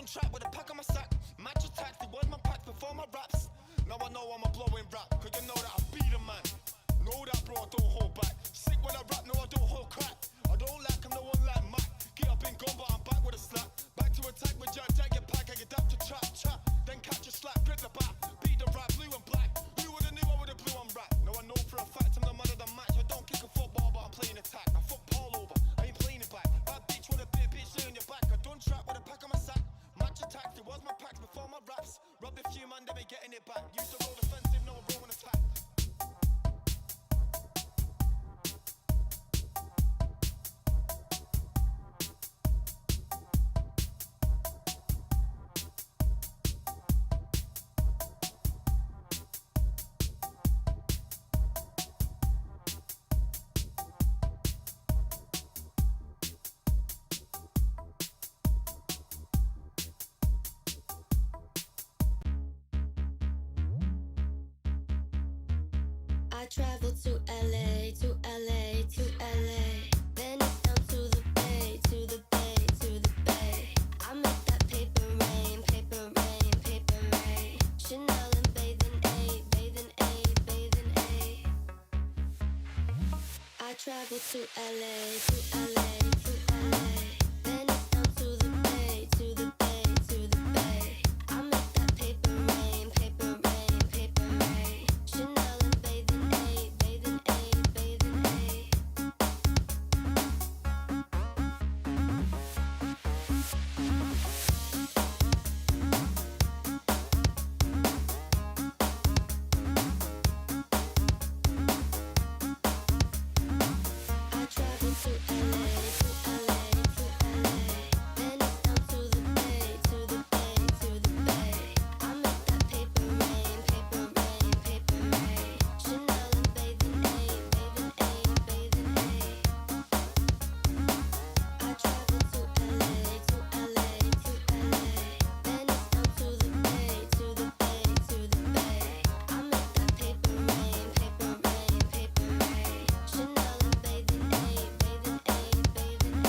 don't trap with a pack on my sack. Match attacks, it was my packs before my raps. Now I know I'm a blowing rap, cause you know that I be the man. Know that bro, I don't hold back. Sick when I rap, no I don't hold crack. I don't like him, no one like Mac. Get up and gone, but I'm back with a slap. Back to attack with your jacket pack, I get up to trap. Then catch a slap, grip the back. Beat the rap, blue and black. Who would've knew I would've blew on rap? Now I know for a fact I'm the man of the match. I don't kick a football, but I'm playing attack. I fuck Paul over, I ain't playing it back. Bad bitch with a bit bitch lay on your back. I don't trap with a pack on my sack. Match attacks, it was my packs before my raps. Robbed a few man, they be getting it back. Used to roll defensive, now I'm rolling attack. I traveled to LA, to LA, to LA. Then it's down to the bay, to the bay, to the bay. I make that paper rain, paper rain, paper rain. Chanel and bathing A, bathing A, bathing A. I traveled to LA, to LA, to LA. Then it's down to the bay, to the bay, to the bay. I make that paper rain, paper rain, paper rain. Chanel and bathing A, bathing A, bathing A. I traveled to LA, to LA, to LA. Then it's down to the bay, to the bay, to the bay. I make that paper rain, paper rain, paper rain. Chanel and bathing A, bathing A, bathing A. I traveled to LA, to LA, to LA. Then it's down to the bay, to the bay, to the bay. I make that paper rain, paper rain, paper rain. Chanel and bathing A, bathing A, bathing A.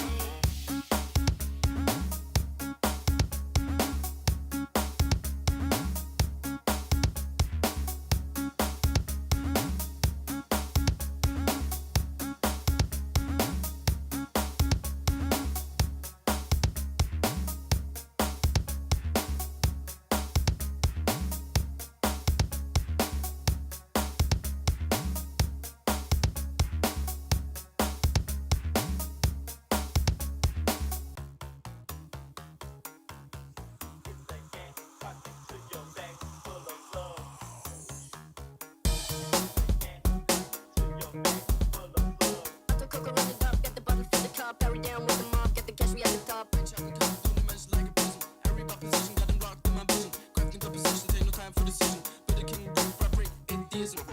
The cocoa run it up, get the button for the top, carry down with the mob, get the cash we at the top. Chopping cups, doing the measure like a prison. Every about position, got them locked in my vision. Cracking up positions, ain't no time for decision. But the king break, break, it isn't.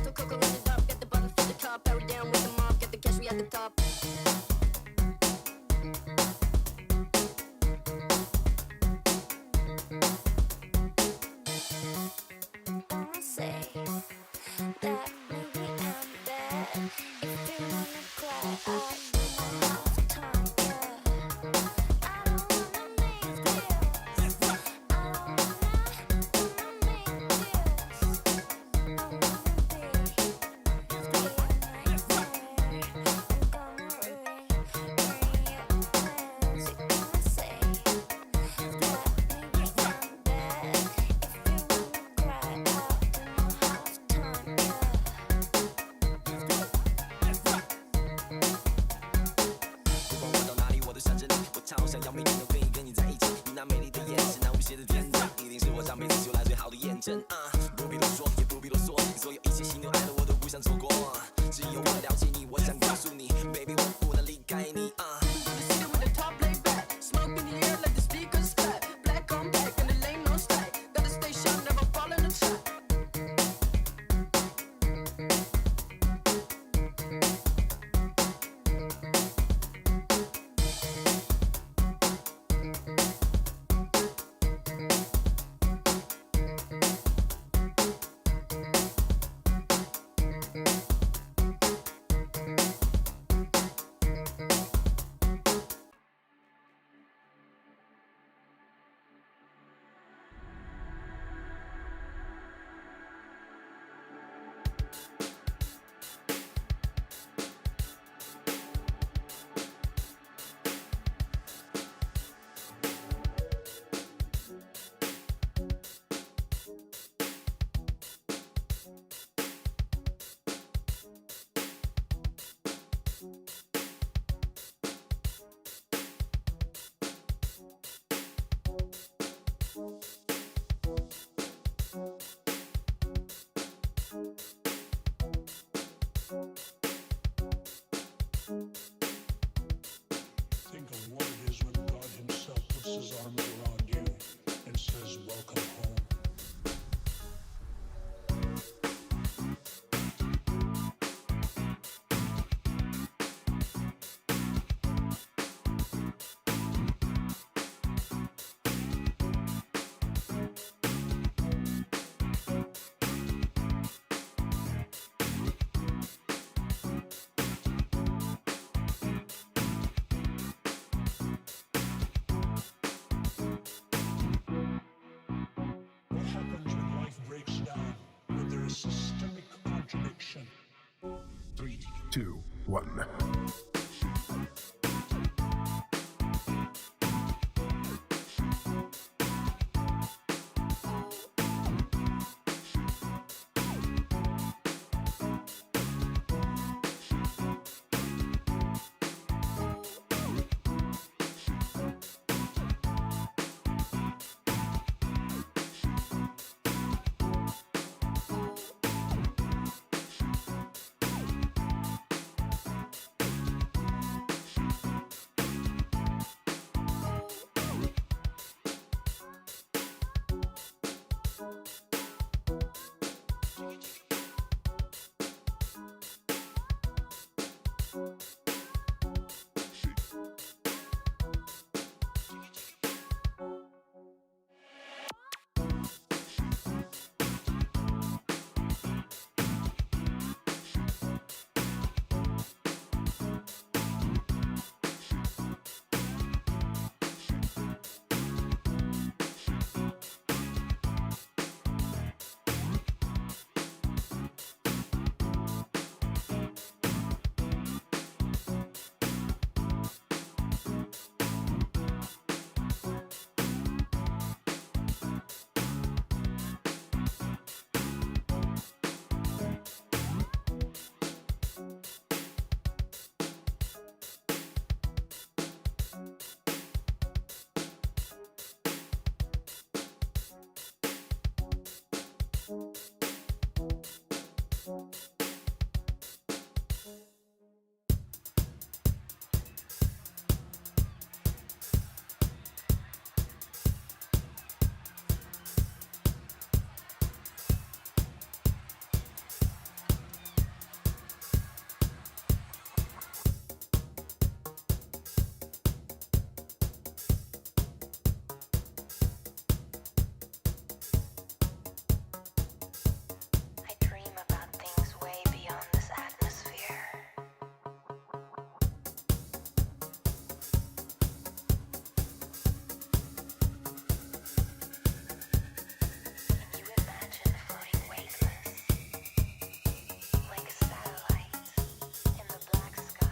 The cocoa run it up, get the button for the top, carry down with the mob, get the cash we at the top. Wanna say that maybe I'm bad. If you wanna cry, I'll do my half time, yeah. I don't wanna make this. I don't wanna make this. I wanna be there. I'm gonna ruin your plans. You gonna say that maybe I'm bad. If you wanna cry, I'll do my half time, yeah. Think of what it is when God himself puts his arms around you and says, welcome home. What happens when life breaks down, when there is systemic contradiction? 3, 2, 1. I dream about things way beyond this atmosphere. Can you imagine floating weightless, like a satellite in the black sky?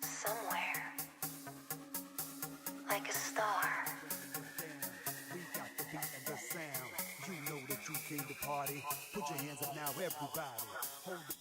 Somewhere, like a star. We got the beat and the sound. You know that you came to party. Put your hands up now, everybody. Hold it.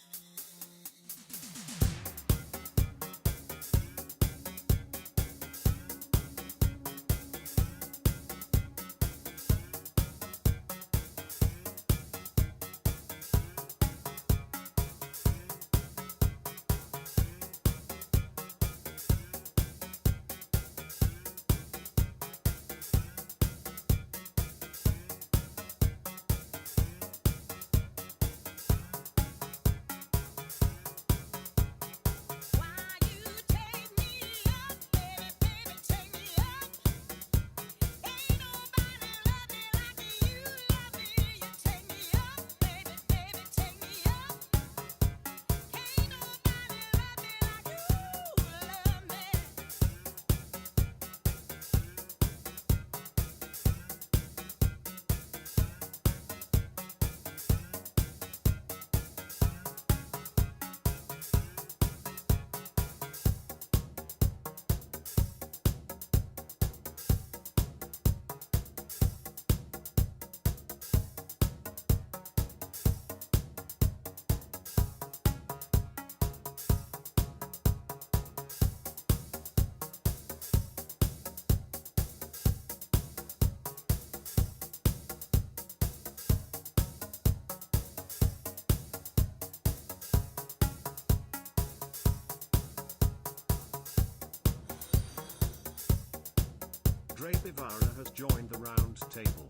Ivara has joined the round table.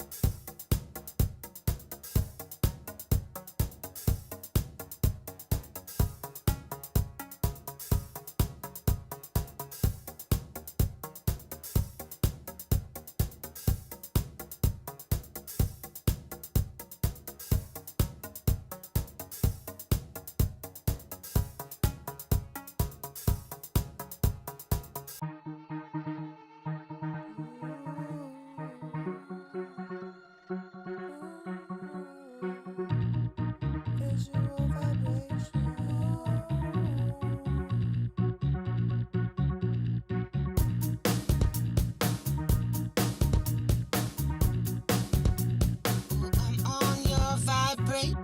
Visual vibration. I'm on your vibrate.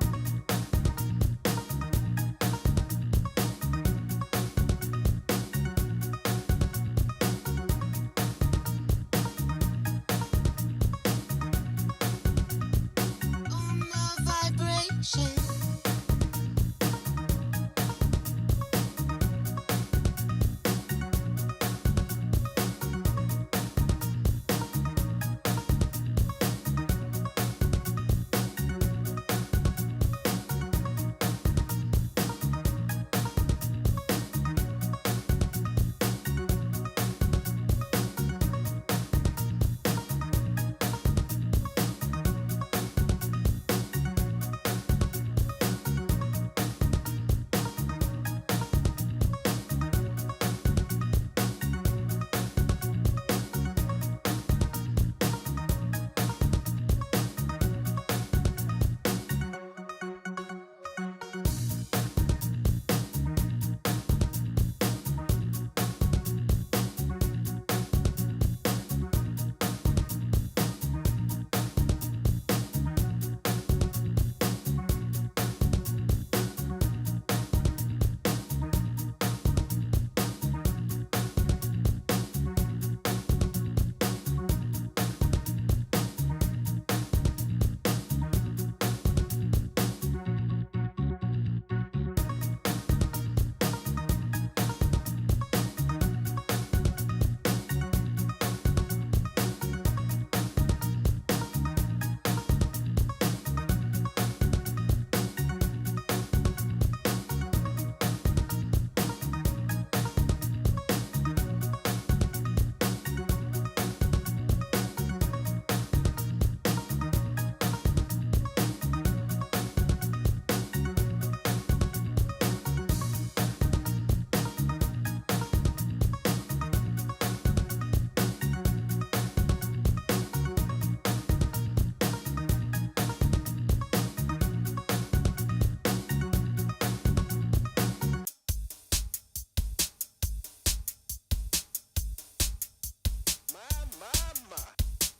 On my vibration.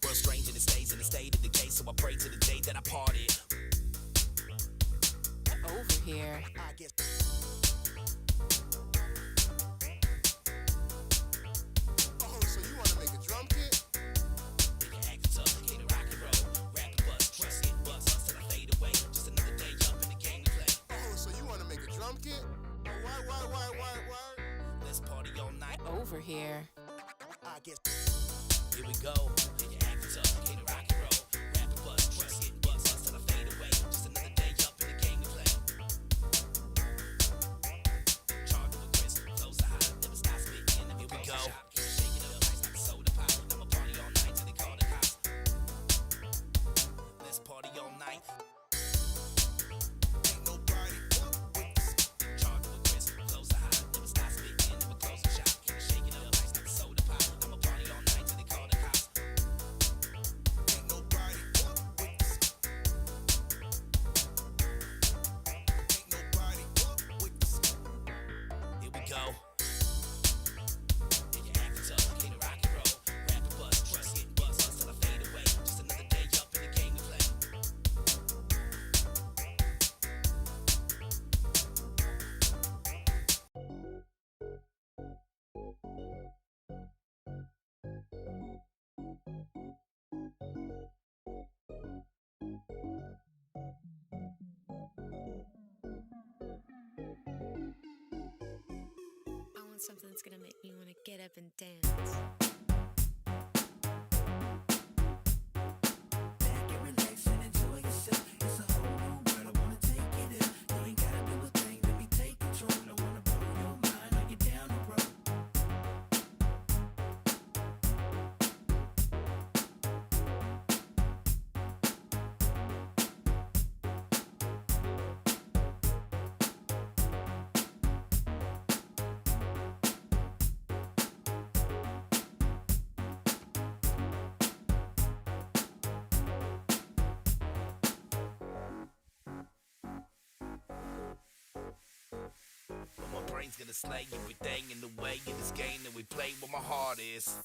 World strange and it stays in the state of decay, so I pray to the day that I parted. Over here. I guess. Oh, so you wanna make a drum kit? You can act tough, get a rock and roll. Rap and bust, trust it, bust us till I fade away. Just another day up in the game to play. Oh, so you wanna make a drum kit? Why? Let's party all night. Over here. I guess. Here we go. You can act tough, get a rock and roll. Rap and bust, trust it, bust us till I fade away. Just another day up in the game to play. Charged with crisp, flows so high, never stop spitting. Here we go. Shake it up, ice like a soda pop. I'ma party all night till they call the cops. Let's party all night. Ain't nobody with us. Charged with crisp, flows so high, never stop spitting. Never close the shop. Shake it up, ice like a soda pop. I'ma party all night till they call the cops. Ain't nobody with us. Ain't nobody with us. Here we go. Yeah, you acting tough, get a rock and roll. Rap and bust, trust it, bust us till I fade away. Just another day up in the game to play. I want something that's gonna make me wanna get up and dance. brain's gonna slay everything in the way in this game that we play where my heart is.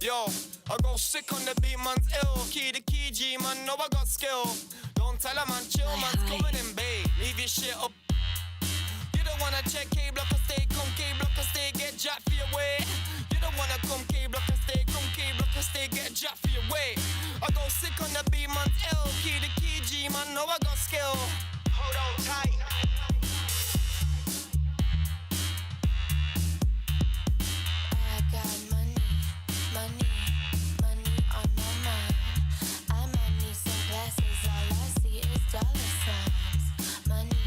Yo, I go sick on the beat, man's ill. Key to key, G, man, know I got skill. Don't tell a man, chill, man's coming in, babe. Leave your shit up. You don't wanna check K-block or stay, come K-block or stay, get jacked for your way. You don't wanna come K-block or stay, come K-block or stay, get jacked for your way. I go sick on the beat, man's ill. Key to key, G, man, know I got skill. Hold on tight. I got money, money, money on my mind. I might need some glasses, all I see is dollar signs. Money,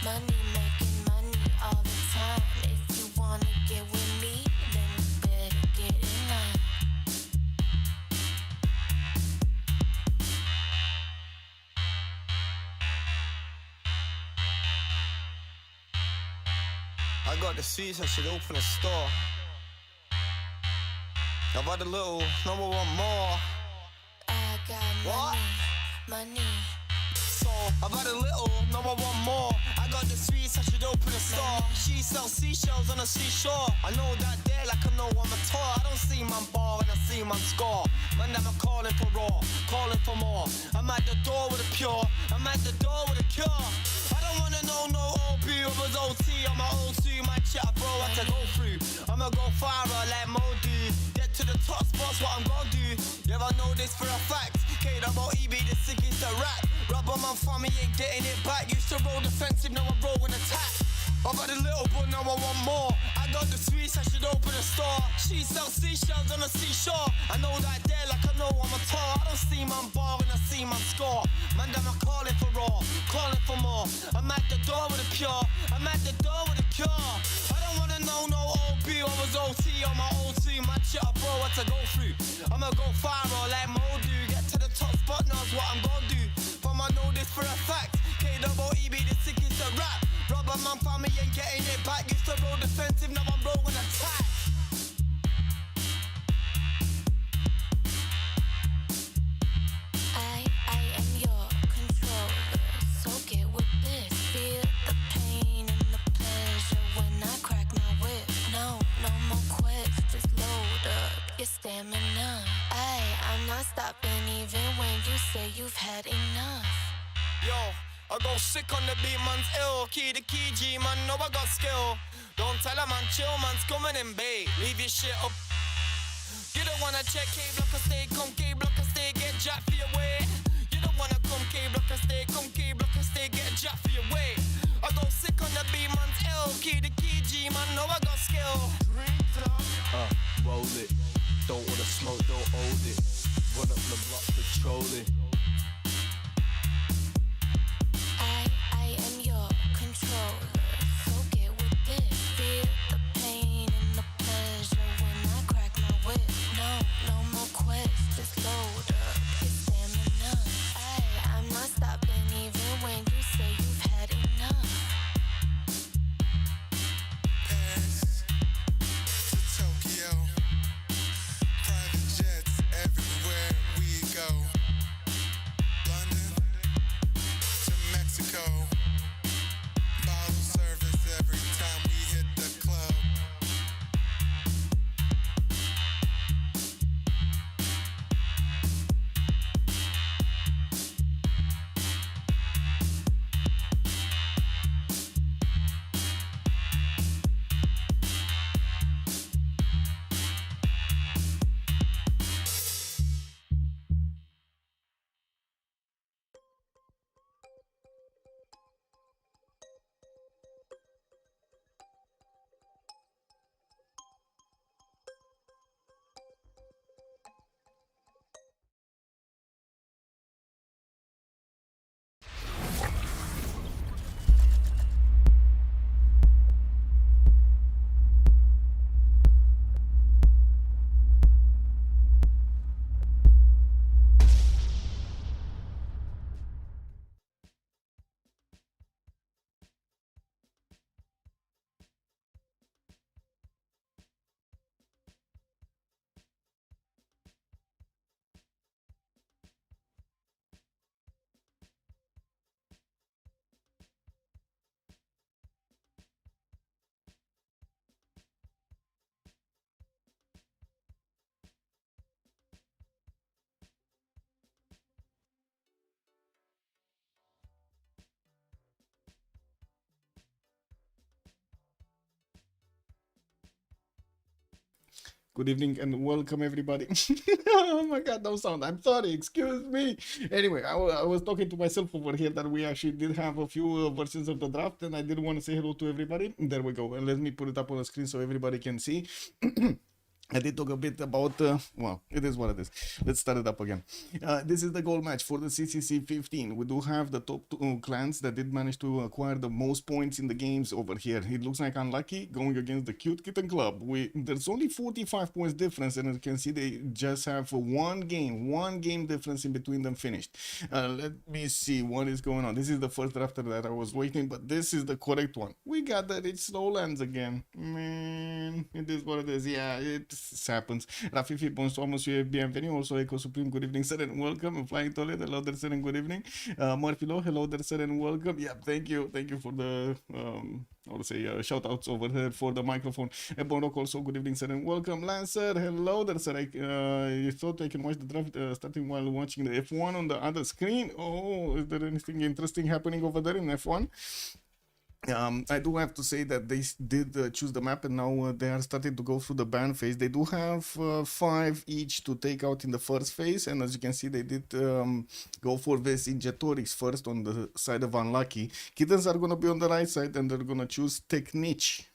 money, making money all the time. If you wanna get with me, then you better get in line. I got the sweets, I should open a store. I've had a little, now I want more. I got What? money, money. So, I've had a little, now I want more. I got the sweets, I should open a store. She sells seashells on the seashore. I know that there like I know I'm a tour. I don't see man bar and I see man score. Man, I'm calling for raw, calling for more. I'm at the door with a pure, I'm at the door with a cure. I don't wanna know no OP, I was OT on my O2, my chat bro, I had to go through. I'ma go far like Modi. Get to the top spots, what I'm gonna do. Yeah, I know this for a fact. K-double-E be the sickest to rap. Rubber man for me ain't getting it back. Used to roll defensive, now I'm rolling attack. I've had a little but now I want more. I got the sweets, I should open a store. She sells seashells on the seashore. I know that there like I know I'm a tour. I don't see man bar and I see man score. Man, I'm calling for raw, calling for more. I'm at the door with a pure, I'm at the door with a cure. I don't wanna know no OP, I was OT on my O2. My chat bro, what to go through. I'ma go far like Modu. Get to the top spot, know's what I'm gonna do. From I know this for a fact. K-double-E be the sickest to rap. Rubber man for me ain't getting it back. Used to roll defensive, now I'm rolling attack. I am yours. not stopping even when you say you've had enough. Yo, I go sick on the beat, man's ill. Key to key, G, man, know I got skill. Don't tell a man, chill, man's coming in, babe. Leave your shit up. You don't wanna check K-block or stay, come K-block or stay, get jacked for your way. You don't wanna come K-block or stay, come K-block or stay, get jacked for your way. I go sick on the beat, man's ill. Key to key, G, man, know I got skill. Roll it. Don't wanna smoke, don't hold it. Run up the block, patrol it. I am your controller, so get with this. Feel the pain and the pleasure when I crack my whip. No more quests, just load up your stamina. I'm not stopping even when you say you've had enough. Paris to Tokyo, private jets everywhere we go. London to Mexico, bottle service every time we hit the club. Good evening and welcome everybody. Oh my god, no sound. I'm sorry, excuse me. Anyway, I was talking to myself over here that we actually did have a few versions of the draft and I did want to say hello to everybody. There we go. And let me put it up on the screen so everybody can see. I did talk a bit about, well, it is what it is. Let's start it up again. This is the goal match for the CCC 15. We do have the top two clans that did manage to acquire the most points in the games over here. It looks like unlucky going against the cute Kitten Club. There's only 45 points difference, and as you can see, they just have one game difference in between them finished. Let me see what is going on. This is the first drafter that I was waiting, but this is the correct one. We got the rich lowlands again. Man, it is what it is. Yeah, it happens. Rafifi, bonsoir, monsieur, bienvenue. Also, Echo Supreme, good evening, sir, and welcome. Flying Toilet, hello there, sir, and good evening. Marfilo, hello there, sir, and welcome. Yeah, thank you for the, I would say, shout outs over there for the microphone. Ebonok, also, good evening, sir, and welcome. Lancer, hello there, sir. I thought I can watch the draft starting while watching the F1 on the other screen. Oh, is there anything interesting happening over there in F1? I do have to say that they did choose the map and now they are starting to go through the ban phase. They do have 5 each to take out in the first phase, and as you can see, they did go for Vercingetorix first on the side of Unlucky. Kittens are going to be on the right side and they're going to choose Technic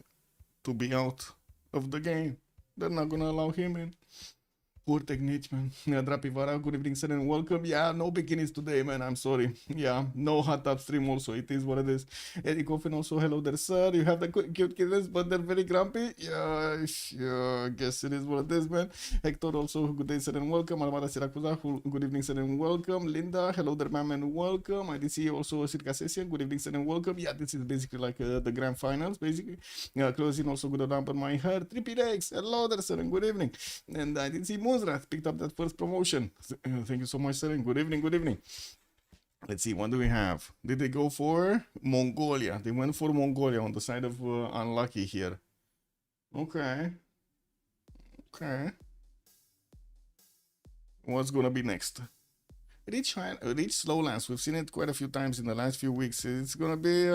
to be out of the game. They're not going to allow him in. Poor Technic, man. Drapivara, good evening, sir, and welcome. Yeah, no bikinis today, man. I'm sorry. Yeah, no hot tub stream also. It is what it is. Eddie Coffin also, hello there, sir. You have the cute kittens, but they're very grumpy. Yeah, I guess it is what it is, man. Hector also, good day, sir, and welcome. Alvara Siracusa, good evening, sir, and welcome. Linda, hello there, ma'am, and welcome. I did see also Circa Session, good evening, sir, and welcome. Yeah, this is basically like the grand finals, basically. Closing also good on my hair. Trippy Rex, hello there, sir, and good evening. And I did see Muzrat picked up that first promotion. Thank you so much, sir, and good evening, good evening. Let's see, what do we have? Did they go for Mongolia? They went for Mongolia on the side of Unlucky here. Okay. What's gonna be next? Reach Slowlands. We've seen it quite a few times in the last few weeks. It's gonna be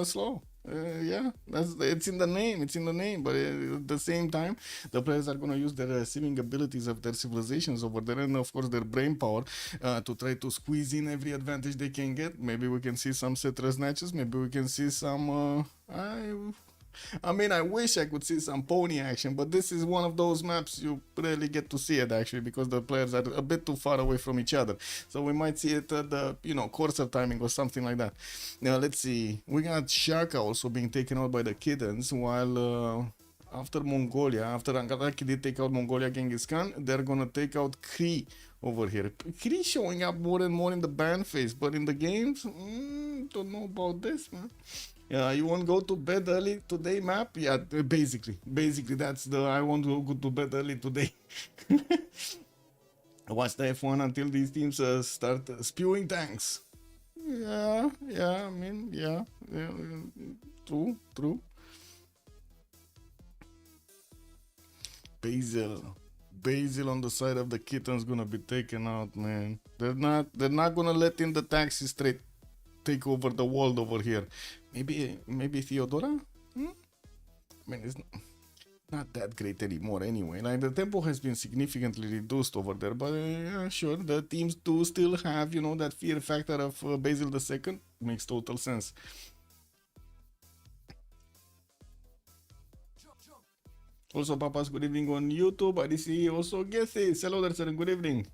slow. Yeah, it's in the name. It's in the name. But at the same time, the players are gonna use their sieving abilities of their civilizations over there, and of course their brain power to try to squeeze in every advantage they can get. Maybe we can see some Cetra snatches. Maybe we can see some. I mean, I wish I could see some pony action, but this is one of those maps you rarely get to see it actually because the players are a bit too far away from each other. So we might see it at the, courser timing or something like that. Now, let's see. We got Shaka also being taken out by the Kittens, while after Mongolia, after Angaraki did take out Mongolia Genghis Khan, they're gonna take out Kree over here. Kree showing up more and more in the ban phase, but in the games, don't know about this, man. You won't go to bed early today map? Yeah, basically that's the I want to go to bed early today. Watch the F1 until these teams start spewing tanks. Yeah, I mean, yeah, true. Basil on the side of the Kitten's gonna be taken out, man. They're not gonna let in the taxi straight take over the world over here. Maybe Theodora? I mean, it's not that great anymore anyway. Like, the tempo has been significantly reduced over there, but yeah, sure, the teams do still have, that fear factor of Basil II. Makes total sense. Also, Papa's good evening on YouTube. I see also Gessis. Hello there, sir, and good evening.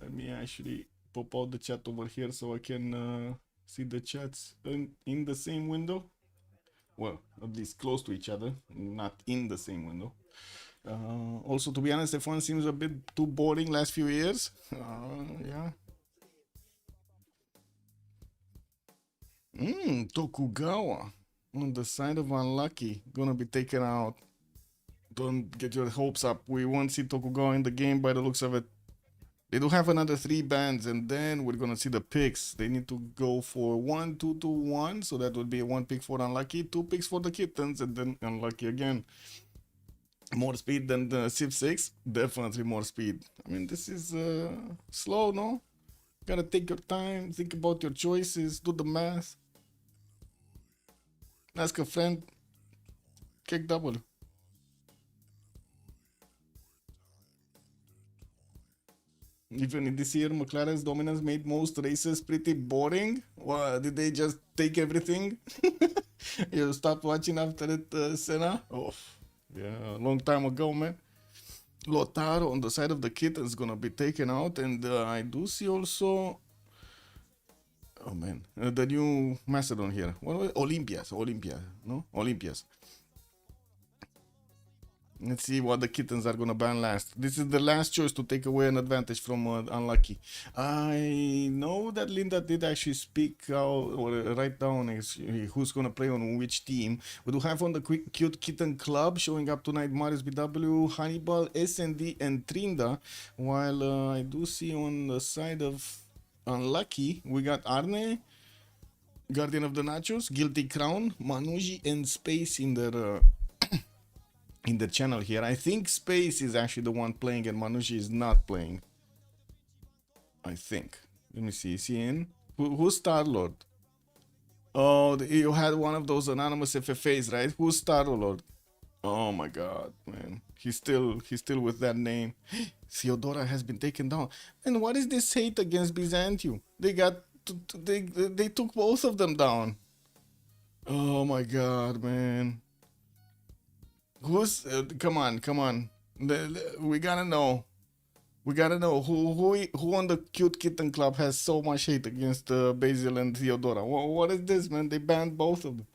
Let me actually pop out the chat over here so I can see the chats in the same window. Well, at least close to each other, not in the same window. Also, to be honest, F1 seems a bit too boring last few years. Yeah. Tokugawa on the side of Unlucky, gonna be taken out. Don't get your hopes up. We won't see Tokugawa in the game by the looks of it. They do have another 3 bans, and then we're gonna see the picks. They need to go for 1, 2, 2, 1, so that would be 1 pick for Unlucky, 2 picks for the Kittens, and then Unlucky again. More speed than the Civ6, definitely more speed. I mean, this is slow, no? Gotta take your time, think about your choices, do the math. Ask a friend, kick W. Even in this year, McLaren's dominance made most races pretty boring. Well, did they just take everything? You stopped watching after it, Senna? Oh, yeah, a long time ago, man. Lotaro on the side of the Kitten is gonna be taken out, and I do see also... Oh, man. The new Macedon here. What was it? Olympias. Let's see what the Kittens are gonna ban last. This is the last choice to take away an advantage from Unlucky. I know that Linda did actually speak out or write down who's gonna play on which team. We do have on the Cute Kitten Club showing up tonight Marius BW, Hannibal, SND, and Trinda. While I do see on the side of Unlucky, we got Arne, Guardian of the Nachos, Guilty Crown, Manuji, and Space in their in the channel here. I think Space is actually the one playing and Manuji is not playing. I think. Let me see. Is he in? Who's Star-Lord? Oh, you had one of those anonymous FFAs, right? Who's Star-Lord? Oh my god, man. He's still with that name. Theodora has been taken down. And what is this hate against Byzantium? They took both of them down. Oh my god, man. Who's come on. We gotta know who on the Cute Kitten Club has so much hate against Basil and Theodora. What is this, man? They banned both of them.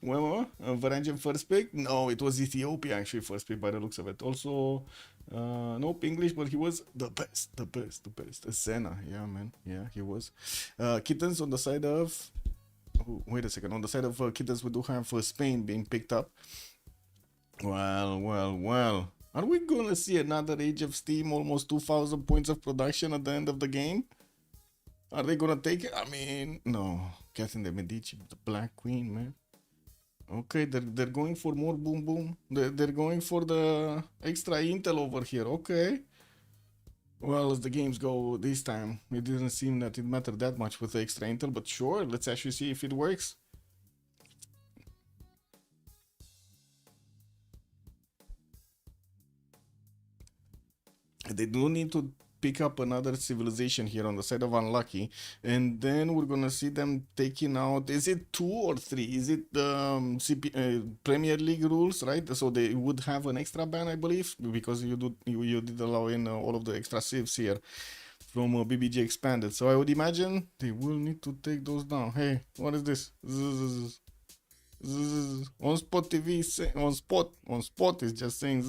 Varangian first pick? No, it was Ethiopia actually first pick by the looks of it. Also, nope, English, but he was the best. Senna, yeah, man, yeah, he was. Kittens on the side of. Oh, wait a second. On the side of Kittens, we do have Spain being picked up. Well. Are we gonna see another Age of Steam, almost 2,000 points of production at the end of the game? Are they gonna take it? I mean, no. Catherine de Medici, the Black Queen, man. Okay, they're going for more boom. They're going for the extra intel over here. Okay. Well, as the games go this time, it didn't seem that it mattered that much with the extra intel, but sure, let's actually see if it works. They do need to pick up another civilization here on the side of Unlucky, and then we're gonna see them taking out, is it 2 or 3? Is it the Premier League rules, right? So they would have an extra ban, I believe, because you did allow in all of the extra civs here from BBG Expanded. So I would imagine they will need to take those down. Hey, what is this? OnSpotTV, on spot is just saying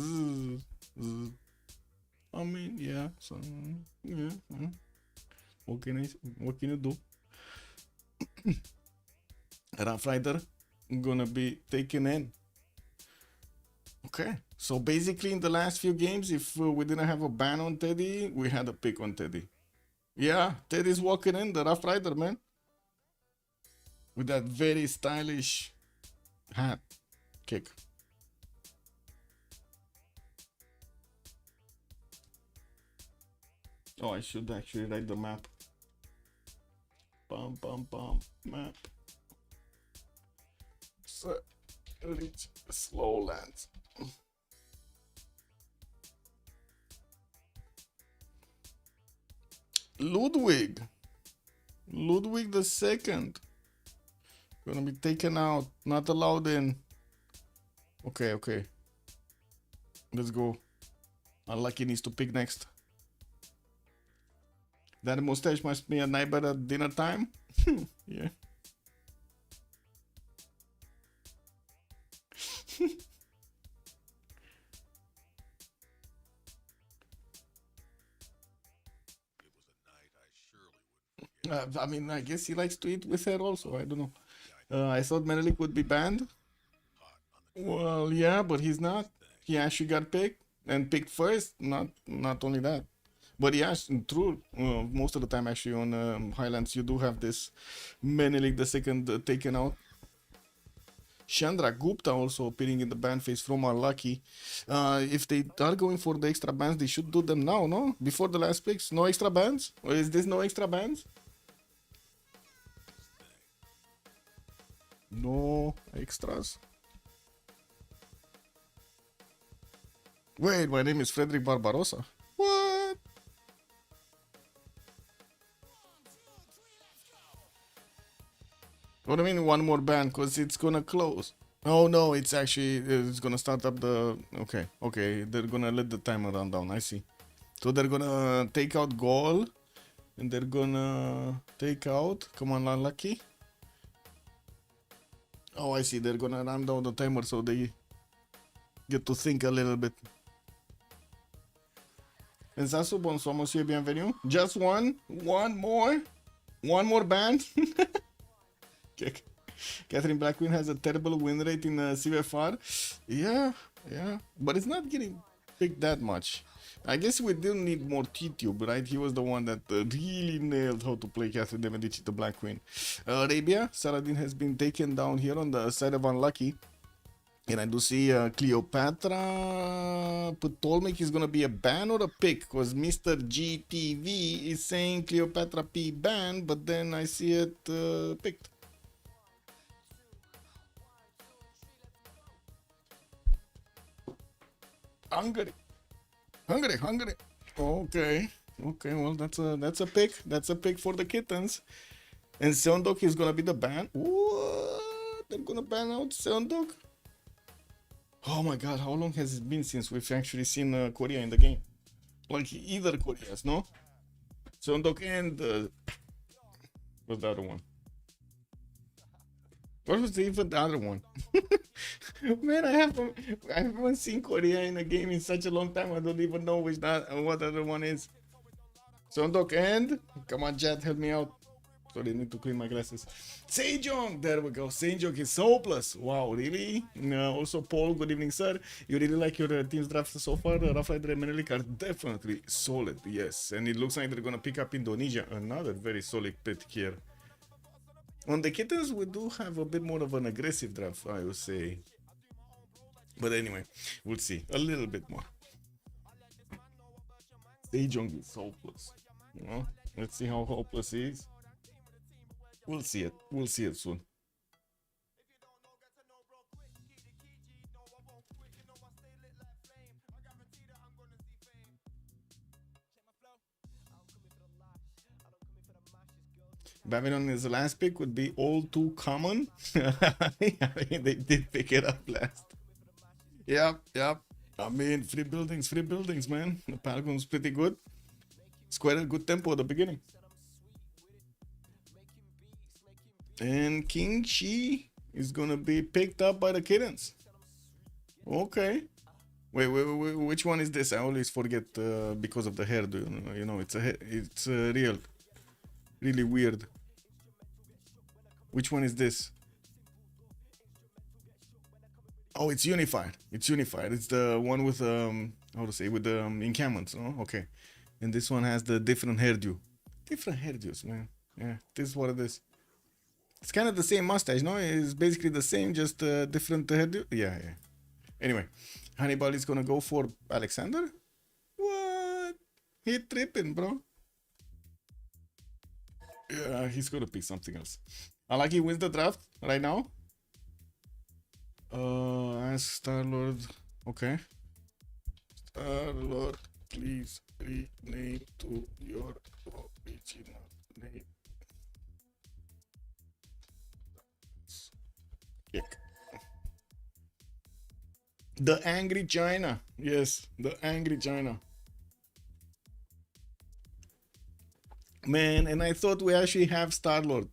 I mean, yeah, so yeah. What can you do? Rough Rider gonna be taken in. Okay, so basically in the last few games, if we didn't have a ban on Teddy, we had a pick on Teddy. Yeah, Teddy's walking in, the Rough Rider, man, with that very stylish hat kick. Oh, I should actually write the map. Map. So, reach Slowlands. Ludwig the second. Gonna be taken out, not allowed in. Okay. Let's go. Unlucky needs to pick next. That mustache must be a neighbor at dinner time. Yeah. I mean, I guess he likes to eat with her also. I don't know. I thought Menelik would be banned. Well, yeah, but he's not. He actually got picked and picked first. Not only that. But yeah, true. Most of the time, actually, on Highlands, you do have this Menelik the second taken out. Chandra Gupta also appearing in the ban phase from Unlucky. If they are going for the extra bans, they should do them now, no? Before the last picks. No extra bans? Or is this no extra bans? No extras? Wait, my name is Frederick Barbarossa. What? What do you mean one more ban? Because it's gonna close. Oh no, it's actually, it's gonna start up the... Okay, they're gonna let the timer run down, I see. So they're gonna take out goal. And they're gonna take out... Come on, Unlucky. Oh, I see, they're gonna run down the timer so they get to think a little bit. Pensasso, bonsoir, monsieur, bienvenue. Just one more ban. Catherine Blackqueen has a terrible win rate in CFR. Yeah, but it's not getting picked that much. I guess we do need more T-Tube, right? He was the one that really nailed how to play Catherine de Medici, the Black Queen. Arabia, Saladin has been taken down here on the side of Unlucky. And I do see Cleopatra Ptolemy is going to be a ban or a pick, because Mr. GTV is saying Cleopatra P ban, but then I see it picked. Hungary. Okay, well that's a pick. That's a pick for the Kittens. And Seondok is gonna be the ban. What? They're gonna ban out Seondok? Oh my god, how long has it been since we've actually seen Korea in the game? Like either Koreas, no? Seondok and what's the other one? What was even the other one? Man, I haven't seen Korea in a game in such a long time. I don't even know what the other one is. Seondok and... Come on, chat, help me out. Sorry, I need to clean my glasses. Sejong! There we go. Sejong is hopeless. Wow, really? Also, Paul, good evening, sir. You really like your team's draft so far? Rough Rider and Menelik are definitely solid, yes. And it looks like they're gonna pick up Indonesia. Another very solid pick here. On the Kittens, we do have a bit more of an aggressive draft, I would say. But anyway, we'll see. A little bit more. Sejong is hopeless. You know? Let's see how hopeless he is. We'll see it. We'll see it soon. Babylon is the last pick would be all too common. I mean, they did pick it up last. Yep. I mean, free buildings, man. The Paragon's pretty good. It's quite a good tempo at the beginning. And King Shi is gonna be picked up by the Kittens. Okay. Wait, which one is this? I always forget because of the hairdo. You know, it's really weird. Which one is this? Oh, it's unified. It's unified. It's the one with how to say, with the encampments. Oh, okay. And this one has the different hairdo. Different hairdos, man. Yeah, this is what it is. It's kind of the same mustache, no? It's basically the same, just different hairdo. Yeah. Anyway, Hannibal is gonna go for Alexander. What? He tripping, bro. Yeah, he's gonna pick something else. Alaki wins the draft right now. Ask Star-Lord. Okay. Star-Lord, please rename to your original name. Kick. The Angry China. Yes, the Angry China. Man, and I thought we actually have Star-Lord.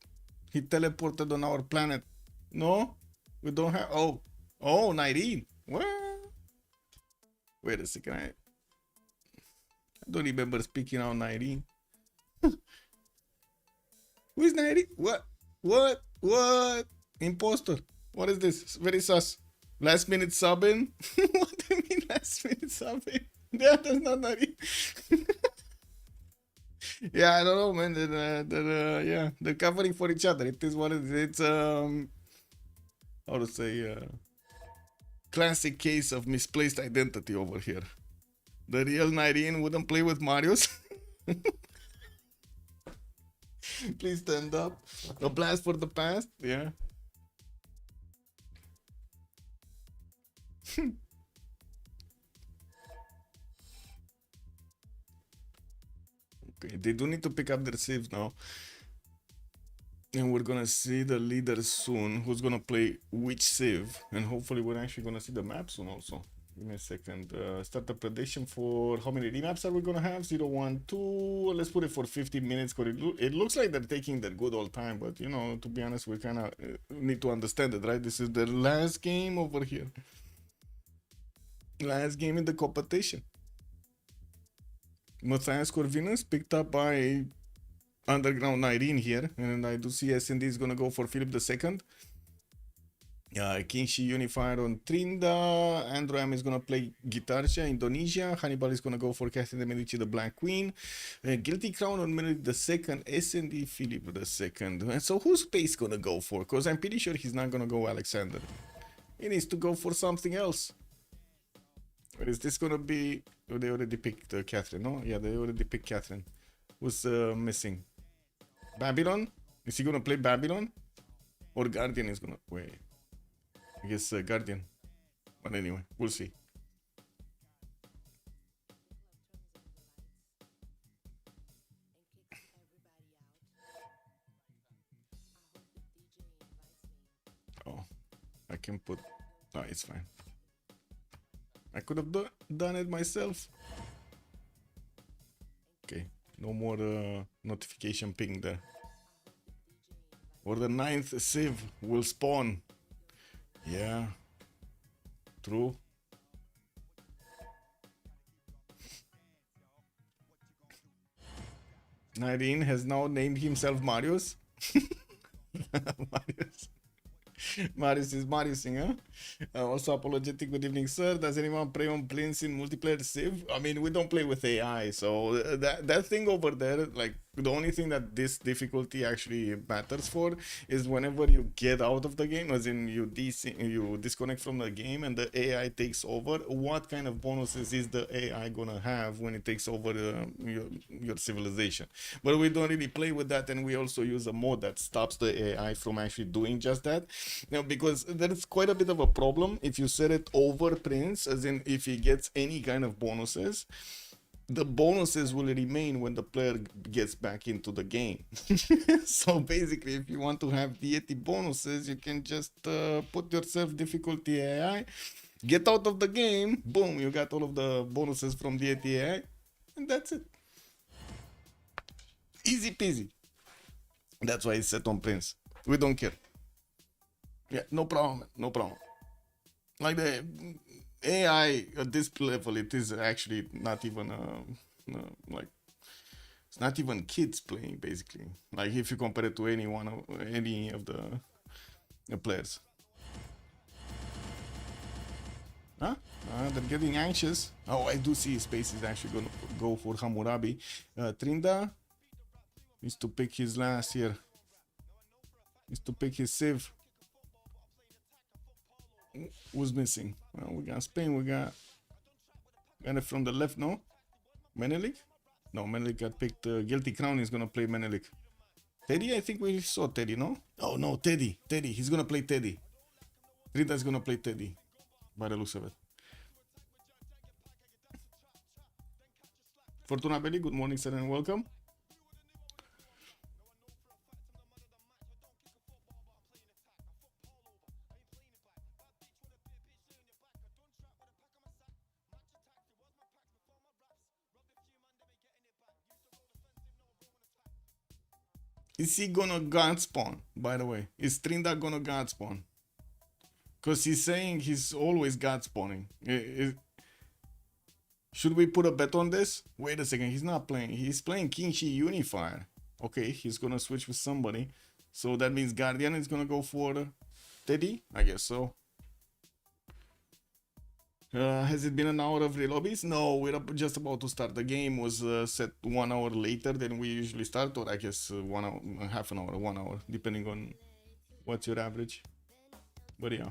He teleported on our planet. No? We don't have... Oh, 19. What? Wait a second. I don't remember speaking out 19. Who is 19? What? Imposter. What is this? Very sus. Last minute subbing? What do you mean last minute subbing? Yeah, that's not 19. Yeah, I don't know, man. Yeah, they're covering for each other. It is what it is. It's how to say, classic case of misplaced identity over here. The real 19 wouldn't play with Marius. Please stand up. A blast for the past. Yeah. Okay, they do need to pick up their saves now. And we're gonna see the leader soon, who's gonna play which save. And hopefully we're actually gonna see the map soon also. Give me a second. Start the prediction for how many remaps are we gonna have? 0, 1, 2. Let's put it for 50 minutes. Cause it looks like they're taking their good old time. But, you know, to be honest, we kind of need to understand it, right? This is the last game over here. Last game in the competition. Matthias Corvinus picked up by Underground 19 here, and I do see SND is gonna go for Philip II. Kingshi unified on Trinda. Andrew M is gonna play Gitarcha, Indonesia. Hannibal is gonna go for Catherine de Medici, the Black Queen. Guilty Crown on Meredith II. SND Philip II. And so who's Space gonna go for? Because I'm pretty sure he's not gonna go Alexander. He needs to go for something else. Or is this gonna be... Oh, they already picked Catherine, no? Yeah, they already picked Catherine. Who's missing? Babylon? Is he gonna play Babylon? Or Guardian is gonna... Wait. I guess Guardian. But anyway, we'll see. Oh, I can put... Oh, it's fine. I could have done it myself. Okay, no more notification ping there. Or the 9th Civ will spawn. Yeah, true. Nirene has now named himself Marius. Marius is Mariusing, huh? Also apologetic, good evening, sir. Does anyone play on planes in multiplayer Civ? I mean, we don't play with AI, so that thing over there, like, the only thing that this difficulty actually matters for is whenever you get out of the game, as in you disconnect from the game and the AI takes over, what kind of bonuses is the AI gonna have when it takes over your civilization. But we don't really play with that, and we also use a mod that stops the AI from actually doing just that. Now, because there's quite a bit of a problem if you set it over Prince, as in if he gets any kind of bonuses, the bonuses will remain when the player gets back into the game. So basically, if you want to have deity bonuses, you can just put yourself difficulty AI, get out of the game, boom, you got all of the bonuses from deity AI, and that's it. Easy peasy. That's why it's set on Prince. We don't care. Yeah, no problem, no problem. Like the AI at this level, it is actually not even like, it's not even kids playing, basically. Like if you compare it to any of the players. Huh? They're getting anxious. Oh, I do see Space is actually gonna go for Hammurabi. Trinda needs to pick his last here. Needs to pick his Civ. Who's missing? Well, we got Spain, we got it from the left, no? Menelik? No, Menelik got picked. Guilty Crown is gonna play Menelik. Teddy, I think we saw Teddy, no? Oh no, Teddy, he's gonna play Teddy. Rita's gonna play Teddy, by the looks of it. Fortuna Belli, good morning, sir, and welcome. Is he gonna God spawn, by the way? Is Trinda gonna God spawn? Because he's saying he's always God spawning. Should we put a bet on this? Wait a second, he's not playing. He's playing Kingshi Unifier. Okay, he's gonna switch with somebody. So that means Guardian is gonna go for Teddy? I guess so. Has it been an hour of relobbies? No, we're just about to start. The game was set 1 hour later than we usually start, or I guess 1 hour, half an hour, 1 hour, depending on what's your average. But yeah.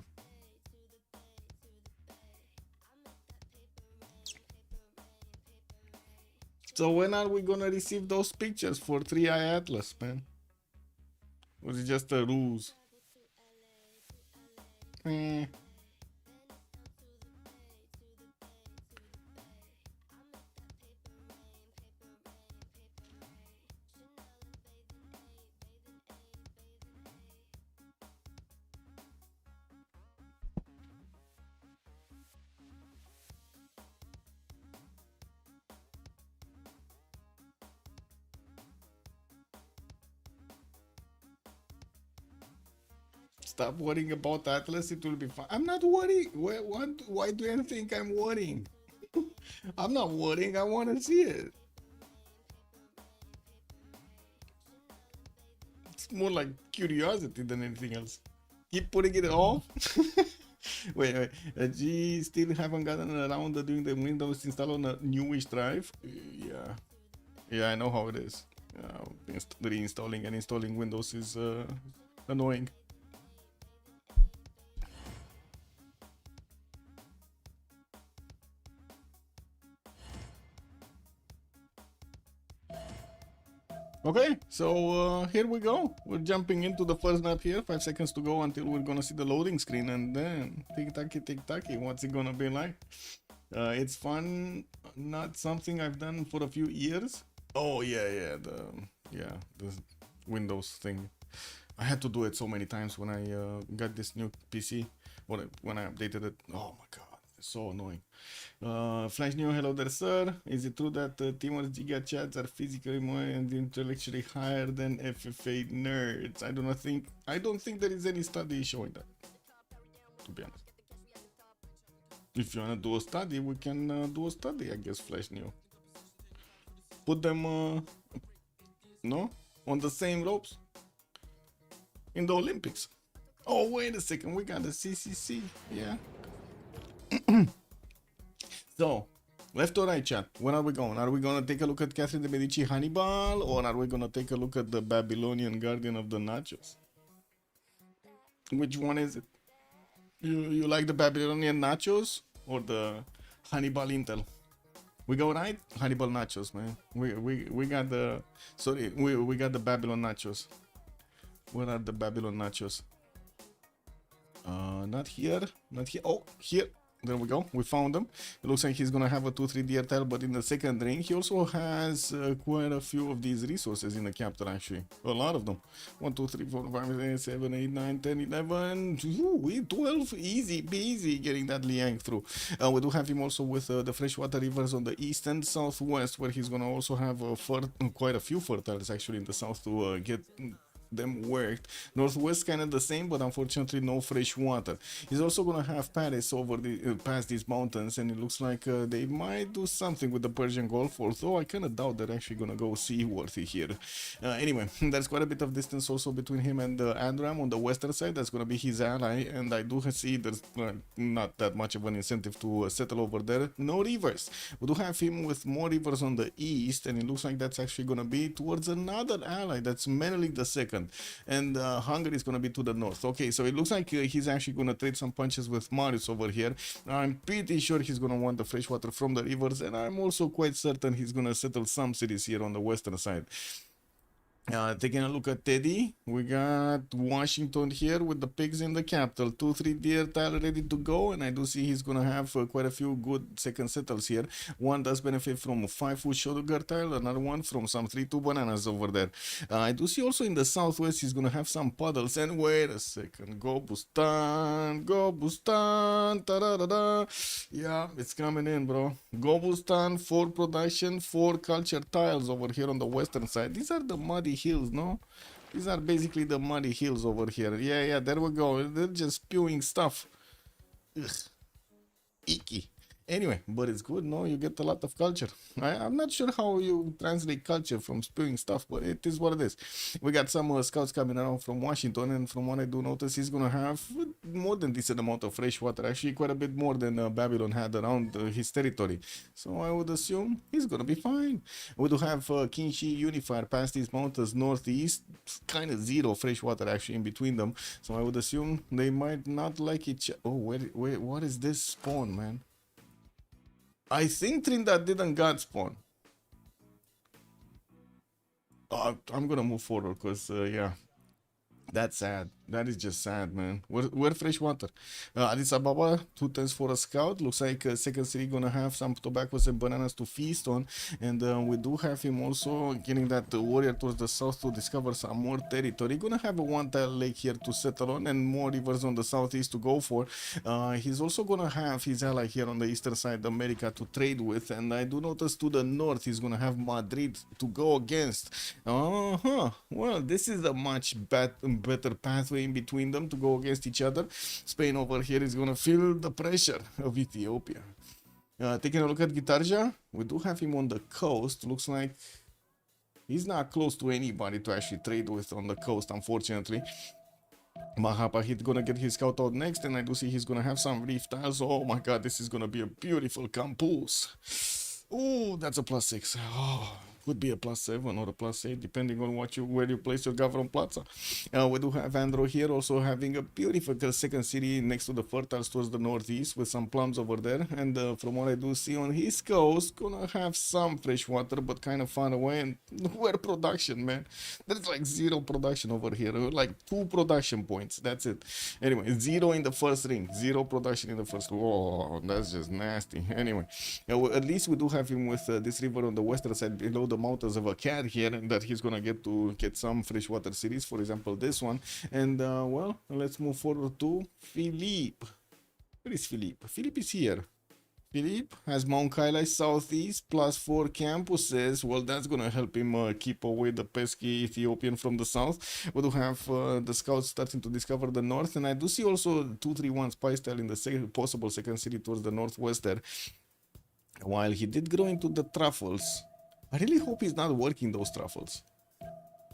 So when are we gonna receive those pictures for 3i Atlas, man? Was it just a ruse? Stop worrying about Atlas, it will be fine. I'm not worrying. Why do you think I'm worrying? I'm not worrying, I want to see it. It's more like curiosity than anything else. Keep putting it off. Wait. G still haven't gotten around to doing the Windows install on a newish drive. Yeah, I know how it is. Reinstalling and installing Windows is annoying. Okay, so here we go. We're jumping into the first map here. 5 seconds to go until we're gonna see the loading screen, and then tick-tacky, what's it gonna be like? It's fun, not something I've done for a few years. Oh yeah, the Windows thing. I had to do it so many times when I got this new PC, when I updated it. Oh my god, it's so annoying. Flash New, hello there, sir. Is it true that Teamwor's Giga chats are physically more and intellectually higher than FFA nerds? I don't think there is any study showing that, to be honest. If you wanna do a study, we can do a study, I guess, Flash New. Put them, no? On the same ropes? In the Olympics. Oh, wait a second, we got the CCC, yeah. So, Left or right, chat? Where are we going? Are we going to take a look at Catherine de Medici Hannibal, or are we going to take a look at the Babylonian Guardian of the Nachos? Which one is it? You like the Babylonian Nachos or the Hannibal Intel? We go right? Hannibal Nachos, man. We got the we got the Babylon Nachos. Where are the Babylon Nachos? Not here. Not here. Oh, here. There we go. We found them. It looks like he's gonna have a 2-3 deer tile, but in the second ring, he also has quite a few of these resources in the capital, actually. A lot of them. 1, 2, 3, 4, 5, 6, 7, 8, 9, 10, 11. Ooh, 12. Easy peasy getting that Liang through. We do have him also with the freshwater rivers on the east and southwest, where he's gonna also have quite a few fertiles actually in the south to get them worked. Northwest kind of the same, but unfortunately no fresh water. He's also gonna have Paris over the past these mountains, and it looks like they might do something with the Persian Gulf, although I kind of doubt they're actually gonna go seaworthy here. Anyway, there's quite a bit of distance also between him and Andram on the western side. That's gonna be his ally, and I do see there's not that much of an incentive to settle over there. No rivers. We do have him with more rivers on the east, and it looks like that's actually gonna be towards another ally. That's Menelik II. And Hungary is going to be to the north. Okay, so it looks like he's actually going to trade some punches with Marius over here. I'm pretty sure he's going to want the fresh water from the rivers, and I'm also quite certain he's going to settle some cities here on the western side. Taking a look at Teddy, we got Washington here with the pigs in the capital. 2-3 deer tile ready to go, and I do see he's gonna have quite a few good second settles here. One does benefit from a 5-foot sugar tile, another one from some 3-2 bananas over there. I do see also in the southwest he's gonna have some puddles. And wait a second, go Bustan, ta-da-da-da. Yeah, it's coming in, bro. Go Bustan, 4 production, 4 culture tiles over here on the western side. These are the muddy hills, no? These are basically the muddy hills over here. Yeah, there we go. They're just spewing stuff. Ugh. Icky. Anyway, but it's good, no? You get a lot of culture. I'm not sure how you translate culture from spewing stuff, but it is what it is. We got some scouts coming around from Washington, and from what I do notice, he's gonna have more than decent amount of fresh water. Actually, quite a bit more than Babylon had around his territory. So I would assume he's gonna be fine. We do have Kinshi Unifier past these mountains northeast, kind of zero fresh water actually in between them. So I would assume they might not like each. Oh, wait, what is this spawn, man? I think Trinidad didn't God spawn. I'm gonna move forward because, yeah, that's sad. That is just sad, man. Where fresh water? Addis Ababa, 2 tens for a scout. Looks like second city gonna have some tobaccos and bananas to feast on. And we do have him also getting that warrior towards the south to discover some more territory. Gonna have a 1-tile lake here to settle on and more rivers on the southeast to go for. He's also gonna have his ally here on the eastern side, America, to trade with. And I do notice to the north he's gonna have Madrid to go against. Well, this is a much better pathway in between them to go against each other. Spain over here is gonna feel the pressure of Ethiopia. Taking a look at Gitarja, we do have him on the coast. Looks like he's not close to anybody to actually trade with on the coast, unfortunately. Mahapa, he's gonna get his scout out next, and I do see he's gonna have some reef tiles. Oh my god, this is gonna be a beautiful campus. Oh, that's a +6. Oh, could be a +7 or a +8, depending on where you place your government plaza. We do have Andro here also having a beautiful second city next to the fertiles towards the northeast with some plums over there. And from what I do see on his coast, gonna have some fresh water, but kind of far away. And where production, man? There's like 0 production over here, like 2 production points. That's it. Anyway, 0 in the first ring, 0 production in the first. Oh, that's just nasty. Anyway, at least we do have him with this river on the western side below the mountains of a cat here, and that he's gonna get some freshwater cities, for example this one. And well, let's move forward to Philippe. Where is Philippe? Philippe is here. Philippe has Mount Kailai southeast +4 campuses. Well, that's gonna help him keep away the pesky Ethiopian from the south. We do have the scouts starting to discover the north, and I do see also 231 spy style in the possible second city towards the northwest there. While he did grow into the truffles, I really hope he's not working those truffles.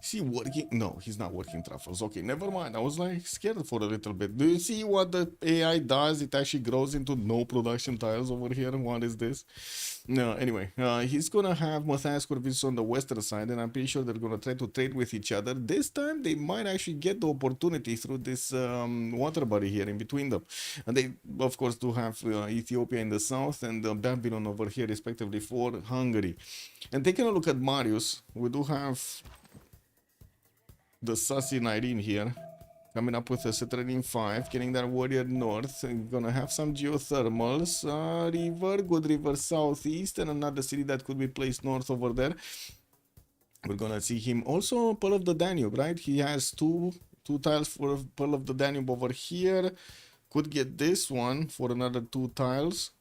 Is he working? No, he's not working truffles. Okay, never mind. I was like scared for a little bit. Do you see what the AI does? It actually grows into no production tiles over here. What is this? No, anyway, he's gonna have Matthias Corvinus on the western side, and I'm pretty sure they're gonna try to trade with each other. This time they might actually get the opportunity through this water body here in between them. And they, of course, do have Ethiopia in the south and Babylon over here, respectively, for Hungary. And taking a look at Marius, we do have the Sassy 19 here, coming up with a settler in 5, getting that warrior north, and gonna have some geothermals, river, good river southeast, and another city that could be placed north over there. We're gonna see him also Pearl of the Danube, right? He has two tiles for Pearl of the Danube over here. Could get this one for another 2 tiles.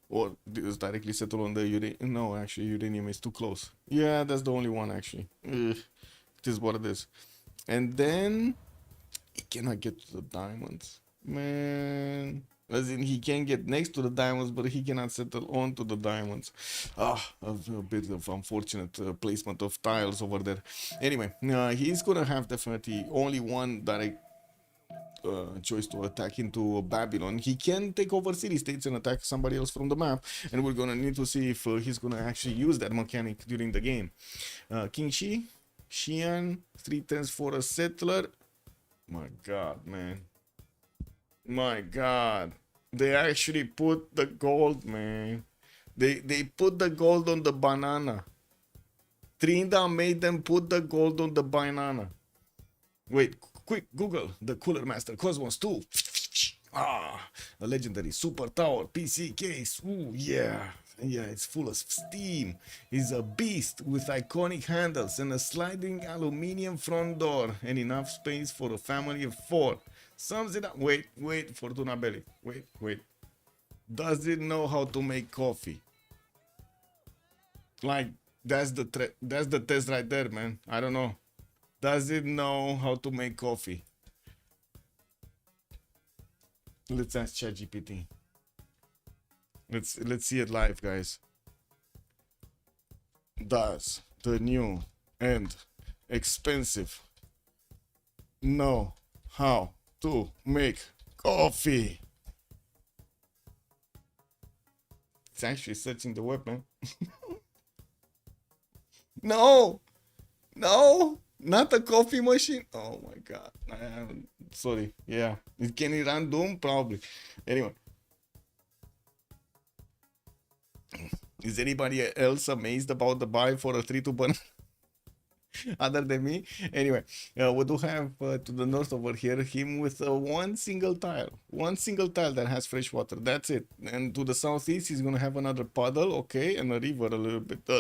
Or this directly settle on the uranium. No, actually, uranium is too close. Yeah, that's the only one, actually. Ugh, it is what it is. And then he cannot get to the diamonds, man. As in, he can get next to the diamonds, but he cannot settle onto the diamonds. A bit of unfortunate placement of tiles over there. Anyway, he's gonna have definitely only one direct choice to attack into Babylon. He can take over city states and attack somebody else from the map, and we're gonna need to see if he's gonna actually use that mechanic during the game. King Shi, Xi'an, 3 turns for a settler. My god, man. My god. They actually put the gold, man. They put the gold on the banana. Trinda made them put the gold on the banana. Wait, quick, Google the Cooler Master Cosmos 2. A legendary super tower PC case. Ooh, yeah. Yeah, it's full of steam. It's a beast with iconic handles and a sliding aluminium front door and enough space for a family of 4. Sums it up. Wait, Fortuna Belly. Wait. Does it know how to make coffee? Like, that's the test right there, man. I don't know. Does it know how to make coffee? Let's ask ChatGPT. Let's see it live, guys. Does the new and expensive know how to make coffee? It's actually searching the web, man. No, not a coffee machine. Oh my god. Sorry. Yeah, can it run Doom? Probably. Anyway. Is anybody else amazed about the buy for a 3-2 banana? Other than me? Anyway, we do have to the north over here him with one single tile that has fresh water. That's it. And to the southeast he's gonna have another puddle, okay, and a river, a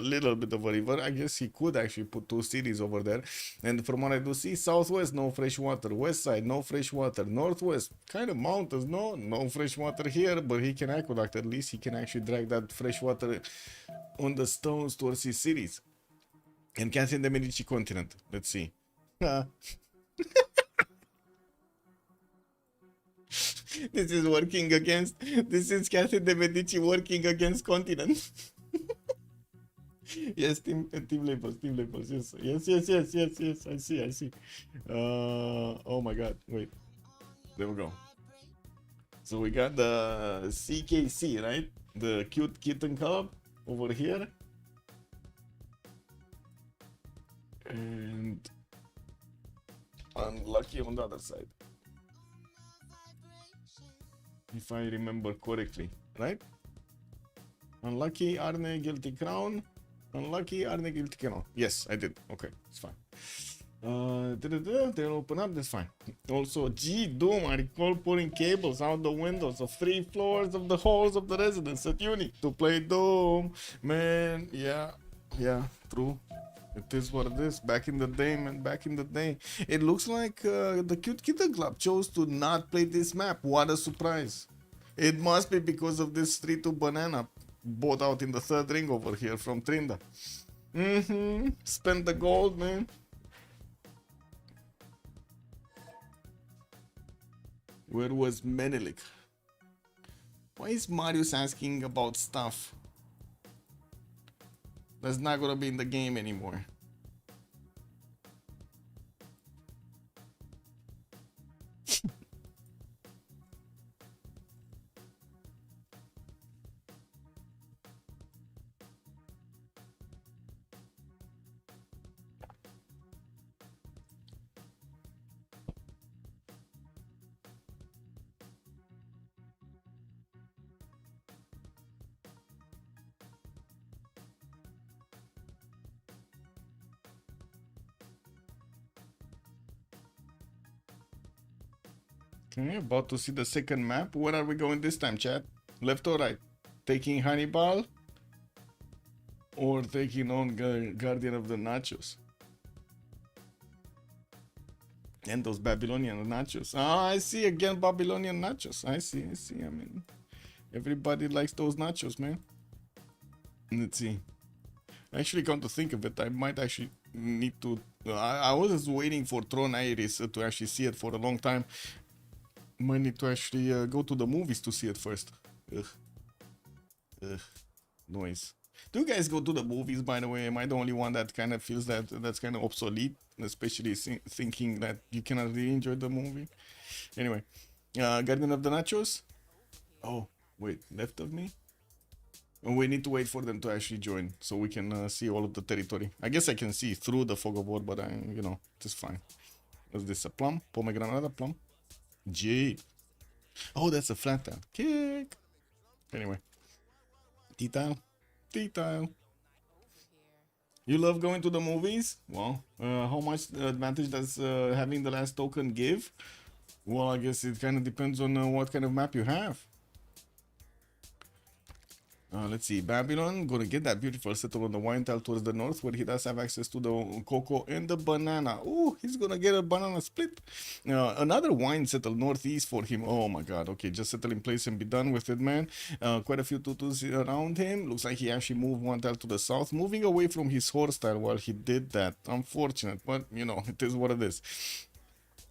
little bit of a river. I guess he could actually put 2 cities over there. And from what I do see, southwest no fresh water, west side no fresh water, northwest kind of mountains, no fresh water here, but he can aqueduct. At least he can actually drag that fresh water on the stones towards his cities. And Catherine de Medici continent. Let's see. This is Catherine de Medici working against continent. Yes, team labels. Yes. I see. Oh my god. Wait. There we go. So we got the CKC, right? The cute kitten club over here. And unlucky on the other side, if I remember correctly, right? Unlucky Arne guilty crown. Unlucky Arne guilty crown. Yes, I did. Okay, it's fine. They'll open up. That's fine. Also, Doom. I recall putting cables out the windows of 3 floors of the halls of the residence at uni to play Doom. Man, yeah, true. It is what it is. Back in the day, man. Back in the day. It looks like the Cute Kitten Club chose to not play this map. What a surprise. It must be because of this 3-2 banana bought out in the 3rd ring over here from Trinda. Spend the gold, man. Where was Menelik? Why is Marius asking about stuff that's not gonna be in the game anymore? Okay, about to see the second map. Where are we going this time, chat? Left or right? Taking Hannibal or taking on Guardian of the Nachos? And those Babylonian nachos. Ah, I see again Babylonian nachos. I see. I mean, everybody likes those nachos, man. Let's see. Actually, come to think of it, I might actually need to. I was just waiting for Tron Iris to actually see it for a long time. Might need to actually go to the movies to see it first. Ugh. Noise. Do you guys go to the movies, by the way? Am I the only one that kind of feels that that's kind of obsolete? Especially thinking that you cannot really enjoy the movie. Anyway, Guardian of the Nachos. Oh, wait, left of me? And we need to wait for them to actually join so we can see all of the territory. I guess I can see through the fog of war, but you know, it's fine. What's this? A plum? Pomegranate plum? Jade. Oh, that's a flat tile. Kick. Anyway. T-tile. T-tile. You love going to the movies? Well, how much advantage does having the last token give? Well, I guess it kind of depends on what kind of map you have. Let's see, Babylon, gonna get that beautiful settle on the wine tile towards the north where he does have access to the cocoa and the banana. Oh, he's gonna get a banana split. Another wine settle northeast for him. Oh my god, okay, just settle in place and be done with it, man. Quite a few tutus around him. Looks like he actually moved one tile to the south, moving away from his horse tile while he did that. Unfortunate, but you know, it is what it is.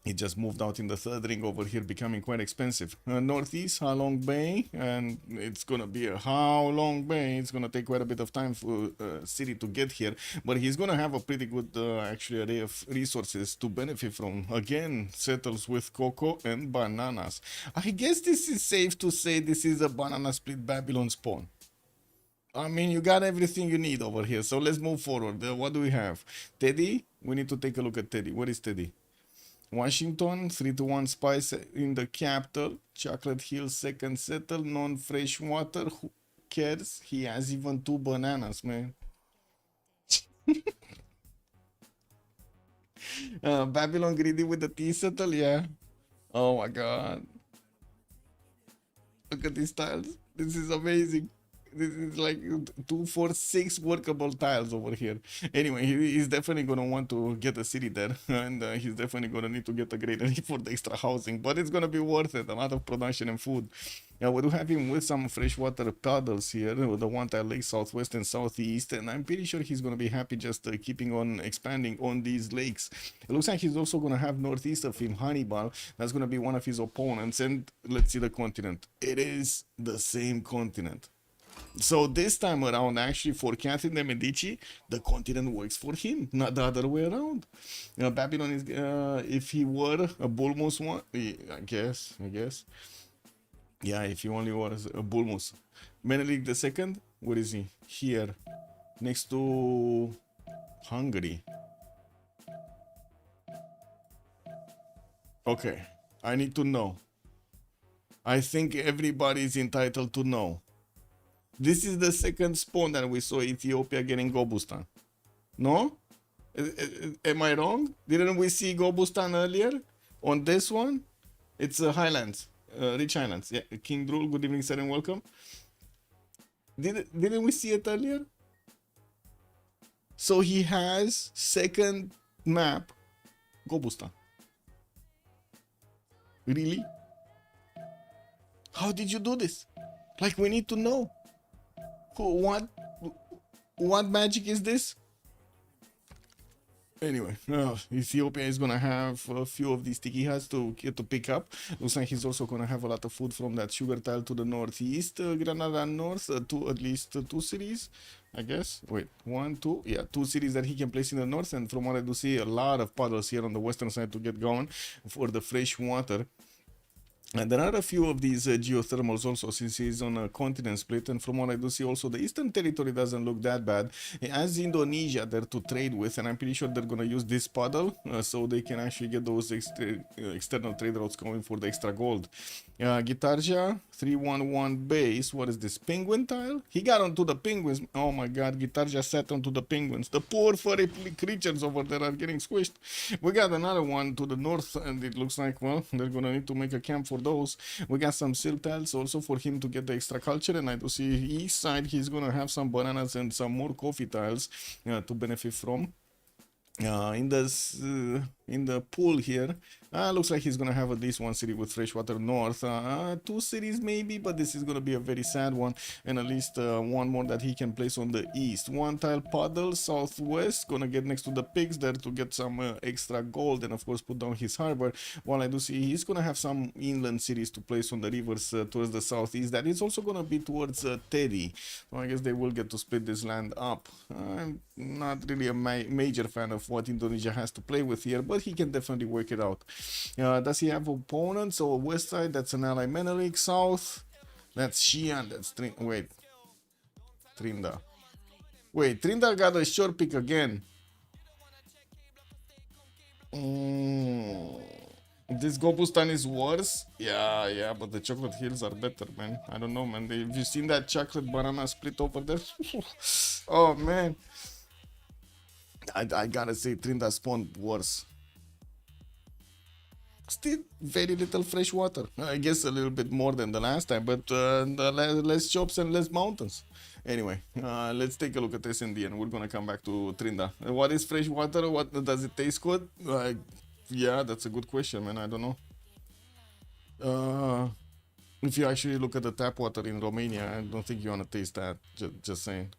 He just moved out in the third ring over here, becoming quite expensive. Northeast, Ha Long Bay, and it's gonna be a Ha Long Bay. It's gonna take quite a bit of time for city to get here, but he's gonna have a pretty good actually array of resources to benefit from. Again, settles with cocoa and bananas. I guess this is safe to say this is a banana split Babylon spawn. I mean, you got everything you need over here, so let's move forward. What do we have? Teddy? We need to take a look at Teddy. Where is Teddy? Washington, 3-1 spice in the capital. Chocolate Hill, second settle. Non-fresh water. Who cares? He has even 2 bananas, man. Babylon greedy with the tea settle, yeah. Oh my god. Look at these tiles. This is amazing. This is like 2, 4, 6 workable tiles over here. Anyway, he's definitely gonna want to get a city there, and he's definitely gonna need to get a granary for the extra housing. But it's gonna be worth it. A lot of production and food. We do have him with some freshwater puddles here, with the one tile lake southwest and southeast, and I'm pretty sure he's gonna be happy just keeping on expanding on these lakes. It looks like he's also gonna have northeast of him Hannibal. That's gonna be one of his opponents, and let's see the continent. It is the same continent. So this time around, actually, for Catherine de Medici, the continent works for him, not the other way around. Babylon is, if he were a Bulmus one, I guess. Yeah, if he only was a Bulmus. Menelik II, where is he? Here, next to Hungary. Okay, I need to know. I think everybody is entitled to know. This is the second spawn that we saw Ethiopia getting Gobustan. No? Am I wrong? Didn't we see Gobustan earlier? On this one? It's Highlands. Rich Highlands. Yeah. King Drul, good evening, sir, and welcome. Didn't we see it earlier? So he has second map Gobustan. Really? How did you do this? Like, we need to know. What magic is this? Anyway, Ethiopia is gonna have a few of these sticky hats to pick up. Looks like he's also gonna have a lot of food from that sugar tile to the northeast. Granada North, at least 2 cities, I guess. Wait, 1, 2, yeah, 2 cities that he can place in the north. And from what I do see, a lot of puddles here on the western side to get going for the fresh water. And there are a few of these geothermals also, since he's on a continent split. And from what I do see, also the Eastern Territory doesn't look that bad. As Indonesia there to trade with, and I'm pretty sure they're gonna use this puddle so they can actually get those external trade routes going for the extra gold. Gitarja 311 base. What is this? Penguin tile? He got onto the penguins. Oh my god, Gitarja sat onto the penguins. The poor furry creatures over there are getting squished. We got another one to the north, and it looks like, well, they're gonna need to make a camp for those. We got some silk tiles also for him to get the extra culture, and I do see east side he's gonna have some bananas and some more coffee tiles to benefit from. In the pool here, looks like he's gonna have at least one city with freshwater north, two cities maybe, but this is gonna be a very sad one, and at least one more that he can place on the east. One tile puddle southwest, gonna get next to the pigs there to get some extra gold, and of course put down his harbor. While I do see he's gonna have some inland cities to place on the rivers towards the southeast. That is also gonna be towards Teddy, so I guess they will get to split this land up. I'm not really a major fan of what Indonesia has to play with here, but he can definitely work it out. Does he have opponents? So west side, that's an ally Menelik. South, that's Xi'an. That's Trinda. Wait, Trinda got a short pick again. This Gobustan is worse. Yeah, but the chocolate hills are better, man. I don't know, man. Have you seen that chocolate banana split over there? Oh man, I gotta say Trinda spawned worse. Still very little fresh water. I guess a little bit more than the last time, but less shops and less mountains. Anyway, let's take a look at this in the end. We're gonna come back to Trinda. What is fresh water? What does it taste good? Yeah, that's a good question, man. I don't know. If you actually look at the tap water in Romania, I don't think you want to taste that. Just saying.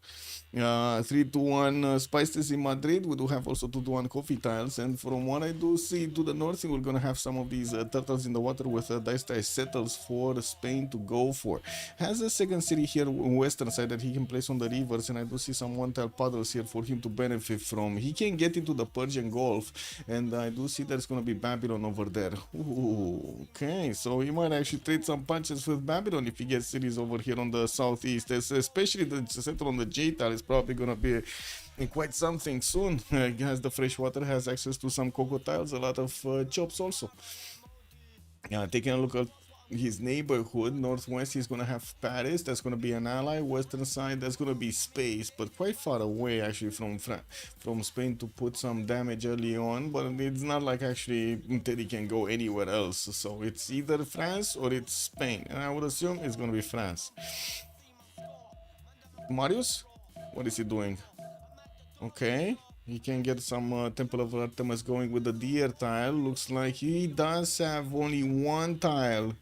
3-1 spices in Madrid. We do have also 2-1 coffee tiles. And from what I do see to the north, we're going to have some of these turtles in the water with dice settles for Spain to go for. Has a second city here on western side that he can place on the rivers. And I do see some one-tile puddles here for him to benefit from. He can get into the Persian Gulf. And I do see there's going to be Babylon over there. Ooh, okay, so he might actually trade some punches with Babylon if he gets cities over here on the southeast, especially the settle on the J tile is probably gonna be quite something soon. He has the fresh water, has access to some cocoa tiles, a lot of chops also. Taking a look at his neighborhood, northwest he's gonna have Paris, that's gonna be an ally. Western side, that's gonna be space, but quite far away actually from Spain to put some damage early on, but it's not like actually Teddy can go anywhere else, so it's either France or it's Spain, and I would assume it's gonna be France. Marius, what is he doing? Okay, he can get some Temple of Artemis going with the deer tile. Looks like he does have only one tile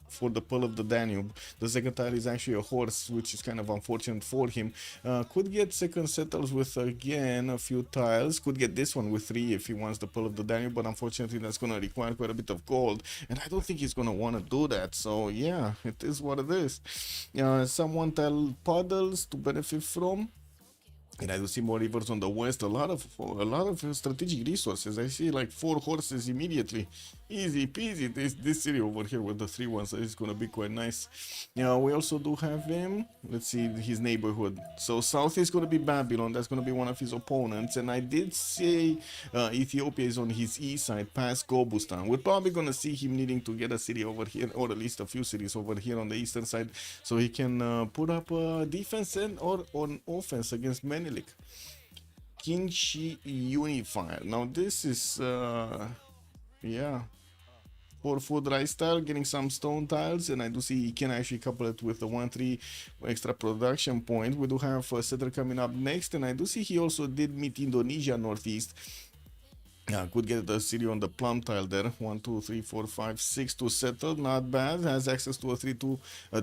for the Pearl of the Danube. The second tile is actually a horse, which is kind of unfortunate for him. Could get second settles with again a few tiles. Could get this one with 3 if he wants the Pearl of the Danube, but unfortunately that's going to require quite a bit of gold, and I don't think he's going to want to do that. So yeah, it is what it is. Some one tile puddles to benefit from. And I do see more rivers on the west, a lot of strategic resources. I see like 4 horses immediately. Easy peasy. This city over here with the 3 ones is gonna be quite nice. Yeah, we also do have him. Let's see his neighborhood. So south is gonna be Babylon. That's gonna be one of his opponents. And I did say Ethiopia is on his east side, past Gobustan. We're probably gonna see him needing to get a city over here, or at least a few cities over here on the eastern side, so he can put up a defense and or on offense against Menelik. Kinshi Unifier. Now this is yeah, 4 food rice tile, getting some stone tiles, and I do see he can actually couple it with the 1-3 extra production point. We do have a settler coming up next, and I do see he also did meet Indonesia northeast. Could get the city on the plum tile there. 1, 2, 3, 4, 5, 6 to settle. Not bad. Has access to a 3-2,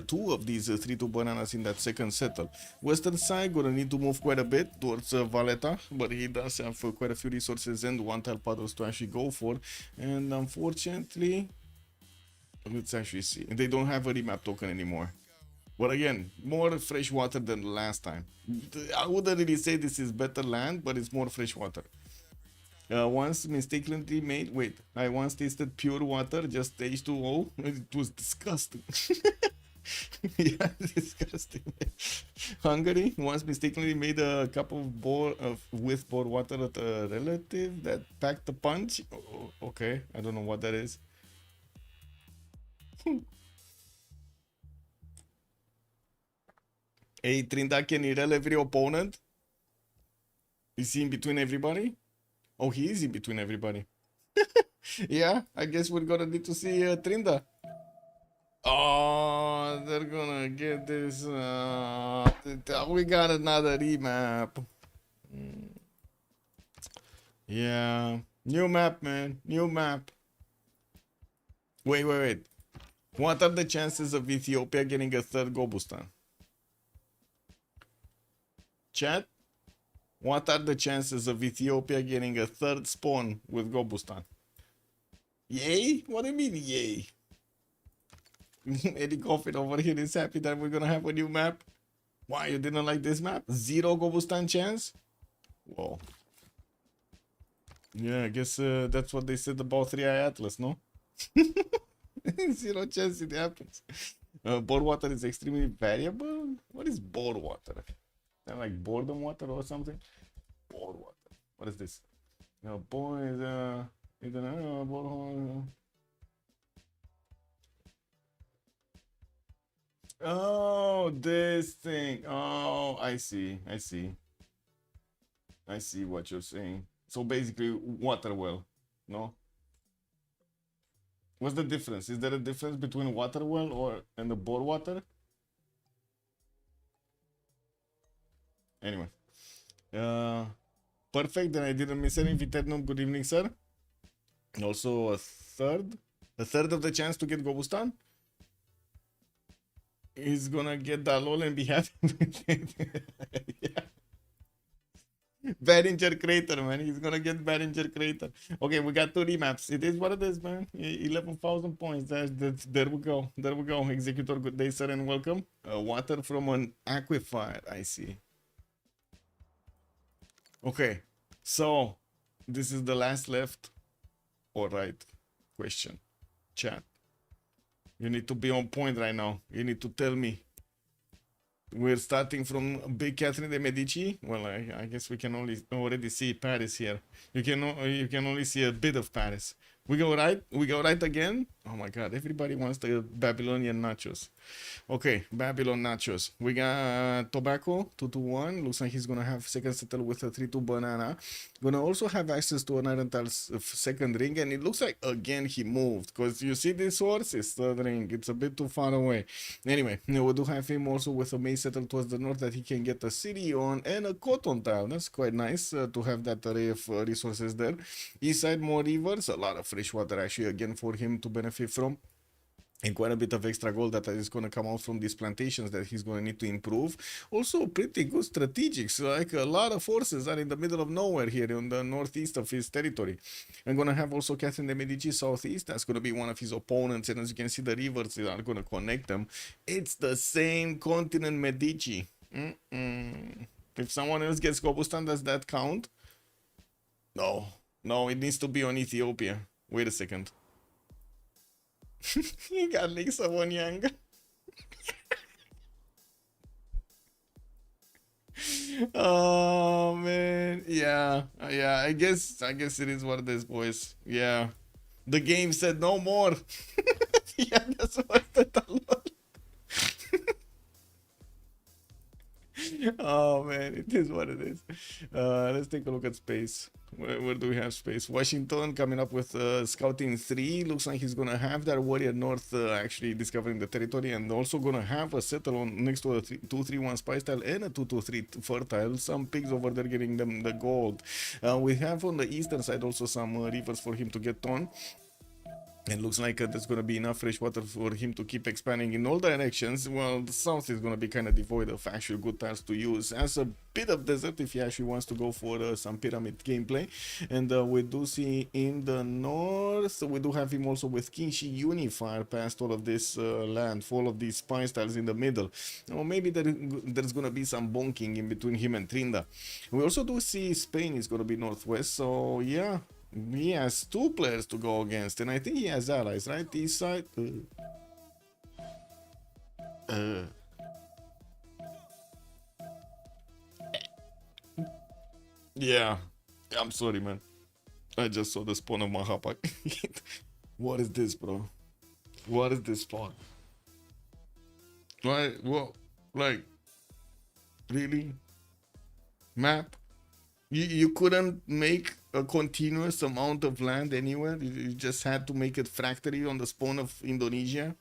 2 of these 3-2 bananas in that second settle. Western side gonna need to move quite a bit towards Valletta, but he does have quite a few resources and one tile puddles to actually go for. And unfortunately, let's actually see. They don't have a remap token anymore. But again, more fresh water than last time. I wouldn't really say this is better land, but it's more fresh water. Once mistakenly made. Wait, I once tasted pure water, just H2O. It was disgusting. Yeah, disgusting. Hungary once mistakenly made a cup of with bore water at a relative that packed a punch. Okay, I don't know what that is. Hey, Trinda, can he rel every opponent? Is he in between everybody? Oh, he is in between everybody. Yeah, I guess we're gonna need to see Trinda. Oh, they're gonna get this. We got another remap. Yeah, new map, man. New map. Wait. What are the chances of Ethiopia getting a third Gobustan? Chat? What are the chances of Ethiopia getting a third spawn with Gobustan? Yay? What do you mean, yay? Eddie Coffin over here is happy that we're gonna have a new map. Why, you didn't like this map? Zero Gobustan chance? Whoa. Yeah, I guess that's what they said about 3i Atlas, no? Zero chance it happens. Bore water is extremely variable? What is bore water? Like boredom water or something? Bore water. What is this? Boy is borehole. Oh, this thing. Oh, I see what you're saying. So basically, water well, no? What's the difference? Is there a difference between water well and the bore water? Anyway. Perfect, then I didn't miss any. Viternum, good evening, sir. Also a third of the chance to get Gobustan. He's gonna get that lol and be happy with it. Yeah. Behringer Crater, man. He's gonna get Behringer Crater. Okay, we got 2 remaps. It is what it is, man. 11,000 points. There we go. There we go. Executor, good day, sir, and welcome. Water from an aquifer. I see. Okay, so this is the last left or right question. Chat. You need to be on point right now. You need to tell me. We're starting from Big Catherine de Medici. Well, I guess we can already see Paris here. You can only see a bit of Paris. We go right. We go right again. Oh my God! Everybody wants the Babylonian nachos. Okay, Babylon nachos. We got tobacco 221. Looks like he's gonna have second settle with a 3-2 banana. Gonna also have access to an Irontal's second ring, and it looks like again he moved because you see this horse is third ring. It's a bit too far away. Anyway, we do have him also with a maze settle towards the north that he can get a city on and a cotton tile. That's quite nice to have that array of resources there. East side more rivers, a lot of fresh water actually again for him to benefit from. And quite a bit of extra gold that is going to come out from these plantations that he's going to need to improve. Also pretty good strategics, like a lot of forces are in the middle of nowhere here on the northeast of his territory. I'm going to have also Catherine de Medici southeast. That's going to be one of his opponents, and as you can see the rivers are going to connect them. It's the same continent Medici. If someone else gets Gobustan, does that count? No, it needs to be on Ethiopia. Wait a second. He got Lixa Wanyanga. Oh man, yeah. I guess it is what it is, boys. Yeah, the game said no more. Yeah, that's what the Oh man, it is what it is. Let's take a look at space. Where do we have space? Washington coming up with scouting 3. Looks like he's gonna have that warrior north actually discovering the territory, and also gonna have a settle on next to a 2-3-1 spice tile and a 2-2-3 fertile. Some pigs over there getting them the gold. We have on the eastern side also some rivers for him to get on. And looks like there's going to be enough fresh water for him to keep expanding in all directions. Well, the south is going to be kind of devoid of actual good tiles to use as a bit of desert if he actually wants to go for some pyramid gameplay. And we do see in the north, we do have him also with Kinshi Unifier past all of this land, for all of these spice tiles in the middle. Or maybe there's going to be some bonking in between him and Trinda. We also do see Spain is going to be northwest, so yeah. He has 2 players to go against, and I think he has allies, right? East side. Yeah. I'm sorry, man. I just saw the spawn of my Hapak. What is this, bro? What is this spawn? What? Like, really? Map? You couldn't make a continuous amount of land anywhere? You just had to make it factory on the spawn of Indonesia?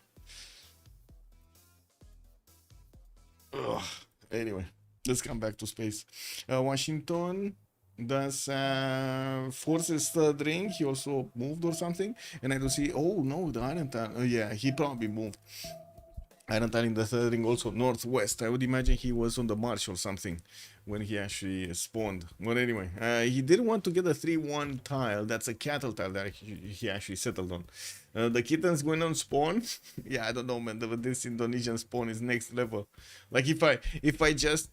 Ugh. Anyway, let's come back to space. Washington does forces third ring. He also moved or something. And I don't see... Oh, no, the Iron Town. Yeah, he probably moved. Iron Town in the third ring, also northwest. I would imagine he was on the march or something when he actually spawned. But anyway, he did want to get a 3-1 tile. That's a cattle tile that he actually settled on. The Kitten's going on spawn. Yeah, I don't know, man. This Indonesian spawn is next level. Like if I just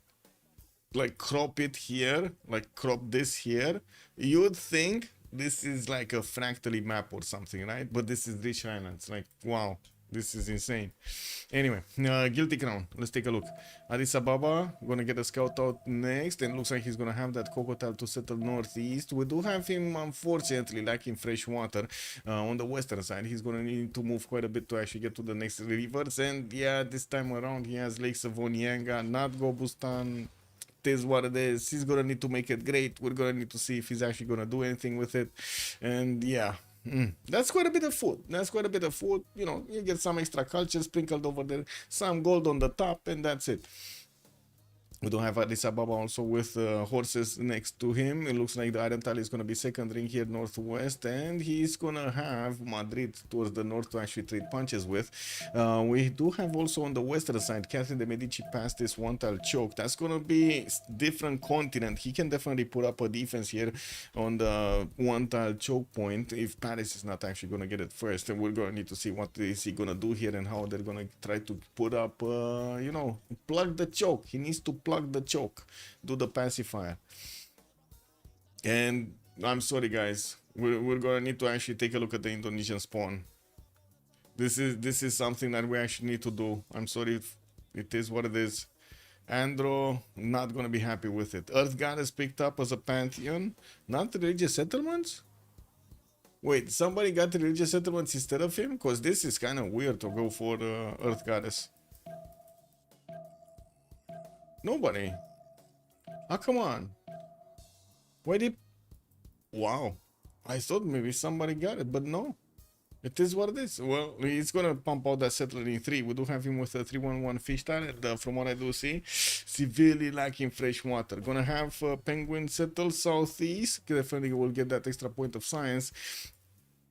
like crop it here, like crop this here, you'd think this is like a fractally map or something, right? But this is Rich Islands. Like, wow. This is insane. Anyway, Guilty Crown. Let's take a look. Addis Ababa gonna get a scout out next, and looks like he's gonna have that crocodile to settle northeast. We do have him, unfortunately, lacking fresh water on the western side. He's gonna need to move quite a bit to actually get to the next rivers. And yeah, this time around he has Lakes of Onyanga, not Gobustan. It is what it is. He's gonna need to make it great. We're gonna need to see if he's actually gonna do anything with it. And yeah. That's quite a bit of food. That's quite a bit of food. You know, you get some extra culture sprinkled over there, some gold on the top, and that's it. We don't have Addis Ababa also with horses next to him. It looks like the Iron Tile is going to be second ring here northwest, and he's going to have Madrid towards the north to actually trade punches with. We do have also on the western side Catherine de Medici past this 1-tile choke. That's going to be different continent. He can definitely put up a defense here on the 1-tile choke point if Paris is not actually going to get it first. And we're going to need to see what is he going to do here and how they're going to try to put up, you know, plug the choke. He needs to plug the choke, do the pacifier. And I'm sorry guys, we're gonna need to actually take a look at the Indonesian spawn. This is something that we actually need to do. I'm sorry if it is what it is. Andro not gonna be happy with it. Earth Goddess picked up as a pantheon, not religious settlements. Wait, somebody got religious settlements instead of him? Because this is kind of weird to go for Earth Goddess. Nobody. Ah, come on. Why did... Wow. I thought maybe somebody got it, but no. It is what it is. Well, he's gonna pump out that settler in 3. We do have him with a 3-1-1 fish tile, and from what I do see, severely lacking fresh water. Gonna have penguin settle southeast. Definitely will get that extra point of science.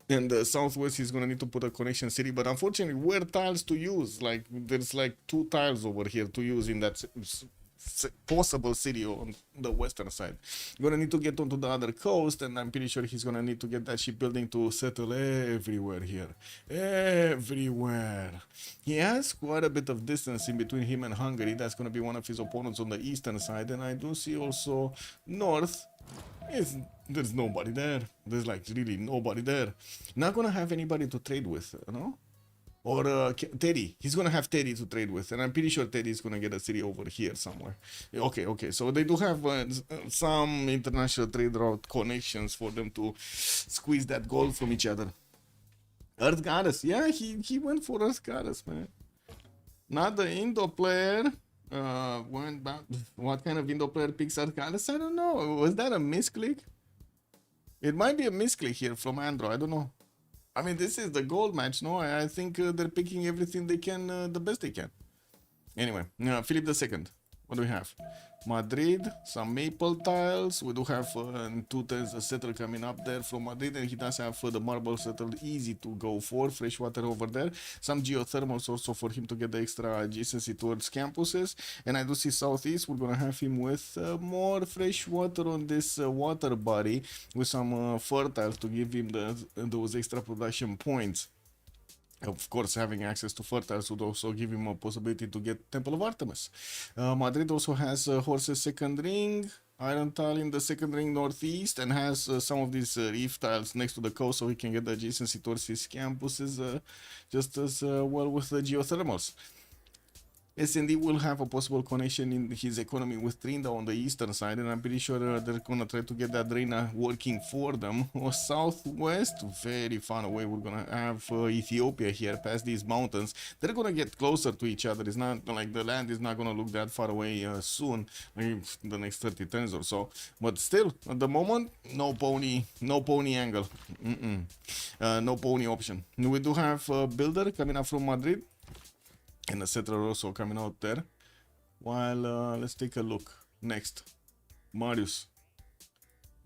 And the southwest is gonna need to put a connection city, but unfortunately, where tiles to use? Like, there's like 2 tiles over here to use in that possible city on the western side. Gonna need to get onto the other coast, and I'm pretty sure he's gonna need to get that shipbuilding to settle everywhere here. Everywhere. He has quite a bit of distance in between him and Hungary. That's gonna be one of his opponents on the eastern side, and I do see also north. There's nobody there. There's like really nobody there. Not gonna have anybody to trade with, you know? Or Teddy. He's gonna have Teddy to trade with, and I'm pretty sure Teddy is gonna get a city over here somewhere. Okay. So they do have some international trade route connections for them to squeeze that gold from each other. Earth Goddess. Yeah, he went for Earth Goddess, man. Not the Indo player. Went back. What kind of Indo player picks Earth Goddess? I don't know. Was that a misclick? It might be a misclick here from Andro. I don't know. I mean, this is the gold match, no? I think they're picking everything they can, the best they can. Anyway, Philip II. What do we have? Madrid, some maple tiles. We do have two tiles a settle coming up there from Madrid, and he does have the marble settle easy to go for. Fresh water over there. Some geothermals also for him to get the extra adjacency towards campuses. And I do see southeast. We're gonna have him with more fresh water on this water body with some fertiles to give him those extra production points. Of course, having access to fertiles would also give him a possibility to get Temple of Artemis. Madrid also has horses second ring, iron tile in the second ring northeast, and has some of these reef tiles next to the coast, so he can get the adjacency towards his campuses just as well with the geothermals. SND will have a possible connection in his economy with Trinda on the eastern side, and I'm pretty sure they're gonna try to get that Drina working for them. Or southwest, very far away, we're gonna have Ethiopia here past these mountains. They're gonna get closer to each other. It's not like the land is not gonna look that far away soon, maybe the next 30 turns or so. But still, at the moment, no pony angle. No pony option. We do have a builder coming up from Madrid, and a settler also coming out there. While let's take a look. Next, Marius.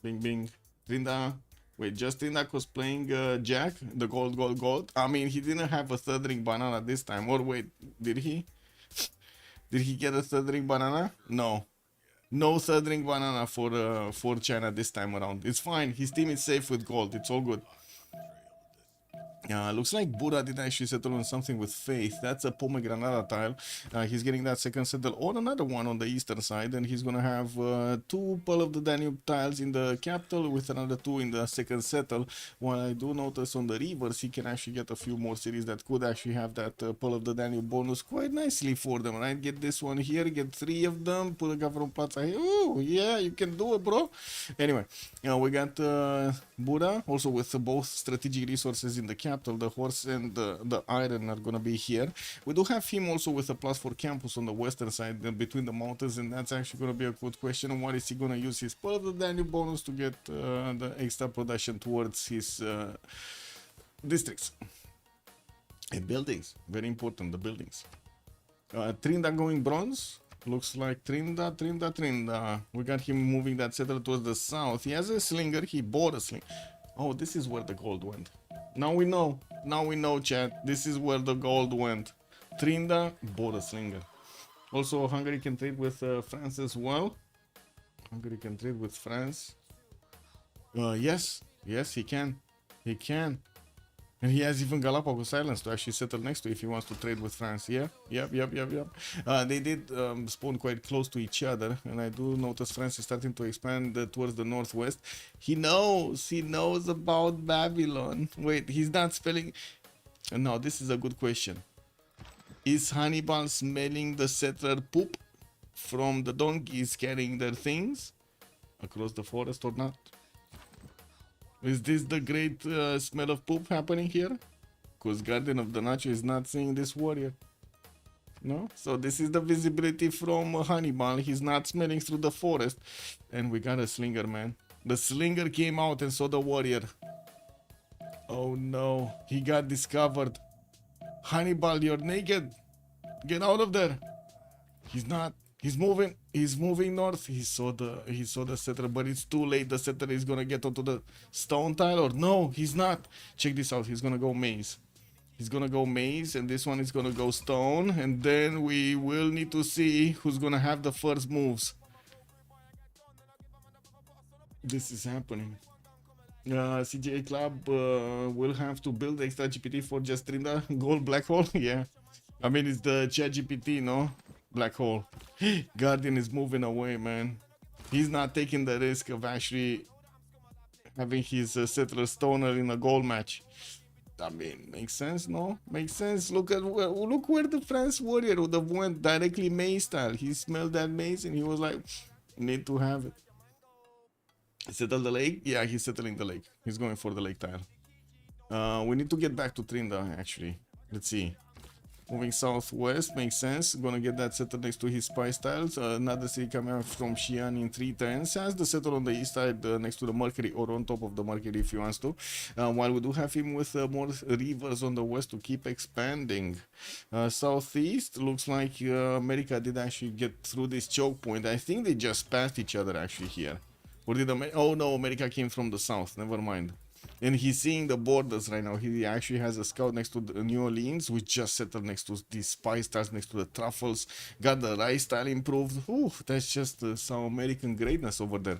Bing bing. Trinda. Wait, just Trinda was playing Jack, the gold. I mean, he didn't have a third ring banana this time. Or wait, did he? Did he get a third ring banana? No. No third ring banana for China this time around. It's fine. His team is safe with gold. It's all good. Looks like Buddha did actually settle on something with Faith. That's a pomegranate tile. He's getting that second settle on another one on the eastern side, and he's gonna have two Pearl of the Danube tiles in the capital with another two in the second settle. While I do notice on the rivers, he can actually get a few more cities that could actually have that Pearl of the Danube bonus quite nicely for them, right? Get this one here, get three of them, put a government plaza here. Oh, yeah, you can do it, bro. Anyway, we got Buddha also with both strategic resources in the capital. The horse and the iron are gonna be here. We do have him also with a +4 campus on the western side between the mountains, and that's actually gonna be a good question. What is he gonna use his Pearl of the Danube bonus to get the extra production towards his districts and buildings? Very important, the buildings. Trinda going bronze. Looks like Trinda. We got him moving that settler towards the south. He has a slinger. He bought a slinger. Oh, this is where the gold went. Now we know, chat. This is where the gold went. Trinda bought a slinger. Also, Hungary can trade with France as well. Hungary can trade with France. Yes, he can. And he has even Galapagos Islands to actually settle next to if he wants to trade with France. Yeah, yep. They did spawn quite close to each other, and I do notice France is starting to expand towards the northwest. He knows about Babylon. Wait, he's not spelling. No, this is a good question. Is Hannibal smelling the settler poop from the donkeys carrying their things across the forest or not? Is this the great smell of poop happening here? Because Guardian of the Nacho is not seeing this warrior. No? So this is the visibility from Hannibal. He's not smelling through the forest. And we got a slinger, man. The slinger came out and saw the warrior. Oh no. He got discovered. Hannibal, you're naked. Get out of there. He's not. He's moving north. He saw the settler, but it's too late. The settler is gonna get onto the stone tile, or no, he's not. Check this out. He's gonna go maze. And this one is gonna go stone, and then we will need to see who's gonna have the first moves. This is happening. CJ Club will have to build extra GPT for just Trinda gold black hole. Yeah, I mean it's the chat GPT, no? Black hole. Guardian is moving away, man. He's not taking the risk of actually having his settler stoner in a gold match. I mean, makes sense, no? Makes sense. Look where the France warrior would have went directly maze style. He smelled that maze and he was like, need to have it. Settle the lake? Yeah, he's settling the lake. He's going for the lake tile. We need to get back to Trinda, actually. Let's see. Moving southwest makes sense. Gonna get that settled next to his spy styles. Another city coming out from Xi'an in 3 turns. Has the settle on the east side next to the Mercury, or on top of the Mercury if he wants to. While we do have him with more rivers on the west to keep expanding. Southeast looks like America did actually get through this choke point. I think they just passed each other actually here. Or did oh no, America came from the south. Never mind. And he's seeing the borders right now. He actually has a scout next to the New Orleans, which just settled next to these spy stars, next to the truffles. Got the rice style improved. Ooh, that's just some American greatness over there.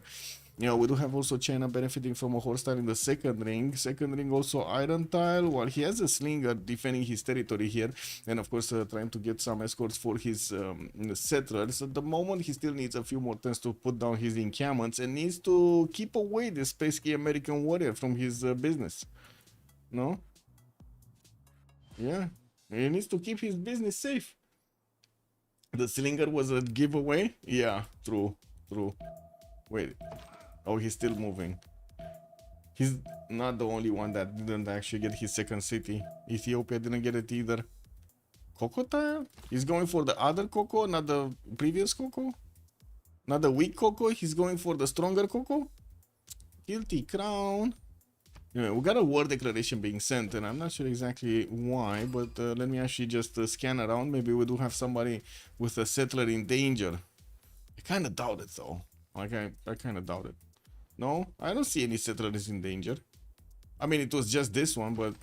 You know, we do have also China benefiting from a horse tile in the second ring. Second ring also iron tile, while he has a slinger defending his territory here. And of course trying to get some escorts for his settlers. At the moment he still needs a few more turns to put down his encampments and needs to keep away this pesky American warrior from his business. No? Yeah. He needs to keep his business safe. The slinger was a giveaway? Yeah, true. Wait. Oh, he's still moving. He's not the only one that didn't actually get his second city. Ethiopia didn't get it either. Coco tile? He's going for the other Coco, not the previous Coco? Not the weak Coco, he's going for the stronger Coco? Guilty crown. Anyway, we got a war declaration being sent, and I'm not sure exactly why, but let me actually just scan around. Maybe we do have somebody with a settler in danger. I kind of doubt it, though. Like, I kind of doubt it. No, I don't see any settlers in danger. I mean, it was just this one, but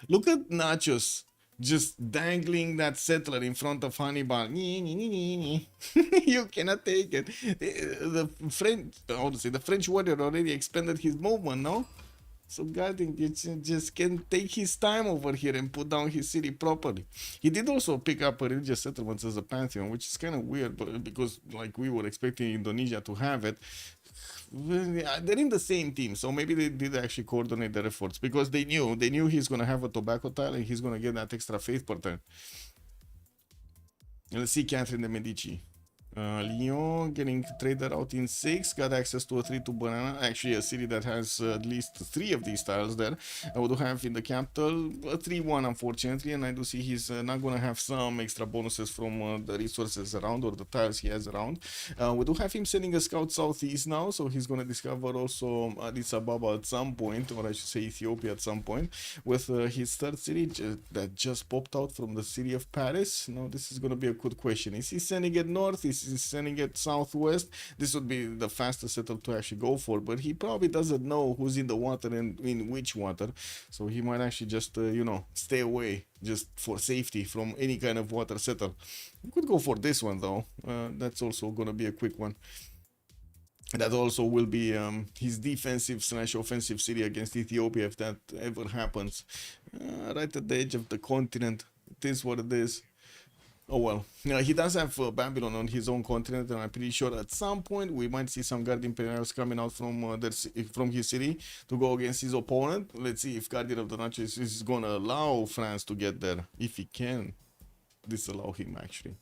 look at Nachos just dangling that settler in front of Hannibal. You cannot take it. The French, how to say, the French warrior already expanded his movement, no? So God, you just can take his time over here and put down his city properly. He did also pick up religious settlements as a pantheon, which is kind of weird, but because like we were expecting Indonesia to have it. They're in the same team, so maybe they did actually coordinate their efforts because they knew he's gonna have a tobacco tile and he's gonna get that extra faith per turn. Let's see Catherine de Medici. Lyon getting traded out in 6, got access to a 3-2 banana, actually a city that has at least 3 of these tiles there. I would have in the capital a 3-1 unfortunately, and I do see he's not gonna have some extra bonuses from the resources around or the tiles he has around. We do have him sending a scout southeast now, so he's gonna discover also Addis Ababa at some point, or I should say Ethiopia at some point, with his third city that just popped out from the city of Paris. Now this is gonna be a good question. Is he sending it north? Is he sending it southwest? This would be the fastest setup to actually go for, but he probably doesn't know who's in the water and in which water, so he might actually just you know, stay away just for safety from any kind of water settle. You could go for this one though. That's also gonna be a quick one. That also will be his defensive / offensive city against Ethiopia if that ever happens. Right at the edge of the continent. It is what it is. Oh well, he does have Babylon on his own continent, and I'm pretty sure at some point we might see some Guardian Imperials coming out from his city to go against his opponent. Let's see if Guardian of the Natchez is gonna allow France to get there, if he can disallow him actually.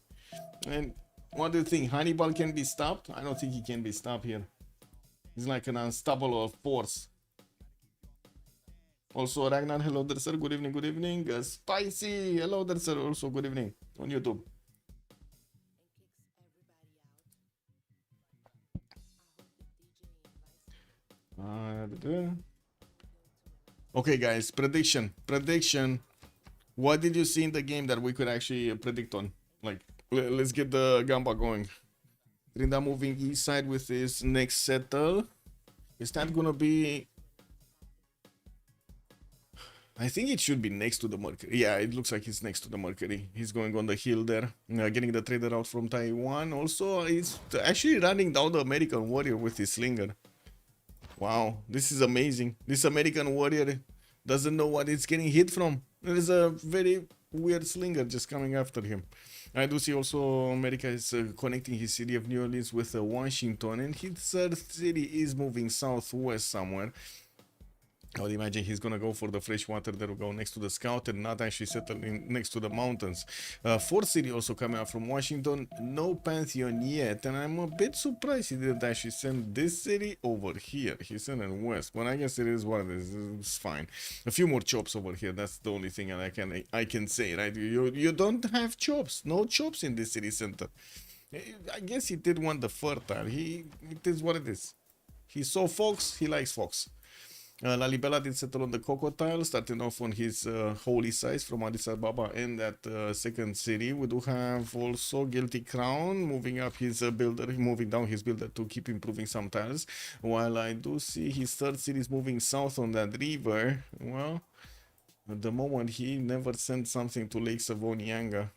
And what do you think? Hannibal can be stopped? I don't think he can be stopped here. He's like an unstoppable force. Also, Ragnar, hello there, sir. Good evening, good evening. Spicy, hello there, sir. Also, good evening on YouTube. Okay, guys, prediction. What did you see in the game that we could actually predict on? Like, let's get the gamba going. Trinda moving east side with his next settle. Is that gonna be... I think it should be next to the Mercury. Yeah, it looks like it's next to the Mercury. He's going on the hill there, getting the trader out from Taiwan. Also, he's actually running down the American warrior with his slinger. Wow, this is amazing. This American warrior doesn't know what it's getting hit from. There's a very weird slinger just coming after him. I do see also America is connecting his city of New Orleans with Washington, and his third city is moving southwest somewhere. I would imagine he's gonna go for the fresh water that will go next to the scout and not actually settle in next to the mountains. Fourth city also coming out from Washington. No Pantheon yet, and I'm a bit surprised he didn't actually send this city over here. He sent it west, but I guess it is what it is. It's fine. A few more chops over here. That's the only thing I can say, right? You don't have chops. No chops in this city center. I guess he did want the fertile. It is what it is. He saw fox. He likes fox. La Libela did settle on the Crocodile, starting off on his holy sites from Addis Ababa and that second city. We do have also Guilty Crown moving up his builder, moving down his builder to keep improving some tiles. While I do see his third city is moving south on that river. Well, at the moment he never sent something to Lake Savonianga.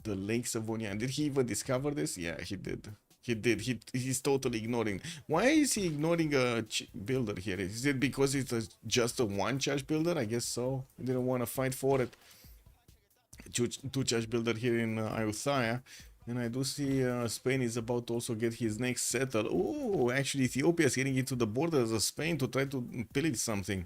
The Lake Savonianga. Did he even discover this? Yeah, he did. He did. He's totally ignoring. Why is he ignoring a builder here? Is it because it's just a one charge builder? I guess so. He didn't want to fight for it. Two charge builder here in Ayutthaya. And I do see Spain is about to also get his next settle. Oh, actually Ethiopia is getting into the borders of Spain to try to pillage something.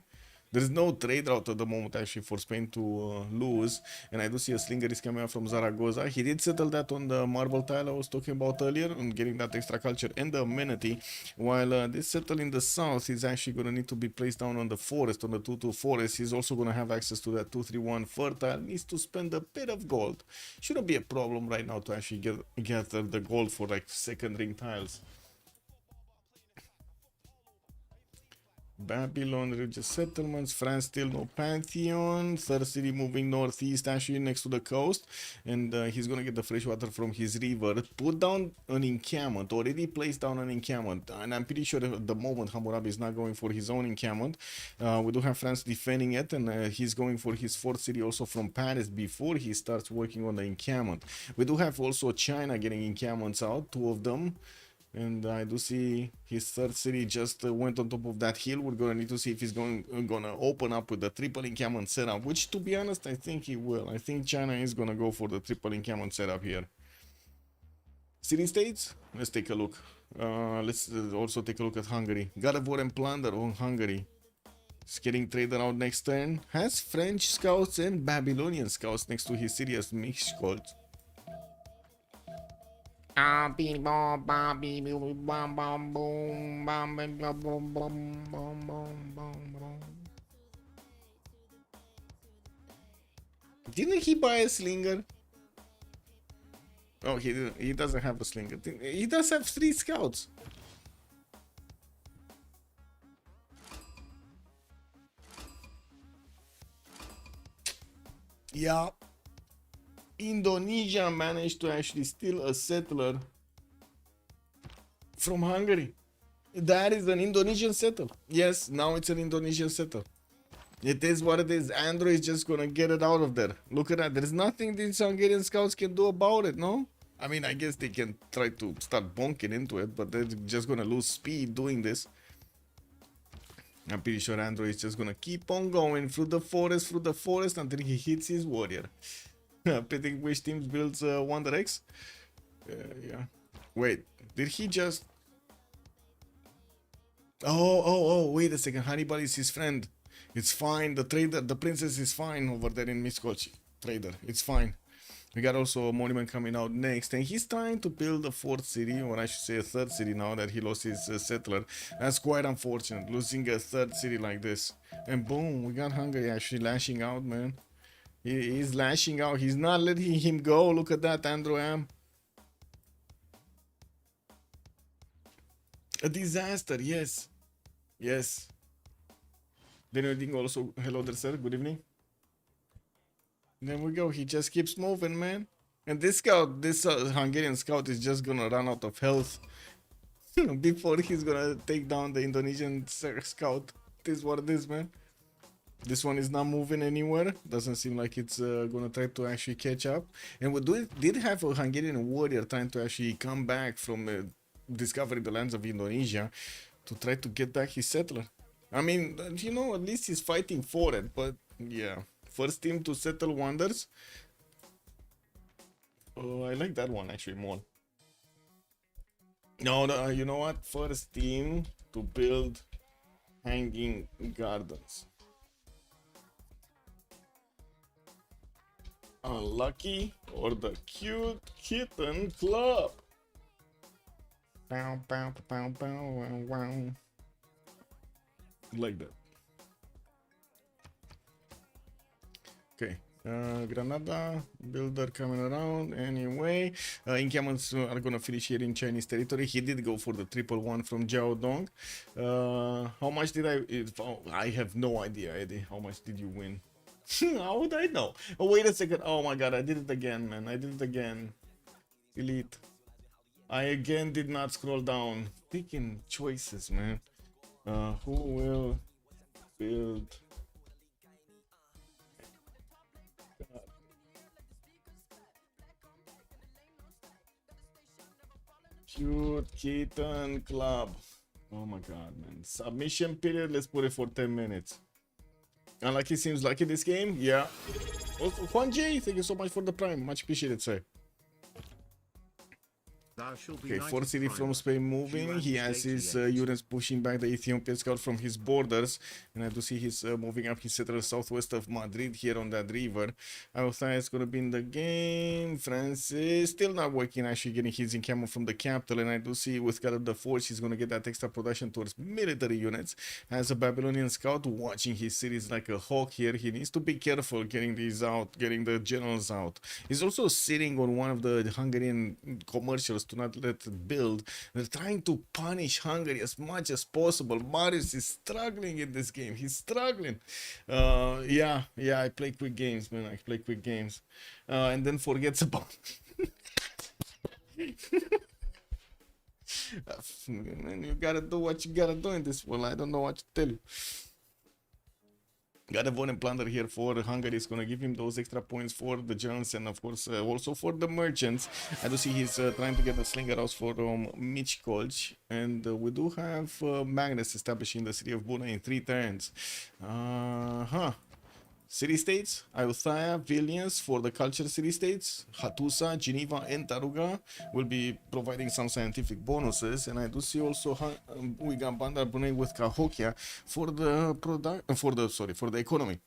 There is no trade route at the moment actually for Spain to lose. And I do see a slinger is coming out from Zaragoza. He did settle that on the marble tile I was talking about earlier, on getting that extra culture and the amenity. While this settle in the south is actually going to need to be placed down on the forest, on the 2-2 forest. He's also going to have access to that 2-3-1 fertile. Needs to spend a bit of gold. Shouldn't be a problem right now to actually get the gold for like second ring tiles. Babylon, religious settlements, France still no Pantheon, third city moving northeast actually next to the coast, and he's gonna get the fresh water from his river, put down an encampment, already placed down an encampment, and I'm pretty sure at the moment Hammurabi is not going for his own encampment. We do have France defending it, and he's going for his fourth city also from Paris before he starts working on the encampment. We do have also China getting encampments out, two of them. And I do see his third city just went on top of that hill. We're gonna need to see if he's gonna open up with the triple encampment setup, which to be honest, I think he will. I think China is gonna go for the triple encampment setup here. City states, let's take a look. Let's also take a look at Hungary. God of War and Plunder on Hungary. It's getting traded out next turn. Has French scouts and Babylonian scouts next to his city as mixed squads. Didn't he buy a slinger? Oh, he didn't. He doesn't have a slinger. He does have 3 scouts. Yeah. Indonesia managed to actually steal a settler from Hungary. That is an Indonesian settle. Yes, now it's an Indonesian settle. It is what it is. Android is just gonna get it out of there. Look at that. There's nothing these Hungarian scouts can do about it, no? I mean, I guess they can try to start bonking into it, but they're just gonna lose speed doing this. I'm pretty sure Android is just gonna keep on going through the forest until he hits his warrior. Pitting which teams builds Wonder X? Yeah. Wait, did he just... Oh, wait a second. Hannibal is his friend. It's fine. The trader, the princess is fine over there in Miskolci. Trader, it's fine. We got also a monument coming out next, and he's trying to build a fourth city, or I should say a third city now that he lost his settler. That's quite unfortunate, losing a third city like this. And boom, we got Hungary actually lashing out, man. He's lashing out. He's not letting him go. Look at that, Androam. A disaster, yes. Yes. Daniel Ding also, hello there, sir. Good evening. There we go. He just keeps moving, man. And this scout, this Hungarian scout is just gonna run out of health before he's gonna take down the Indonesian scout. This is what it is, man. This one is not moving anywhere. Doesn't seem like it's gonna try to actually catch up. And we did have a Hungarian warrior trying to actually come back from discovering the lands of Indonesia to try to get back his settler. I mean, you know, at least he's fighting for it. But yeah, first team to settle wonders. Oh, I like that one actually more. No, you know what? First team to build Hanging Gardens. Unlucky or the Cute Kitten Club. Bow, bow, bow, bow, wow, wow. Like that. Okay. Granada builder coming around anyway. Encampments are gonna finish here in Chinese territory. He did go for the 111 from Jiaodong. How much did I have no idea, Eddie. How much did you win? How would I know? Oh, wait a second. Oh my god, I did it again, man. I did it again. Elite. I again did not scroll down. Picking choices, man. Who will build? Cute Kitten Club. Oh my god, man. Submission period, let's put it for 10 minutes. Unlucky seems lucky this game, yeah. Also, Juan J, thank you so much for the prime. Much appreciated, sir. Okay, 4 city from Spain moving. He has his units pushing back the Ethiopian scout from his borders, and I do see he's moving up his settlers southwest of Madrid here on that river. Althea is gonna be in the game. Francis still not working, actually getting his encampment from the capital, and I do see with God of the Force he's gonna get that extra production towards military units. Has a Babylonian scout watching his cities like a hawk here. He needs to be careful getting these out, getting the generals out. He's also sitting on one of the Hungarian commercials to not let it build. They're trying to punish Hungary as much as possible. Marius is struggling in this game. He's struggling. Yeah, I play quick games, man. I play quick games. And then forgets about man, you gotta do what you gotta do in this world. I don't know what to tell you. Got a Von Plunder here for Hungary. Is gonna give him those extra points for the generals and of course also for the merchants. I do see he's trying to get the slinger house for Michkolch, and we do have Magnus establishing the city of Buna in 3 turns. City-states, Althea, Vilnius for the culture city-states, Hattusa, Geneva, and Taruga will be providing some scientific bonuses, and I do see also we got Bandar Brunei with Cahokia for the for the economy.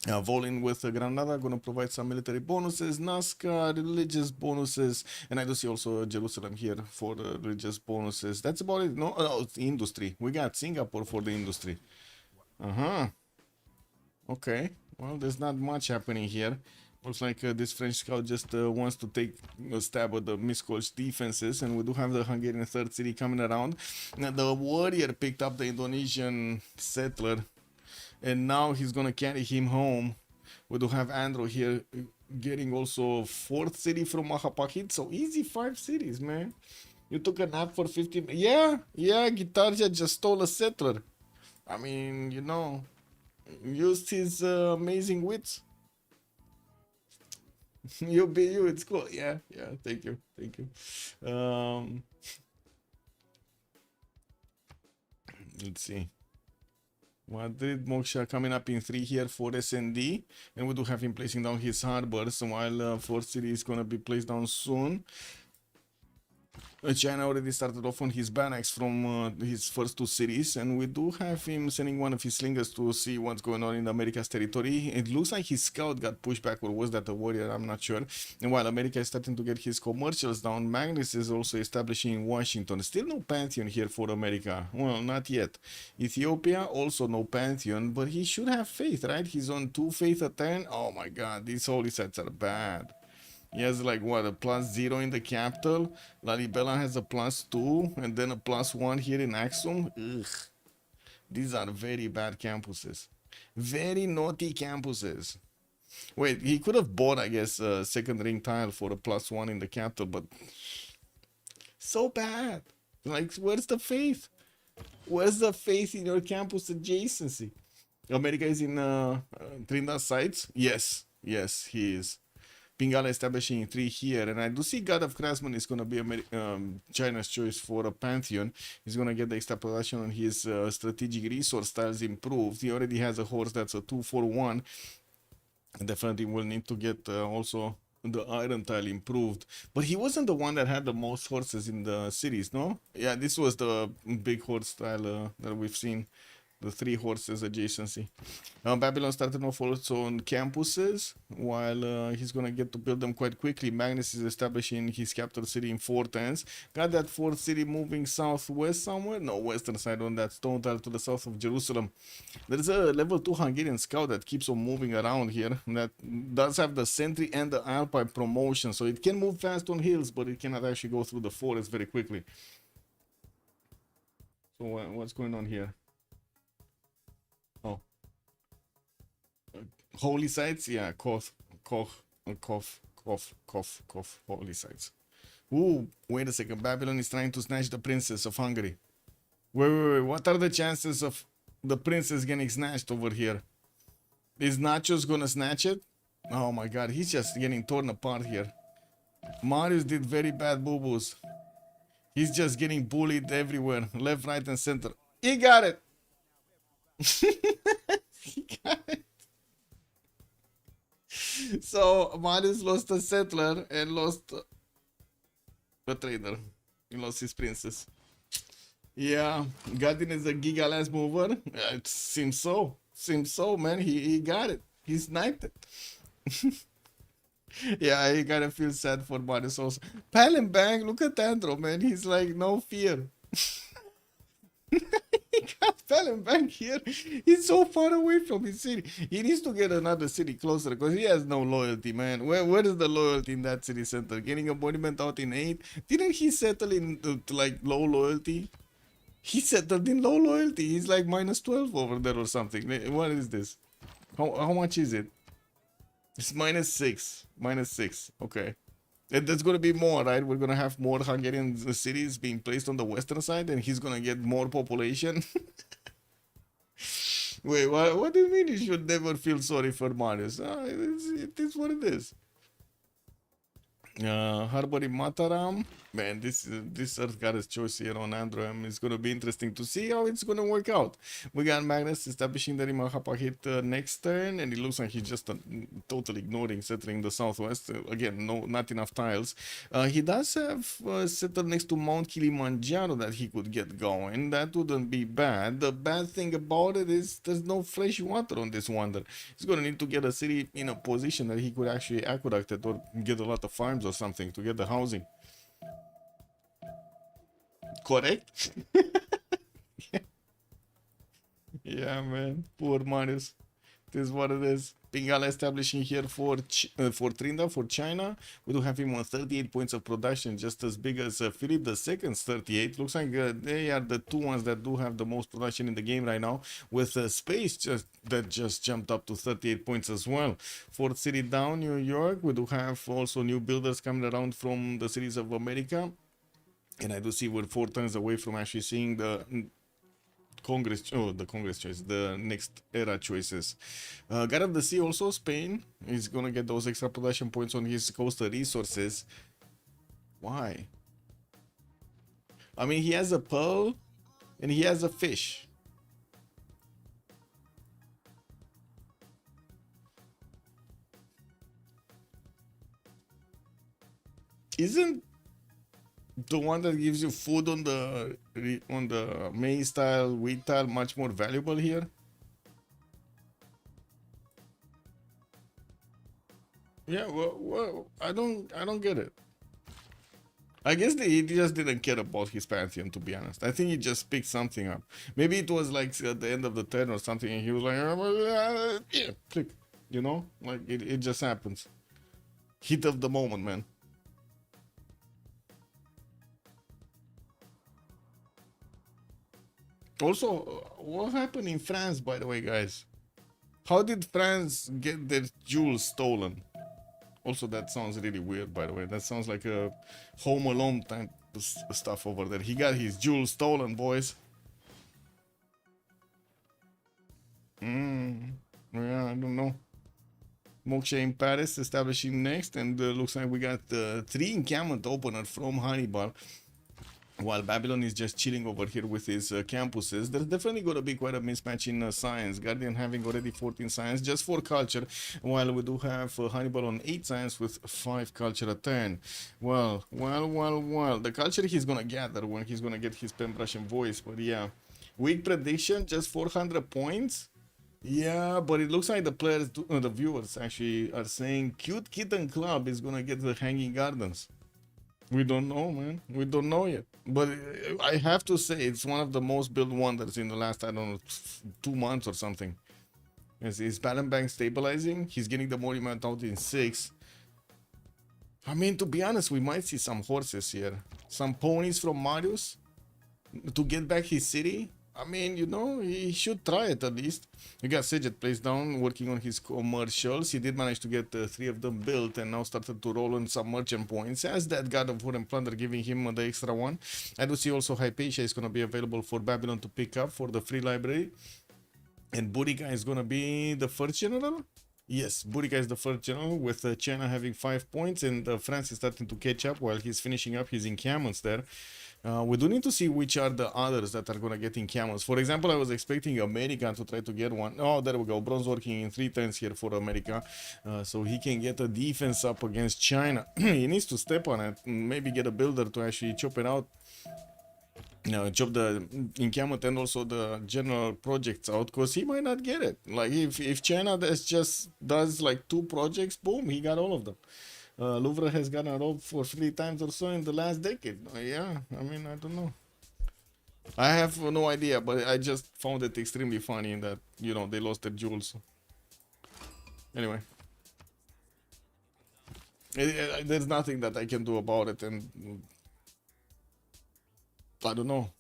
Volin with Granada gonna provide some military bonuses, Nazca religious bonuses, and I do see also Jerusalem here for the religious bonuses. That's about it. No, it's industry. We got Singapore for the industry. Okay, well, there's not much happening here. Looks like this French scout just wants to take a stab at the Miskolc defenses, and we do have the Hungarian 3rd city coming around. Now, the warrior picked up the Indonesian settler, and now he's gonna carry him home. We do have Andrew here getting also 4th city from Mahapakit, so easy 5 cities, man. You took a nap for 15 minutes. Yeah, Gitarja just stole a settler. I mean, you know, used his amazing wits. You be you, it's cool. Yeah, thank you. Let's see. Madrid Moksha coming up in 3 here for SND, and we do have him placing down his harbors, while 4th city is gonna be placed down soon. China already started off on his Banax from his first 2 cities, and we do have him sending one of his slingers to see what's going on in America's territory. It looks like his scout got pushed back, or was that a warrior? I'm not sure. And while America is starting to get his commercials down, Magnus is also establishing in Washington. Still no Pantheon here for America. Well, not yet. Ethiopia, also no Pantheon, but he should have faith, right? He's on 2 faith a turn. Oh my god, these holy sets are bad. He has like what, a +0 in the capital. Lalibela has a +2 and then a +1 here in Axum. Ugh. These are very bad campuses. Very naughty campuses. Wait, he could have bought, I guess, a 2nd ring tile for a +1 in the capital, but so bad. Like, where's the faith? Where's the faith in your campus adjacency? America is in Trinidad sites? Yes, he is. Pingala establishing 3 here, and I do see God of Craftsman is going to be China's choice for a Pantheon. He's going to get the extra production on his strategic resource tiles improved. He already has a horse that's a 2-4-1. Definitely will need to get also the iron tile improved. But he wasn't the one that had the most horses in the series, no? Yeah, this was the big horse tile that we've seen. the 3 horses adjacency. Babylon started off also on campuses, while he's gonna get to build them quite quickly. Magnus is establishing his capital city in 4 turns. Got that 4th city moving southwest somewhere? No, western side on that stone tile to the south of Jerusalem. There's a level 2 Hungarian scout that keeps on moving around here, that does have the sentry and the Alpine promotion, so it can move fast on hills, but it cannot actually go through the forest very quickly. So what's going on here? Oh. Holy sites? Yeah, Koth, holy sites. Ooh, wait a second. Babylon is trying to snatch the princess of Hungary. Wait. What are the chances of the princess getting snatched over here? Is Nachos gonna snatch it? Oh my god, he's just getting torn apart here. Marius did very bad boo-boos. He's just getting bullied everywhere, left, right, and center. He got it. He got it. So Marius lost a settler and lost a trader. He lost his princess. Yeah, Guardian is a giga last mover. It seems so. Seems so, man. He got it. He sniped it. Yeah, I kind of feel sad for Marius also. Palembang, look at Andro, man. He's like, no fear. He got Palembang here. He's so far away from his city. He needs to get another city closer because he has no loyalty, man. Where is the loyalty in that city center? Getting a monument out in 8? Didn't he settle in to like low loyalty? He settled in low loyalty. He's like minus 12 over there or something. What is this? How much is it? It's minus 6. Minus 6. Okay. There's going to be more, right? We're going to have more Hungarian cities being placed on the western side, and he's going to get more population. Wait, what do you mean you should never feel sorry for Marius? It is what it is. Harbor in Mataram. Man, this Earth Goddess choice here on Android is going to be interesting to see how it's going to work out. We got Magnus establishing the Rimahapa hit next turn, and it looks like he's just totally ignoring settling the southwest. Again, not enough tiles. He does have settled next to Mount Kilimanjaro that he could get going. That wouldn't be bad. The bad thing about it is there's no fresh water on this wonder. He's going to need to get a city in a position that he could actually aqueduct it or get a lot of farms or something to get the housing. Correct? Yeah, man. Poor Marius. This is what it is. Pingala establishing here for Trinda, for China. We do have him on 38 points of production, just as big as Philip II's 38. Looks like they are the 2 ones that do have the most production in the game right now, with Space that just jumped up to 38 points as well. Fourth city down, New York. We do have also new builders coming around from the cities of America. And I do see we're 4 turns away from actually seeing the Congress choice, the next era choices. God of the Sea also, Spain is gonna get those extra production points on his coastal resources. Why? I mean, he has a pearl and he has a fish. Isn't the one that gives you food on the maize tile, wheat tile much more valuable here? Yeah, well, I don't get it. I guess he just didn't care about his pantheon, to be honest. I think he just picked something up. Maybe it was like at the end of the turn or something, and he was like, yeah, click. You know, like it just happens. Heat of the moment, man. Also, what happened in France, by the way, guys? How did France get their jewels stolen? Also, that sounds really weird, by the way. That sounds like a Home Alone type of stuff over there. He got his jewels stolen, boys. Yeah, I don't know. Moksha in Paris establishing next, and looks like we got 3 encampment opener from Hannibal. While Babylon is just chilling over here with his campuses. There's definitely going to be quite a mismatch in science. Guardian having already 14 science, just 4 culture, while we do have Hannibal on 8 science with 5 culture at 10. Well. The culture he's going to gather when he's going to get his pen brush and voice, but yeah. Week prediction, just 400 points. Yeah, but it looks like the players, the viewers actually are saying Cute Kitten Club is gonna get the Hanging Gardens. We don't know, man. We don't know yet. But I have to say, it's one of the most built wonders in the last, I don't know, 2 months or something. Is Balance Bank stabilizing? He's getting the monument out in 6. I mean, to be honest, we might see some horses here. Some ponies from Marius to get back his city. I mean, you know, he should try it at least. You got Sejet placed down, working on his commercials. He did manage to get 3 of them built and now started to roll on some merchant points. As that God of War and Plunder giving him the extra one. I do see also Hypatia is going to be available for Babylon to pick up for the free library. And Buriga is going to be the first general? Yes, Buriga is the first general with China having 5 points and France is starting to catch up while he's finishing up his encampments there. We do need to see which are the others that are going to get encampments. For example, I was expecting America to try to get one. Oh, there we go. Bronze working in 3 turns here for America. So he can get a defense up against China. He needs to step on it. Maybe get a builder to actually chop it out. Chop the encampment and also the general projects out, because he might not get it. Like if China does like 2 projects, boom, he got all of them. Louvre has gotten robbed for 3 times or so in the last decade. Yeah, I mean, I don't know. I have no idea, but I just found it extremely funny that, you know, they lost their jewels. Anyway. There's nothing that I can do about it, and I don't know.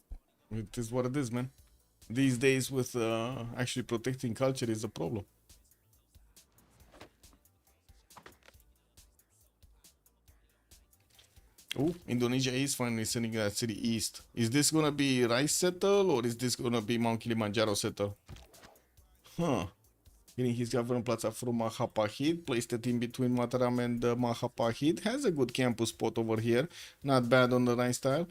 It is what it is, man. These days with actually protecting culture is a problem. Oh, Indonesia is finally sending that city east. Is this gonna be Rice settle or is this gonna be Mount Kilimanjaro settle? Huh. Getting his government platform from Mahapahit, placed it in between Mataram and Mahapahit. Has a good campus spot over here. Not bad on the Rice tile.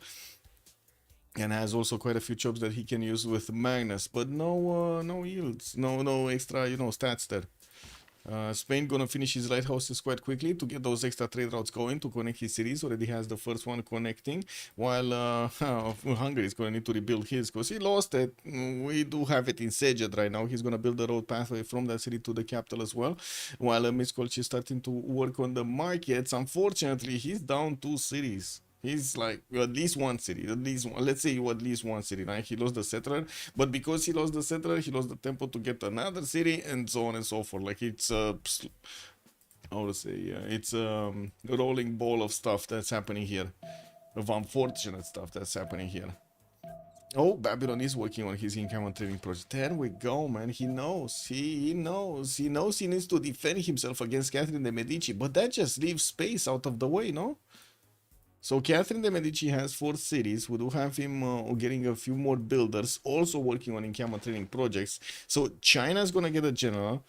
And has also quite a few jobs that he can use with Magnus, but no yields, no extra, you know, stats there. Spain gonna finish his lighthouses quite quickly to get those extra trade routes going to connect his cities. Already has the first one connecting, while Hungary is gonna need to rebuild his because he lost it. We do have it in Szeged right now. He's gonna build a road pathway from that city to the capital as well, while Miskolc is starting to work on the markets. Unfortunately, he's down 2 cities. He's like at least 1 city, at least one, let's say at least 1 city, right? He lost the settler, but because he lost the settler, he lost the tempo to get another city, and so on and so forth. Like it's how to say, it's a rolling ball of stuff that's happening here, of unfortunate stuff that's happening here. Oh, Babylon is working on his income trading project. There we go, man. He knows. He knows he needs to defend himself against Catherine de Medici, but that just leaves space out of the way, no? So Catherine de Medici has 4 cities. We do have him getting a few more builders, also working on encampment training projects. So China's gonna get a general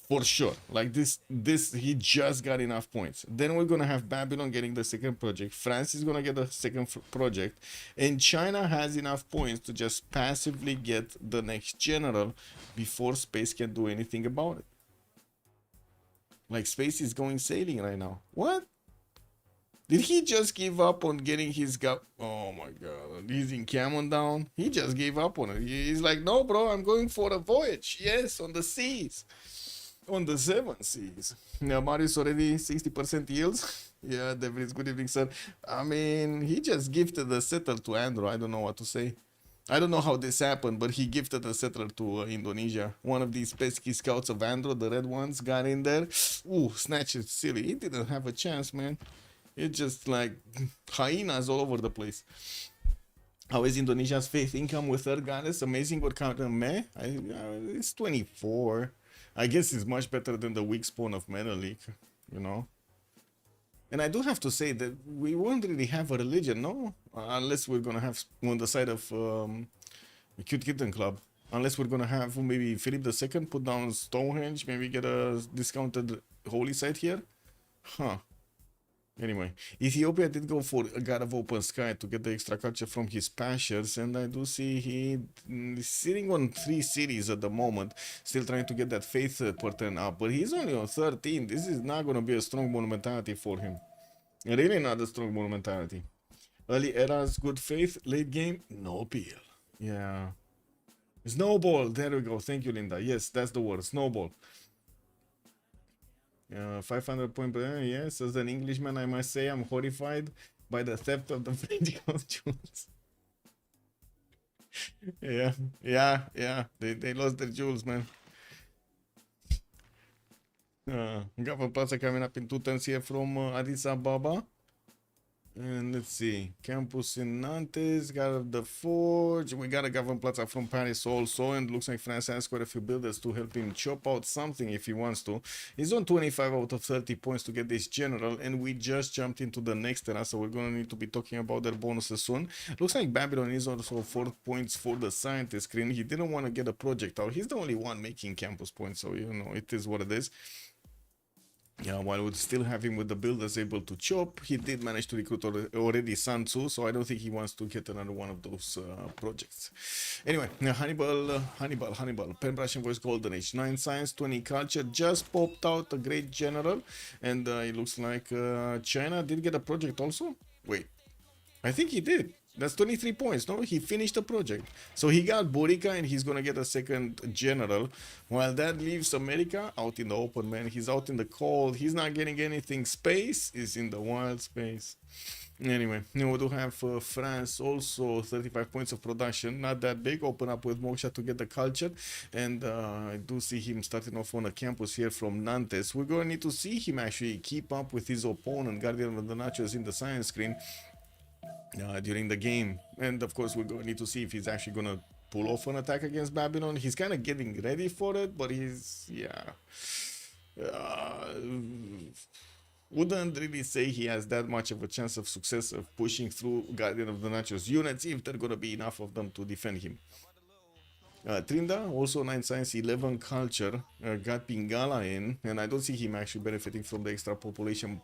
for sure. Like this he just got enough points. Then we're gonna have Babylon getting the second project. France is gonna get the second project, and China has enough points to just passively get the next general before Space can do anything about it. Like Space is going sailing right now. What? Did he just give up on getting his oh my god, he's in encampment down? He just gave up on it. He's like, no bro, I'm going for a voyage. Yes, on the seas. On the 7 seas. Now Marius already 60% yields. Yeah, David, good evening, sir. I mean, he just gifted the settler to Andrew. I don't know what to say. I don't know how this happened, but he gifted a settler to Indonesia. One of these pesky scouts of Andrew, the red ones, got in there. Ooh, snatched it silly. He didn't have a chance, man. It's just like hyenas all over the place. How is Indonesia's faith income with third goddess? Amazing or counter meh? It's 24. I guess it's much better than the weak spawn of Menelik, you know. And I do have to say that we won't really have a religion, no? Unless we're gonna have on the side of Cute Kitten Club. Unless we're gonna have maybe Philip II put down Stonehenge, maybe get a discounted holy site here. Huh. Anyway, Ethiopia did go for a god of open sky to get the extra culture from his pastures, and I do see he's sitting on 3 cities at the moment, still trying to get that faith pattern up, but he's only on 13. This is not going to be a strong monumentality for him. Really not a strong monumentality. Early eras, good faith. Late game, no appeal. Yeah. Snowball. There we go. Thank you, Linda. Yes, that's the word. Snowball. 500 point per yes. As an Englishman, I must say I'm horrified by the theft of the French jewels. Yeah. They lost their jewels, man. Gavin Plaza coming up in 2 turns here from Addis Ababa. And let's see, campus in Nantes, got the Forge. We got a Gavin Plaza from Paris also, and looks like France has quite a few builders to help him chop out something if he wants to. He's on 25 out of 30 points to get this general, and we just jumped into the next era, so we're gonna need to be talking about their bonuses soon. Looks like Babylon is also 4 points for the scientist screen. He didn't want to get a projectile. He's the only one making campus points, so you know, it is what it is. Yeah, while we still have him with the builders able to chop, he did manage to recruit already Sun Tzu, so I don't think he wants to get another one of those projects. Anyway, Hannibal, Pen Brush and Voice Golden Age, 9 Science, 20 Culture, just popped out a great general, and it looks like China did get a project also? Wait, I think he did. That's 23 points, no? He finished the project. So he got Borica and he's gonna get a second general. While that leaves America out in the open, man. He's out in the cold. He's not getting anything. Space is in the wild space. Anyway, we do have France also 35 points of production. Not that big. Open up with Moksha to get the culture. And I do see him starting off on a campus here from Nantes. We're going to need to see him actually keep up with his opponent, Guardian of the Nachos, in the science screen. During the game, and of course we're going to need to see if he's actually going to pull off an attack against Babylon. He's kind of getting ready for it, but he's wouldn't really say he has that much of a chance of success of pushing through Guardian of the Nachos units if there are going to be enough of them to defend him. Trinda, also 9 Science, 11 Culture, got Pingala in, and I don't see him actually benefiting from the extra population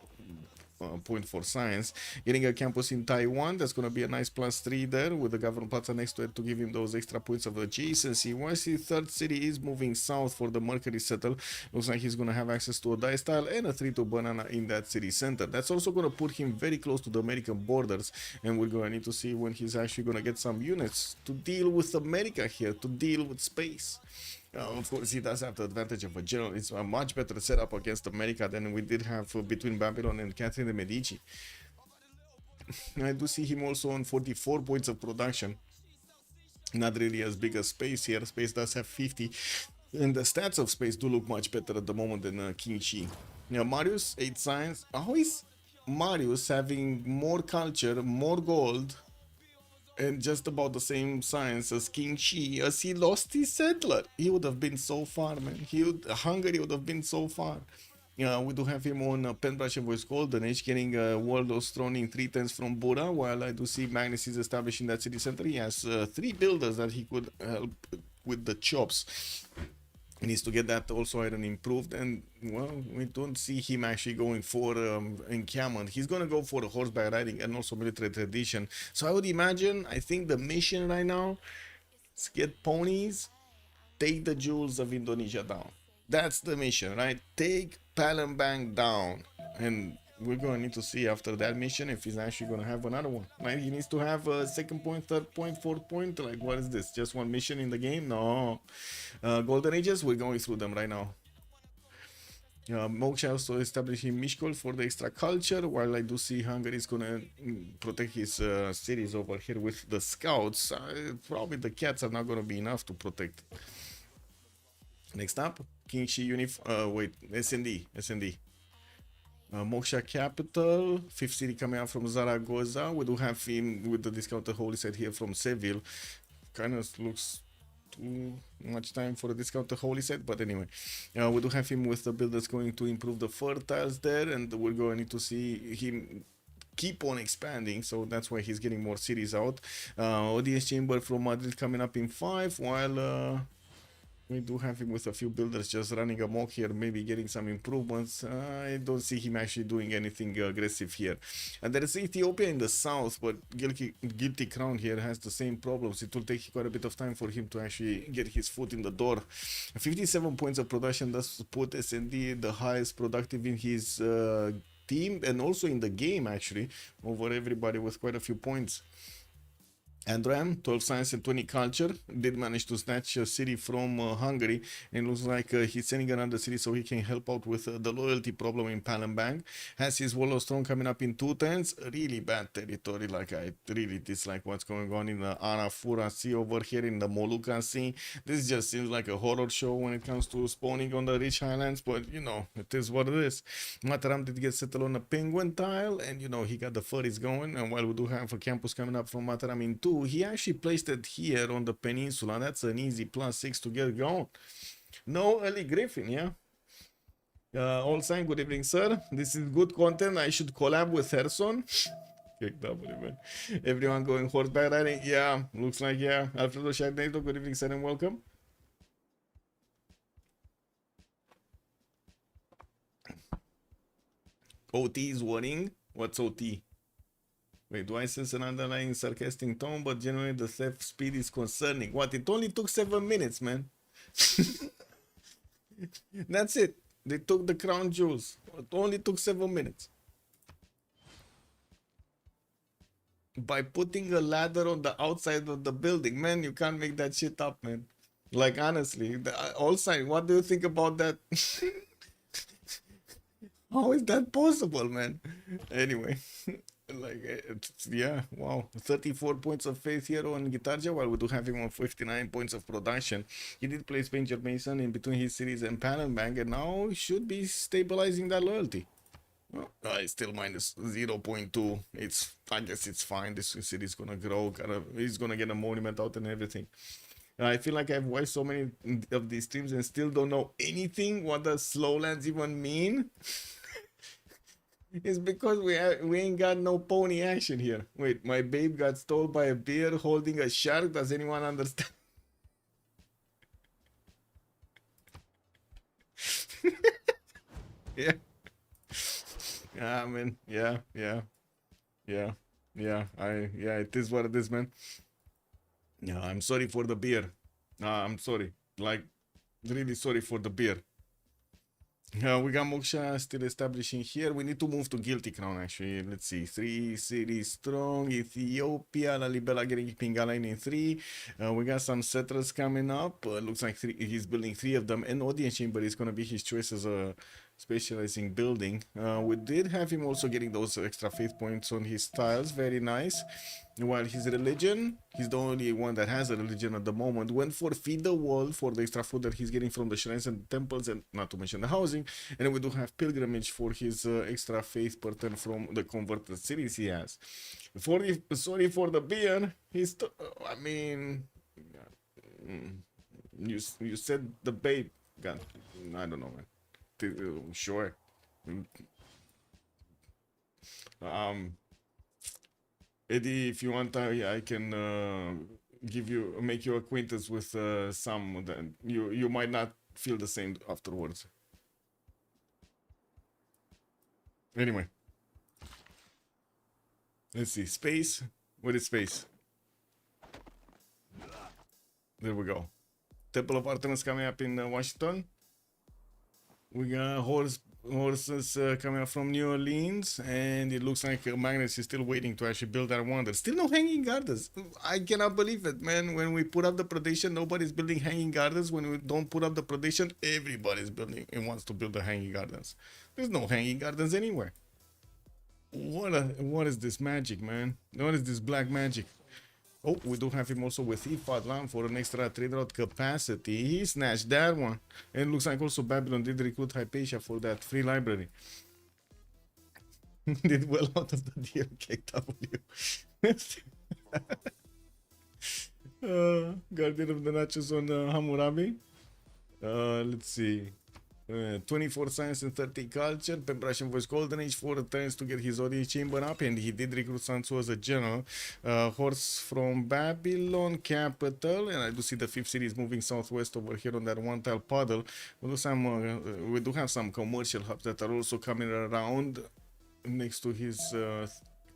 point for science. Getting a campus in Taiwan, that's going to be a nice +3 there with the Government Plaza next to it to give him those extra points of adjacency. Once his third city is moving south for the Mercury settle, looks like he's going to have access to a die style and a 3-2 banana in that city center. That's also going to put him very close to the American borders, and we're going to need to see when he's actually going to get some units to deal with America here, to deal with space. Of course, he does have the advantage of a general. It's a much better setup against America than we did have between Babylon and Catherine de Medici. I do see him also on 44 points of production. Not really as big as Space here. Space does have 50. And the stats of Space do look much better at the moment than King Chi. Now, Marius, 8 science. How is Marius having more culture, more gold, and just about the same science as King Shi, as he lost his settler? He would have been so far, man. Hungary would have been so far. We do have him on Pen Brush and Voice Golden Age, getting World Throne in 3 turns from Bura, while I do see Magnus is establishing that city center. He has 3 builders that he could help with the chops. He needs to get that also iron improved, and well, we don't see him actually going for encampment. He's gonna go for horseback riding and also military tradition. So I would imagine, I think the mission right now is get ponies, take the jewels of Indonesia down. That's the mission, right? Take Palembang down, and we're going to need to see after that mission if he's actually going to have another one, right? He needs to have a 2nd point, 3rd point, 4th point. Like, what is this? Just one mission in the game? No. Golden Ages, we're going through them right now. Moksha also establishing Mishkol for the extra culture, while I do see Hungary is going to protect his cities over here with the scouts. Probably the cats are not going to be enough to protect. Next up, King Shi SND. Moksha capital, 5th city coming out from Zaragoza. We do have him with the discounted holy site here from Seville. Kind of looks too much time for a discounted holy set, but anyway, we do have him with the builders going to improve the fertiles there, and we're going to need to see him keep on expanding, so that's why he's getting more cities out. Audience chamber from Madrid coming up in 5, while we do have him with a few builders just running amok here, maybe getting some improvements. I don't see him actually doing anything aggressive here. And there is Ethiopia in the south, but Guilty Crown here has the same problems. It will take quite a bit of time for him to actually get his foot in the door. 57 points of production does put SND the highest productive in his team, and also in the game actually, over everybody with quite a few points. Andram, 12 science and 20 culture, did manage to snatch a city from Hungary, and looks like he's sending another city so he can help out with the loyalty problem in Palembang. Has his Wall of Stone coming up in 2 turns. Really bad territory, like I really dislike what's going on in the Arafura Sea over here in the Molucca Sea. This just seems like a horror show when it comes to spawning on the rich highlands, but you know, it is what it is. Mataram did get settled on a penguin tile, and you know, he got the furries going, and while we do have a campus coming up from Mataram in 2, he actually placed it here on the peninsula. That's an easy +6 to get going. No early Griffin, yeah. All sign, good evening, sir. This is good content. I should collab with Herson. Man. Everyone going horseback riding? Yeah, looks like, yeah. Alfredo Sharknado, good evening, sir, and welcome. OT is warning. What's OT? Wait, do I sense an underlying sarcastic tone? But generally, the theft speed is concerning. What? It only took 7 minutes, man. That's it. They took the crown jewels. It only took 7 minutes. By putting a ladder on the outside of the building, man, you can't make that shit up, man. Like, honestly, also, what do you think about that? How is that possible, man? Anyway. Like, yeah, wow, 34 points of faith here on Guitarja, while we do have him on 59 points of production. He did place Painter Mason in between his series and Palembang, and now he should be stabilizing that loyalty. Well, it's still minus 0.2. I guess it's fine. This city is gonna grow. He's gonna get a monument out and everything. I feel like I've watched so many of these streams and still don't know anything. What does slowlands even mean? It's because we ain't got no pony action here. Wait, my babe got stole by a bear holding a shark. Does anyone understand? Yeah. Yeah, man. Yeah. It is what it is, man. Yeah, I'm sorry for the beer. I'm sorry. Like, really sorry for the beer. We got Moksha still establishing here. We need to move to Guilty Crown, actually. Let's see. 3 cities strong. Ethiopia. Lalibela getting Pingala in 3. We got some settlers coming up. Looks like he's building 3 of them. And Audience Chamber is going to be his choice as a specializing building. We did have him also getting those extra faith points on his tiles. Very nice. While his religion, he's the only one that has a religion at the moment, went for Feed the World for the extra food that he's getting from the shrines and temples, and not to mention the housing. And we do have pilgrimage for his extra faith per turn from the converted cities he has. Sorry for the beer. I mean, you said the babe. God, I don't know, man. Sure. Eddie, if you want, I can make you acquaintance with some. Then you might not feel the same afterwards. Anyway, let's see. Space. What is space? There we go. Temple of Artemis coming up in Washington. We got horses coming up from New Orleans, and it looks like Magnus is still waiting to actually build that wonder. Still no hanging gardens. I cannot believe it, man. When we put up the predation, nobody's building hanging gardens. When we don't put up the predation, everybody's building and wants to build the hanging gardens. There's no hanging gardens anywhere. What is this magic, man? What is this black magic? Oh, we do have him also with Ifadlan for an extra trade route capacity. He snatched that one. And looks like also Babylon did recruit Hypatia for that free library. Did well out of the deal, KW. Guardian of the Nachos on Hammurabi. Let's see. 24 science and 30 culture. Pembrasian voice golden age, 4 turns to get his audience chamber up, and he did recruit Sansu as a general. Horse from Babylon capital, and I do see the 5th series moving southwest over here on that one tile puddle. We do have some commercial hubs that are also coming around next to his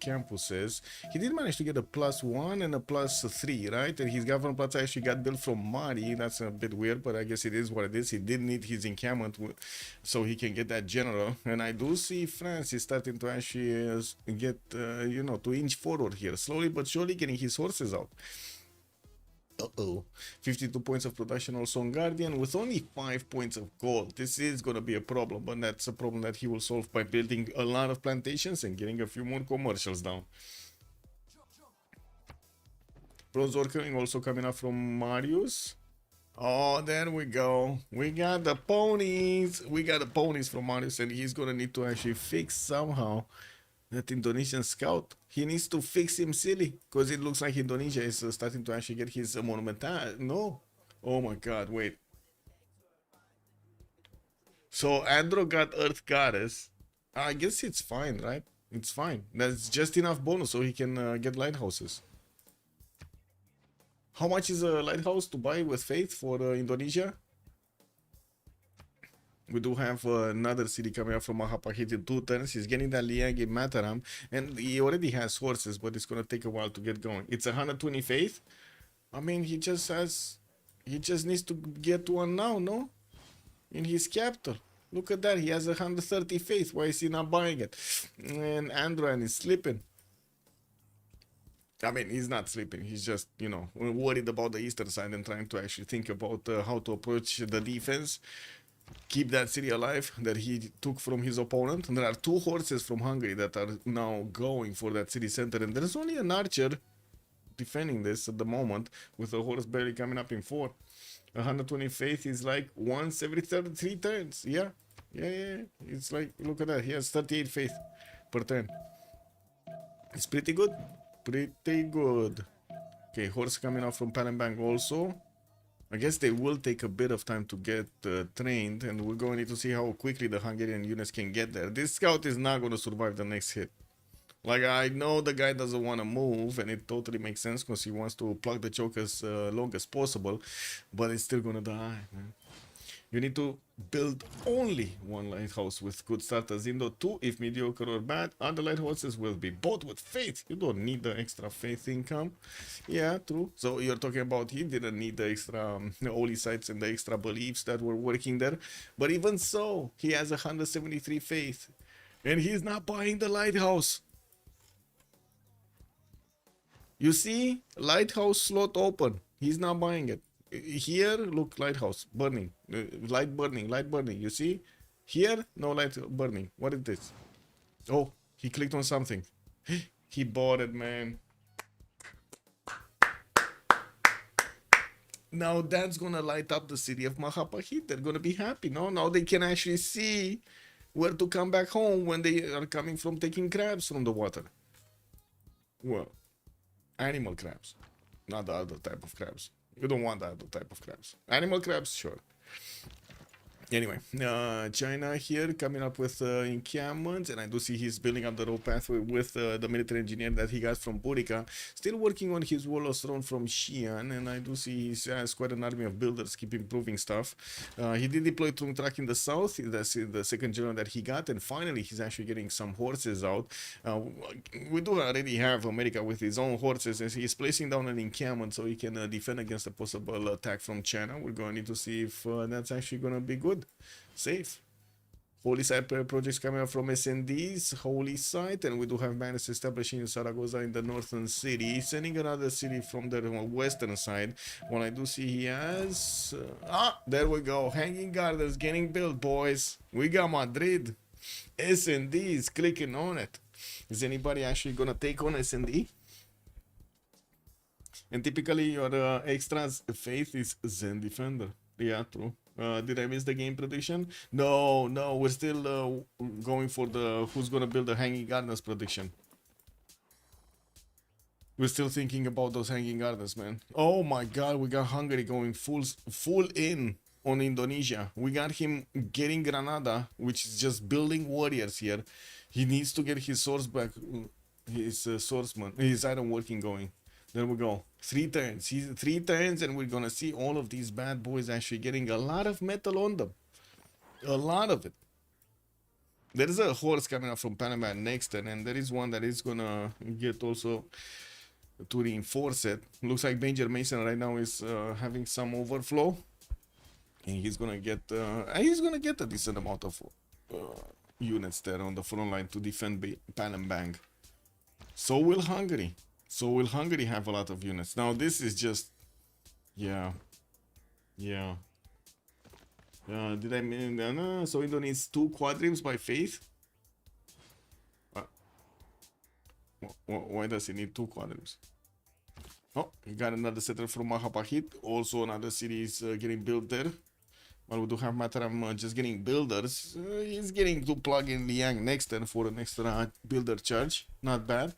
campuses. He did manage to get a +1 and a +3, right? And his government plots actually got built from Mari. That's a bit weird, but I guess it is what it is. He did need his encampment so he can get that general. And I do see France is starting to actually get, you know, to inch forward here, slowly but surely getting his horses out. 52 points of production also on Guardian with only 5 points of gold. This is going to be a problem, but that's a problem that he will solve by building a lot of plantations and getting a few more commercials down. Bronze Orca also coming up from Marius. Oh, there we go. We got the ponies. We got the ponies from Marius, and he's going to need to actually fix somehow that Indonesian scout. He needs to fix him silly, because it looks like Indonesia is starting to actually get his monumental. No. Oh my god, wait. So Andro got Earth Goddess. I guess it's fine, right? It's fine. That's just enough bonus so he can get lighthouses. How much is a lighthouse to buy with faith for Indonesia? We do have another city coming up from Mahapahit in 2 turns. He's getting that Liang in Mataram, and he already has horses, but it's gonna take a while to get going. It's 120 faith. I mean, he just needs to get one now, no? In his capital. Look at that, he has 130 faith. Why is he not buying it? And Androan is sleeping. I mean, he's not sleeping. He's just, you know, worried about the eastern side and trying to actually think about how to approach the defense. Keep that city alive that he took from his opponent. And there are 2 horses from Hungary that are now going for that city center, and there's only an archer defending this at the moment with a horse barely coming up in 4. 120 faith is like once every 3 turns. Yeah. It's like, look at that, he has 38 faith per turn. It's pretty good. Okay, horse coming out from Palembang also. I guess they will take a bit of time to get trained, and we're going to need to see how quickly the Hungarian units can get there. This scout is not going to survive the next hit. Like, I know the guy doesn't want to move, and it totally makes sense because he wants to plug the choke as long as possible, but it's still going to die, man. You need to build only 1 lighthouse with good starters. Indo 2, if mediocre or bad, other lighthouses will be bought with faith. You don't need the extra faith income. Yeah, true. So you're talking about he didn't need the extra holy sites and the extra beliefs that were working there. But even so, he has 173 faith. And he's not buying the lighthouse. You see, lighthouse slot open. He's not buying it. Here, look, lighthouse burning, light burning. You see, here, no light burning. What is this? Oh, he clicked on something. He bought it, man. Now that's gonna light up the city of Mahapahit. They're gonna be happy. No, now they can actually see where to come back home when they are coming from taking crabs from the water. Well, animal crabs, not the other type of crabs. You don't want that type of crabs. Animal crabs, sure. Anyway, China here coming up with encampments, and I do see he's building up the road pathway with the military engineer that he got from Burica. Still working on his Warlord's Throne from Xi'an, and I do see he has quite an army of builders, keep improving stuff. He did deploy Trung Trac in the south, that's the second general that he got, and finally he's actually getting some horses out. We do already have America with his own horses, and he's placing down an encampment so he can defend against a possible attack from China. We're going to need to see if that's actually going to be good. Safe. Holy Site projects coming up from SND's Holy Site, and we do have banners establishing in Zaragoza in the northern city, sending another city from the western side. What I do see he has there we go, Hanging Gardens getting built, boys. We got Madrid. SND is clicking on it. Is anybody actually gonna take on SND? And typically your extras faith is Zen Defender. Yeah, true. Did I miss the game prediction? No, we're still going for the who's gonna build the Hanging Gardens prediction. We're still thinking about those Hanging Gardens, man. Oh my god, we got Hungary going full in on Indonesia. We got him getting Granada, which is just building warriors here. He needs to get his swords back, his swordsman, his iron working going. There we go. 3 turns. 3 turns, and we're gonna see all of these bad boys actually getting a lot of metal on them. A lot of it. There is a horse coming up from Panama next turn, and there is one that is gonna get also to reinforce it. Looks like Major Mason right now is having some overflow, and he's gonna get a decent amount of units there on the front line to defend Palembang. So will Hungary. So will Hungary have a lot of units. Now this is just, yeah. Did I mean no? So Indo needs 2 quadrims by faith. Why does he need 2 quadrims? Oh, he got another settler from Mahapahit. Also another city is getting built there. Well, we do have Mataram just getting builders. He's getting to plug in Liang next turn for an extra builder charge. Not bad.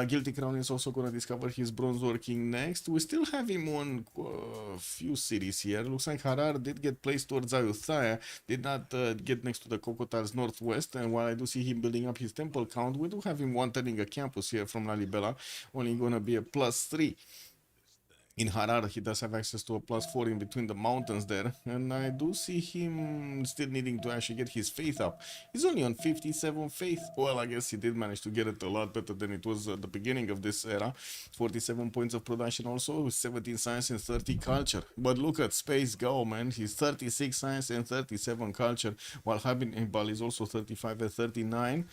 Guilty Crown is also going to discover his bronze working next. We still have him on a few cities here. Looks like Harar did get placed towards Ayutthaya. Did not get next to the Cocotiles northwest. And while I do see him building up his temple count, we do have him one-turning a campus here from Lalibela. Only going to be a +3. In Harar, he does have access to a +4 in between the mountains there, and I do see him still needing to actually get his faith up. He's only on 57 faith. Well, I guess he did manage to get it a lot better than it was at the beginning of this era. 47 points of production also, 17 science and 30 culture. But look at Space go, man. He's 36 science and 37 culture, while Habibal is also 35 and 39.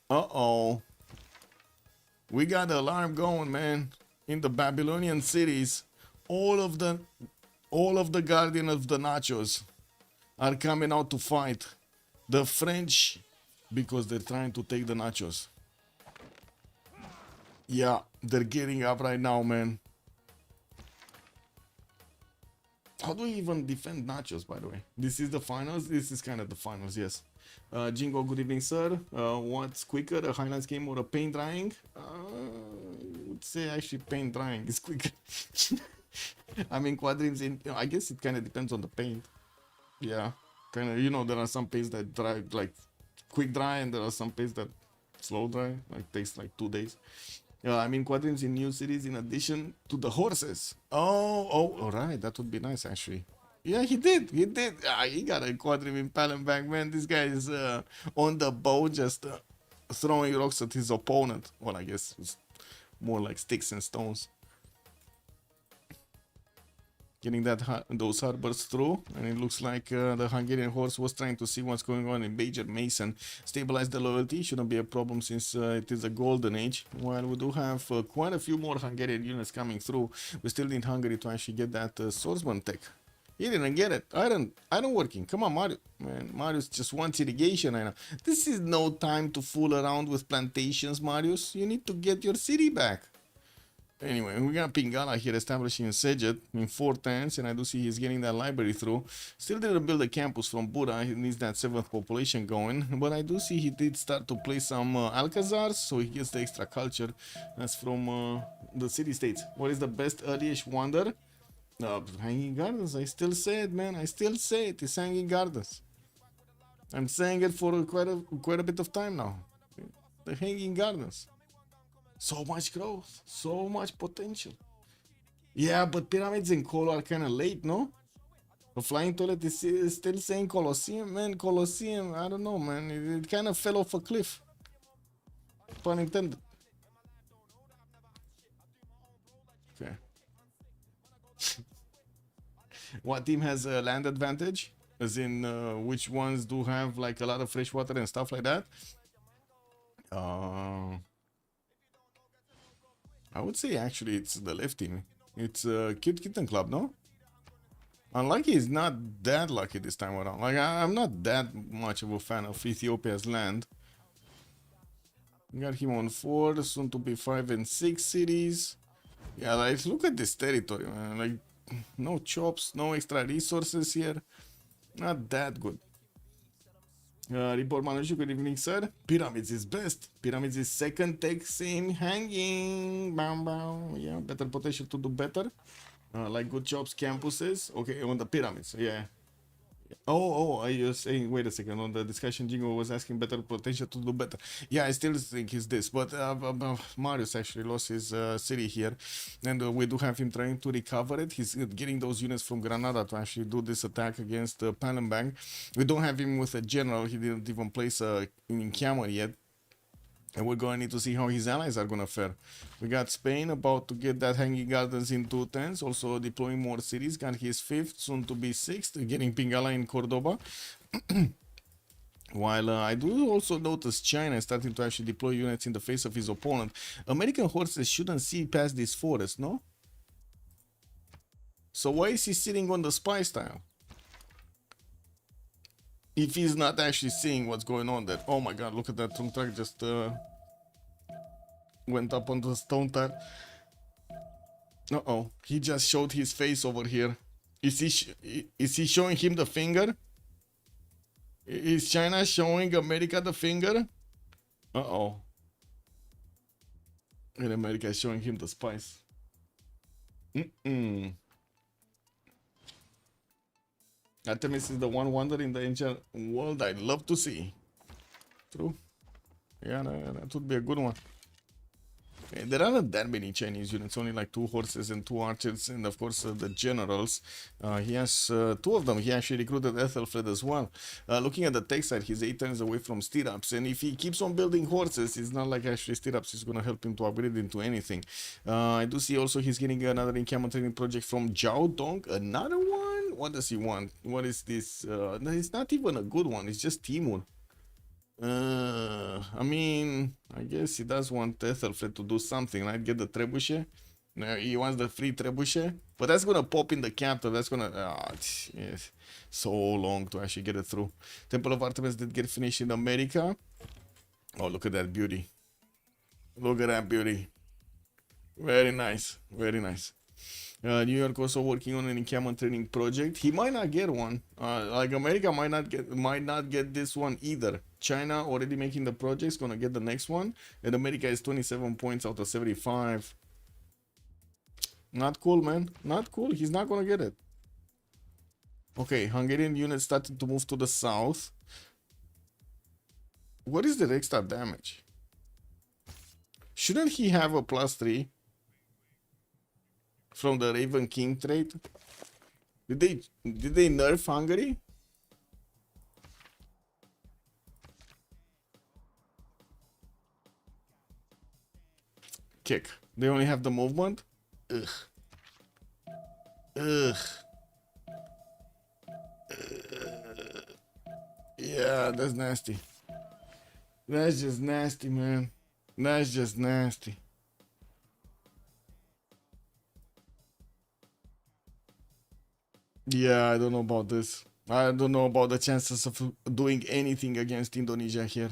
Uh-oh. We got the alarm going, man. In the Babylonian cities, all of the guardian of the nachos are coming out to fight the French because they're trying to take the nachos. Yeah, they're getting up right now, man. How do we even defend nachos, by the way? This is the finals. This is kind of the finals, yes. Jingo, good evening, sir. What's quicker, a Highlands game or a paint drying? I would say actually paint drying is quicker. I mean, quadrims in, I guess it kind of depends on the paint. Yeah, kind of, you know, there are some paints that dry, like quick dry, and there are some paints that slow dry, like takes like 2 days. I mean, quadrims in new cities in addition to the horses. Oh, all right, that would be nice actually. Yeah, he did. He got a quadrim in Palembang, man. This guy is on the bow, just throwing rocks at his opponent. Well, I guess it's more like sticks and stones. Getting those harbors through, and it looks like the Hungarian horse was trying to see what's going on in Major Mason. Stabilize the loyalty, shouldn't be a problem since it is a golden age. While we do have quite a few more Hungarian units coming through, we still need Hungary to actually get that swordsman tech. He didn't get it. Iron working. Come on, Mario. Man, Marius just wants irrigation right now. This is no time to fool around with plantations, Marius. You need to get your city back. Anyway, we got Pingala here establishing in Sejet in 4 turns, and I do see he's getting that library through. Still didn't build a campus from Buddha. He needs that 7th population going, but I do see he did start to play some Alcazars, so he gets the extra culture. That's from the city-states. What is the best early-ish wonder? Hanging Gardens. I still say it, man. I still say it. It's Hanging Gardens. I'm saying it for quite a bit of time now. The Hanging Gardens. So much growth, so much potential. Yeah, but pyramids in Colo are kind of late, no? The flying toilet is still saying Colosseum, man. Colosseum, I don't know, man. It kind of fell off a cliff. Pun intended. Okay. What team has a land advantage? As in, which ones do have like a lot of fresh water and stuff like that? I would say actually it's the left team. It's Kitten Club, no? Unlucky is not that lucky this time around. Like I'm not that much of a fan of Ethiopia's land. We got him on 4, soon to be 5 and 6 cities. Yeah, like look at this territory, man. Like no chops, no extra resources here. Not that good. Report manager, good evening, sir. Pyramids is best. Pyramids is second, tech, same, hanging. Bam, bam. Yeah, better potential to do better. Like good jobs, campuses. Okay, on the pyramids. Yeah. I was saying, wait a second. On the discussion, Jingo was asking better potential to do better. Yeah, I still think he's this, but Marius actually lost his city here, and we do have him trying to recover it. He's getting those units from Granada to actually do this attack against Palembang. We don't have him with a general. He didn't even place a encampment yet. And we're going to need to see how his allies are going to fare. We got Spain about to get that Hanging Gardens in 2 turns. Also deploying more cities. Got his 5th, soon to be 6th. Getting Pingala in Cordoba. While I do also notice China is starting to actually deploy units in the face of his opponent. American horses shouldn't see past this forest, no? So why is he sitting on the spy style? If he's not actually seeing what's going on there. Oh my god, look at that Tung Truck just went up on the stone tile. Uh-oh, he just showed his face over here. Is he showing him the finger? Is China showing America the finger? Uh-oh. And America is showing him the spice. Artemis is the one wonder in the ancient world I'd love to see. True. Yeah, that would be a good one. There aren't that many Chinese units, only like 2 horses and 2 archers, and of course the generals. He has 2 of them. He actually recruited Ethelfred as well. Looking at the tech side, he's 8 turns away from stirrups, and if he keeps on building horses, it's not like actually stirrups is going to help him to upgrade into anything. I do see also he's getting another encampment training project from Jiao Dong. Another one? What does he want? What is this? No, it's not even a good one. It's just Timur. I mean, I guess he does want Ethelfred to do something, right? Get the trebuchet. No, he wants the free trebuchet, but that's gonna pop in the capital. That's gonna yes, so long to actually get it through. Temple of Artemis did get finished in America. Oh, look at that beauty! Look at that beauty! Very nice, very nice. New York also working on an encampment training project. He might not get one. Like America might not get this one either. China already making the projects, gonna get the next one, and America is 27 points out of 75. Not cool, man. Not cool. He's not gonna get it. Okay, Hungarian units started to move to the south. What is the extra damage? Shouldn't he have a +3? From the Raven King trait? Did they nerf Hungary? Kick. They only have the movement? Ugh. Ugh. Yeah, that's nasty. That's just nasty, man. That's just nasty. Yeah, I don't know about this. I don't know about the chances of doing anything against Indonesia here.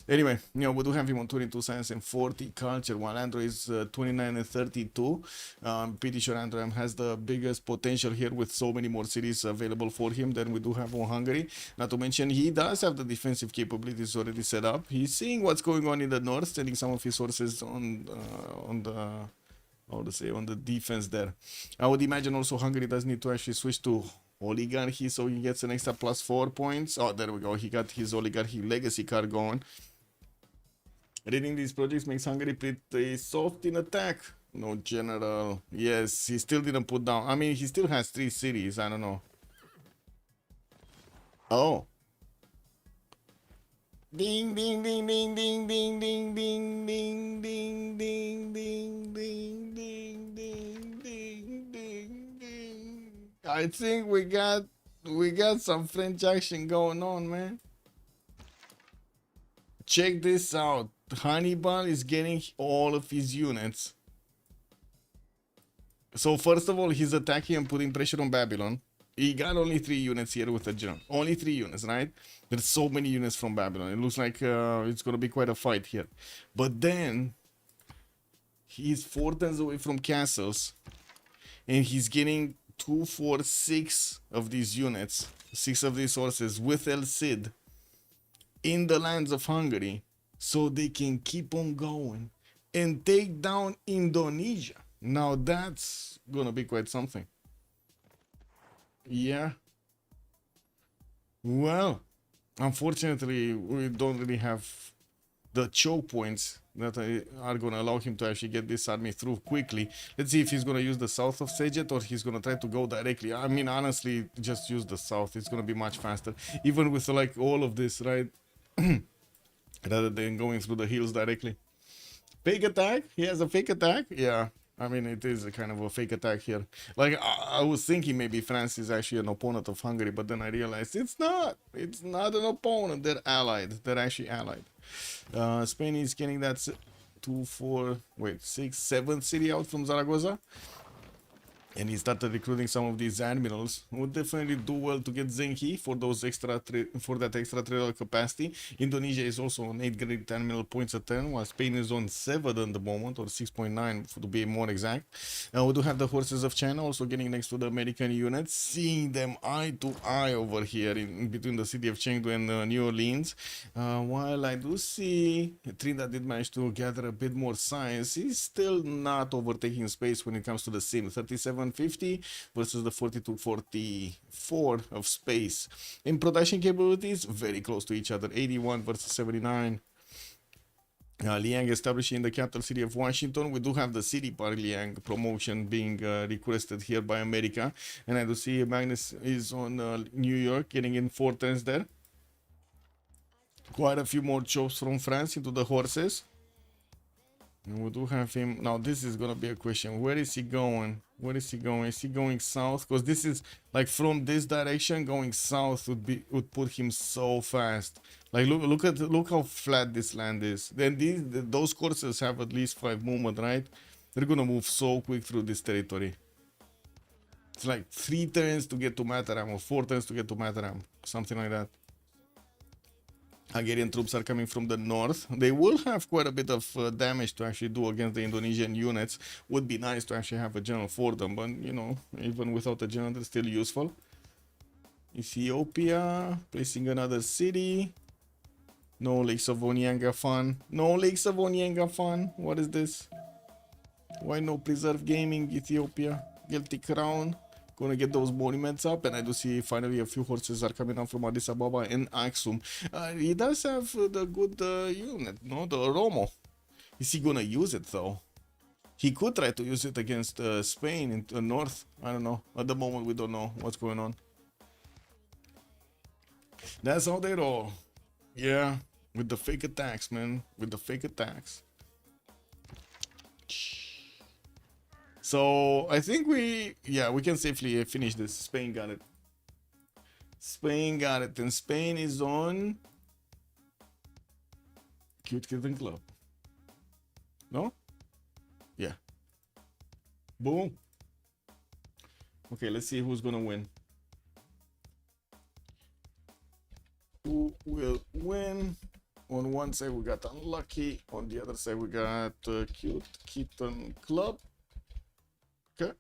Anyway, you know, we do have him on 22 science and 40 culture, while Andrew is 29 and 32. I'm pretty sure Andrew has the biggest potential here with so many more cities available for him than we do have on Hungary. Not to mention, he does have the defensive capabilities already set up. He's seeing what's going on in the north, sending some of his forces on the defense there. I would imagine also Hungary does need to actually switch to oligarchy, so he gets an extra +4 points. Oh, there we go. He got his oligarchy legacy card going. Reading these projects makes Hungary pretty soft in attack. No general. Yes, he still didn't put down. I mean, he still has 3 cities. I don't know. Oh. Ding ding ding ding ding ding ding ding ding ding ding ding ding ding ding ding ding ding. I think we got some French action going on, man. Check this out. Hannibal is getting all of his units. So first of all, he's attacking and putting pressure on Babylon. He got only 3 units here with the general. Only 3 units, right? There's so many units from Babylon. It looks like it's going to be quite a fight here. But then, he's 4 turns away from castles. And he's getting 2, 4, 6 of these units. 6 of these horses with El Cid in the lands of Hungary. So they can keep on going and take down Indonesia. Now that's going to be quite something. Yeah. Well, unfortunately, we don't really have the choke points that are going to allow him to actually get this army through quickly. Let's see if he's going to use the south of Sejet or he's going to try to go directly. I mean, honestly, just use the south. It's going to be much faster. Even with like all of this, right? Rather than going through the hills directly. Fake attack? He has a fake attack? Yeah. I mean, it is a kind of a fake attack here. Like, I was thinking maybe France is actually an opponent of Hungary, but then I realized it's not. It's not an opponent. They're allied. They're actually allied. Spain is getting that 2, 4, wait, 6, 7 city out from Zaragoza. And he started recruiting some of these admirals. Would definitely do well to get Zenki for those for that extra trader capacity. Indonesia is also on 8 great admiral points a turn, while Spain is on 7 at the moment, or 6.9 to be more exact. We do have the horses of China also getting next to the American units, seeing them eye to eye over here in between the city of Chengdu and New Orleans. While I do see Trinidad did manage to gather a bit more science, he's still not overtaking space when it comes to the sim. 3750 versus the 4244 of space. In production capabilities, very close to each other. 81 versus 79. Liang establishing in the capital city of Washington. We do have the City Park Liang promotion being requested here by America. And I do see Magnus is on New York, getting in 4 turns there. Quite a few more chops from France into the horses. And we do have him. Now, this is going to be a question. Where is he going? Where is he going? Is he going south? Because this is like from this direction going south would put him so fast. Like look how flat this land is. Then those courses have at least 5 movement, right? They're gonna move so quick through this territory. It's like 3 turns to get to Mataram or 4 turns to get to Mataram, something like that. Hungarian troops are coming from the north. They will have quite a bit of damage to actually do against the Indonesian units. Would be nice to actually have a general for them, but you know, even without a general, they're still useful. Ethiopia placing another city. No Lakes of Onyanga fun. No Lakes of Onyanga fun. What is this? Why no Preserve Gaming Ethiopia? Guilty Crown. Gonna get those monuments up, and I do see finally a few horses are coming out from Addis Ababa and Aksum. He does have the good unit, no? The Romo. Is he gonna use it though? He could try to use it against Spain in the north. I don't know. At the moment, we don't know what's going on. That's how they roll. Yeah, with the fake attacks, man. With the fake attacks. So I think we can safely finish this. Spain got it. Spain got it, and Spain is on Cute Kitten Club. No? Yeah. Boom. Okay, let's see who's gonna win. Who will win? On one side we got Unlucky, on the other side we got Cute Kitten Club. Okay.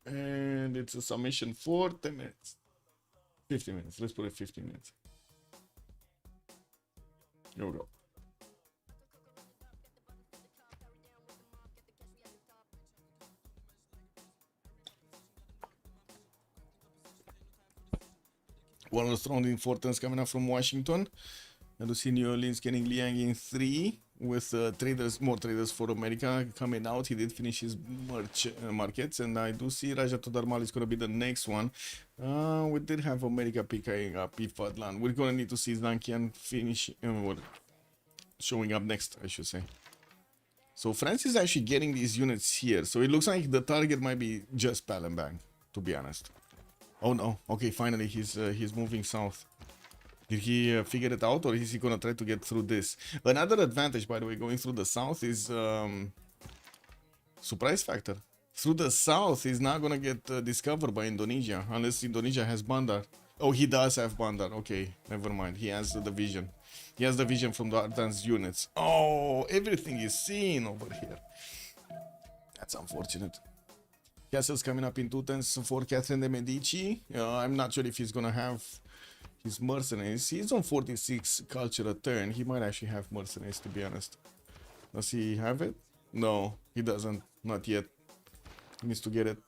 And it's a submission for 10 minutes. 15 minutes. Let's put it 15 minutes. Here we go. One of the strong importance coming up from Washington. And to see New Orleans getting Liang in 3 with more traders for America coming out. He did finish his markets, and I do see Raja Todarmal is going to be the next one. We did have America picking up Ifadlan. We're going to need to see Zankian finish, showing up next, I should say. So France is actually getting these units here. So it looks like the target might be just Palembang, to be honest. Oh no, okay, finally he's moving south. Did he figure it out, or is he gonna try to get through this? Another advantage, by the way, going through the south is surprise factor. Through the south, he's not gonna get discovered by Indonesia unless Indonesia has Bandar. Oh, he does have Bandar. Okay, never mind. He has the vision. He has the vision from the advanced units. Oh, everything is seen over here. That's unfortunate. Castle's coming up in 2 turns for Catherine de Medici. I'm not sure if he's gonna have his mercenaries. He's on 46 culture a turn. He might actually have mercenaries, to be honest. Does he have it? No, he doesn't. Not yet. He needs to get it.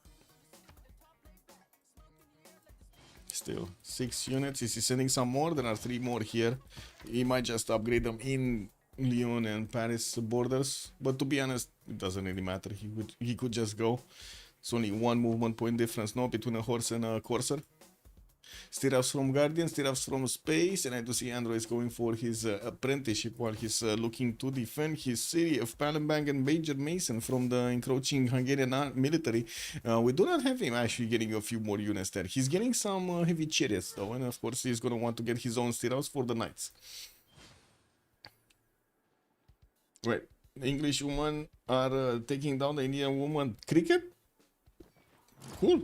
Still 6 units. Is he sending some more? There are 3 more here. He might just upgrade them in Lyon and Paris borders, but to be honest, it doesn't really matter. He could just go. It's only 1 movement point difference now between a horse and a courser. Stirrups from Guardian, stirrups from Space, and I do see Andro is going for his apprenticeship while he's looking to defend his city of Palembang and Major Mason from the encroaching Hungarian military. We do not have him actually getting a few more units there. He's getting some heavy chariots though, and of course he's going to want to get his own stirrups for the knights. Right, the English women are taking down the Indian woman. Cricket? Cool.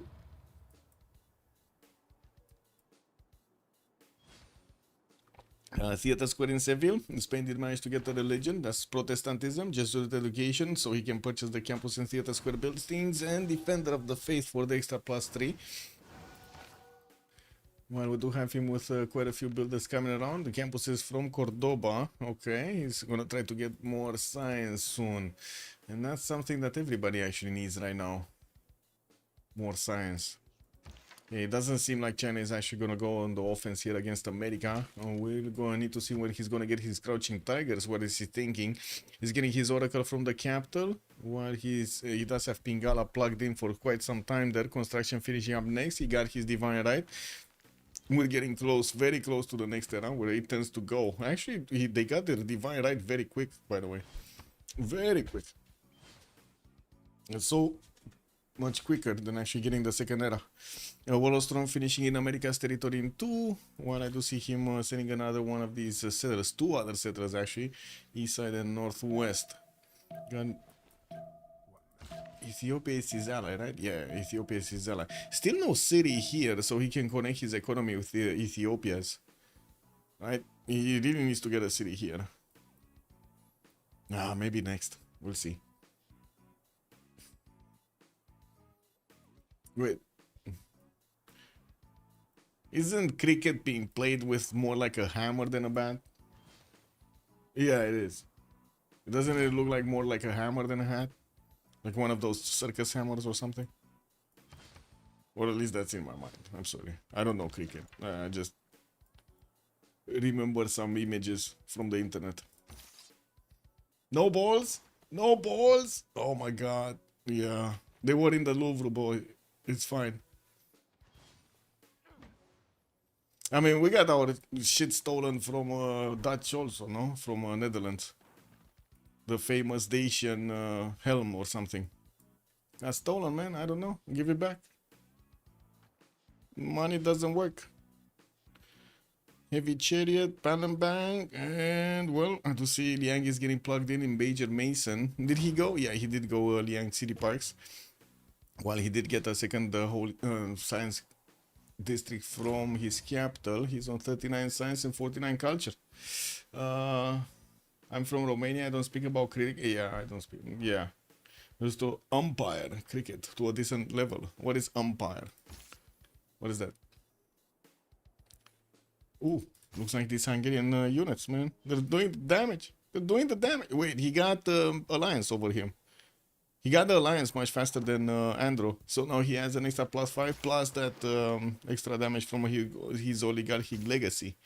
Theatre Square in Seville. Spain did manage to get a religion. That's Protestantism, Jesuit education, so he can purchase the campus and Theatre Square buildings, and Defender of the Faith for the extra +3. Well, we do have him with quite a few builders coming around. The campus is from Cordoba. Okay, he's gonna try to get more science soon. And that's something that everybody actually needs right now. More science. Yeah, it doesn't seem like China is actually going to go on the offense here against America. We're going to need to see where he's going to get his Crouching Tigers. What is he thinking? He's getting his Oracle from the capital. While he does have Pingala plugged in for quite some time there. Construction finishing up next. He got his Divine Right. We're getting close, very close to the next era where it tends to go. Actually, they got their Divine Right very quick, by the way. Very quick. And so much quicker than actually getting the second era. Wallostrom finishing in America's territory in 2, while I do see him sending another one of these settlers, 2 other settlers actually, east side and northwest. And Ethiopia is his ally, right? Yeah, Ethiopia is his ally. Still no city here, so he can connect his economy with the Ethiopia's. Right? He really needs to get a city here. Maybe next. We'll see. Wait. Isn't cricket being played with more like a hammer than a bat? Yeah, it is. Doesn't it look like more like a hammer than a hat? Like one of those circus hammers or something? Or at least that's in my mind. I'm sorry. I don't know cricket. I just remember some images from the internet. No balls? No balls? Oh my god. Yeah. They were in the Louvre, boy. It's fine. I mean, we got our shit stolen from Dutch also, no? From Netherlands. The famous Dacian helm or something. That's stolen, man. I don't know. Give it back. Money doesn't work. Heavy Chariot, Palembang, and well, I do see Liang is getting plugged in Major Mason. Did he go? Yeah, he did go Liang City Parks. While he did get a second whole science district from his capital. He's on 39 science and 49 culture. I'm from Romania. I don't speak about cricket. Yeah, I don't speak. Yeah. Just to umpire cricket to a decent level. What is umpire? What is that? Ooh, looks like these Hungarian units, man. They're doing the damage. They're doing the damage. Wait, he got Alliance over him. He got the Alliance much faster than Andro. So now he has an extra +5 plus that extra damage from his oligarchic legacy.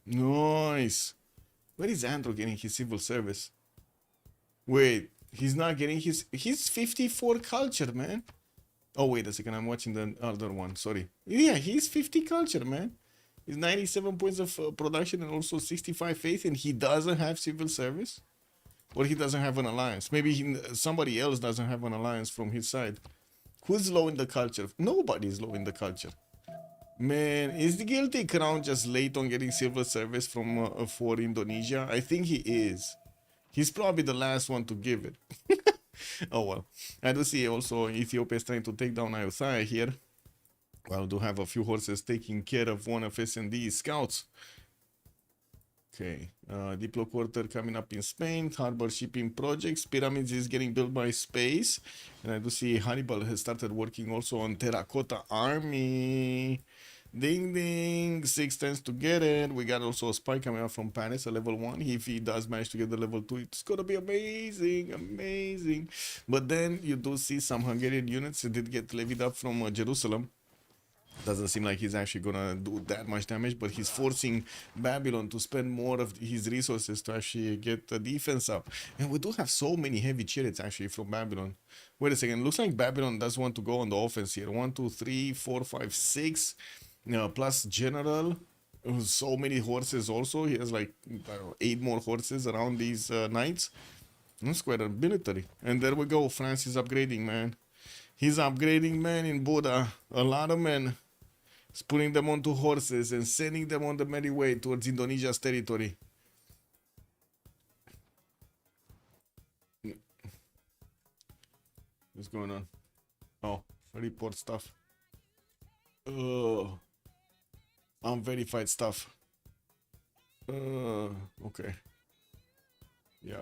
Nice. Where is Andro getting his civil service? Wait, he's not getting his... He's 54 culture, man. Oh, wait a second. I'm watching the other one. Sorry. Yeah, he's 50 culture, man. He's 97 points of production and also 65 faith, and he doesn't have civil service? Or he doesn't have an alliance. Maybe somebody else doesn't have an alliance from his side. Who's low in the culture? Nobody is low in the culture. Man, is the Guilty Crown just late on getting civil service from for Indonesia? I think he is. He's probably the last one to give it. Oh well. I do see also Ethiopia is trying to take down Ayutthaya here. Well, do have a few horses taking care of one of S&D's scouts. Okay, Diplo Quarter coming up in Spain, Harbor Shipping Projects, Pyramids is getting built by Space, and I do see Hannibal has started working also on Terracotta Army. Ding ding, 6 tends to get it. We got also a spy coming out from Paris, a level 1. If he does manage to get the level 2, it's gonna be amazing, amazing. But then you do see some Hungarian units that did get levied up from Jerusalem. Doesn't seem like he's actually gonna do that much damage, but he's forcing Babylon to spend more of his resources to actually get the defense up. And we do have so many heavy chariots actually from Babylon. Wait a second, looks like Babylon does want to go on the offense here. 1, 2, 3, 4, 5, 6, plus general. So many horses also. He has like 8 more horses around these knights. That's quite a military. And there we go, France is upgrading, man. He's upgrading, man, in Buddha. A lot of men. He's putting them onto horses and sending them on the merry way towards Indonesia's territory. What's going on? Oh, report stuff. Unverified stuff. Okay. Yeah.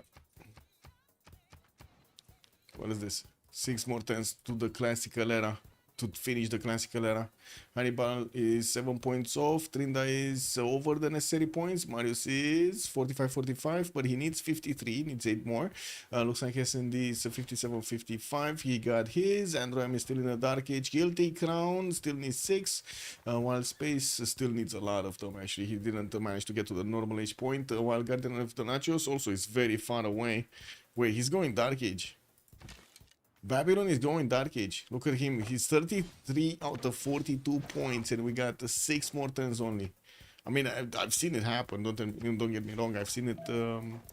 What is this? 6 more turns to the classical era. To finish the classical era. Hannibal is 7 points off. Trinda is over the necessary points. Marius is 45-45, but he needs 53. Needs 8 more. Looks like SND is 57-55. He got his. Android is still in the Dark Age. Guilty Crown still needs 6. While Space still needs a lot of them. Actually, he didn't manage to get to the normal age point. While Guardian of the Nachos also is very far away. Wait, he's going Dark Age. Babylon is going Dark Age. Look at him. He's 33 out of 42 points, and we got 6 more turns only. I mean, I've seen it happen. Don't get me wrong. I've seen it.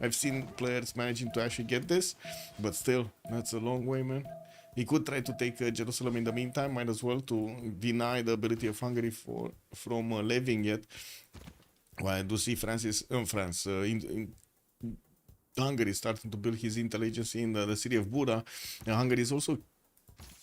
I've seen players managing to actually get this, but still, that's a long way, man. He could try to take Jerusalem in the meantime. Might as well to deny the ability of Hungary from levying yet. Well, I do see Hungary is starting to build his intelligence in the city of Buda. And Hungary is also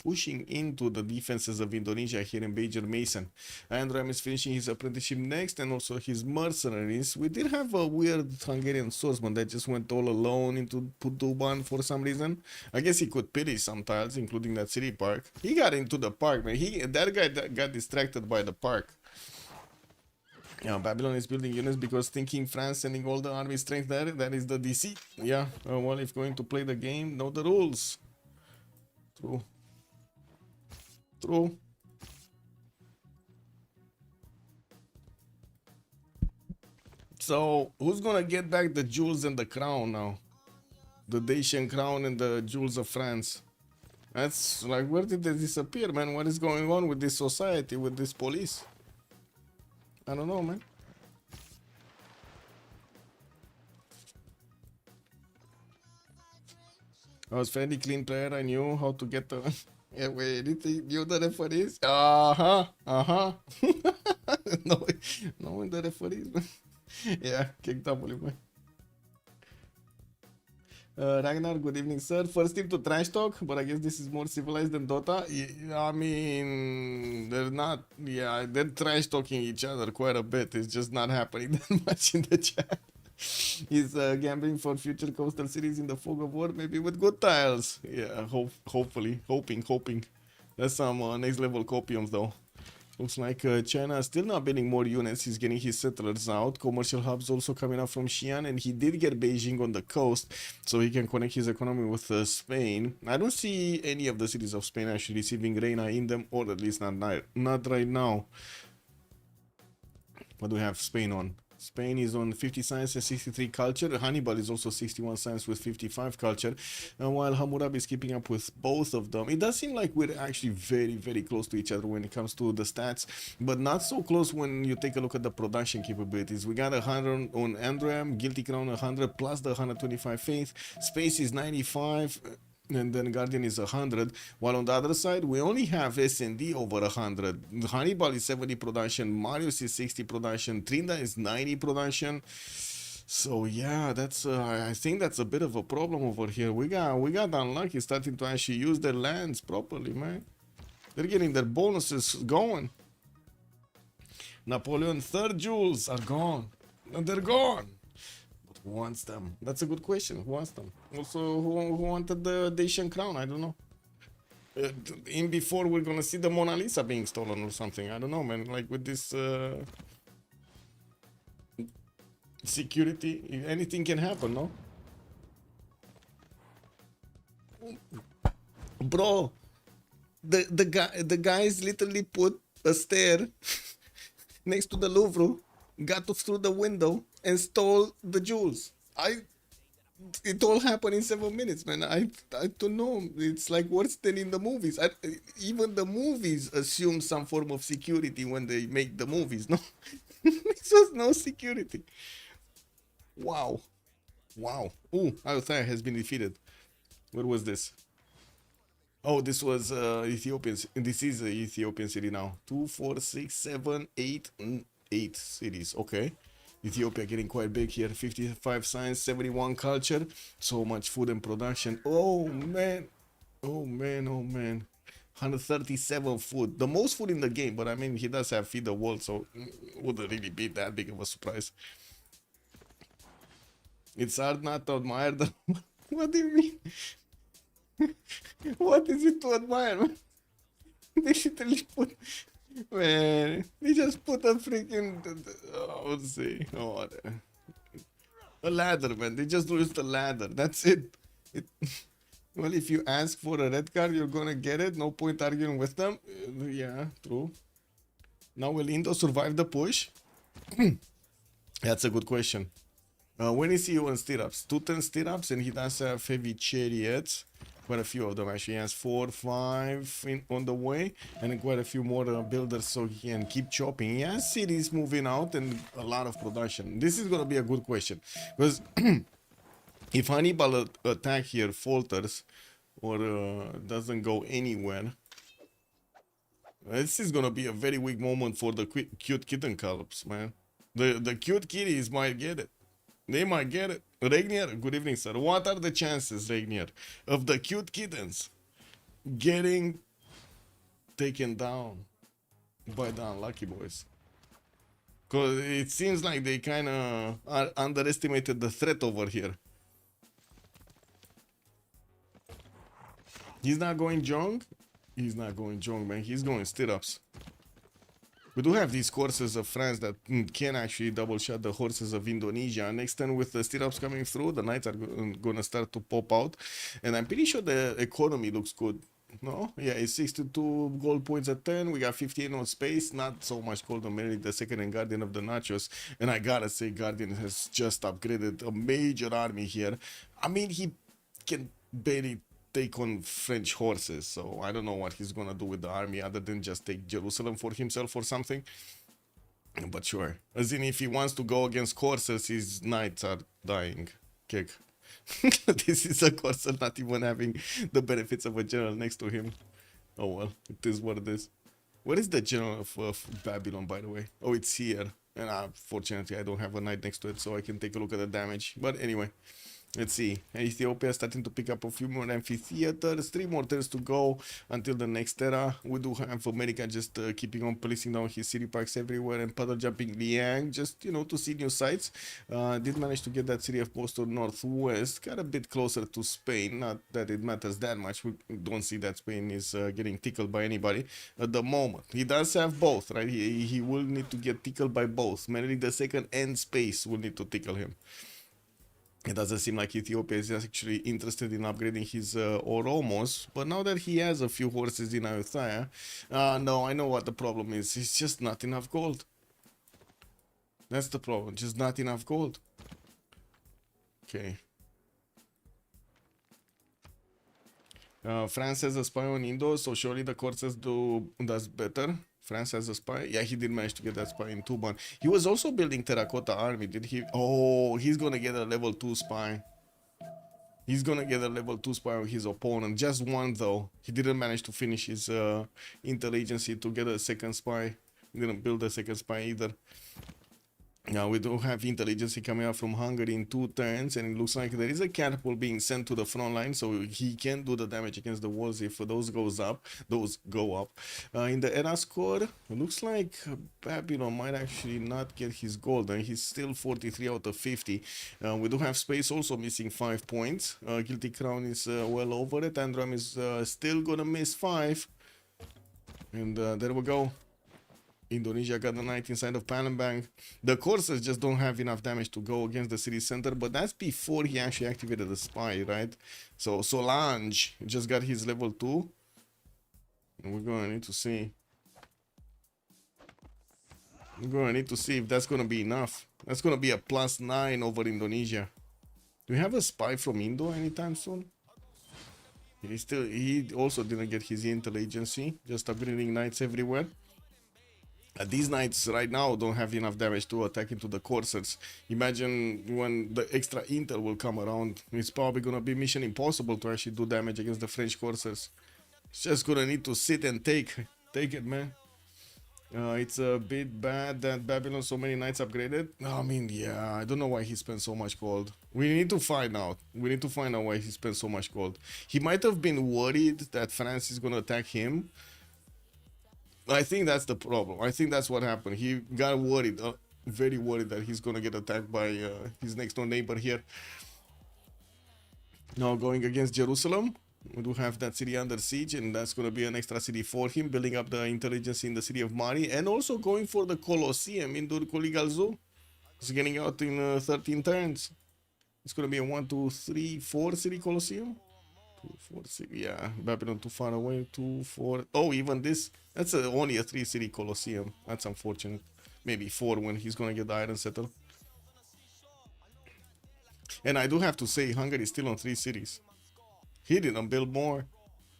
pushing into the defenses of Indonesia here in Bajor Mason. Andram is finishing his apprenticeship next, and also his mercenaries. We did have a weird Hungarian swordsman that just went all alone into Putuban for some reason. I guess he could pillage some tiles, including that city park. He got into the park, man. That guy got distracted by the park. Yeah, Babylon is building units because thinking France sending all the army strength there, that is the DC. Yeah, well, if going to play the game, know the rules. True. So, who's gonna get back the jewels and the crown now? The Dacian crown and the jewels of France. That's like, where did they disappear, man? What is going on with this society, with this police? I don't know, man. I was fairly clean player. I knew how to get the... Yeah, wait, anything knew the referees? No, in the referees, man. Yeah, kicked up, man. Ragnar, good evening, sir. First team to trash talk, but I guess this is more civilized than Dota. I mean, they're not. Yeah, they're trash talking each other quite a bit. It's just not happening that much in the chat. He's gambling for future coastal series in the fog of war, maybe with good tiles. Yeah, hopefully, hoping. That's some next level copiums though. Looks like China is still not building more units. He's getting his settlers out. Commercial hubs also coming up from Xi'an, and he did get Beijing on the coast, so he can connect his economy with Spain. I don't see any of the cities of Spain actually receiving Reina in them, or at least not right now. What do we have Spain on? Spain is on 50 science and 63 culture. Hannibal is also 61 science with 55 culture. And while Hammurabi is keeping up with both of them, it does seem like we're actually very, very close to each other when it comes to the stats, but not so close when you take a look at the production capabilities. We got 100 on Andram, Guilty Crown 100 plus the 125 Faith. Space is 95. And then Guardian is 100, while on the other side we only have S&D over 100. Hannibal is 70 production, Marius is 60 production, Trinda is 90 production. So yeah, that's I think that's a bit of a problem over here. We got unlucky starting to actually use their lands properly, man. They're getting their bonuses going. Napoleon third jewels are gone. They're gone. Who wants them? That's a good question. Who wants them? Also, who wanted the Dacian crown? I don't know. In before we're gonna see the Mona Lisa being stolen or something. I don't know, man. Like with this security, anything can happen, no? Bro, the guys literally put a stair next to the Louvre, got through the window, and stole the jewels. It all happened in 7 minutes, man. I don't know. It's like worse than in the movies. Even the movies assume some form of security when they make the movies. No, this was no security. Wow, wow. Ooh, Althea has been defeated. Where was this? Oh, this was Ethiopian. This is a Ethiopian city now. 2, 4, 6, 7, 8, 8 cities. Okay. Ethiopia getting quite big here. 55 science, 71 culture. So much food and production. Oh man. Oh man, oh man. 137 food. The most food in the game, but I mean he does have feed the world, so wouldn't really be that big of a surprise. It's hard not to admire the what do you mean? What is it to admire, man? They literally put, man, they just put a freaking, let's see, oh, a ladder, man. They just used a ladder. That's it. Well, if you ask for a red card, you're gonna get it. No point arguing with them. Yeah, true. Now, will Indo survive the push? That's a good question. When is he on stirrups? 210 stirrups, and he does have heavy chariots. Quite a few of them actually. He has 4, 5 on the way, and quite a few more builders so he can keep chopping. He has cities moving out and a lot of production. This is gonna be a good question because if Hannibal attack here falters or doesn't go anywhere, this is gonna be a very weak moment for the cute kitten cubs, man. The cute kitties might get it. They might get it. Regnier, good evening, sir. What are the chances, Regnier, of the cute kittens getting taken down by the unlucky boys? Because it seems like they kind of underestimated the threat over here. He's not going Jong? He's not going Jong, man. He's going stirrups. We do have these horses of France that can actually double shot the horses of Indonesia. Next turn with the stirrups coming through, the knights are going to start to pop out. And I'm pretty sure the economy looks good. No? Yeah, it's 62 gold points a turn. We got 58 on space. Not so much gold on Mary the second and Guardian of the Nachos. And I gotta say, Guardian has just upgraded a major army here. I mean, he can barely take on French horses, so I don't know what he's gonna do with the army other than just take Jerusalem for himself or something. But sure, as in if he wants to go against horses, his knights are dying. Kick. This is a corsair not even having the benefits of a general next to him. Oh well, it is what it is. Where is the general of Babylon, by the way? Oh, it's here. And fortunately, I don't have a knight next to it, so I can take a look at the damage. But anyway, let's see. Ethiopia starting to pick up a few more amphitheaters. 3 more turns to go until the next era. We do have America just keeping on placing down his city parks everywhere and puddle jumping Liang just, you know, to see new sites. Did manage to get that city of Boston northwest. Got a bit closer to Spain. Not that it matters that much. We don't see that Spain is getting tickled by anybody at the moment. He does have both, right? He will need to get tickled by both. Menelik II and space will need to tickle him. It doesn't seem like Ethiopia is actually interested in upgrading his Oromos, but now that he has a few horses in Ayutthaya, no, I know what the problem is. It's just not enough gold. That's the problem, just not enough gold. Okay. France has a spy on Indo, so surely the courses does better. France has a spy. Yeah, he did manage to get that spy in Tuban. He was also building Terracotta Army. Did he? Oh, he's gonna get a level 2 spy. He's gonna get a level 2 spy on his opponent. Just one though. He didn't manage to finish his intel agency to get a second spy. He didn't build a second spy either. Now we do have intelligence coming out from Hungary in 2 turns, and it looks like there is a catapult being sent to the front line, so he can do the damage against the walls if those go up. In the era score, it looks like Babylon might actually not get his gold, and he's still 43 out of 50. We do have space also missing 5 points. Guilty Crown is well over it. Androm is still gonna miss 5, and there we go. Indonesia got the knight inside of Palembang. The coursers just don't have enough damage to go against the city center, but that's before he actually activated the spy, right? So Solange just got his level 2. And we're gonna need to see I'm gonna need to see if that's gonna be enough. That's gonna be a +9 over Indonesia. Do we have a spy from Indo anytime soon? He also didn't get his intel agency, just upgrading knights everywhere. These knights right now don't have enough damage to attack into the coursers. Imagine when the extra intel will come around, it's probably gonna be mission impossible to actually do damage against the French coursers. It's just gonna need to sit and take it, man. It's a bit bad that Babylon so many knights upgraded. I mean, yeah, I don't know why he spent so much gold. We need to find out. We need to find out why he spent so much gold. He might have been worried that France is gonna attack him. I think that's the problem. I think that's what happened. He got worried, very worried that he's gonna get attacked by his next door neighbor here. Now going against Jerusalem. We do have that city under siege, and that's going to be an extra city for him, building up the intelligence in the city of Mari, and also going for the Colosseum in Durkuligalzu. He's getting out in 13 turns. It's going to be a 1, 2, 3, 4 city Colosseum. 2, 4, 6, yeah, Babylon too far away, 2, 4. Oh, even this, that's only a 3 city Colosseum. That's unfortunate. Maybe 4 when he's going to get the Iron Settle. And I do have to say, Hungary is still on 3 cities. He didn't build more.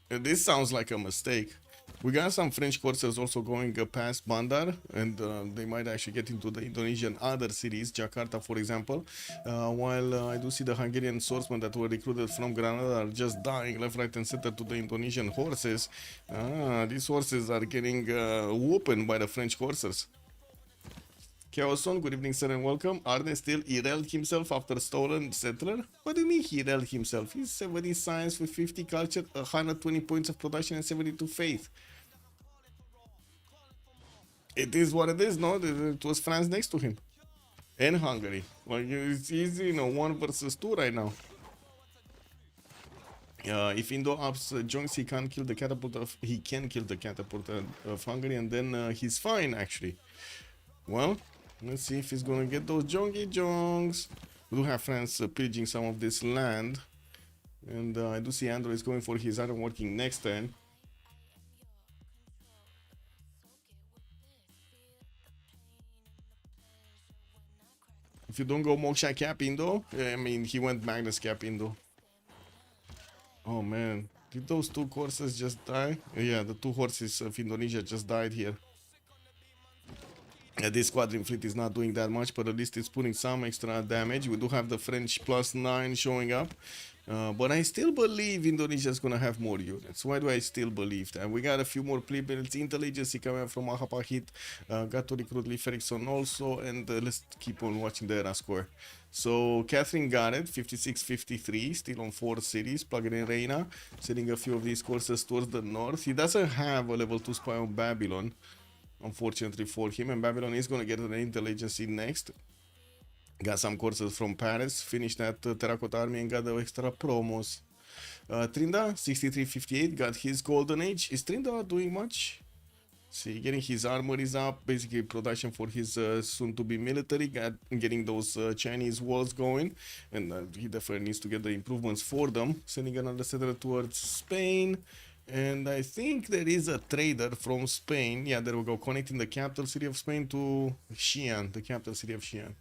This sounds like a mistake. We got some French coursers also going past Bandar, and they might actually get into the Indonesian other cities, Jakarta for example, while I do see the Hungarian swordsmen that were recruited from Granada are just dying left, right and center to the Indonesian horses. These horses are getting whooped by the French coursers. Chaoson, good evening sir and welcome. Arne still Irel himself after stolen settler? What do you mean he Irel himself? He's 70 science with 50 culture, 120 points of production and 72 faith. It is what it is, no? It was France next to him. And Hungary. Like, it's easy, 1 versus 2 right now. If Indo ups joints, he can kill the catapult of Hungary, and then he's fine actually. Well, let's see if he's gonna get those jongy jongs. We do have France pillaging some of this land, and I do see Andrew is going for his iron working next turn. If you don't go Moksha Cap Indo, I mean he went Magnus Cap Indo. Oh man, did those 2 horses just die? Yeah, the 2 horses of Indonesia just died here. This squadron fleet is not doing that much, but at least it's putting some extra damage. We do have the French +9 showing up, but I still believe Indonesia is going to have more units. Why do I still believe that? We got a few more plebeians, intelligence coming from Mahapahit, got to recruit Lee Ferguson also, and let's keep on watching the era score. So Catherine got it, 56-53, still on 4 cities, plugging in Reina, sending a few of these courses towards the north. He doesn't have a level 2 spy on Babylon, unfortunately for him, and Babylon is going to get an intelligence next. Got some courses from Paris, finished that Terracotta Army and got the extra promos. Trinda, 63-58, got his golden age. Is Trinda doing much? See, getting his armories up, basically production for his soon-to-be military, getting those Chinese walls going, and he definitely needs to get the improvements for them. Sending another settler towards Spain. And I think there is a trader from Spain. Yeah, there we go. Connecting the capital city of Spain to Xi'an, the capital city of Xi'an,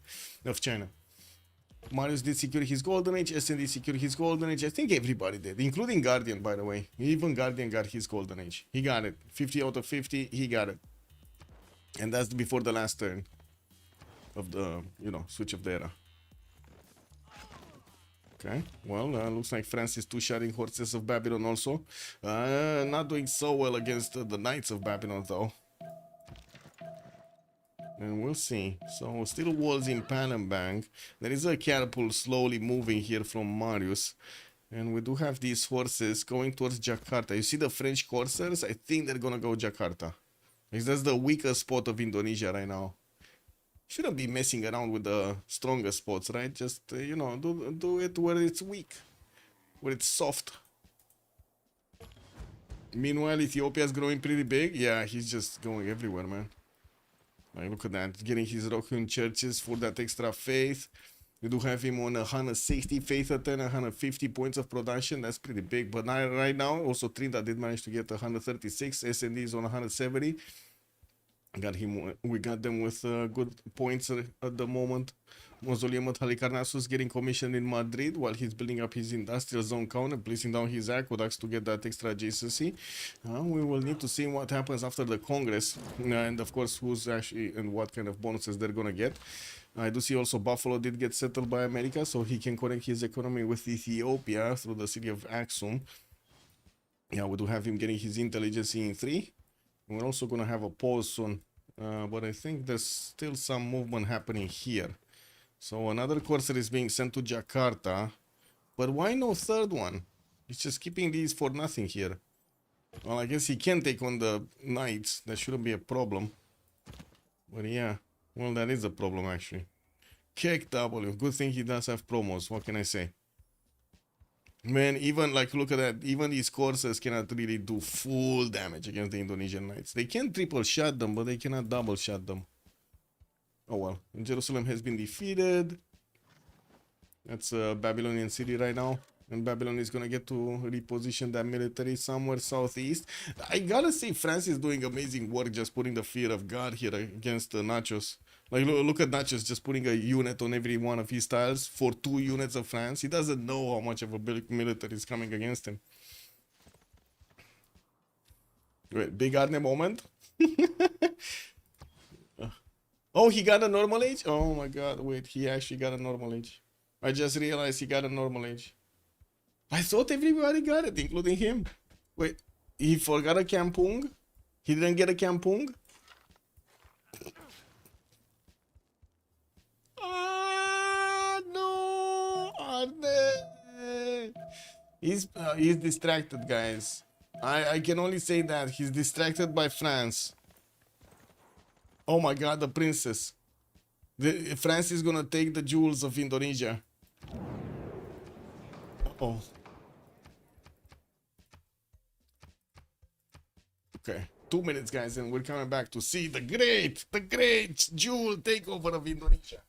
of China. Marius did secure his golden age. SND secured his golden age. I think everybody did, including Guardian, by the way. Even Guardian got his golden age. He got it. 50 out of 50, he got it. And that's before the last turn of the, switch of the era. Okay, well, looks like France is two-shotting horses of Babylon also. Not doing so well against the Knights of Babylon, though. And we'll see. So, still walls in Palembang. There is a catapult slowly moving here from Marius. And we do have these horses going towards Jakarta. You see the French coursers? I think they're gonna go Jakarta. Because that's the weakest spot of Indonesia right now. Shouldn't be messing around with the stronger spots, right? Just, do it where it's weak, where it's soft. Meanwhile, Ethiopia is growing pretty big. Yeah, he's just going everywhere, man. Like, look at that. Getting his Rohun churches for that extra faith. We do have him on 160 faith at 10, 150 points of production. That's pretty big. But right now, also Trinda did manage to get 136. SND is on 170. We got them with good points at the moment. Mausoleum at Halicarnassus getting commissioned in Madrid while he's building up his industrial zone count and placing down his aqueducts to get that extra adjacency. We will need to see what happens after the Congress and of course who's actually and what kind of bonuses they're gonna get. I do see also Buffalo did get settled by America, so he can connect his economy with Ethiopia through the city of Aksum. Yeah, we do have him getting his intelligence in 3. We're also gonna have a pause soon, but I think there's still some movement happening here. So another courser is being sent to Jakarta, but why no third one? He's just keeping these for nothing here. Well, I guess he can take on the knights. That shouldn't be a problem. But yeah, well, that is a problem actually. Kick W. Good thing he does have promos. What can I say? Man, even like look at that. Even these coursers cannot really do full damage against the Indonesian knights. They can triple shot them, but they cannot double shot them. Oh well. Jerusalem has been defeated. That's a Babylonian city right now. And Babylon is gonna get to reposition that military somewhere southeast. I gotta say, France is doing amazing work just putting the fear of God here against Nachos. Like, look at Nachos just putting a unit on every one of his tiles for 2 units of France. He doesn't know how much of a big military is coming against him. Wait, Big Arne moment? Oh, he got a normal age? Oh my god, wait, he actually got a normal age. I just realized he got a normal age. I thought everybody got it, including him. Wait, he forgot a Kampung? He didn't get a Kampung? Ah, no! Arne! He's distracted, guys. I can only say that. He's distracted by France. Oh my god, the princess. France is gonna take the jewels of Indonesia. Uh-oh. Okay, 2 minutes, guys, and we're coming back to see the great jewel takeover of Indonesia.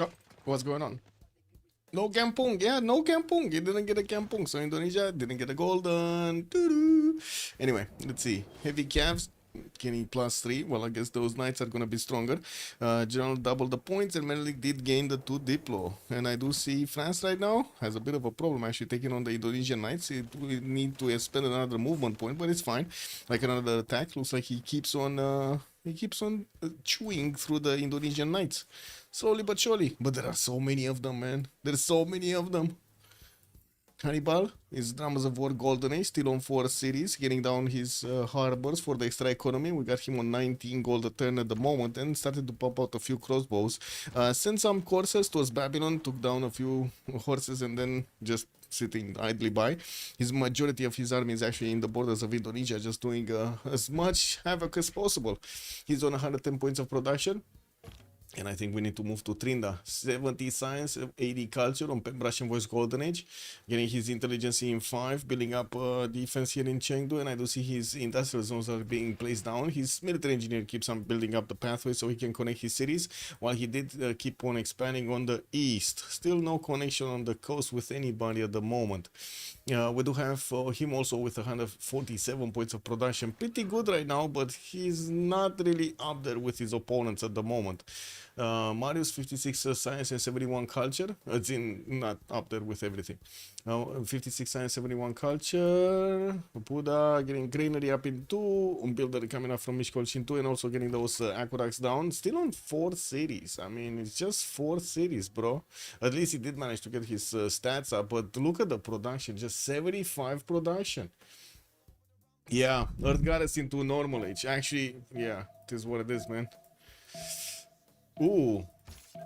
Oh, what's going on? No Kampung, yeah, no Kampung. He didn't get a Kampung, so Indonesia didn't get a golden. Doo-doo. Anyway, let's see. Heavy calves getting +3. Well, I guess those knights are gonna be stronger. General doubled the points, and Menelik did gain the 2 Diplo. And I do see France right now has a bit of a problem actually taking on the Indonesian knights. It will need to spend another movement point, but it's fine. Like another attack. Looks like he keeps on chewing through the Indonesian knights. Slowly but surely. But there are so many of them, man. There's so many of them. Hannibal is Dramas of War Golden Age, still on 4 series, getting down his harbors for the extra economy. We got him on 19 gold a turn at the moment and started to pop out a few crossbows. Sent some coursers towards Babylon, took down a few horses and then just sitting idly by. His majority of his army is actually in the borders of Indonesia, just doing as much havoc as possible. He's on 110 points of production. And I think we need to move to Trinda. 70 science, 80 culture on Russian Voice Golden Age. Getting his intelligence in 5, building up defense here in Chengdu. And I do see his industrial zones are being placed down. His military engineer keeps on building up the pathway so he can connect his cities. While he did keep on expanding on the east. Still no connection on the coast with anybody at the moment. We do have him also with 147 points of production. Pretty good right now, but he's not really up there with his opponents at the moment. Marius 56 science and 71 culture. It's in not up there with everything. 56 science, 71 culture. Buddha getting granary up in 2. Builder coming up from Mishkolshin 2 and also getting those aqueducts down. Still on 4 cities. I mean, it's just 4 cities, bro. At least he did manage to get his stats up. But look at the production. Just 75 production. Yeah, Earth Goddess into normal age. Actually, yeah, it is what it is, man. Ooh,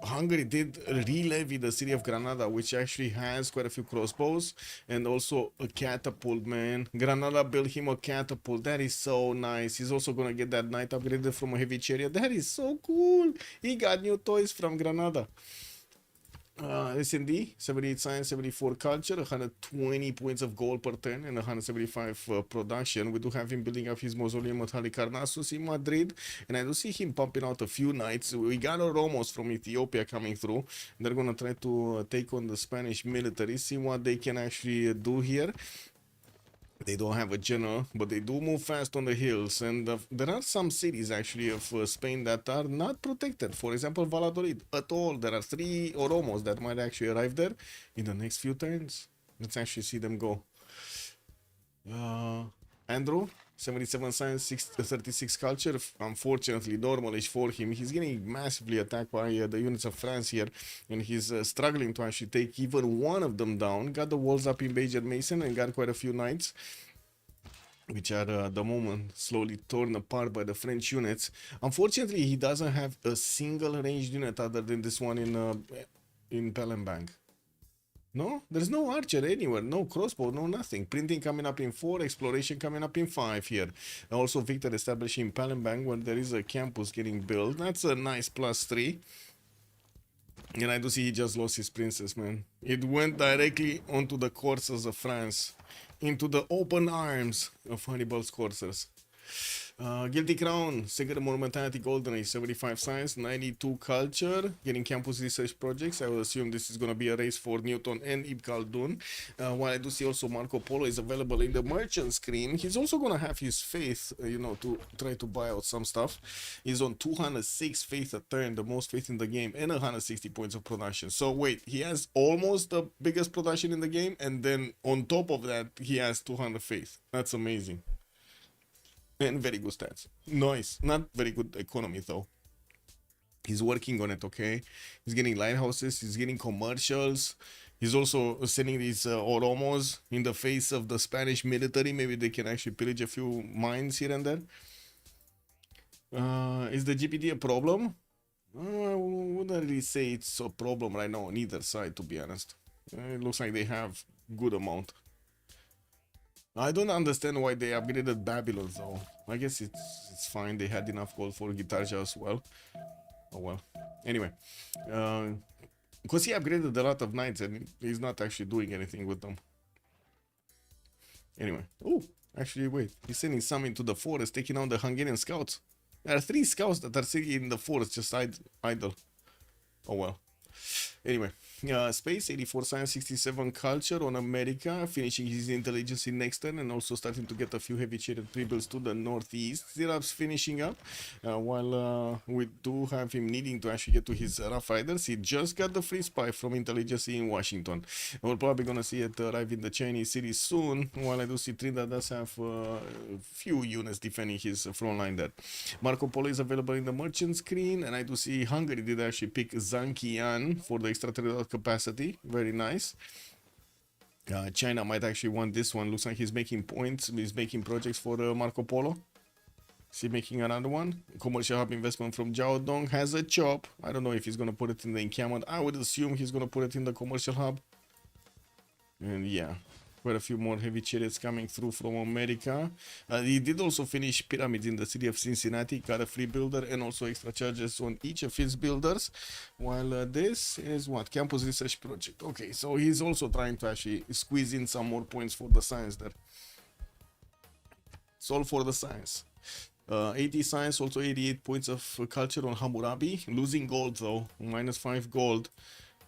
Hungary did re-levy the city of Granada, which actually has quite a few crossbows and also a catapult, man. Granada built him a catapult. That is so nice. He's also gonna get that knight upgraded from a heavy chariot. That is so cool. He got new toys from Granada. S&D, 78 science, 74 culture, 120 points of gold per turn and 175 production. We do have him building up his mausoleum at Halicarnassus in Madrid, and I do see him pumping out a few knights. We got a Romos from Ethiopia coming through. They're gonna try to take on the Spanish military, see what they can actually do here. They don't have a general, but they do move fast on the hills, and there are some cities actually of Spain that are not protected. For example, Valladolid at all. There are 3 Oromos that might actually arrive there in the next few turns. Let's actually see them go. Andrew, 77 science, 36 culture. Unfortunately, normal age for him. He's getting massively attacked by the units of France here, and he's struggling to actually take even one of them down. Got the walls up in Bejer Mason and got quite a few knights, which are at the moment slowly torn apart by the French units. Unfortunately, he doesn't have a single ranged unit other than this one in Palembang. No, there's no archer anywhere, no crossbow, no nothing. Printing coming up in 4, exploration coming up in 5 here. And also Victor establishing Palembang where there is a campus getting built. That's a nice +3. And I do see he just lost his princess, man. It went directly onto the coursers of France, into the open arms of Hannibal's coursers. Guilty Crown, Secret Monumentality Golden Age, 75 science, 92 culture, getting campus research projects. I will assume this is going to be a race for Newton and Ibn Khaldun. While I do see also Marco Polo is available in the merchant screen. He's also going to have his faith, to try to buy out some stuff. He's on 206 faith a turn, the most faith in the game, and 160 points of production. So wait, he has almost the biggest production in the game, and then on top of that, he has 200 faith. That's amazing. And very good stats. Nice. Not very good economy though. He's working on it, okay? He's getting lighthouses, he's getting commercials. He's also sending these Oromos in the face of the Spanish military. Maybe they can actually pillage a few mines here and there. Is the GPD a problem? I wouldn't really say it's a problem right now on either side, to be honest. It looks like they have good amount. I don't understand why they upgraded Babylon though. I guess it's fine. They had enough gold for Gitarja as well. Oh well. Anyway, because he upgraded a lot of knights and he's not actually doing anything with them. Anyway. Oh, actually wait. He's sending some into the forest, taking out the Hungarian scouts. There are 3 scouts that are sitting in the forest just idle. Oh well. Anyway. Space, 84 science, 67 culture on America, finishing his intelligence in next turn and also starting to get a few heavy shaded pre-builds to the northeast. Zirap's finishing up, while we do have him needing to actually get to his Rough Riders. He just got the free spy from intelligence in Washington. We're probably gonna see it arrive in the Chinese city soon, while I do see Trinidad does have a few units defending his front line there. Marco Polo is available in the merchant screen, and I do see Hungary did actually pick Zankian for the extraterritorial capacity. Very nice. China might actually want this one. Looks like he's making points. He's making projects for Marco Polo. Is he making another one? Commercial hub investment from Jiaodong has a chop. I don't know if he's going to put it in the encampment. I would assume he's going to put it in the commercial hub. And yeah, quite a few more heavy chariots coming through from America. He did also finish pyramids in the city of Cincinnati, got a free builder and also extra charges on each of his builders. While this is what? Campus Research Project. Okay, so he's also trying to actually squeeze in some more points for the science there. It's all for the science. 80 science, also 88 points of culture on Hammurabi. Losing gold though, -5 gold.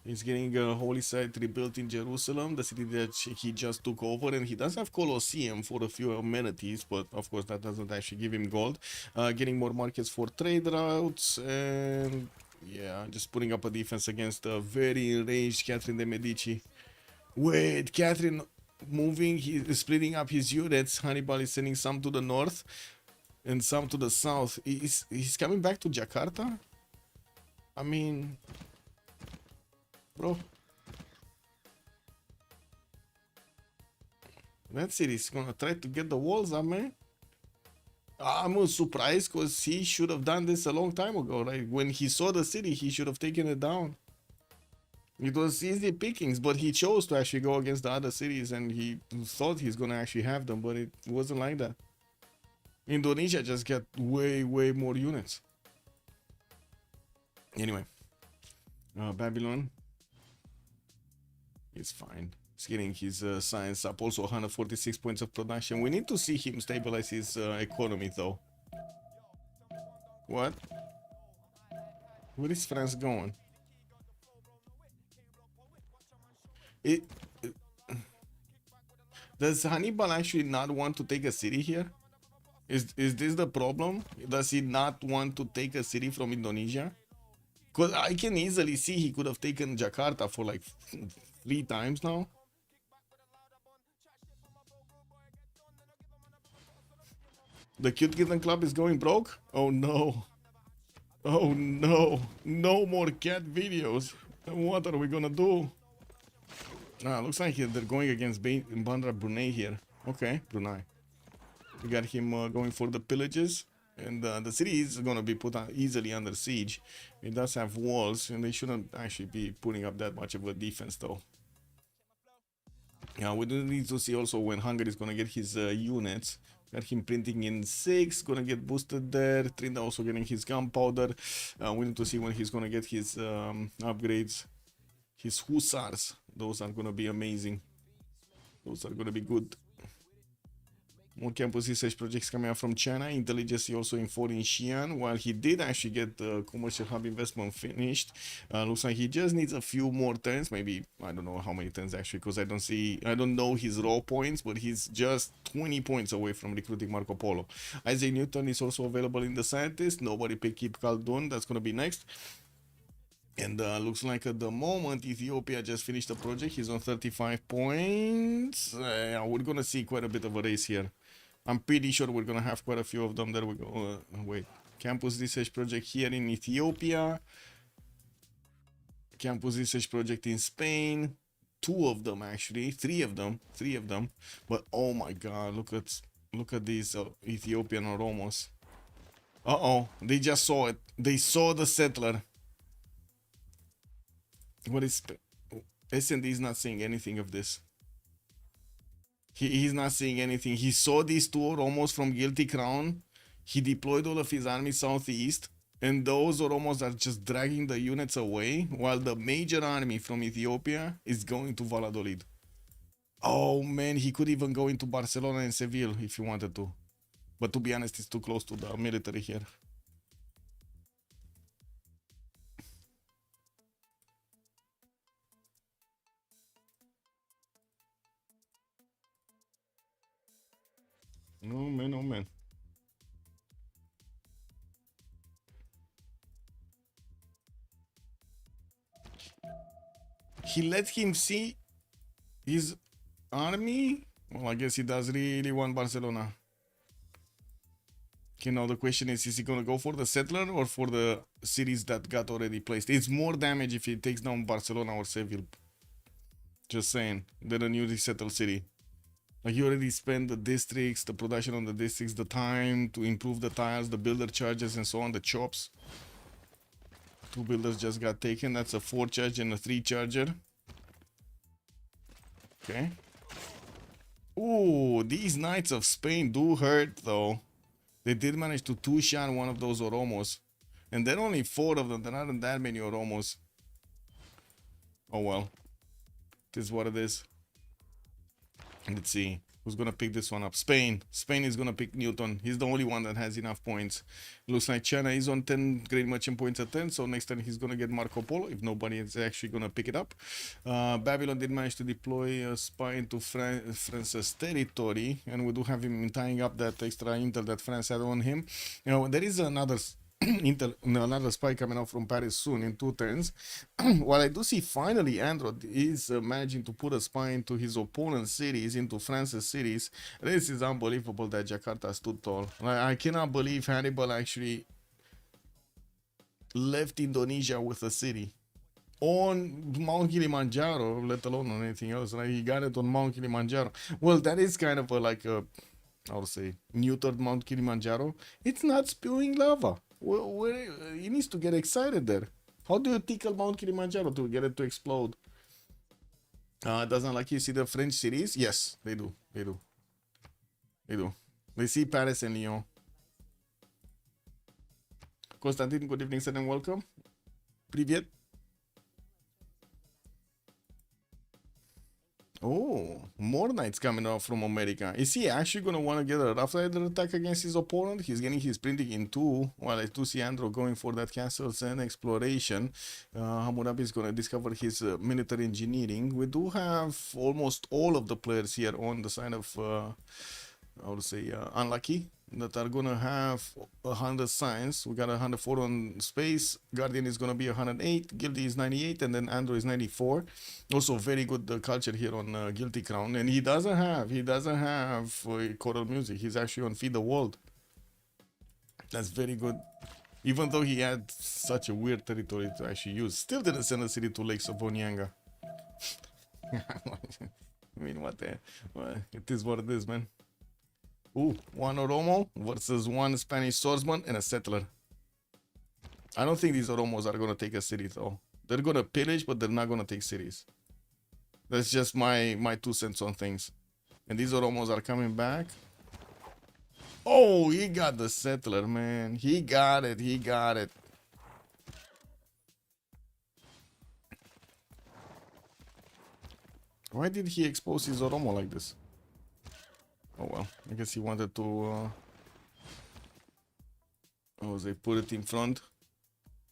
He's getting a holy site rebuilt in Jerusalem, the city that he just took over, and he does have Colosseum for a few amenities, but of course that doesn't actually give him gold. Getting more markets for trade routes, and yeah, just putting up a defense against a very enraged Catherine de Medici. Wait, Catherine moving, he's splitting up his units. Hannibal is sending some to the north and some to the south. He's coming back to Jakarta? I mean, bro, that's it. He's gonna try to get the walls up, man. I'm surprised because he should have done this a long time ago. Like when he saw the city, he should have taken it down. It was easy pickings, but he chose to actually go against the other cities, and he thought he's gonna actually have them, but it wasn't like that. Indonesia just got way more units. Anyway, Babylon. It's fine. He's getting his science up. Also 146 points of production. We need to see him stabilize his economy though. What? Where is France going? Does Hannibal actually not want to take a city here? Is this the problem? Does he not want to take a city from Indonesia? Because I can easily see he could have taken Jakarta for like 3 times now. The Cute Kitten Club is going broke? Oh no. Oh no. No more cat videos. What are we gonna do? Looks like they're going against Bandar Brunei here. Okay, Brunei. We got him going for the pillages. And the city is going to be put easily under siege. It does have walls, and they shouldn't actually be putting up that much of a defense, though. Yeah, we do need to see also when Hungary is going to get his units. Got him printing in 6, going to get boosted there. Trinda also getting his gunpowder. We need to see when he's going to get his upgrades. His hussars. Those are going to be amazing. Those are going to be good. More campus research projects coming out from China. Intelligence also in 4 in Xi'an. While he did actually get the commercial hub investment finished, looks like he just needs a few more turns. Maybe, I don't know how many turns actually, because I don't know his raw points, but he's just 20 points away from recruiting Marco Polo. Isaac Newton is also available in the scientist. Nobody picked Kip Khaldun. That's going to be next. And looks like at the moment Ethiopia just finished the project. He's on 35 points. We're gonna see quite a bit of a race here. I'm pretty sure we're gonna have quite a few of them. There we go. Wait, campus research project here in Ethiopia. Campus research project in Spain. 2 of them actually. 3 of them. But oh my god, look at these Ethiopian Oromos. They just saw it. They saw the settler. What is S&D is not seeing anything of this. He's not seeing anything. He saw these 2 Oromos from Guilty Crown. He deployed all of his army southeast, and those Oromos are just dragging the units away while the major army from Ethiopia is going to Valladolid. Oh man, he could even go into Barcelona and Seville if he wanted to. But to be honest, it's too close to the military here. Oh man, oh man. He let him see his army? Well, I guess he does really want Barcelona. Okay, now the question is he gonna go for the settler or for the cities that got already placed? It's more damage if he takes down Barcelona or Seville. Just saying, than a newly settled city. Like, you already spent the districts, the production on the districts, the time to improve the tiles, the builder charges and so on, the chops. 2 builders just got taken. That's a 4 charge and a 3 charger. Okay. Ooh, these Knights of Spain do hurt though. They did manage to 2-shot one of those Oromos. And then only 4 of them. There aren't that many Oromos. Oh well. It is what it is. Let's see. Who's gonna pick this one up? Spain. Spain is gonna pick Newton. He's the only one that has enough points. Looks like China is on 10 Great Merchant points at 10. So next time he's gonna get Marco Polo if nobody is actually gonna pick it up. Babylon did manage to deploy a spy into France's territory, and we do have him tying up that extra intel that France had on him. You know, there is another another spy coming out from Paris soon in 2 turns. While I do see finally Android is managing to put a spy into his opponent's cities, into France's cities. This is unbelievable that Jakarta stood tall. I cannot believe Hannibal actually left Indonesia with a city on Mount Kilimanjaro, let alone on anything else. Like, he got it on Mount Kilimanjaro. Well, that is kind of like a, I would say, neutered Mount Kilimanjaro. It's not spewing lava. Well, he needs to get excited there. How do you tickle Mount Kilimanjaro to get it to explode? Doesn't like you see the French cities? Yes, they do. They do. They do. They see Paris and Lyon. Constantin, good evening, sir, and welcome. Привет. Oh, more knights coming out from America. Is he actually going to want to get a Rough Rider attack against his opponent? He's getting his printing in 2, while I do see Andro going for that castles and exploration. Hammurabi is going to discover his military engineering. We do have almost all of the players here on the side of, I would say, unlucky, that are gonna have 100 science. We got 104 on space. Guardian is gonna be 108. Guilty is 98, and then Andro is 94. Also very good culture here on Guilty Crown, and he doesn't have choral music. He's actually on Feed the World. That's very good. Even though he had such a weird territory to actually use, still didn't send a city to Lakes of Onyanga. I mean, what the? Well, it is what it is, man. Ooh, 1 Oromo versus 1 Spanish swordsman and a settler. I don't think these Oromos are going to take a city, though. They're going to pillage, but they're not going to take cities. That's just my 2 cents on things. And these Oromos are coming back. Oh, he got the settler, man. He got it. He got it. Why did he expose his Oromo like this? Oh well, I guess he wanted to put it in front.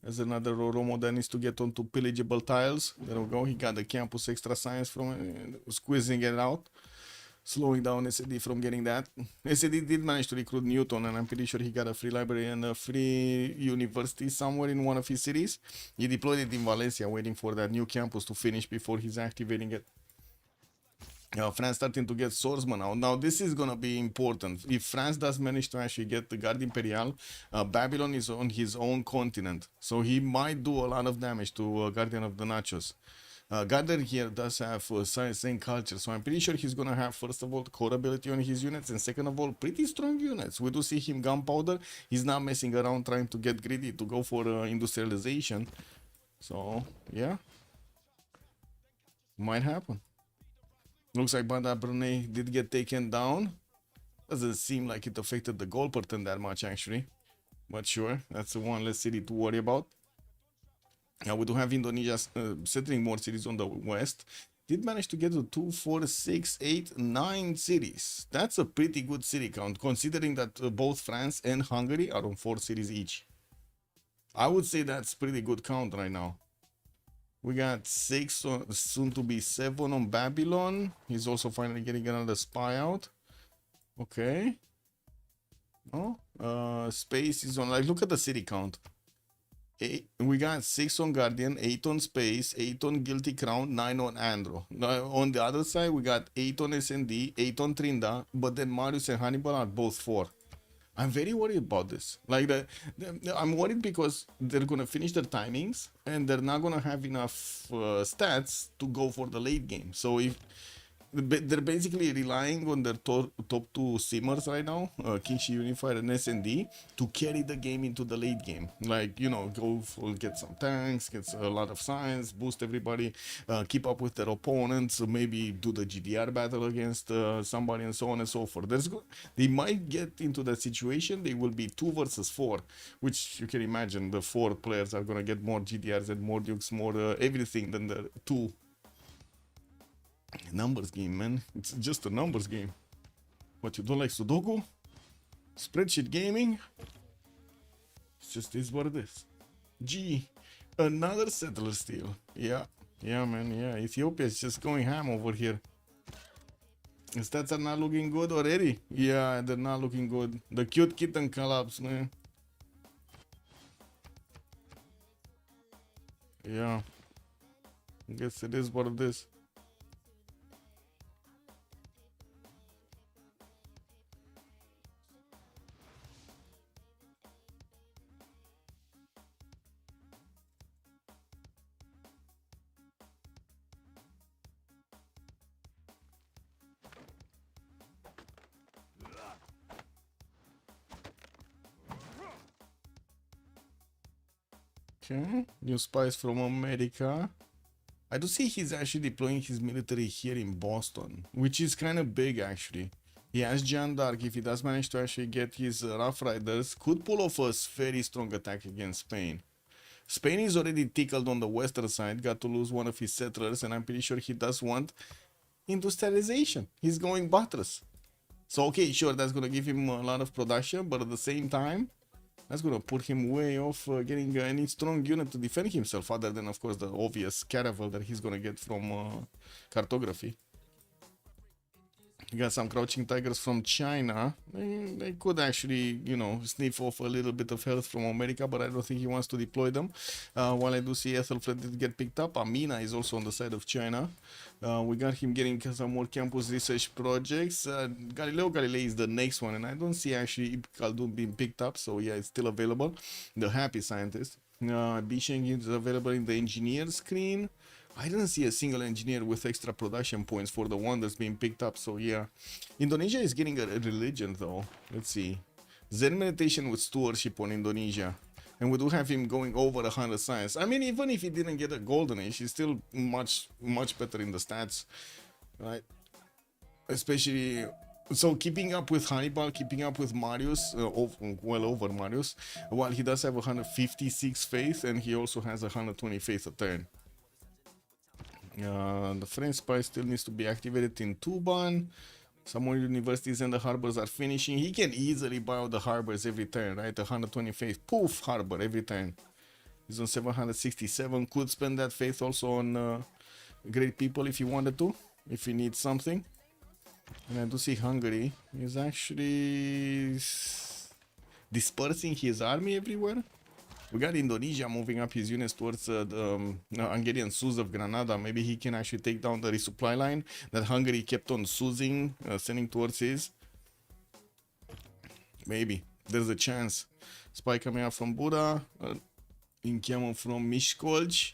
There's another Oromo that needs to get onto pillageable tiles. There we go, he got the campus extra science from squeezing it out, slowing down SAD from getting that. SAD did manage to recruit Newton, and I'm pretty sure he got a free library and a free university somewhere in one of his cities. He deployed it in Valencia, waiting for that new campus to finish before he's activating it. France starting to get swordsmen out. Now this is gonna be important. If France does manage to actually get the Guard Imperial, Babylon is on his own continent, so he might do a lot of damage to Guardian of the Nachos. Gardner here does have science and culture, so I'm pretty sure he's gonna have, first of all, core ability on his units, and second of all, pretty strong units. We do see him gunpowder. He's not messing around trying to get greedy to go for industrialization. So yeah, might happen. Looks like Banda Brunei did get taken down. Doesn't seem like it affected the goal pattern that much, actually. But sure, that's the one less city to worry about. Now we do have Indonesia settling more cities on the west. Did manage to get to 2, 4, 6, 8, 9 cities. That's a pretty good city count, considering that both France and Hungary are on 4 cities each. I would say that's pretty good count right now. We got 6, soon to be 7 on Babylon. He's also finally getting another spy out. Okay. Oh, space is on. Like, look at the city count. We got 6 on Guardian, 8 on Space, 8 on Guilty Crown, 9 on Andro. Now, on the other side, we got 8 on SND, 8 on Trinda, but then Marius and Hannibal are both 4. I'm very worried about this. Like, I'm worried because they're gonna finish their timings and they're not gonna have enough stats to go for the late game. So if they're basically relying on their top 2 simmers right now, Kingshi Unified and SND, to carry the game into the late game. Like, you know, go for, get some tanks, get a lot of science, boost everybody, keep up with their opponents, maybe do the GDR battle against somebody and so on and so forth. They might get into that situation. They will be 2 versus 4, which you can imagine the 4 players are going to get more GDRs and more dukes, more everything than the 2. Numbers game, man. It's just a numbers game. What, you don't like Sudoku? Spreadsheet gaming? It's just is what it is. Gee, another settler steal. Yeah, man, yeah. Ethiopia is just going ham over here. The stats are not looking good already. Yeah, they're not looking good. The cute kitten collapse, man. Yeah. I guess it is what it is. Okay, new spies from America. I do see he's actually deploying his military here in Boston, which is kind of big actually. He has Jeanne d'Arc. If he does manage to actually get his Rough Riders, could pull off a very strong attack against Spain. Spain is already tickled on the western side, got to lose one of his settlers, and I'm pretty sure he does want industrialization. He's going buttress. So okay, sure, that's gonna give him a lot of production, but at the same time, that's gonna put him way off getting any strong unit to defend himself, other than of course the obvious caravel that he's gonna get from cartography. You got some crouching tigers from China. They could actually, you know, sniff off a little bit of health from America, but I don't think he wants to deploy them. While I do see Ethelfred did get picked up, Amina is also on the side of China. We got him getting some more campus research projects. Galileo Galilei is the next one, and I don't see actually Khaldun being picked up, so yeah, it's still available. The Happy Scientist. Bisheng is available in the engineer screen. I didn't see a single engineer with extra production points for the one that's being picked up, so yeah. Indonesia is getting a religion though. Let's see. Zen meditation with stewardship on Indonesia. And we do have him going over 100 science. I mean, even if he didn't get a golden age, he's still much better in the stats, right? Especially, so keeping up with Hannibal, keeping up with Marius, well over Marius, while he does have 156 faith, and he also has 120 faith a turn. The French spy still needs to be activated in Tuban. Some more universities and the harbors are finishing. He can easily buy out the harbors every turn, right? 120 faith, poof, harbor every turn. He's on 767. Could spend that faith also on great people if he wanted to, if he needs something. And I do see Hungary is actually dispersing his army everywhere. We got Indonesia moving up his units towards the Hungarian Suz of Granada. Maybe he can actually take down the resupply line that Hungary kept on Suzing, sending towards his. Maybe. There's a chance. Spy coming out from Buda. Inkiamo from Miskolc.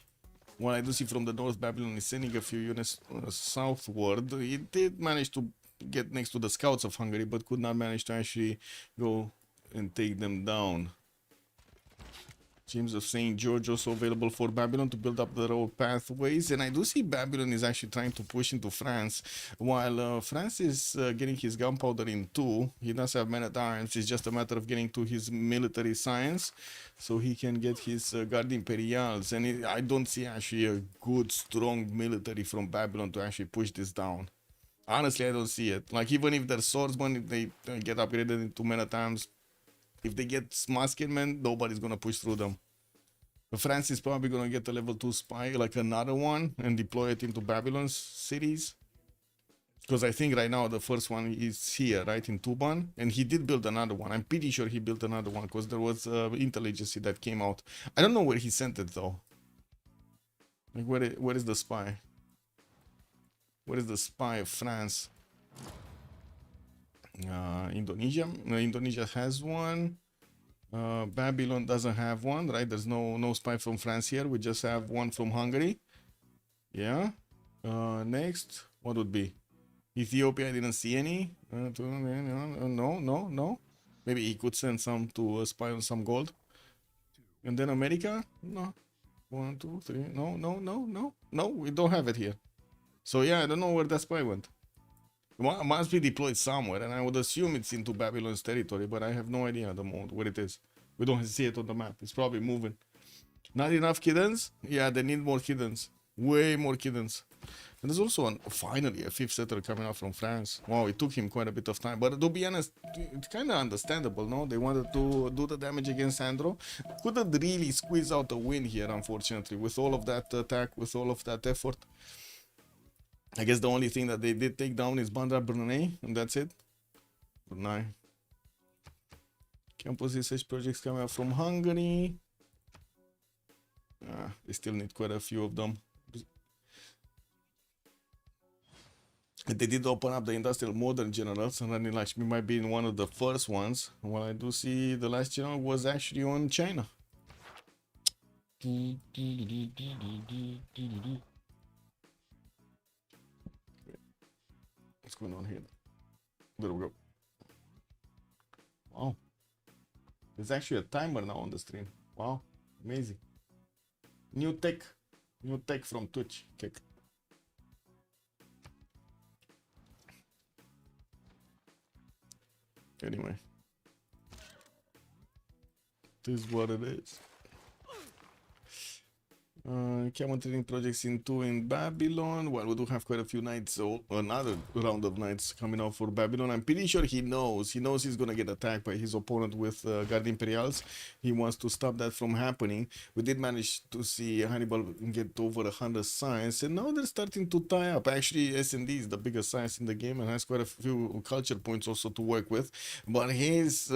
What I do see from the North, Babylon is sending a few units southward. It did manage to get next to the scouts of Hungary, but could not manage to actually go and take them down. James of St. George also available for Babylon to build up the road pathways. And I do see Babylon is actually trying to push into France. While France is getting his gunpowder in 2, he does have men-at-arms. It's just a matter of getting to his military science so he can get his Guard Imperials. And I don't see actually a good, strong military from Babylon to actually push this down. Honestly, I don't see it. Like, even if they're swordsmen, if they get upgraded into men-at-arms, if they get musketmen, nobody's gonna push through them. France is probably gonna get a level 2 spy, like another one, and deploy it into Babylon's cities. Because I think right now the first one is here, right, in Tuban, and he did build another one. I'm pretty sure he built another one because there was intel agency that came out. I don't know where he sent it though. Like where is the spy? Where is the spy of France? Indonesia. Indonesia has one. Babylon doesn't have one, right? There's no spy from France here. We just have one from Hungary. Yeah. Next, what would be? Ethiopia, I didn't see any. No. Maybe he could send some to spy on some gold. And then America? No. 1, 2, 3. No, we don't have it here. So yeah, I don't know where that spy went. It must be deployed somewhere, and I would assume it's into Babylon's territory, but I have no idea at the moment where it is. We don't see it on the map. It's probably moving. Not enough kittens? Yeah, they need more kittens. Way more kittens. And there's also finally a 5th settler coming out from France. Wow, it took him quite a bit of time. But to be honest, it's kind of understandable, no? They wanted to do the damage against Andro. Couldn't really squeeze out a win here, unfortunately, with all of that attack, with all of that effort. I guess the only thing that they did take down is Bandar Brunei, and that's it. Brunei. Campus research projects coming out from Hungary. They still need quite a few of them. They did open up the industrial modern generals, and Rani Lakshmi might be in one of the first ones. Well, I do see the last general was actually on China. What's going on here? There we go. Wow. There's actually a timer now on the stream. Wow. Amazing. New tech. New tech from Twitch. Kick. Anyway. This is what it is. Camel training projects in Babylon. Well, we do have quite a few knights, so another round of knights coming out for Babylon. I'm pretty sure he knows he's gonna get attacked by his opponent with Guard Imperials. He wants to stop that from happening. We did manage to see Hannibal get over 100 science, and now they're starting to tie up. Actually, S&D is the biggest science in the game and has quite a few culture points also to work with, but he's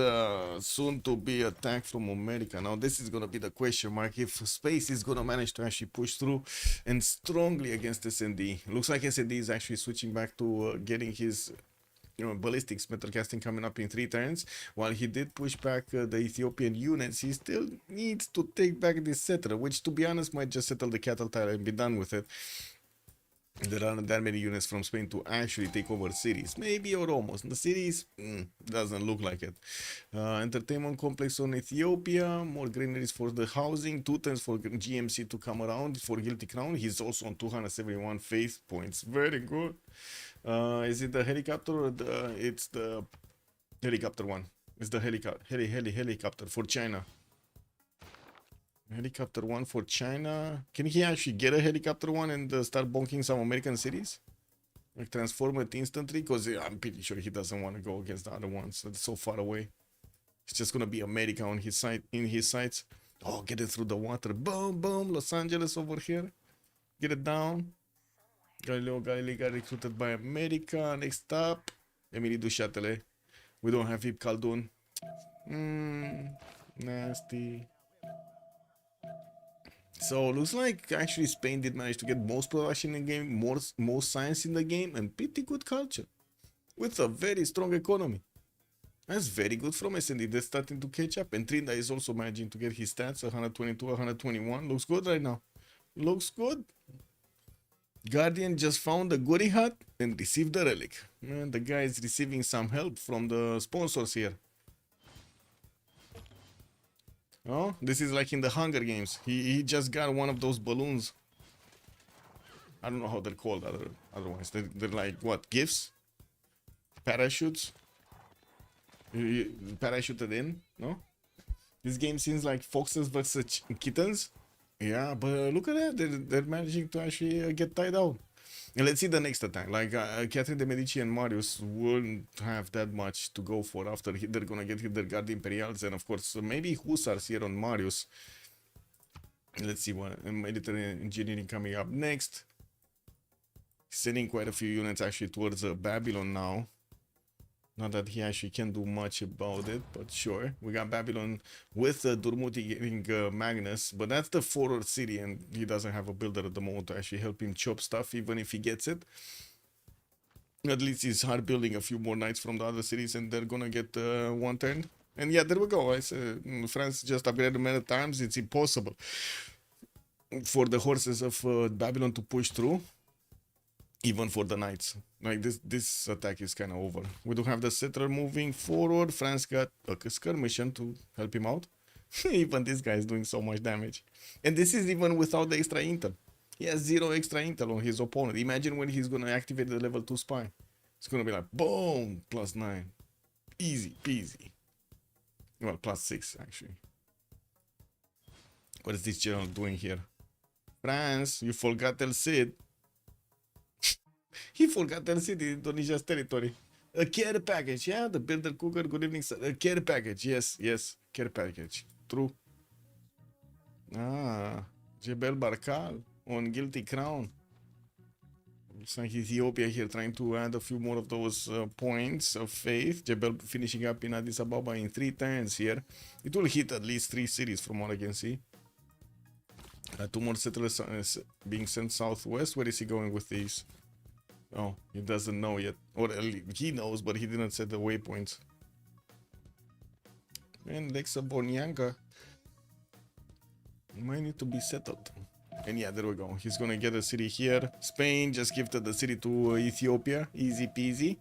soon to be attacked from America. Now this is gonna be the question mark, if Space is gonna manage to actually push through and strongly against S&D. Looks like S&D is actually switching back to getting his ballistics metal casting coming up in 3 turns. While he did push back the Ethiopian units, he still needs to take back this settler, which to be honest might just settle the cattle tile and be done with it. There aren't that many units from Spain to actually take over cities. Maybe or almost. The cities, doesn't look like it. Entertainment complex on Ethiopia. More granaries for the housing. 2 turns for GMC to come around for Guilty Crown. He's also on 271 faith points. Very good. Is it the helicopter or it's the helicopter one? It's the helicopter for China. Helicopter one for China. Can he actually get a helicopter one and start bonking some American cities? Like transform it instantly? Because I'm pretty sure he doesn't want to go against the other ones. That's so far away. It's just gonna be America on his side, in his sights. Oh, get it through the water. Boom, boom. Los Angeles over here. Get it down. Galileo Galilei got recruited by America. Next up, Emily du Châtelet. We don't have Ip Khaldun. Nasty. So looks like actually Spain did manage to get most production in the game, most science in the game, and pretty good culture with a very strong economy. That's very good from S&D. They're starting to catch up, and Trinda is also managing to get his stats 122, 121. Looks good right now. Looks good. Guardian just found a goody hut and received the relic. Man, the guy is receiving some help from the sponsors here. Oh, this is like in the Hunger Games. He just got one of those balloons. I don't know how they're called otherwise. They're like, what, gifts? Parachutes? Parachuted in, no? This game seems like foxes versus kittens. Yeah, but look at that. They're managing to actually get tied out. And let's see the next attack. Like Catherine de Medici and Marius won't have that much to go for after they're gonna get hit their Guard Imperials, and of course maybe Hussars here on Marius. Let's see what military engineering coming up next. sending quite a few units actually towards Babylon now. Not that he actually can do much about it, but sure. We got Babylon with Durmuti getting Magnus, but that's the forward city, and he doesn't have a builder at the moment to actually help him chop stuff, even if he gets it. At least he's hard building a few more knights from the other cities, and they're gonna get one turn. And yeah, there we go. I said France just upgraded many times. It's impossible for the horses of Babylon to push through. Even for the knights, like this attack is kind of over. We do have the settler moving forward. France got a skirmisher to help him out. Even this guy is doing so much damage, and this is even without the extra intel. He has 0 extra intel on his opponent. Imagine when he's gonna activate the level 2 spy. It's gonna be like boom, +9, easy peasy. Well, +6 actually. What is this general doing here? France, you forgot El Cid. He forgot El Cid in Indonesia's territory. A care package, yeah, the builder cooker, good evening, sir. A care package, yes, care package. True. Ah, Jebel Barkal on Guilty Crown. Looks like Ethiopia here trying to add a few more of those points of faith. Jebel finishing up in Addis Ababa in 3 turns here. It will hit at least 3 cities from what I can see. 2 more settlers being sent southwest. Where is he going with these? Oh, he doesn't know yet. Or he knows, but he didn't set the waypoints. And Lexa Bornyanka might need to be settled. And yeah, there we go. He's gonna get a city here. Spain just gifted the city to Ethiopia. Easy peasy.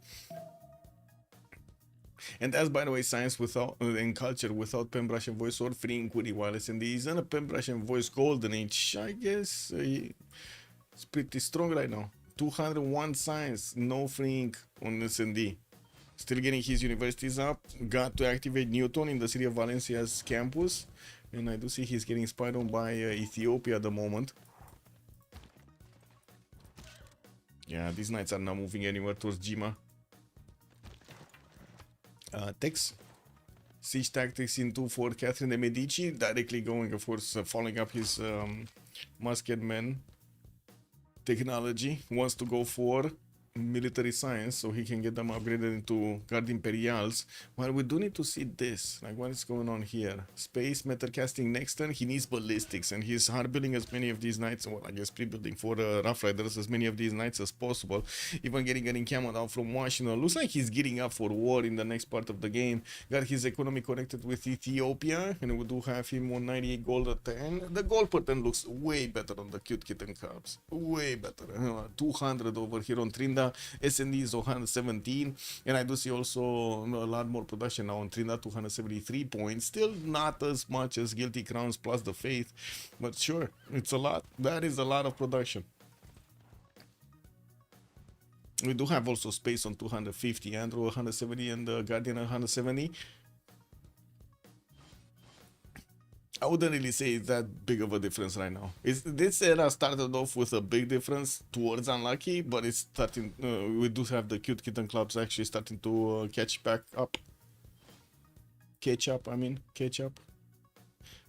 And that's, by the way, science without and culture without pen brush and voice or free inquiry wireless. And he's in a pen brush and voice golden age. I guess it's pretty strong right now. 201 science, no free ink on S&D. Still getting his universities up. Got to activate Newton in the city of Valencia's campus. And I do see he's getting spied on by Ethiopia at the moment. Yeah, these knights are not moving anywhere towards Jima. Tex. Siege tactics into for Catherine de Medici. Directly going, of course, following up his musket men. Technology wants to go for military science so he can get them upgraded into Guard Imperials. Well, we do need to see this, like what is going on here. Space metal casting next turn. He needs ballistics, and he's hard building as many of these knights, well, I guess pre-building for Rough Riders as many of these knights as possible. Even getting an encampment out from Washington. Looks like he's getting up for war in the next part of the game. Got his economy connected with Ethiopia, and we do have him on 98 gold at 10. The gold per turn looks way better on the cute kitten cubs, way better. 200 over here on Trinda. S&D is 117, and I do see also a lot more production now on Trinda, 273 points. Still not as much as Guilty Crowns plus the Faith, but sure, it's a lot. That is a lot of production. We do have also space on 250, Andrew 170, and the Guardian 170. I wouldn't really say it's that big of a difference right now. This era started off with a big difference towards unlucky, but it's starting. We do have the cute kitten clubs actually starting to catch up. Catch up.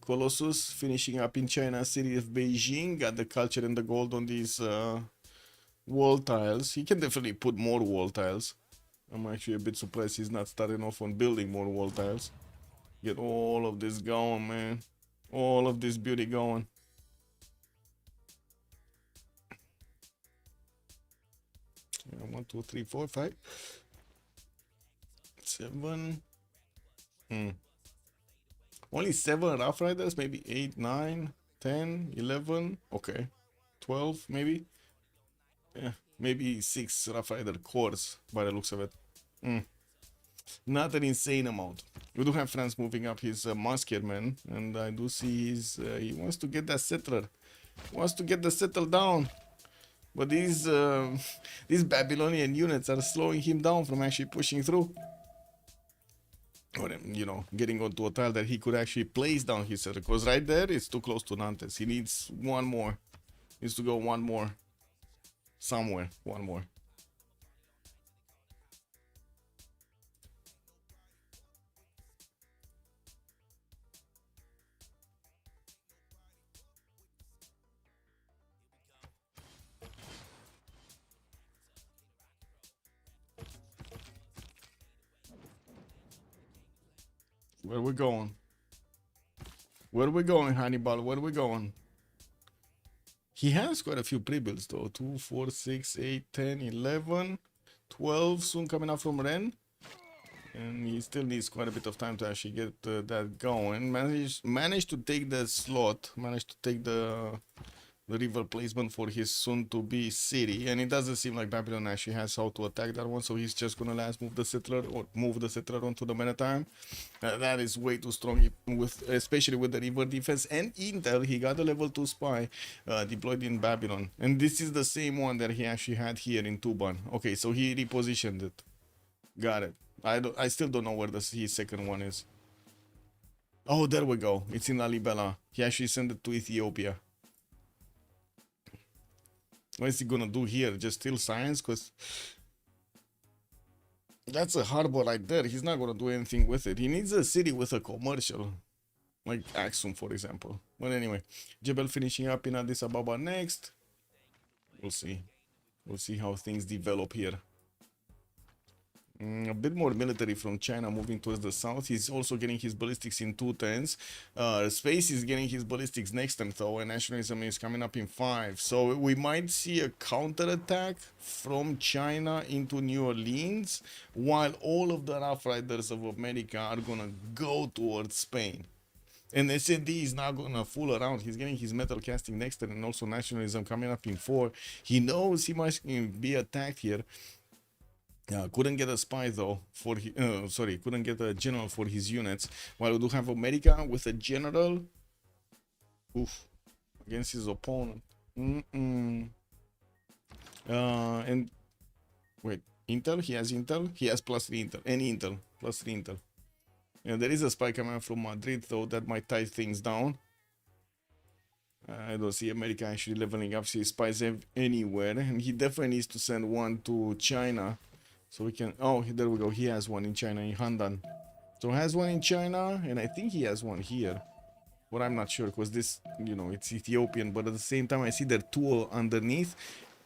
Colossus finishing up in China city of Beijing. Got the culture and the gold on these wall tiles. He can definitely put more wall tiles. I'm actually a bit surprised he's not starting off on building more wall tiles. Get all of this going, man. All of this beauty going. Yeah, 1, 2, 3, 4, 5, 7. Only 7 Rough Riders, maybe 8, 9, 10, 11. Okay, 12 maybe. Yeah, maybe 6 Rough Rider cores by the looks of it. Not an insane amount. We do have France moving up his musket man, and I do see he wants to get that settler. Wants to get the settle down. But these Babylonian units are slowing him down from actually pushing through. Or, you know, getting onto a tile that he could actually place down his settler. Because right there, it's too close to Nantes. He needs one more. He needs to go one more. Somewhere. One more. Where we going? Where we going, Hannibal? Where we going? He has quite a few pre-builds though. 2, 4, 6, 8, 10, 11, 12 soon coming out from Ren. And he still needs quite a bit of time to actually get that going. Managed to take the slot, managed to take the river placement for his soon-to-be city, and it doesn't seem like Babylon actually has how to attack that one, so he's just gonna move the settler onto the Maritime. That is way too strong, especially with the river defense and intel. He got a level 2 spy deployed in Babylon, and this is the same one that he actually had here in Tuban. Okay, so he repositioned it. Got it. I still don't know where his second one is. Oh, there we go. It's in Lalibela. He actually sent it to Ethiopia. What is he gonna do here? Just steal science? Because that's a harbor right there. He's not gonna do anything with it. He needs a city with a commercial, like Axum, for example. But anyway, Jebel finishing up in Addis Ababa next. We'll see. We'll see how things develop here. A bit more military from China moving towards the south. He's also getting his ballistics in 210s. Space is getting his ballistics next turn though, and nationalism is coming up in 5. So we might see a counterattack from China into New Orleans, while all of the Rough Riders of America are gonna go towards Spain. And SND is not gonna fool around. He's getting his metal casting next turn, and also nationalism coming up in 4. He knows he must be attacked here. Couldn't get a spy though for couldn't get a general for his units, while we do have America with a general against his opponent. And wait, intel, he has +3 intel, any intel, +3 intel. Yeah, there is a spy coming from Madrid though that might tie things down. I don't see America actually leveling up his spies anywhere, and he definitely needs to send one to China. So we can, oh, there we go. He has one in China, in Handan. So he has one in China, and I think he has one here. But I'm not sure, because this, you know, it's Ethiopian. But at the same time, I see there 2 underneath.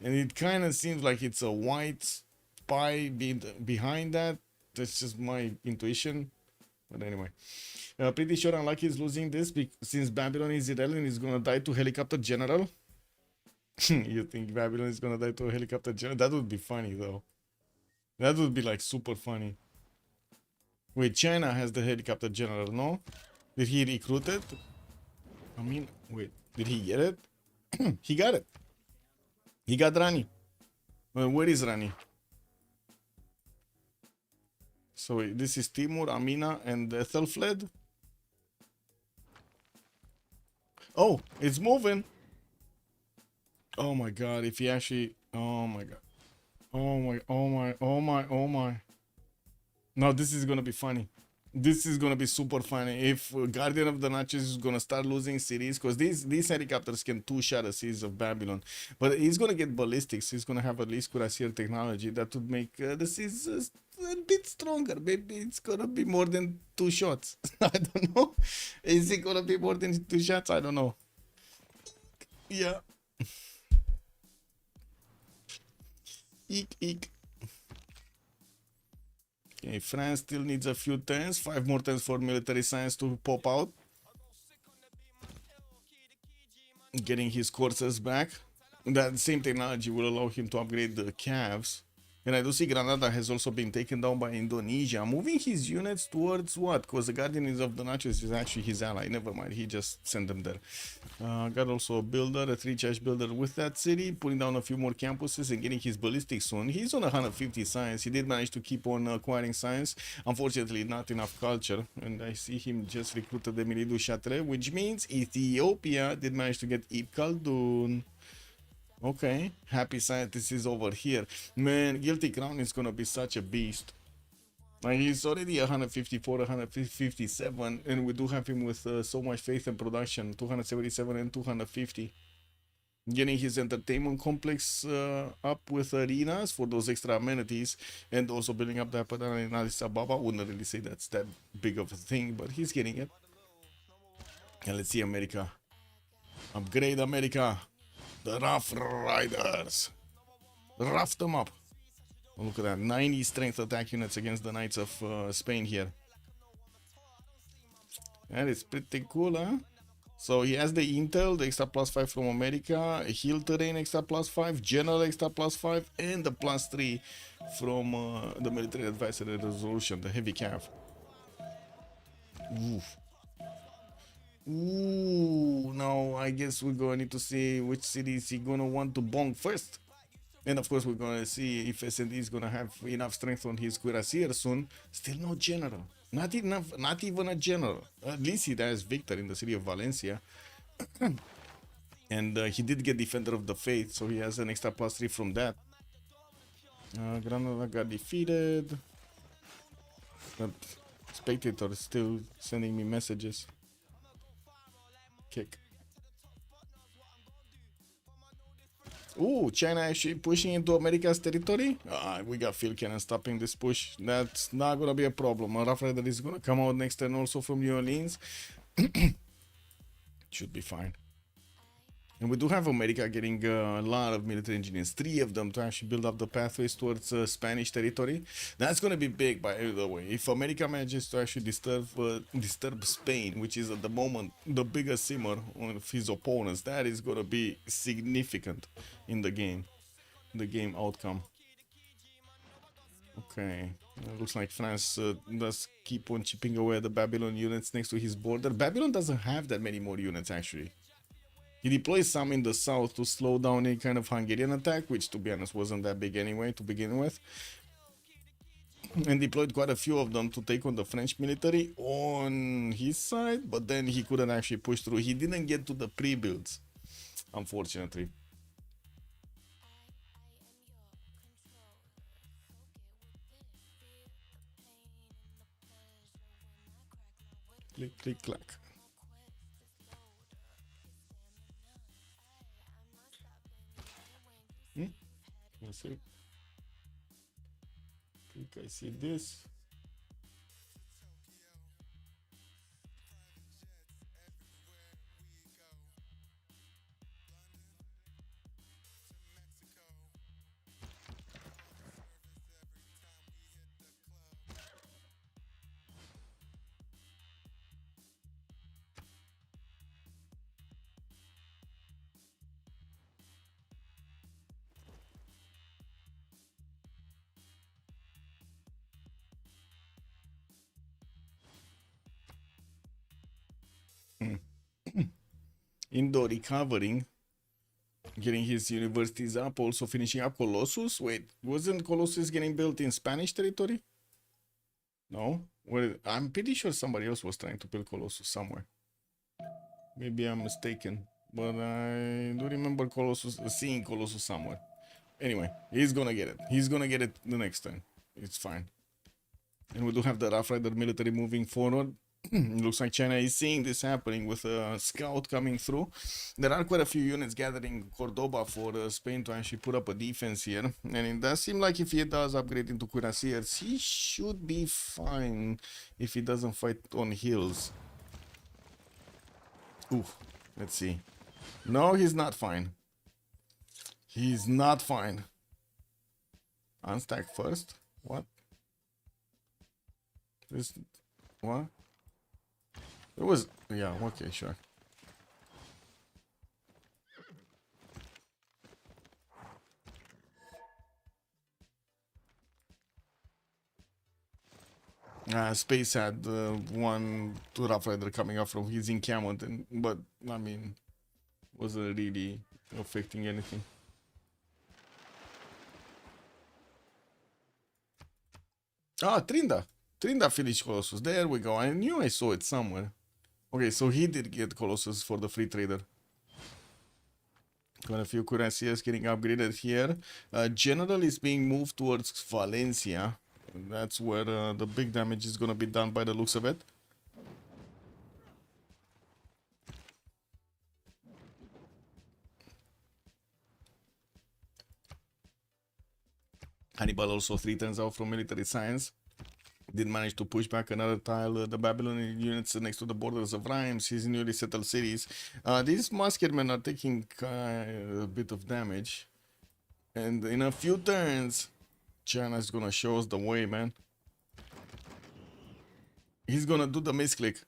And it kind of seems like it's a white spy behind that. That's just my intuition. But anyway. Pretty sure Unlucky is losing this, since Babylon is irrelevant, he's going to die to helicopter general. You think Babylon is going to die to a helicopter general? That would be funny, though. That would be like super funny. Wait, China has the helicopter general, no? Did he recruit it? I mean, wait, did he get it? He got it. He got Rani. Where is Rani? So wait, this is Timur, Amina, and Ethelfled. Oh, it's moving. Oh my god, if he actually... Oh my god. Oh my. No, this is gonna be funny. This is gonna be super funny if Guardian of the Natchez is gonna start losing cities, because these helicopters can 2-shot a cities of Babylon. But he's gonna get ballistics. He's gonna have at least cuirassier technology that would make the cities a bit stronger. Maybe it's gonna be more than 2 shots. I don't know. Is it gonna be more than 2 shots? I don't know. Yeah. Eek. Okay, France still needs a few turns. 5 more turns for military science to pop out. Getting his courses back. That same technology will allow him to upgrade the calves. And I do see Granada has also been taken down by Indonesia. Moving his units towards what? Because the Guardian of the Natchez is actually his ally. Never mind, he just sent them there. Got also a builder, a 3-charge builder with that city. Putting down a few more campuses and getting his ballistics soon. He's on 150 science. He did manage to keep on acquiring science. Unfortunately, not enough culture. And I see him just recruited the Milidu Shatre, which means Ethiopia did manage to get Ibn Khaldun. Okay, happy scientist is over here. Man, Guilty Crown is gonna be such a beast. Like, he's already 154, 157, and we do have him with so much faith and production, 277 and 250. Getting his entertainment complex up with arenas for those extra amenities, and also building up that pattern in Addis Ababa. Wouldn't really say that's that big of a thing, but he's getting it. And let's see America. Upgrade America. The Rough Riders. Rough them up. Oh, look at that. 90 strength attack units against the Knights of Spain here. That is pretty cool, huh? So he has the Intel, the extra +5 from America, Hill Terrain extra +5, General extra +5, and the +3 from the Military Advisory Resolution, the heavy cav. Oof. Ooh, now I guess we're going to need to see which cities he gonna want to bonk first. And of course, we're gonna see if S&D is gonna have enough strength on his cuirassier soon. Still no general. Not enough, not even a general. At least he has Victor in the city of Valencia. And he did get Defender of the Faith, so he has an extra +3 from that. Granada got defeated. But Spectator is still sending me messages. Kick. Ooh, China actually pushing into America's territory. We got field cannon stopping this push. That's not gonna be a problem. A Rough Rider is gonna come out next turn also from New Orleans. Should be fine. And we do have America getting a lot of military engineers, 3 of them, to actually build up the pathways towards Spanish territory. That's going to be big, by the way. If America manages to actually disturb Spain, which is at the moment the biggest simmer of his opponents, that is going to be significant in the game outcome. Okay, looks like France does keep on chipping away at the Babylon units next to his border. Babylon doesn't have that many more units, actually. He deploys some in the south to slow down any kind of Hungarian attack, which to be honest wasn't that big anyway to begin with. And deployed quite a few of them to take on the French military on his side, but then he couldn't actually push through. He didn't get to the pre-builds, unfortunately. Click, click, clack. Let's see. I think I see this. Indo recovering, getting his universities up, also finishing up Colossus. Wait, wasn't Colossus getting built in Spanish territory? No? Well, I'm pretty sure somebody else was trying to build Colossus somewhere. Maybe I'm mistaken, but I do remember seeing Colossus somewhere. Anyway, he's gonna get it. He's gonna get it the next turn. It's fine. And we do have the Rough Rider military moving forward. Looks like China is seeing this happening with a scout coming through. There are quite a few units gathering Cordoba for Spain to actually put up a defense here. And it does seem like if he does upgrade into cuirassiers, he should be fine if he doesn't fight on hills. Ooh, let's see. No, he's not fine. He's not fine. Unstack first. What? This... What? It was... Yeah, okay, sure. Space had one Rough Rider coming up from his encampment, but, I mean, wasn't really affecting anything. Ah, Trinda. Trinda finished Colossus. There we go. I knew I saw it somewhere. Okay, so he did get Colossus for the free trader. Got a few cuirassiers getting upgraded here. General is being moved towards Valencia. That's where the big damage is going to be done by the looks of it. Hannibal also 3 turns out from military science. Did manage to push back another tile. The Babylonian units next to the borders of Rhymes, his newly settled cities. These musketmen are taking a bit of damage. And in a few turns, China's gonna show us the way, man. He's gonna do the misclick.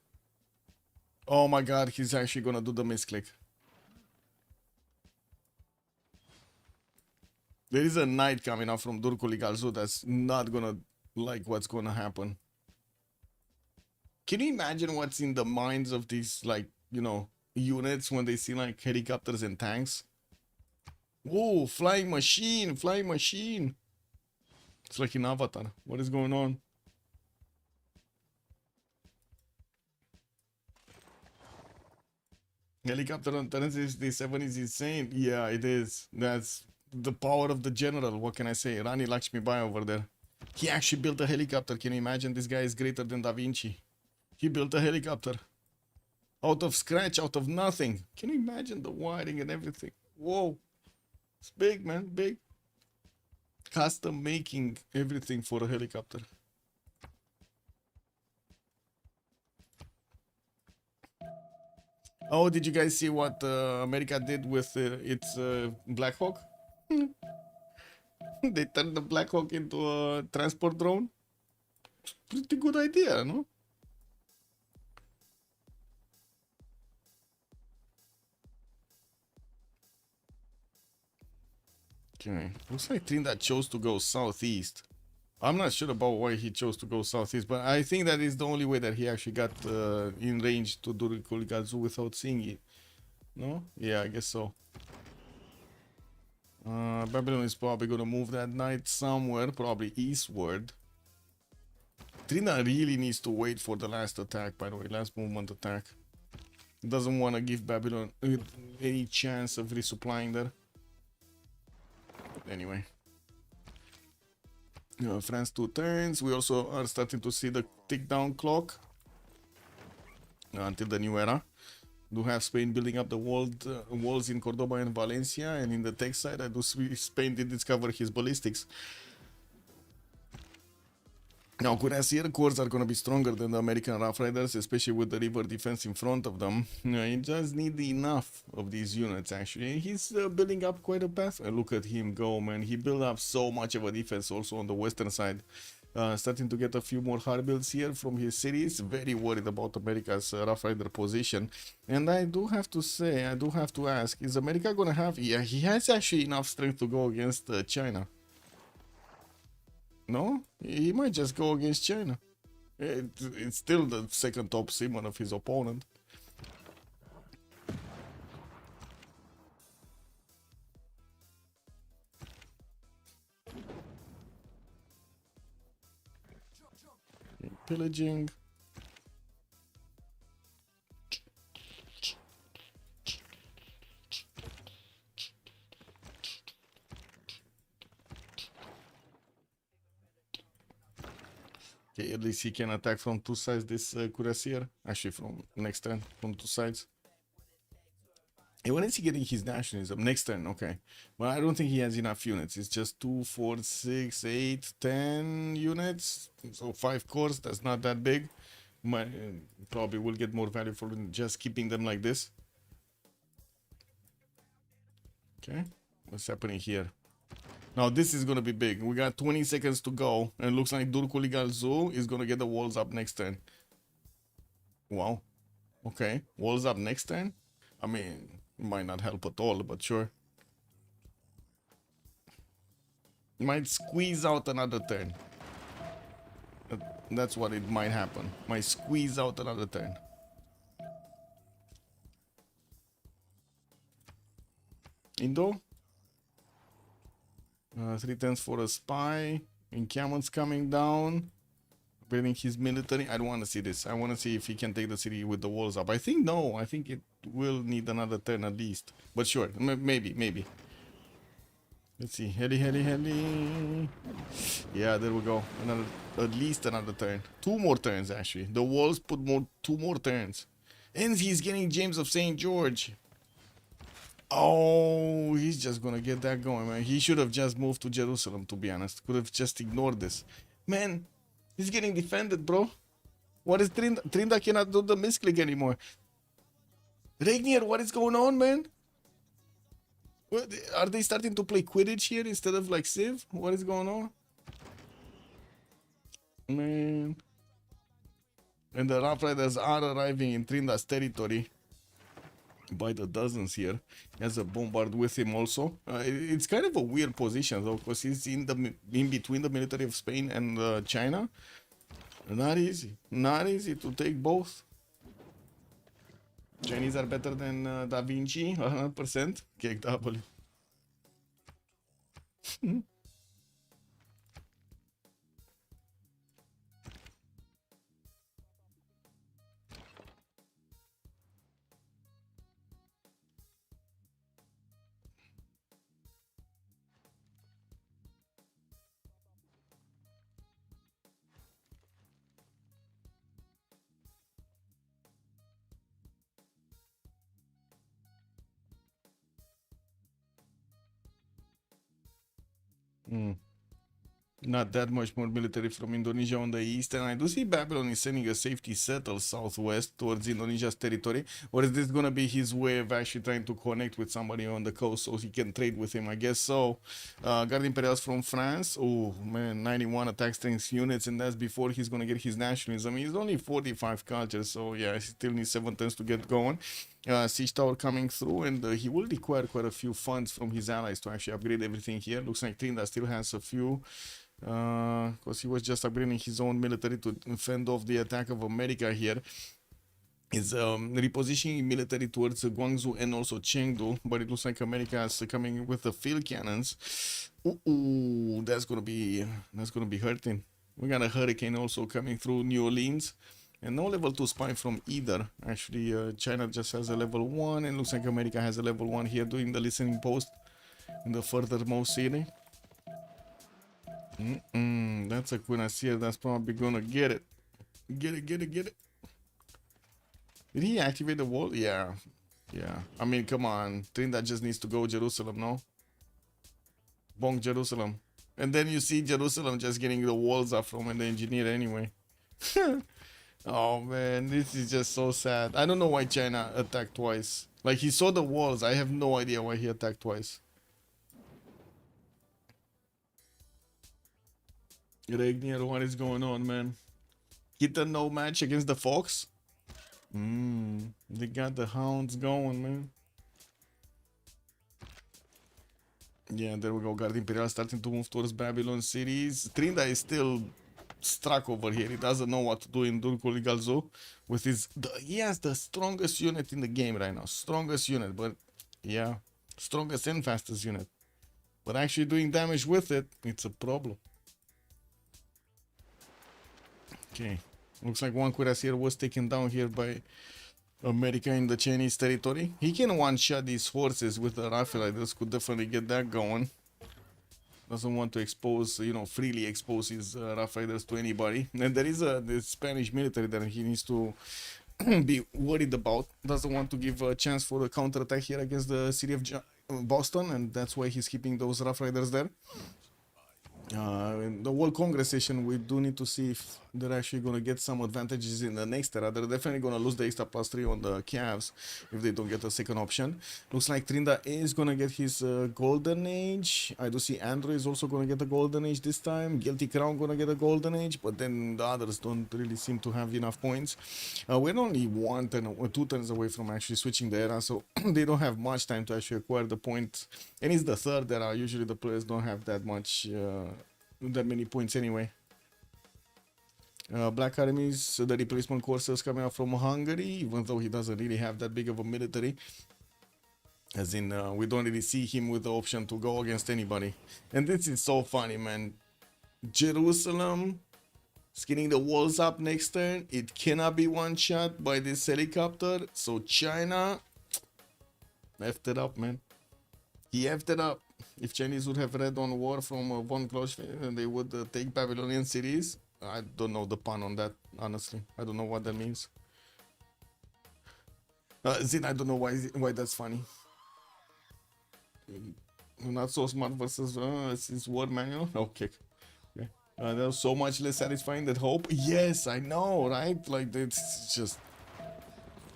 Oh my god, he's actually gonna do the misclick. There is a knight coming out from Durkuli Galzu that's not gonna like what's gonna happen. Can you imagine what's in the minds of these, like, you know, units when they see like helicopters and tanks? Whoa, flying machine, flying machine. It's like in Avatar. What is going on? Helicopter on Thursday 7 is insane. Yeah, it is. That's the power of the general. What can I say? Rani Lakshmi Bai over there. He actually built a helicopter. Can you imagine? This guy is greater than Da Vinci. He built a helicopter. Out of scratch, out of nothing. Can you imagine the wiring and everything? Whoa. It's big, man. Big. Custom making everything for a helicopter. Oh, did you guys see what America did with its Black Hawk? They turned the Black Hawk into a transport drone. Pretty good idea, no? Okay, looks like Trinidad chose to go southeast. I'm not sure about why he chose to go southeast, but I think that is the only way that he actually got in range to do the Kuligazu without seeing it. No? Yeah, I guess so. Babylon is probably gonna move that knight somewhere, probably eastward. Trina really needs to wait for the last attack, by the way, last movement attack. Doesn't want to give Babylon any chance of resupplying there. Anyway. France 2 turns. We also are starting to see the tick down clock until the new era. Do have Spain building up the walls in Cordoba and Valencia, and in the tech side I do see Spain did discover his ballistics. Now Cuirassier corps are going to be stronger than the American Rough Riders, especially with the river defense in front of them. He just need enough of these units actually. He's building up quite a path. Look at him go, man. He built up so much of a defense also on the western side. Starting to get a few more hard builds here from his cities. Very worried about America's Rough Rider position. And I do have to say, I do have to ask, is America going to have... Yeah, he has actually enough strength to go against China. No? He might just go against China. It's still the second top seaman of his opponent. Pillaging. Okay, at least he can attack from two sides, this Cuirassier. Actually, from next turn, from two sides. And when is he getting his nationalism? Next turn, okay. Well, I don't think he has enough units. It's just 2, 4, 6, 8, 10 units. So 5 cores, that's not that big. Probably will get more value for just keeping them like this. Okay, what's happening here? Now this is gonna be big. We got 20 seconds to go, and it looks like Durkuli Galzu is gonna get the walls up next turn. Wow. Okay, walls up next turn. I mean, it might not help at all, but sure. Might squeeze out another turn. That's what it might happen. Might squeeze out another turn. Indo. 3 turns for a spy. Encampments coming down. Building his military. I don't want to see this. I want to see if he can take the city with the walls up. I think no. I think it will need another turn at least. But sure, maybe. Let's see. Heli. Yeah, there we go. At least another turn. 2 more turns actually. The walls put 2 more turns. And he's getting James of St. George. Oh, he's just gonna get that going, man. He should have just moved to Jerusalem, to be honest. Could have just ignored this. Man, he's getting defended, bro. What is Trinda? Trinda cannot do the misclick anymore. Regnier, what is going on, man? What, are they starting to play Quidditch here instead of like Civ? What is going on? Man. And the Rough Riders are arriving in Trinda's territory by the dozens here. He has a bombard with him also. It's kind of a weird position though, because he's in between the military of Spain and China. Not easy to take both. Chinese are better than Da Vinci, 100%. Cake double. Not that much more military from Indonesia on the east, and I do see Babylon is sending a safety settle southwest towards Indonesia's territory. Or is this gonna be his way of actually trying to connect with somebody on the coast so he can trade with him? I guess so. Guard Imperials from France. Oh man, 91 attack strength units, and that's before he's gonna get his nationalism. He's only 45 cultures, so yeah, he still needs 7 turns to get going. Siege tower coming through, and he will require quite a few funds from his allies to actually upgrade everything here. Looks like Trinda still has a few, because he was just upgrading his own military to fend off the attack of America here. Is repositioning military towards Guangzhou and also Chengdu, but it looks like America is coming with the field cannons. Ooh, that's gonna be hurting. We got a hurricane also coming through New Orleans. And no level 2 spy from either. Actually, China just has a level 1, and looks like America has a level 1 here doing the listening post in the furthermost city. That's a cuirassier that's probably gonna get it. Get it. Did he activate the wall? Yeah. I mean, come on. Trinidad just needs to go Jerusalem, no? Bonk Jerusalem. And then you see Jerusalem just getting the walls up from the engineer anyway. Oh man, this is just so sad. I don't know why China attacked twice. Like, he saw the walls. I have no idea why he attacked twice. Regnier, what is going on, man? Kitten no match against the Fox? They got the hounds going, man. Yeah, there we go. Guard Imperial starting to move towards Babylon cities. Trinda is still struck over here. He doesn't know what to do in Durkul Galzo with his... he has the strongest unit in the game right now. Strongest unit, but yeah. Strongest and fastest unit. But actually doing damage with it, it's a problem. Okay. Looks like one cuirassier was taken down here by America in the Chinese territory. He can one-shot these horses with the rifle. Riders. Could definitely get that going. Doesn't want to expose, freely expose his Rough Riders to anybody. And there is the Spanish military that he needs to be worried about. Doesn't want to give a chance for a counterattack here against the city of Boston, and that's why he's keeping those Rough Riders there. In the World Congress session, we do need to see if they're actually going to get some advantages in the next era. They're definitely going to lose the extra +3 on the Cavs if they don't get a second option. Looks like Trinda is going to get his Golden Age. I do see Andrew is also going to get a Golden Age this time. Guilty Crown going to get a Golden Age, but then the others don't really seem to have enough points. We're only 1 turn or 2 turns away from actually switching the era, so they don't have much time to actually acquire the point. And it's the third era. Usually the players don't have that much... that many points anyway. Black Armies, the replacement courses coming out from Hungary, even though he doesn't really have that big of a military. As in, we don't really see him with the option to go against anybody. And this is so funny, man. Jerusalem is getting the walls up next turn. It cannot be one shot by this helicopter. So China effed it up, man. He effed it up. If Chinese would have read on war from von Kloschweg, they would take Babylonian cities. I don't know the pun on that, honestly. I don't know what that means. Zin, I don't know why that's funny. Not so smart versus since war manual. Okay. That was so much less satisfying than hope. Yes, I know, right? Like, it's just...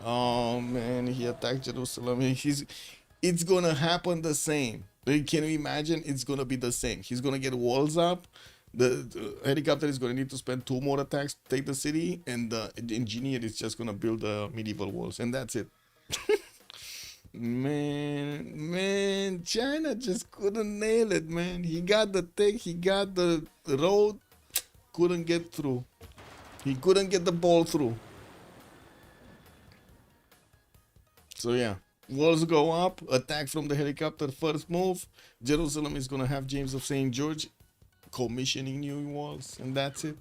Oh man, he attacked Jerusalem. It's gonna happen the same. Can you imagine? It's gonna be the same. He's gonna get walls up, The helicopter is gonna need to spend 2 more attacks to take the city, and the engineer is just gonna build the medieval walls, and that's it. Man, China just couldn't nail it, man. He got the tech, he got the road, couldn't get through. He couldn't get the ball through. So yeah, walls go up, attack from the helicopter, first move. Jerusalem is gonna have James of St. George commissioning new walls, and that's it.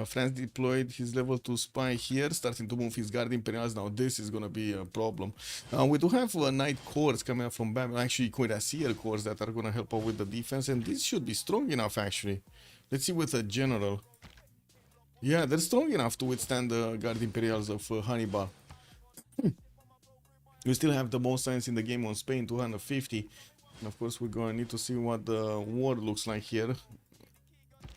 France deployed his level 2 spy here, starting to move his guard imperials. Now this is gonna be a problem. We do have knight corps coming up from Babylon, actually cuirassier corps that are gonna help out with the defense, and this should be strong enough actually. Let's see with a general. Yeah, they're strong enough to withstand the guard imperials of Hannibal. We still have the most science in the game on Spain, 250. And of course, we're gonna need to see what the war looks like here.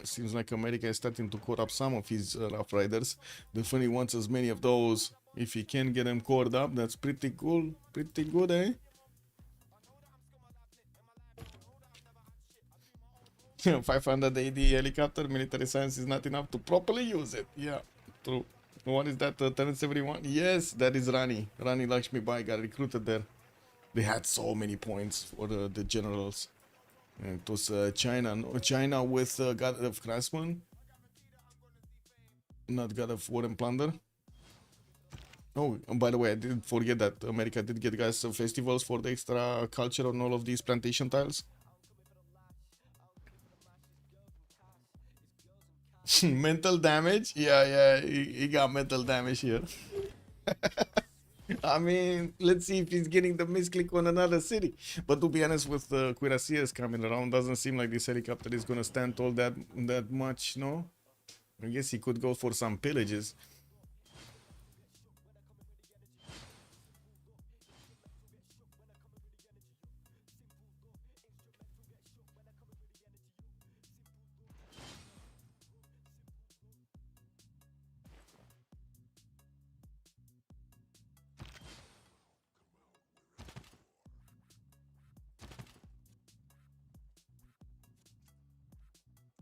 Seems like America is starting to caught up some of his Rough Riders. Definitely wants as many of those. If he can get them caught up, that's pretty cool. Pretty good, eh? 500 AD helicopter, military science is not enough to properly use it. Yeah, true. What is that? Terrence everyone? Yes, that is Rani. Rani Lakshmi Bai got recruited there. They had so many points for the generals. And it was China. No, China with God of Craftsman. Not God of War and Plunder. Oh, and by the way, I didn't forget that America did get guys festivals for the extra culture on all of these plantation tiles. Mental damage? Yeah, he got mental damage here. I mean, let's see if he's getting the misclick on another city. But to be honest, with the cuirassiers coming around, doesn't seem like this helicopter is gonna stand tall that much, no? I guess he could go for some pillages.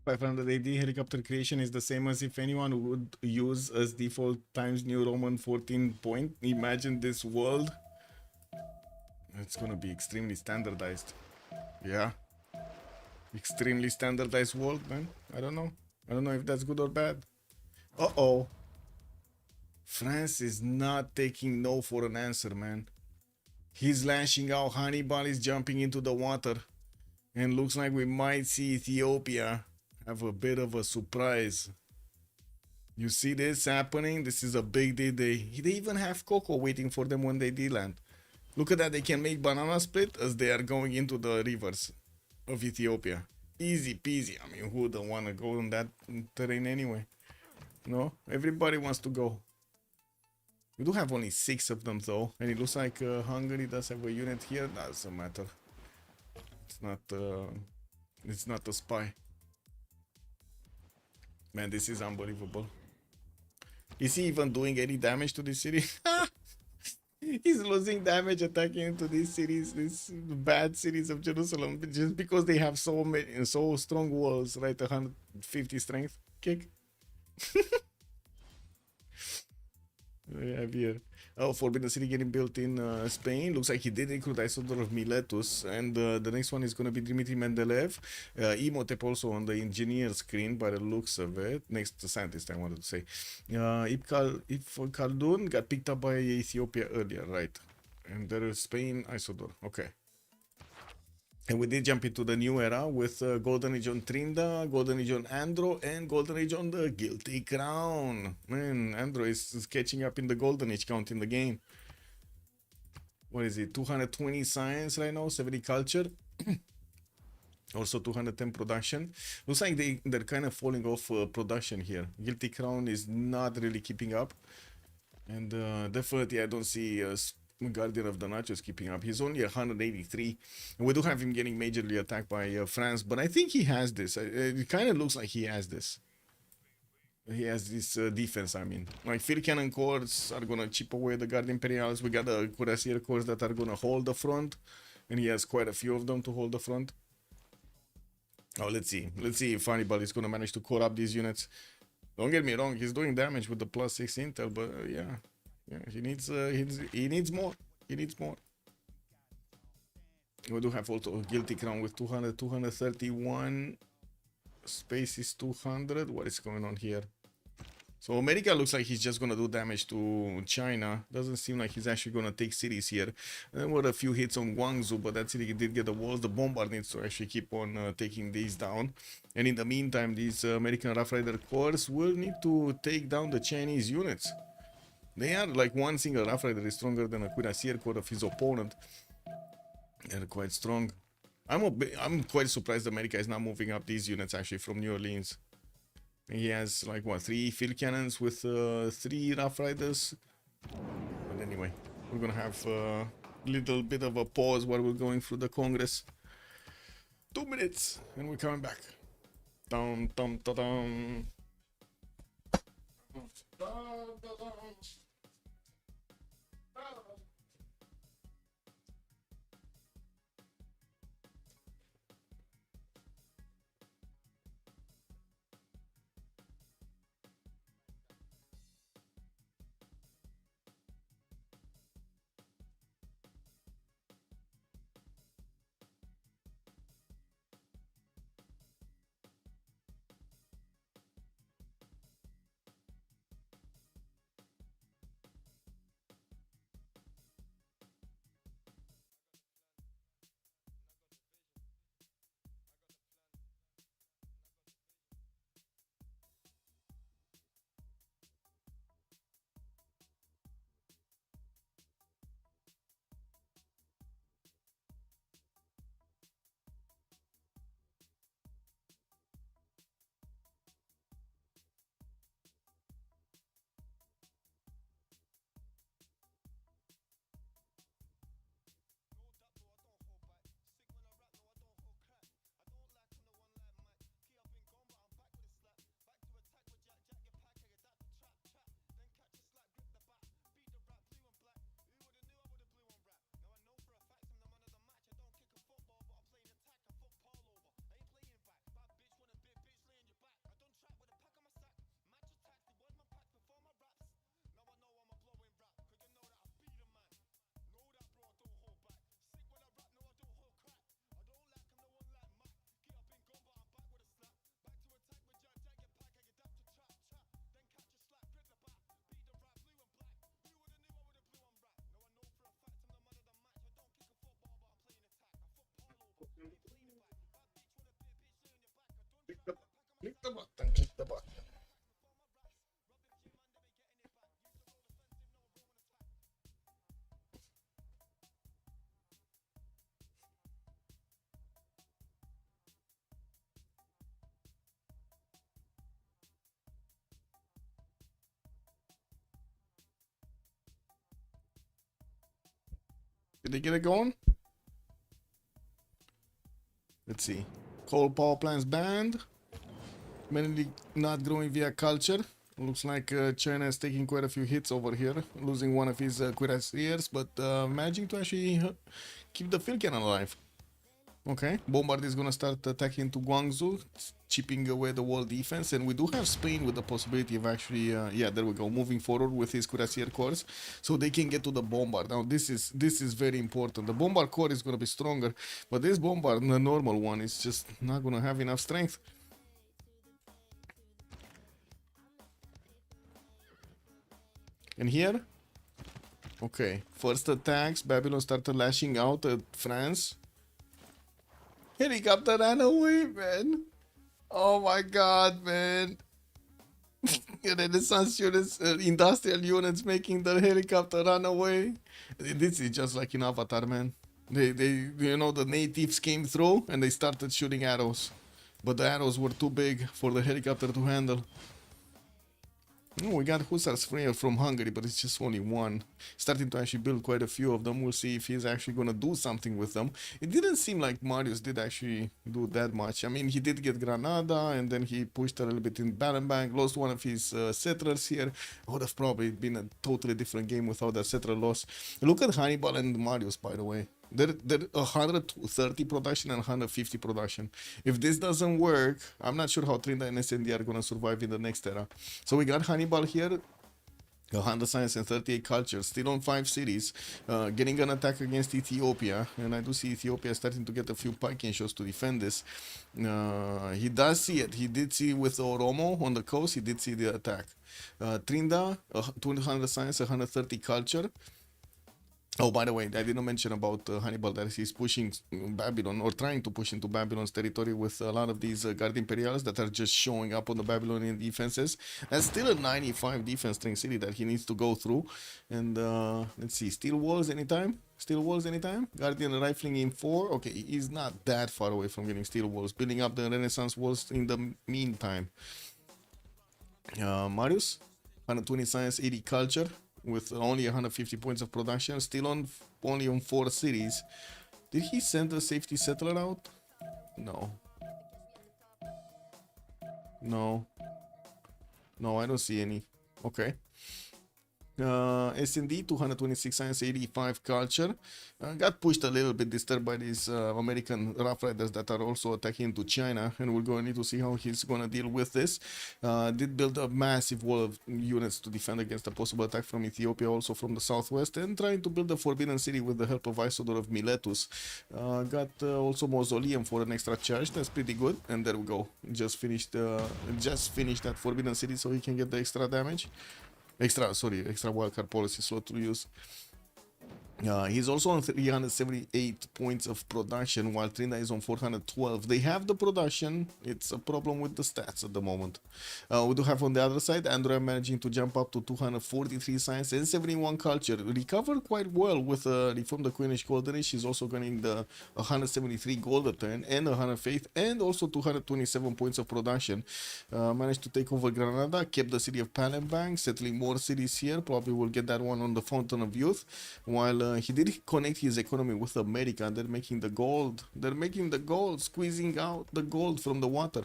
.500 AD helicopter creation is the same as if anyone would use as default Times New Roman 14 point. Imagine this world. It's gonna be extremely standardized. Yeah. Extremely standardized world, man. I don't know. I don't know if that's good or bad. Uh-oh. France is not taking no for an answer, man. He's lashing out. Hannibal is jumping into the water. And looks like we might see Ethiopia have a bit of a surprise. You see this happening? This is a big day. They even have cocoa waiting for them when they land. Look at that. They can make banana split as they are going into the rivers of Ethiopia. Easy peasy. I mean, who don't want to go on that terrain anyway? No? Everybody wants to go. We do have only 6 of them though. And it looks like Hungary does have a unit here. Doesn't matter. It's not a spy. Man, this is unbelievable. Is he even doing any damage to this city? He's losing damage attacking into these cities, these bad cities of Jerusalem, just because they have so strong walls, right? 150 strength kick. We have here. Oh, Forbidden City getting built in Spain. Looks like he did recruit Isodor of Miletus. And the next one is going to be Dmitry Mendeleev. Imhotep also on the engineer screen by the looks of it. Next scientist, I wanted to say. If Khaldun got picked up by Ethiopia earlier, right? And there is Spain, Isodor. Okay. And we did jump into the new era with Golden Age on Trinda, Golden Age on Andro, and Golden Age on the Guilty Crown. Man, Andro is catching up in the Golden Age count in the game. What is it? 220 science right now, 70 culture. Also 210 production. Looks like they're kind of falling off production here. Guilty Crown is not really keeping up. And definitely I don't see Guardian of the Nachos keeping up. He's only 183. And we do have him getting majorly attacked by France, but I think he has this. It kind of looks like he has this. He has this defense, I mean. Like, field cannon corps are going to chip away the Guard Imperials. We got the Cuirassier corps that are going to hold the front. and he has quite a few of them to hold the front. Oh, let's see if Hannibal is gonna manage to core up these units. Don't get me wrong, he's doing damage with the +6 intel, but yeah, he needs more. He needs more. We do have also a Guilty Crown with 200, 231. Space is 200. What is going on here? So America looks like he's just gonna do damage to China. Doesn't seem like he's actually gonna take cities here. There were a few hits on Guangzhou, but that city did get the walls. The bombard needs to actually keep on taking these down. And in the meantime, these American Rough Rider corps will need to take down the Chinese units. They are like one single Rough Rider is stronger than a Cuirassier corps of his opponent. They're quite strong. I'm quite surprised America is not moving up these units actually from New Orleans. He has like what, 3 field cannons with 3 Rough Riders. But anyway, we're gonna have a little bit of a pause while we're going through the Congress. 2 minutes and we're coming back. Dum dum da dum. Click the button, click the button. Did they get it going? Let's see. Coal power plants banned. Mainly not growing via culture. Looks like China is taking quite a few hits over here, losing one of his cuirassiers, but managing to actually keep the field cannon alive. Okay, Bombard is gonna start attacking to Guangzhou, chipping away the wall defense, and we do have Spain with the possibility of actually, yeah, there we go, moving forward with his cuirassier corps, so they can get to the Bombard. Now this is very important. The Bombard core is gonna be stronger, but this Bombard, the normal one, is just not gonna have enough strength. And here, okay, first attacks, Babylon started lashing out at France. Helicopter ran away, man. Oh my god, man. Renaissance units, industrial units making the helicopter run away. This is just like in Avatar, man. They, you know, the natives came through and they started shooting arrows. But the arrows were too big for the helicopter to handle. Oh, we got Hussars from Hungary, but it's just only one. Starting to actually build quite a few of them. We'll see if he's actually gonna do something with them. It didn't seem like Marius did actually do that much. I mean, he did get Granada, and then he pushed a little bit in Barenbank, lost one of his settlers here. Would have probably been a totally different game without that settler loss. Look at Hannibal and Marius, by the way. They're 130 production and 150 production. If this doesn't work, I'm not sure how Trinda and SND are gonna survive in the next era. So we got Hannibal here, 100 science and 38 culture, still on 5 cities, getting an attack against Ethiopia, and I do see Ethiopia starting to get a few piking shots to defend this. He does see it. He did see with Oromo on the coast, he did see the attack. Trinda, 200 science, 130 culture. Oh, by the way, I didn't mention about Hannibal that he's pushing Babylon or trying to push into Babylon's territory with a lot of these Guard Imperials that are just showing up on the Babylonian defenses. That's still a 95 defense strength city that he needs to go through. And let's see, steel walls anytime? Steel walls anytime? Guardian rifling in 4. Okay, he's not that far away from getting steel walls. Building up the Renaissance walls in the meantime. Marius, 120 science, 80 culture, with only 150 points of production, still on only on 4 cities. Did he send a safety settler out? No. No, I don't see any. Okay. S&D 226 science, 85 culture, got pushed a little bit, disturbed by these American Rough Riders that are also attacking into China, and we're going to need to see how he's going to deal with this. Did build a massive wall of units to defend against a possible attack from Ethiopia, also from the southwest, and trying to build a forbidden city with the help of Isodor of Miletus. Got also Mausoleum for an extra charge. That's pretty good. And there we go, just finished that forbidden city so he can get the extra damage. Extra wildcard policy slot to use. He's also on 378 points of production, while Trinda is on 412. They have the production, it's a problem with the stats at the moment. We do have on the other side, Andrea managing to jump up to 243 science and 71 culture. Recovered quite well with Reform the Queenish Golden Age. She's also getting the 173 gold a turn and 100 faith and also 227 points of production. Managed to take over Granada, kept the city of Palembang, settling more cities here. Probably will get that one on the Fountain of Youth, while he did connect his economy with America. They're making the gold. Squeezing out the gold from the water.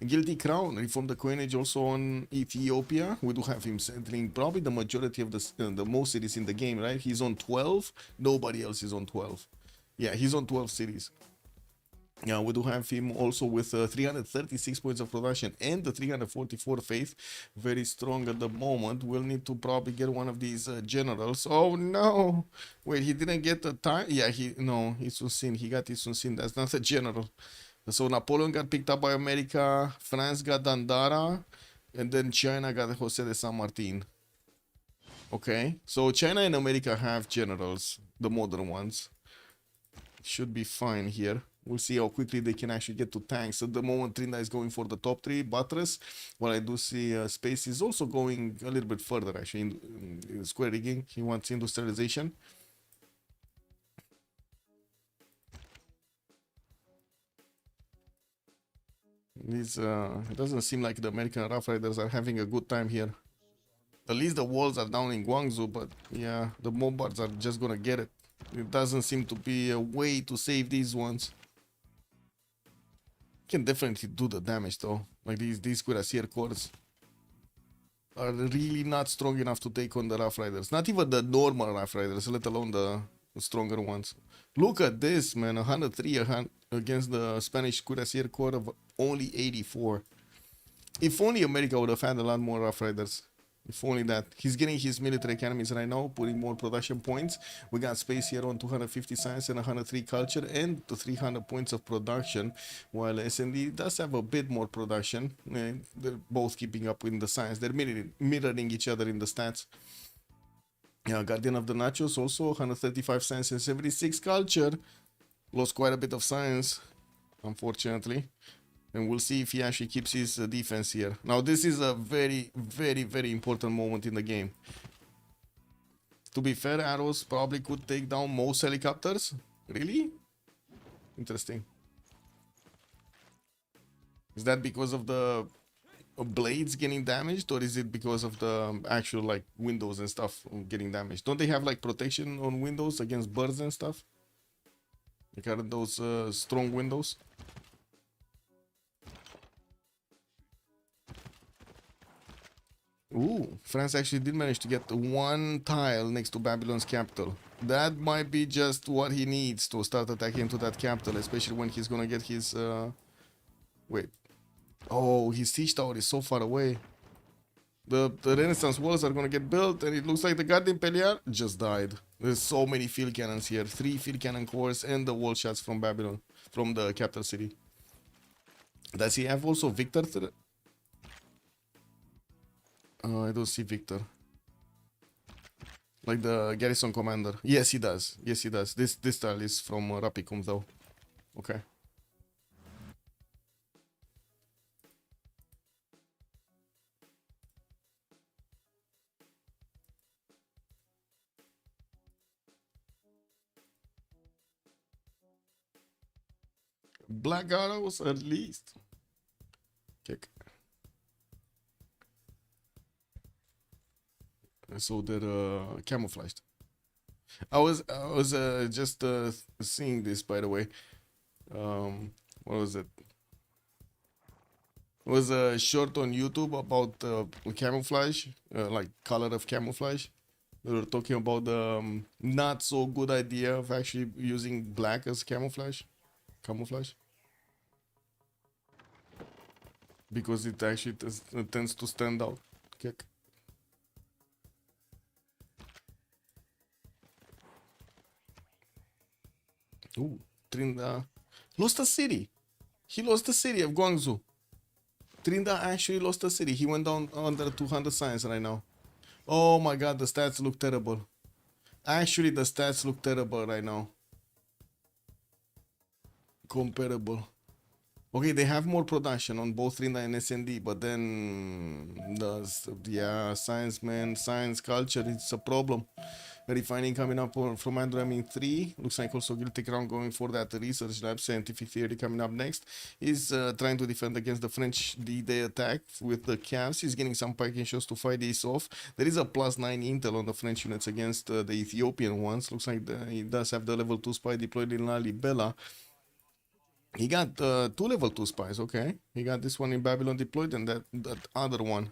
Guilty Crown, Reform the Coinage also on Ethiopia. We do have him settling probably the majority of the most cities in the game, right? He's on 12. Nobody else is on 12. Yeah, he's on 12 cities. Yeah, we do have him also with 336 points of production and the 344 faith. Very strong at the moment. We'll need to probably get one of these generals. Oh no! Wait, he didn't get the time? Yeah, Isunsin. He got Isunsin. That's not a general. So Napoleon got picked up by America. France got Dandara. And then China got Jose de San Martin. Okay, so China and America have generals. The modern ones. Should be fine here. We'll see how quickly they can actually get to tanks. At the moment, Trinda is going for the top 3, Buttress. While I do see Space is also going a little bit further, actually, in square rigging. He wants industrialization. It doesn't seem like the American Rough Riders are having a good time here. At least the walls are down in Guangzhou, but yeah, the Bombards are just gonna get it. It doesn't seem to be a way to save these ones. Can definitely do the damage though. Like these cuirassier corps are really not strong enough to take on the Rough Riders. Not even the normal Rough Riders, let alone the stronger ones. Look at this, man. 103 against the Spanish cuirassier corps of only 84. If only America would have had a lot more Rough Riders. If only that. He's getting his military academies right now, putting more production points. We got Space here on 250 science and 103 culture and the 300 points of production, while SND does have a bit more production. They're both keeping up in the science. They're mirroring each other in the stats. Yeah, Guardian of the Nachos also 135 science and 76 culture. Lost quite a bit of science, unfortunately. And we'll see if he actually keeps his defense here. Now, this is a very, very, very important moment in the game. To be fair, arrows probably could take down most helicopters. Really? Interesting. Is that because of the blades getting damaged, or is it because of the actual like windows and stuff getting damaged? Don't they have like protection on windows against birds and stuff? Like aren't those strong windows? Ooh, France actually did manage to get the one tile next to Babylon's capital. That might be just what he needs to start attacking into that capital, especially when he's gonna get his, wait. Oh, his siege tower is so far away. The Renaissance walls are gonna get built, and it looks like the Guardian Peliar just died. There's so many field cannons here. 3 field cannon cores and the wall shots from Babylon, from the capital city. Does he have also Victor? I don't see Victor. Like the garrison commander. Yes, he does. Yes, he does. This tile is from Rapicum, though. Okay. Black arrows at least. Kick. So they're camouflaged. I was just seeing this, by the way. What was it? It was a short on YouTube about camouflage, like color of camouflage. They were talking about the not so good idea of actually using black as camouflage, because it actually tends to stand out. Kick. Ooh, Trinda lost a city. He lost the city of Guangzhou. Trinda actually lost the city. He went down under 200 science right now. Oh my god, the stats look terrible. Actually, the stats look terrible right now. Comparable. Okay, they have more production on both Trinda and SND, but then science, man, science culture, it's a problem. Refining coming up from Android 3. Looks like also Guilty Crown going for that research lab. Scientific theory coming up next. He's trying to defend against the French D-Day attack with the Cavs. He's getting some packing shots to fight this off. There is a +9 intel on the French units against the Ethiopian ones. Looks like he does have the level 2 spy deployed in Lalibela. He got 2 level 2 spies, okay. He got this one in Babylon deployed and that other one.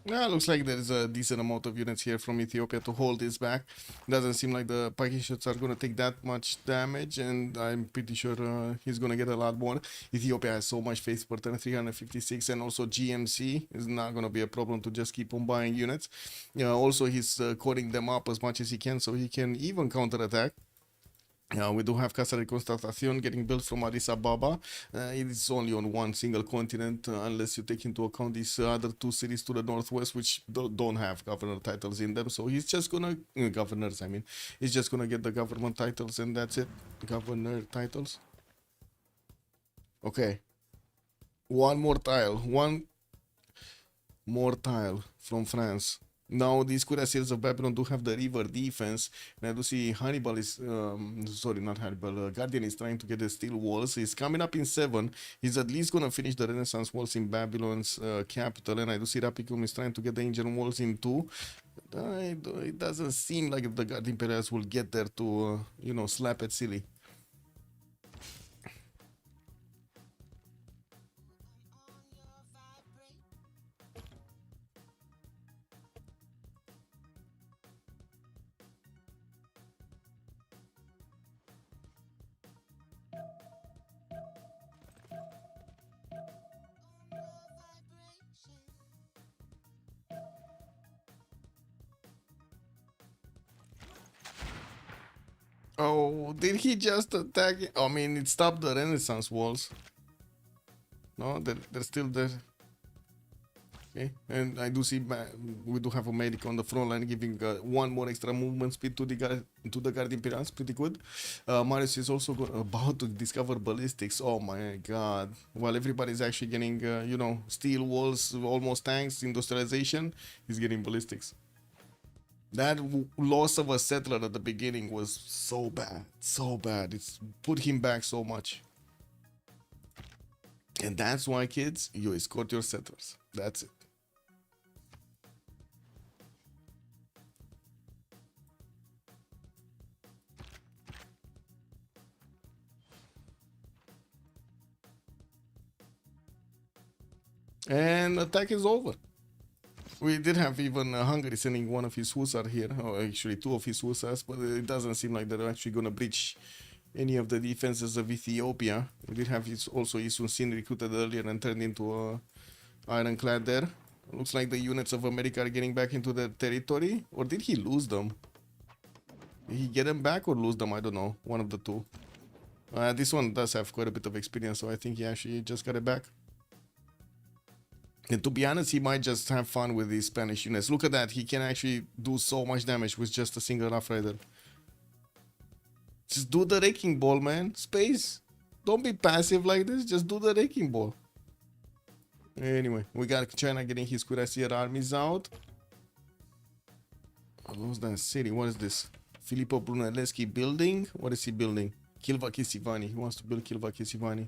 Yeah, looks like there is a decent amount of units here from Ethiopia to hold this back. Doesn't seem like the packing shots are going to take that much damage, and I'm pretty sure he's going to get a lot more. Ethiopia has so much faith per turn, 356, and also GMC is not going to be a problem to just keep on buying units. Also, he's coding them up as much as he can so he can even counterattack. We do have Casa de Constatación getting built from Addis Ababa. It is only on one single continent, unless you take into account these other 2 cities to the northwest, which don't have governor titles in them. So he's just gonna governors. I mean, he's just gonna get the government titles, and that's it. Governor titles. Okay. One more tile from France. Now, these cuirassiers of Babylon do have the river defense, and I do see Hannibal is, sorry, not Hannibal, Guardian is trying to get the steel walls. He's coming up in 7. He's at least going to finish the Renaissance walls in Babylon's capital, and I do see Rapicum is trying to get the ancient walls in 2. It doesn't seem like the Guardian Imperials will get there to, slap it silly. Oh, did he just attack it? I mean, it stopped the Renaissance walls. No, they're still there. Okay, and I do see we do have a medic on the front line giving one more extra movement speed to the guard Imperials. Pretty good. Marius is also about to discover ballistics. Oh my god! While everybody's actually getting you know, steel walls, almost tanks, industrialization, he's getting ballistics. That loss of a settler at the beginning was so bad, so bad. It's put him back so much. And that's why, kids, you escort your settlers. That's it. And attack is over. We did have even Hungary sending one of his hussar here, or actually two of his hussars, but it doesn't seem like they're actually going to breach any of the defenses of Ethiopia. We did have also Isun Sin recruited earlier and turned into a ironclad there. Looks like the units of America are getting back into their territory. Or did he lose them? Did he get them back or lose them? I don't know. One of the two. This one does have quite a bit of experience, so I think he actually just got it back. And to be honest, he might just have fun with these Spanish units. Look at that. He can actually do so much damage with just a single Rough Rider. Just do the Wrecking Ball, man. Space. Don't be passive like this. Just do the Wrecking Ball. Anyway, we got China getting his cuirassier armies out. I lost that city. What is this? Filippo Brunelleschi building? What is he building? Kilva Kisivani. He wants to build Kilva Kisivani.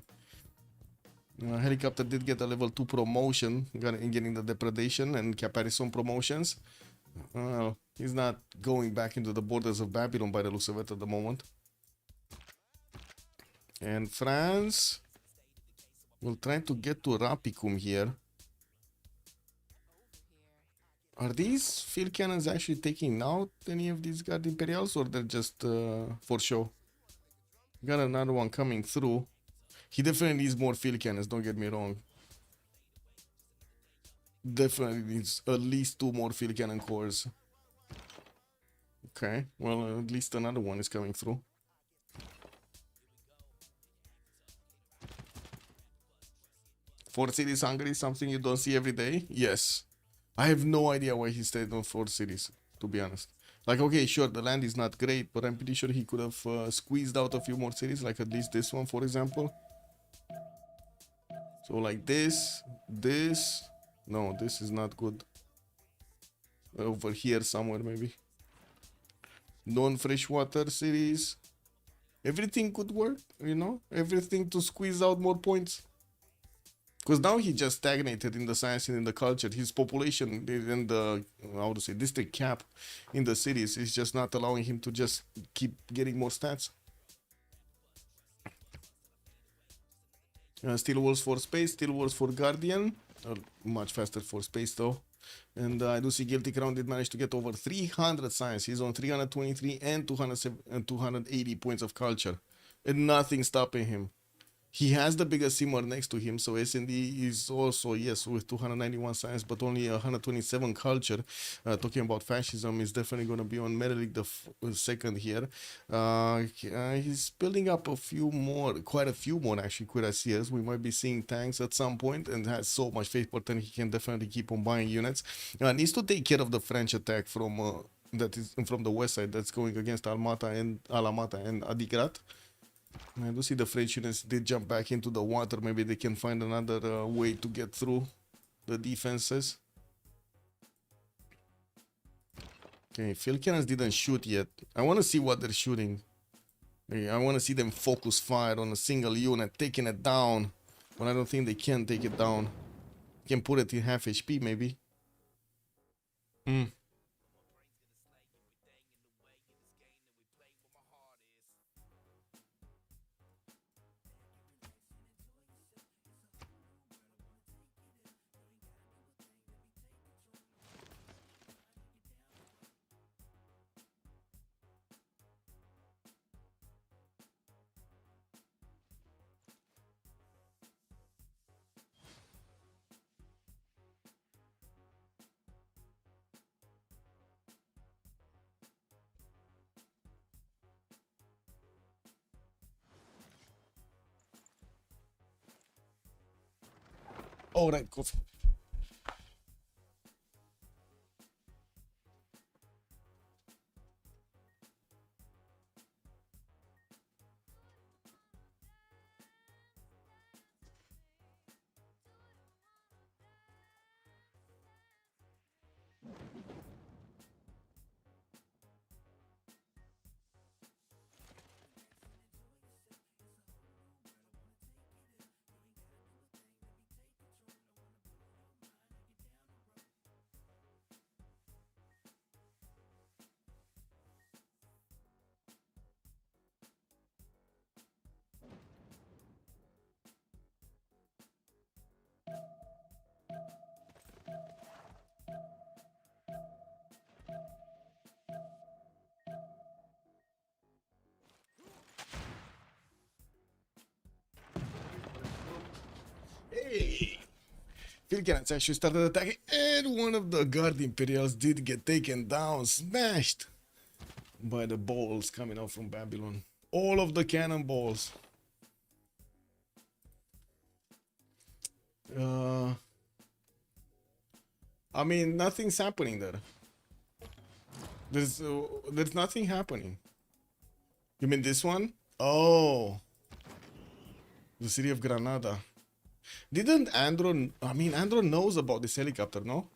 Helicopter did get a level 2 promotion, getting the depredation and comparison promotions. He's not going back into the borders of Babylon by the looks of it at the moment. And France will try to get to Rapicum here. Are these field cannons actually taking out any of these Guard Imperials, or they're just for show? Got another one coming through. He definitely needs more field cannons, don't get me wrong. Definitely needs at least 2 more field cannon cores. Okay, well, at least another one is coming through. Fort Cities Hungary, something you don't see every day? Yes. I have no idea why he stayed on Fort Cities, to be honest. Like, okay, sure, the land is not great, but I'm pretty sure he could have squeezed out a few more cities, like at least this one, for example. So like this. No, this is not good. Over here somewhere, maybe. Non-freshwater cities. Everything could work, you know? Everything to squeeze out more points. Because now he just stagnated in the science and in the culture. His population and the, how to say, district cap in the cities is just not allowing him to just keep getting more stats. Steel Wars for Space, Steel Wars for Guardian. Much faster for Space though. And I do see Guilty Crown did manage to get over 300 science. He's on 323 and 280 points of culture. And nothing stopping him. He has the biggest simmer next to him, so SND is also, yes, with 291 science, but only 127 culture. Talking about fascism, is definitely going to be on Menelik the second here. He's building up a few more, quite a few more actually, cuirassiers. We might be seeing tanks at some point, and has so much faith per turn, he can definitely keep on buying units. Needs to take care of the French attack from that is from the west side that's going against Alamata and Adigrat. I do see the French units did jump back into the water. Maybe they can find another way to get through the defenses. Okay, field cannons didn't shoot yet. I want to see what they're shooting. I want to see them focus fire on a single unit, taking it down. But I don't think they can take it down. Can put it in half HP maybe. All right, coffee. Hey! Philcats actually started attacking, and one of the Guard Imperials did get taken down, smashed by the balls coming out from Babylon. All of the cannonballs. I mean, nothing's happening there. There's nothing happening. You mean this one? Oh, the city of Granada. Didn't Andro? I mean, Andro knows about this helicopter, no?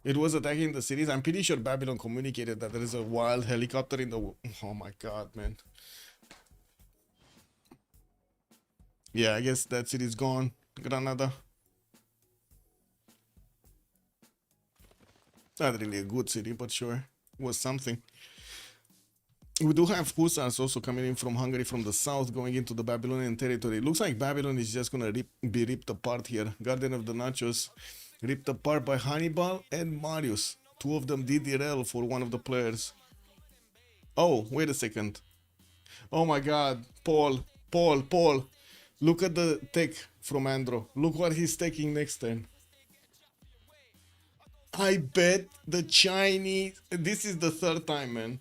It was attacking the cities. I'm pretty sure Babylon communicated that there is a wild helicopter in the. Oh my god, man. Yeah, I guess that city's gone. Granada. Not really a good city, but sure. Was something. We do have Hussars also coming in from Hungary from the south, going into the Babylonian territory. It looks like Babylon is just gonna be ripped apart here. Garden of the Nachos ripped apart by Hannibal and Marius. Two of them did derail for one of the players. Oh, wait a second. Oh my god, Paul. Look at the tech from Andro. Look what he's taking next turn. I bet the Chinese. This is the third time, man.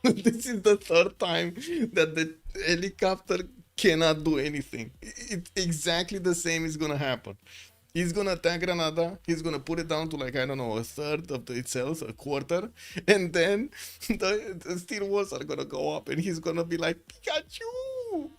This is the third time that the helicopter cannot do anything. It's exactly the same is gonna happen. He's gonna attack Granada. He's gonna put it down to like, I don't know, a third of itself, a quarter, and then the steel walls are gonna go up, and he's gonna be like, Pikachu.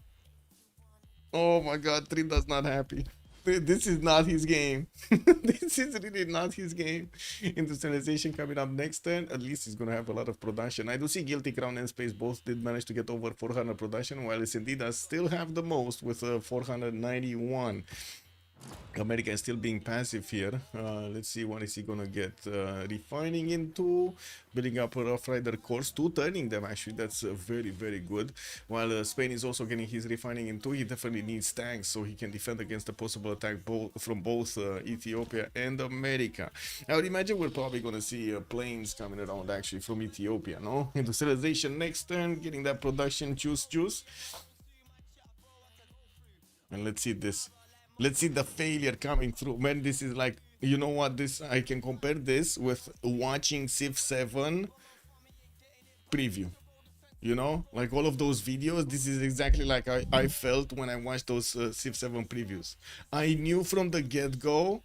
Oh my God, Trin does not happy. This is not his game. This is really not his game. Industrialization coming up next turn. At least he's going to have a lot of production. I do see Guilty Crown and Space both did manage to get over 400 production, while SND does still have the most with 491. America is still being passive here. Let's see what is he gonna get. Refining into, building up a Rough Rider course, 2 turning them actually. That's very, very good. While Spain is also getting his refining into, he definitely needs tanks so he can defend against a possible attack from both Ethiopia and America. I would imagine we're probably gonna see planes coming around actually from Ethiopia, no? Industrialization next turn, getting that production juice. And let's see this. Let's see the failure coming through. Man, this is like, you know what, this I can compare this with watching Civ6 preview. You know, like all of those videos, this is exactly like I felt when I watched those Civ7 previews. I knew from the get-go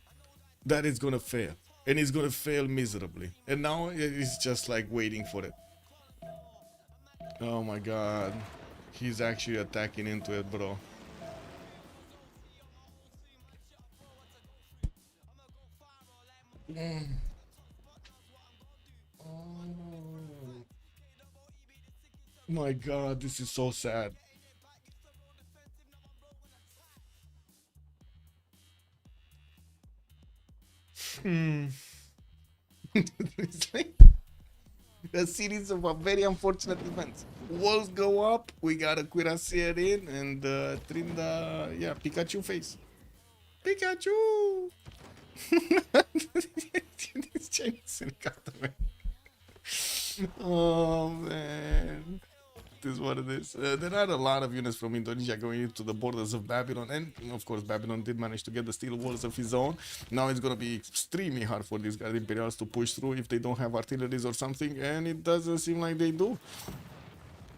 that it's gonna fail, and it's gonna fail miserably, and now it's just like waiting for it. Oh my God, he's actually attacking into it, bro. Oh my God, this is so sad. It's like a series of very unfortunate events. Walls go up, we got a cuirassier in, and Trinda, yeah, Pikachu face. Pikachu! This Chinese helicopter, man. Oh man, this is what it is. There are a lot of units from Indonesia going into the borders of Babylon, and of course Babylon did manage to get the steel walls of his own. Now it's gonna be extremely hard for these Guard Imperials to push through if they don't have artilleries or something, and it doesn't seem like they do.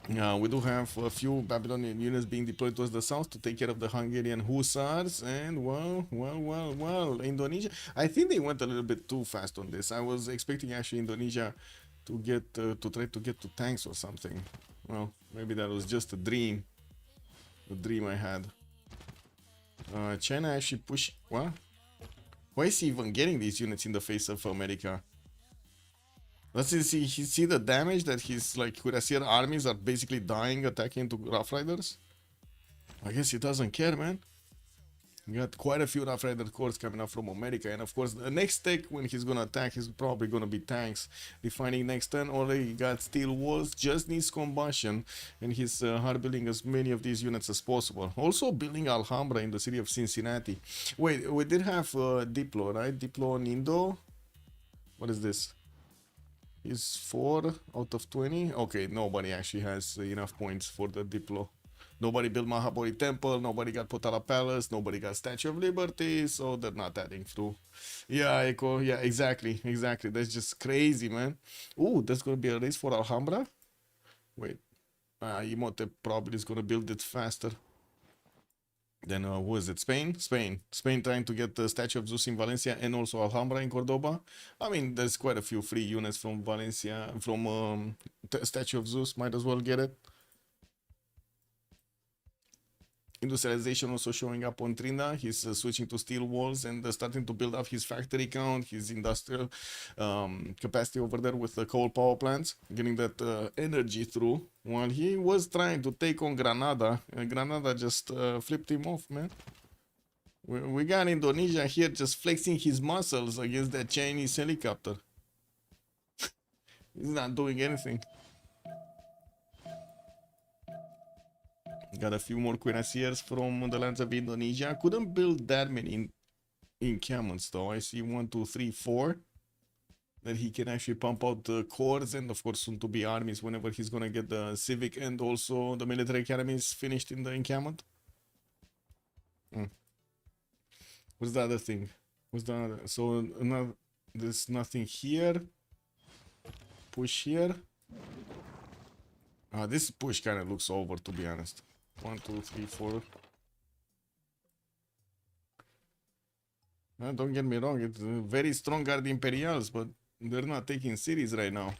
We do have a few Babylonian units being deployed towards the south to take care of the Hungarian Hussars, and well, Indonesia. I think they went a little bit too fast on this. I was expecting actually Indonesia to get to try to get to tanks or something. Well, maybe that was just a dream I had. China actually push. What? Why is he even getting these units in the face of America? Let's see the damage that his like cuirassier armies are basically dying attacking into Rough Riders? I guess he doesn't care, man. We got quite a few Rough Rider corps coming up from America, and of course the next tech when he's gonna attack is probably gonna be tanks. Refining next turn already got steel walls, just needs combustion, and he's hard building as many of these units as possible. Also building Alhambra in the city of Cincinnati. Wait, we did have Diplo, right? Diplo on Indo. What is this? Is 4 out of 20. Okay, nobody actually has enough points for the Diplo. Nobody built Mahabodhi Temple, nobody got Potala Palace, nobody got Statue of Liberty, so they're not adding through. Yeah, Echo, yeah, exactly. That's just crazy, man. Ooh, there's gonna be a race for Alhambra? Wait, Emote probably is gonna build it faster. Then who is it? Spain trying to get the Statue of Zeus in Valencia and also Alhambra in Cordoba. I mean, there's quite a few free units from Valencia, from Statue of Zeus. Might as well get it. Industrialization also showing up on Trinda. He's switching to steel walls and starting to build up his factory count, his industrial capacity over there with the coal power plants, getting that energy through. While he was trying to take on Granada, Granada just flipped him off, man. We got Indonesia here just flexing his muscles against that Chinese helicopter. He's not doing anything. Got a few more cuirassiers from the lands of Indonesia. Couldn't build that many encampments though. I see 1, 2, 3, 4 that he can actually pump out the corps and of course soon to be armies whenever he's gonna get the civic and also the military academies finished in the encampment. What's the other thing? What's the other? So there's nothing here. Push here. This push kind of looks over, to be honest. 1, 2, 3, 4. Don't get me wrong, it's very strong guard Imperials, but they're not taking cities right now.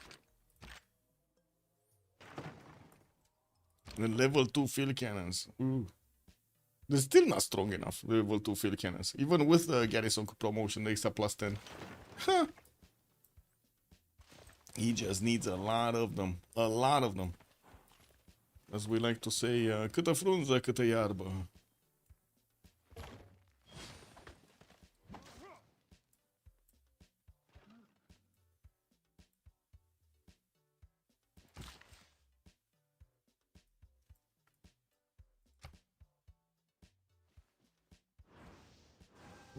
The level 2 field cannons. Ooh. They're still not strong enough, level 2 field cannons. Even with the garrison promotion, the extra plus 10. Huh. He just needs a lot of them. A lot of them. As we like to say, câtă frunză, câtă iarbă.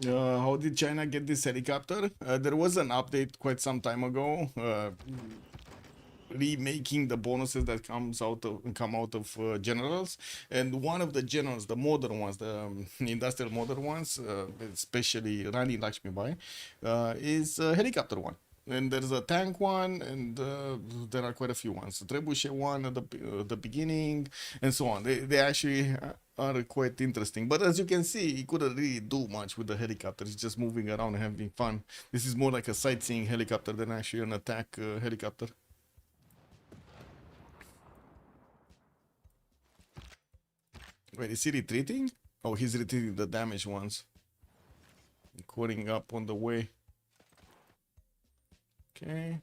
How did China get this helicopter? There was an update quite some time ago, remaking the bonuses that come out of generals, and one of the generals, the modern ones, the industrial modern ones, especially Rani Lakshmi Bai, is a helicopter one. And there's a tank one, and there are quite a few ones. The Trebuchet one at the beginning, and so on. They actually are quite interesting. But as you can see, he couldn't really do much with the helicopter. He's just moving around and having fun. This is more like a sightseeing helicopter than actually an attack helicopter. Wait, is he retreating? Oh, he's retreating the damaged ones. Cutting up on the way. Okay,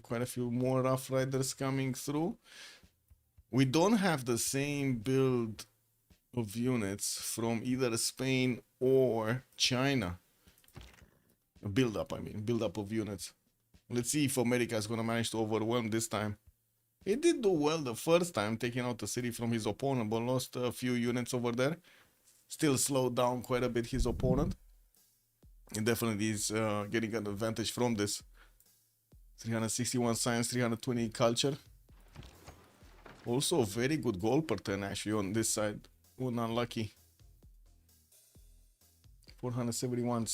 quite a few more Rough Riders coming through. We don't have the same build of units from either Spain or China. Build up of units. Let's see if America is gonna manage to overwhelm this time. He did do well the first time, taking out the city from his opponent, but lost a few units over there. Still slowed down quite a bit his opponent. He definitely is getting an advantage from this. 361 science, 320 culture. Also a very good goal per turn actually on this side. Unlucky. 471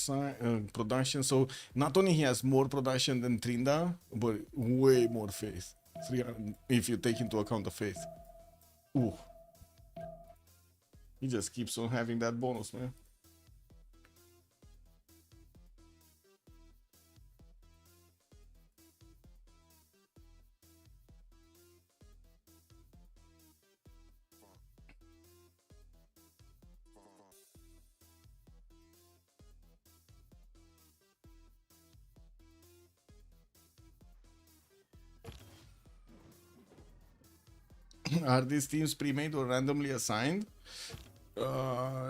production. So not only he has more production than Trinda, but way more faith. 300 if you take into account the faith. Ooh. He just keeps on having that bonus, man. Are these teams pre-made or randomly assigned?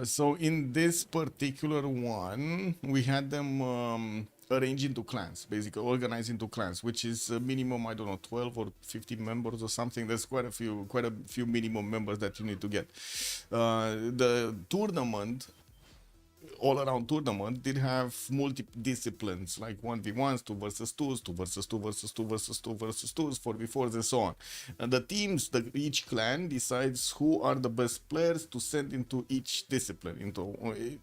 So in this particular one, we had them arranged into clans, basically organized into clans, which is a minimum, I don't know, 12 or 15 members or something. There's quite a few minimum members that you need to get. The tournament, all around tournament, did have multi disciplines like 1v1s, 2 versus 2s, 2 versus 2 versus 2 versus 2 versus 2s, 4v4s, and so on. And the teams, each clan decides who are the best players to send into each discipline,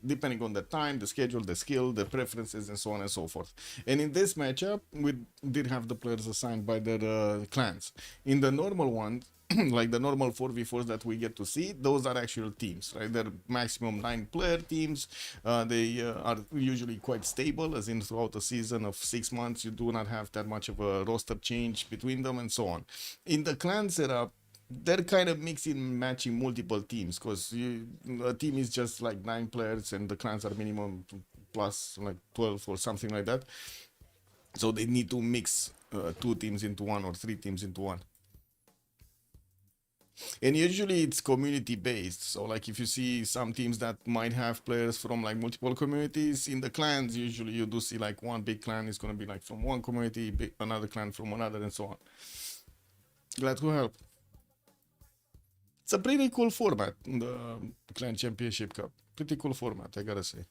depending on the time, the schedule, the skill, the preferences, and so on and so forth. And in this matchup, we did have the players assigned by their clans. In the normal one, like the normal 4v4s that we get to see, those are actual teams, right? They're maximum 9-player teams. They are usually quite stable, as in throughout a season of 6 months, you do not have that much of a roster change between them and so on. In the clan setup, they're kind of mixing, matching multiple teams, because a team is just like 9 players and the clans are minimum plus like 12 or something like that. So they need to mix 2 teams into one or 3 teams into one. And usually it's community based. So like if you see some teams that might have players from like multiple communities, in the clans usually you do see like one big clan is going to be like from one community, another clan from another, and so on. Glad to help. It's a pretty cool format, the Clan Championship Cup. Pretty cool format, I gotta say.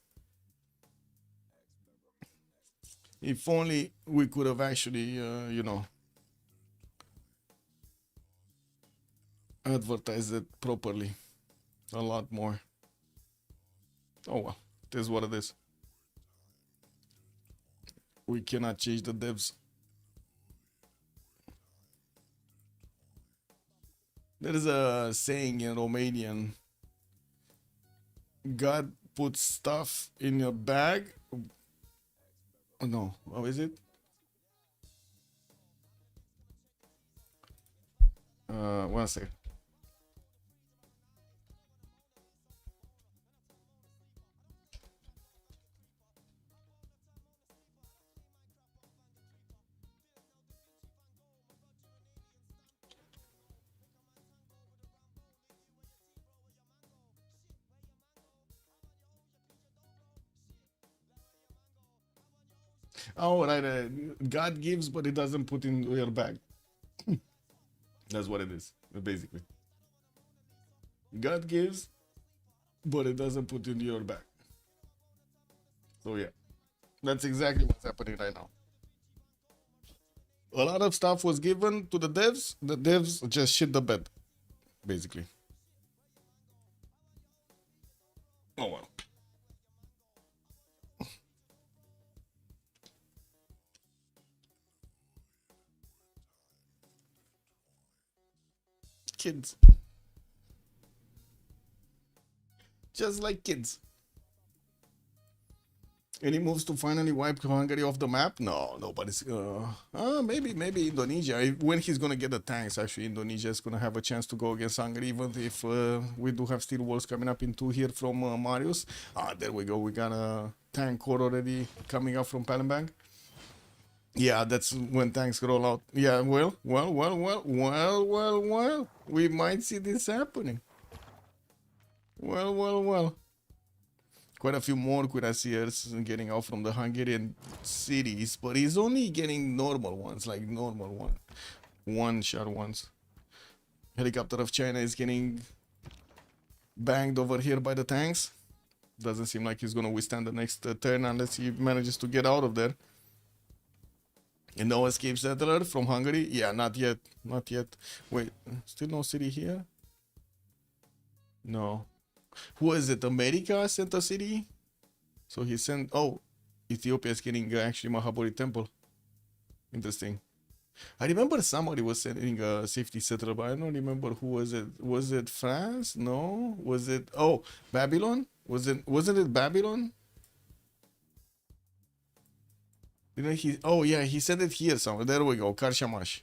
If only we could have actually, advertise it properly a lot more. Oh well, it is what it is. We cannot change the devs. There is a saying in Romanian: God puts stuff in your bag. No, how is it? One second. Oh, right. God gives, but it doesn't put in your bag. That's what it is, basically. God gives, but it doesn't put in your bag. So yeah, that's exactly what's happening right now. A lot of stuff was given to the devs just shit the bed, basically. Oh well. Kids. Just like kids. Any moves to finally wipe Hungary off the map? No, nobody's. Maybe Indonesia. When he's gonna get the tanks, actually, Indonesia is gonna have a chance to go against Hungary, even if we do have steel walls coming up in 2 here from Marius. There we go. We got a tank core already coming up from Palembang. Yeah, that's when tanks roll out. Yeah, well. We might see this happening. Well. Quite a few more cuirassiers getting out from the Hungarian cities, but he's only getting normal ones, like normal one-shot ones. Helicopter of China is getting banged over here by the tanks. Doesn't seem like he's gonna withstand the next turn unless he manages to get out of there. And no escape settler from Hungary? Yeah, not yet. Wait, still no city here? No. Who is it? America sent a city? So he sent... Oh, Ethiopia is getting actually Mahabodhi Temple. Interesting. I remember somebody was sending a safety settler, but I don't remember who was it. Was it France? No. Was it? Oh, Babylon? Wasn't it Babylon? Didn't he? Oh yeah, he sent it here somewhere. There we go, Karshamash.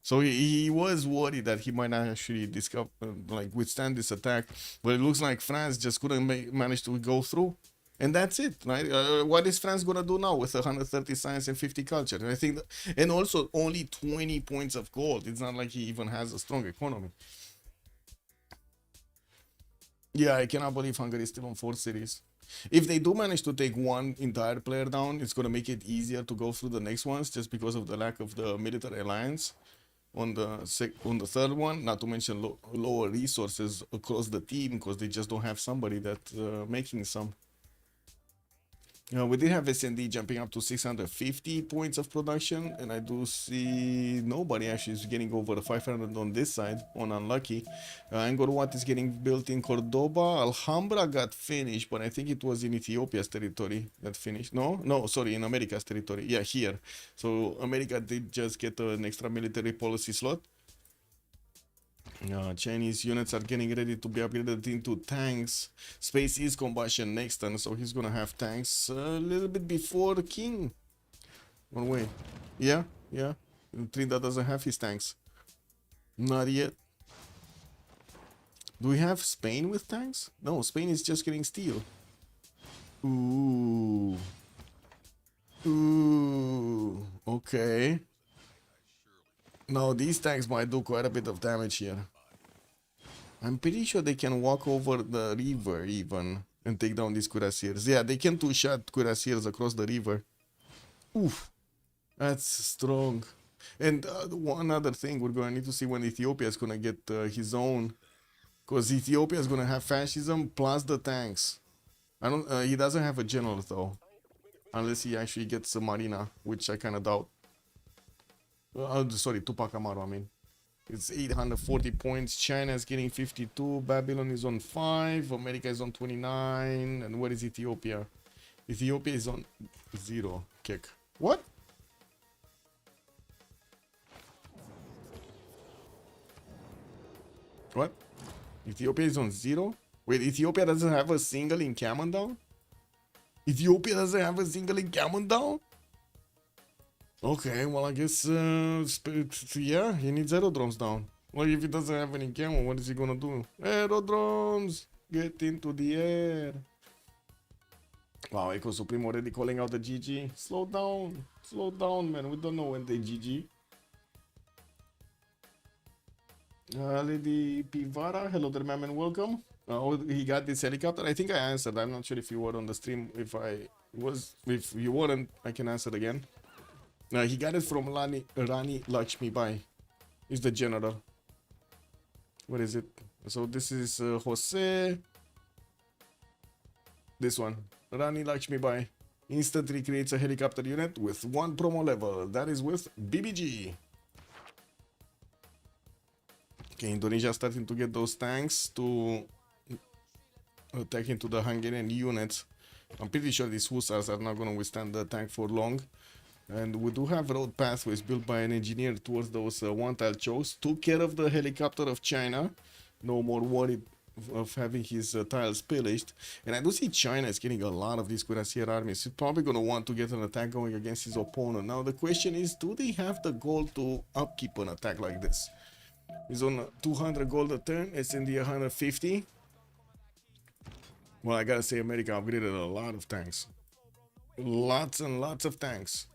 So he was worried that he might not actually discover, like, withstand this attack, but it looks like France just couldn't manage to go through, and that's it, right? What is France gonna do now with 130 science and 50 culture? And I think, and also only 20 points of gold. It's not like he even has a strong economy. Yeah, I cannot believe Hungary is still on 4 cities. If they do manage to take one entire player down, it's gonna make it easier to go through the next ones, just because of the lack of the military alliance on the third one, not to mention lower resources across the team, because they just don't have somebody that making some. We did have SND jumping up to 650 points of production, and I do see nobody actually is getting over the 500 on this side, on unlucky. Angkor Wat is getting built in Cordoba. Alhambra got finished, but I think it was in Ethiopia's territory that finished. No, sorry, in America's territory. Yeah, here. So America did just get an extra military policy slot. Chinese units are getting ready to be upgraded into tanks. Space is combustion next turn, so he's gonna have tanks a little bit before the king. Or wait, yeah. Trinidad doesn't have his tanks. Not yet. Do we have Spain with tanks? No, Spain is just getting steel. Ooh, okay. Now these tanks might do quite a bit of damage here. I'm pretty sure they can walk over the river even and take down these cuirassiers. Yeah, they can two-shot cuirassiers across the river. Oof, that's strong. And one other thing, we're gonna need to see when Ethiopia is gonna get his own, because Ethiopia is gonna have fascism plus the tanks. He doesn't have a general though, unless he actually gets a marina, which I kind of doubt. Sorry, Tupac Amaru, I mean. It's 840 points. China is getting 52. Babylon is on 5. America is on 29. And what is Ethiopia? Ethiopia is on 0. Kick. What? What? Ethiopia is on 0? Wait, Ethiopia doesn't have a single encampment down? Ethiopia doesn't have a single encampment down? Okay, well, I guess, yeah, he needs aerodromes down. Well, if he doesn't have any camera, what is he gonna do? Aerodromes! Get into the air! Wow, Echo Supreme already calling out the GG. Slow down, man. We don't know when they GG. Lady Pivara, hello there, ma'am, and welcome. Oh, he got this helicopter. I think I answered. I'm not sure if you were on the stream. If you weren't, I can answer again. He got it from Rani Lakshmi Bai. He's the general. What is it? So this is Jose. This one. Rani Lakshmi Bai. Instantly creates a helicopter unit with 1 promo level. That is with BBG. Okay, Indonesia starting to get those tanks to attack into the Hungarian units. I'm pretty sure these Hussars are not going to withstand the tank for long. And we do have road pathways built by an engineer towards those one-tile chokes. Took care of the helicopter of China. No more worried of having his tiles pillaged. And I do see China is getting a lot of these cuirassier armies. He's probably going to want to get an attack going against his opponent. Now the question is, do they have the gold to upkeep an attack like this? He's on 200 gold a turn, SND 150. Well, I gotta say, America upgraded a lot of tanks. Lots and lots of tanks.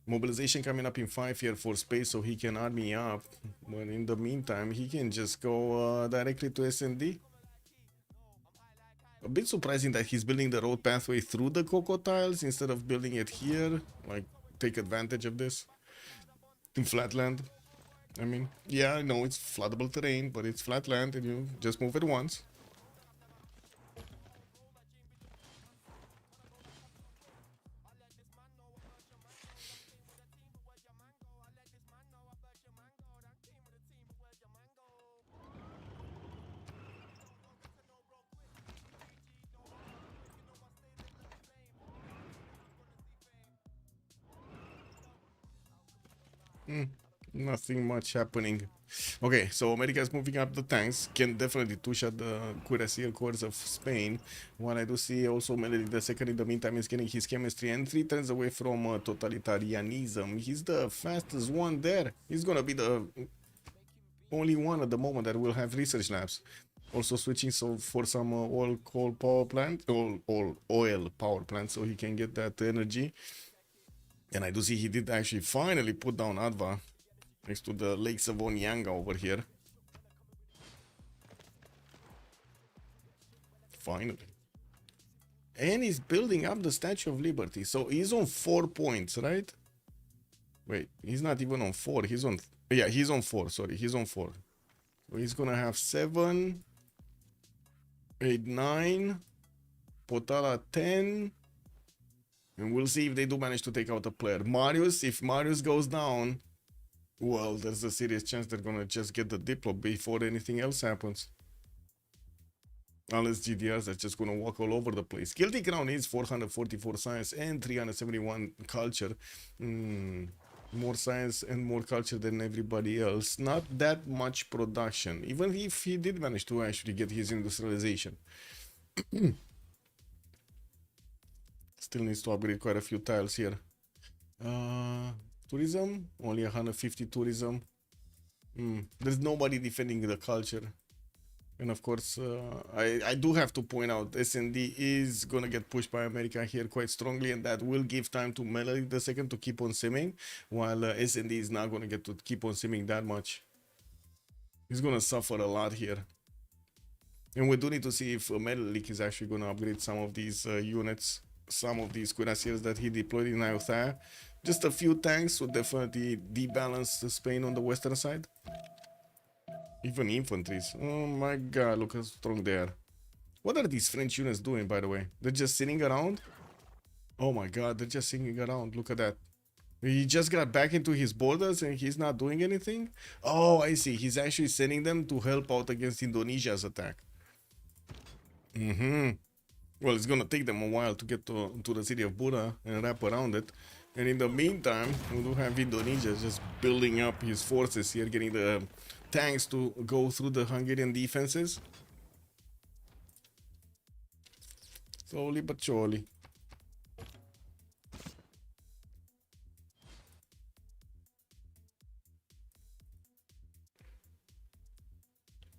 Mobilization coming up in 5 here for space, so he can army up. But in the meantime, he can just go directly to SND. A bit surprising that he's building the road pathway through the Coco tiles instead of building it here. Like, take advantage of this. In flatland. I mean, yeah, I know it's floodable terrain, but it's flat land and you just move it once. Nothing much happening. Okay, so America is moving up the tanks. Can definitely push at the cuirassier corps of Spain. What I do see also Menelik the second in the meantime is getting his chemistry and 3 turns away from totalitarianism. He's the fastest one there. He's gonna be the only one at the moment that will have research labs. Also switching so for some oil coal power plant, oil power plant, so he can get that energy. And I do see he did actually finally put down Adva next to the lakes of Onyanga over here. Finally. And he's building up the Statue of Liberty. So he's on 4 points, right? Wait, he's not even on 4. He's on... Yeah, he's on 4. Sorry, he's on 4. So he's gonna have 7, 8, 9, Potala 10. And we'll see if they do manage to take out a player. Marius, if Marius goes down, well, there's a serious chance they're gonna just get the Diplo before anything else happens. Unless GDRs are just gonna walk all over the place. Guilty Crown is 444 science and 371 culture. More science and more culture than everybody else. Not that much production, even if he did manage to actually get his industrialization. Still needs to upgrade quite a few tiles here. Tourism, only 150 tourism. There's nobody defending the culture. And of course, I do have to point out SND is gonna get pushed by America here quite strongly, and that will give time to Menelik the second to keep on simming, while SND is not gonna get to keep on simming that much. He's gonna suffer a lot here. And we do need to see if Menelik is actually gonna upgrade some of these units, some of these cuirassiers that he deployed in Ayutthaya. Just a few tanks would definitely debalance Spain on the western side. Even infantries. Oh my god, look how strong they are. What are these French units doing, by the way? They're just sitting around? Oh my god, they're just sitting around. Look at that. He just got back into his borders and he's not doing anything? Oh, I see. He's actually sending them to help out against Indonesia's attack. Well, it's gonna take them a while to get to the city of Buda and wrap around it. And in the meantime, we do have Indonesia just building up his forces here, getting the tanks to go through the Hungarian defenses. Slowly but surely.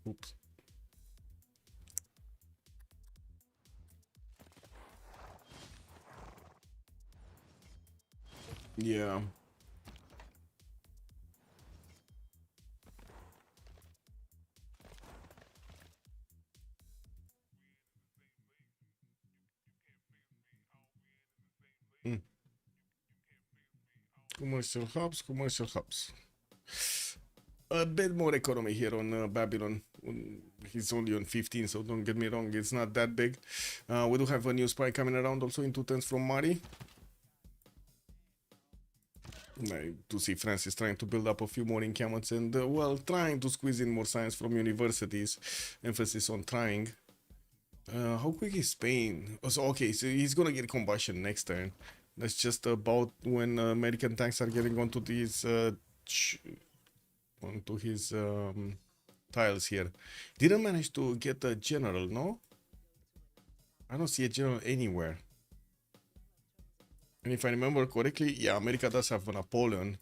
Oops. Yeah. Commercial hubs. A bit more economy here on Babylon. He's only on 15, so don't get me wrong, it's not that big. We do have a new spy coming around also in 2 turns from Mari. I do see France is trying to build up a few more encampments and, well, trying to squeeze in more science from universities. Emphasis on trying. How quick is Spain? Oh, so, okay, so he's gonna get combustion next turn. That's just about when American tanks are getting onto these onto his tiles here. Didn't manage to get a general, no? I don't see a general anywhere. And if I remember correctly, yeah, America does have a Napoleon.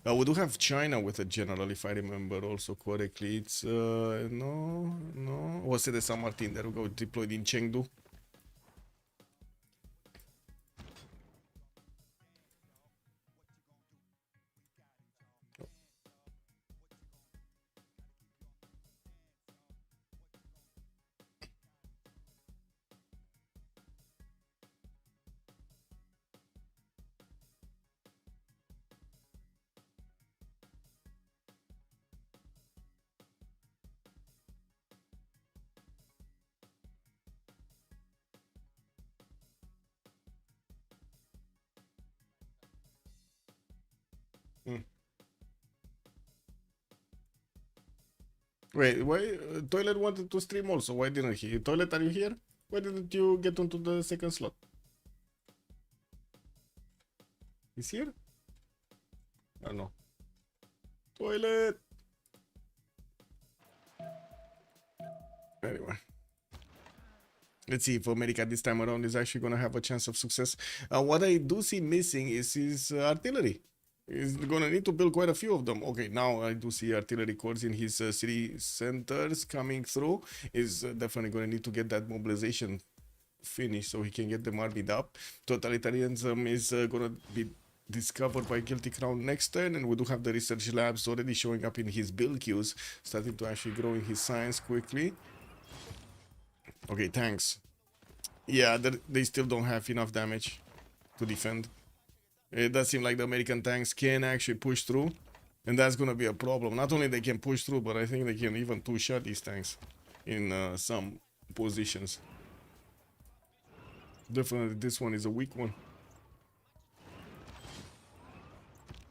We do have China with a general, if I remember also correctly. It's, no. Jose de San Martin, there we go, deployed in Chengdu. Wait, why Toilet wanted to stream also? Why didn't he? Toilet, are you here? Why didn't you get onto the second slot? He's here? I don't know. Toilet. Anyway. Let's see if America this time around is actually going to have a chance of success. What I do see missing is his artillery. He's going to need to build quite a few of them. Okay, now I do see artillery corps in his city centers coming through. Is definitely going to need to get that mobilization finished so he can get them armed up. Totalitarianism is going to be discovered by Guilty Crown next turn, and we do have the research labs already showing up in his build queues, starting to actually grow in his science quickly. Okay, tanks. Yeah, they still don't have enough damage to defend. It does seem like the American tanks can actually push through, and that's gonna be a problem. Not only they can push through, but I think they can even two-shot these tanks in some positions. Definitely this one is a weak one.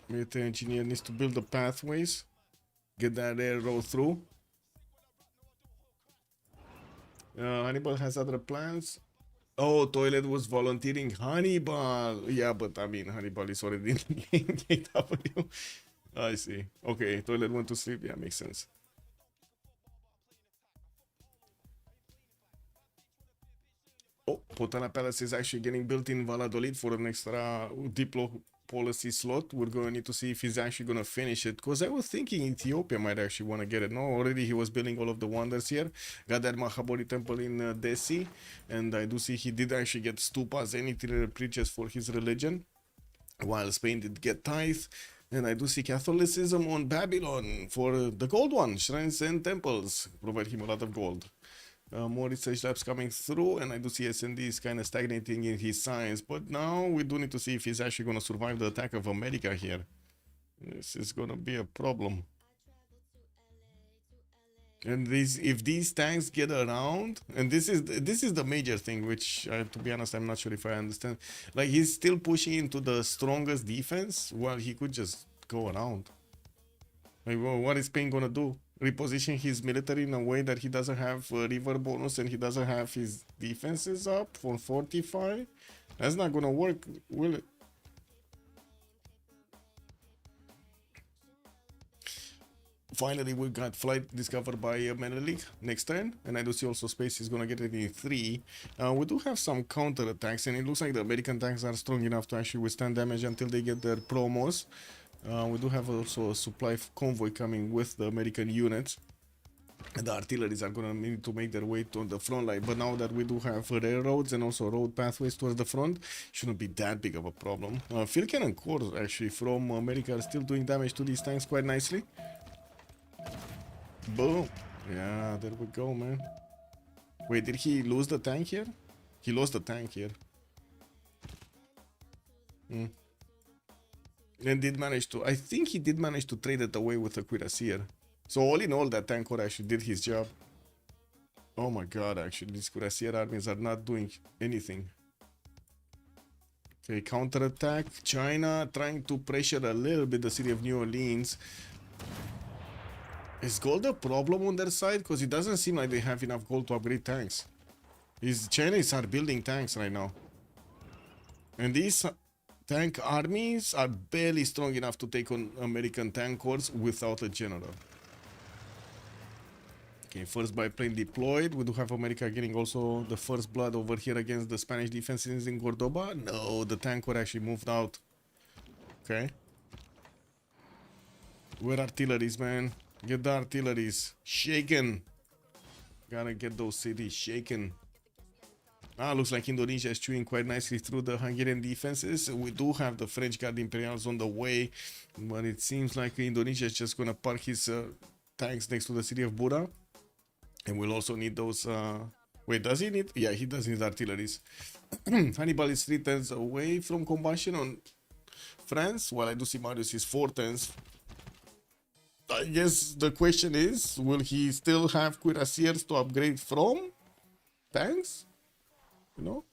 Military engineer needs to build the pathways, get that arrow through. Hannibal has other plans. Oh, Toilet was volunteering Hannibal. Yeah, but I mean, Hannibal is already in the game. KW. I see. Okay, Toilet went to sleep. Yeah, makes sense. Oh, Potala Palace is actually getting built in Valladolid for an extra Diplo policy slot. We're going to need to see if he's actually going to finish it, because I was thinking Ethiopia might actually want to get it. No, already he was building all of the wonders here. Got that Mahabodhi temple in Desi, and I do see he did actually get stupas and interior preachers for his religion, while Spain did get tithe. And I do see Catholicism on Babylon for the gold one, shrines and temples provide him a lot of gold. More research labs coming through, and I do see SND is kind of stagnating in his science, but now we do need to see if he's actually going to survive the attack of America here. This is going to be a problem. And if these tanks get around, and this is the major thing, which to be honest, I'm not sure if I understand. Like, he's still pushing into the strongest defense while he could just go around. Like, well, what is Spain gonna do? Reposition his military in a way that he doesn't have river bonus and he doesn't have his defenses up for 45? That's not gonna work, will it? Finally, we got flight discovered by Menelik next turn, and I do see also space is gonna get it in 3. We do have some counter attacks, and it looks like the American tanks are strong enough to actually withstand damage until they get their promos. We do have also a supply convoy coming with the American units. And the artilleries are gonna need to make their way to the front line, but now that we do have railroads and also road pathways towards the front, shouldn't be that big of a problem. Field cannon cores actually from America are still doing damage to these tanks quite nicely. Boom. Yeah, there we go, man. Wait, did he lose the tank here? He lost the tank here. And did manage to, I think he did manage to trade it away with a cuirassier. So all in all, that tank core actually did his job. Oh my god, actually, these cuirassier armies are not doing anything. Okay, counterattack. China trying to pressure a little bit the city of New Orleans. Is gold a problem on their side? Because it doesn't seem like they have enough gold to upgrade tanks. These Chinese are building tanks right now. And these tank armies are barely strong enough to take on American tank corps without a general. Okay, first biplane deployed. We do have America getting also the first blood over here against the Spanish defenses in Cordoba. No, the tank corps actually moved out. Okay. Where artilleries, man? Get the artilleries shaken. Gotta get those cities shaken. Looks like Indonesia is chewing quite nicely through the Hungarian defenses. We do have the French Guard Imperials on the way, but it seems like Indonesia is just gonna park his tanks next to the city of Buda. And we'll also need those... Wait, does he need... Yeah, he does need artilleries. Hannibal is 3 turns away from combustion on France, while I do see Marius is 4 turns. I guess the question is, will he still have cuirassiers to upgrade from? Tanks? You know?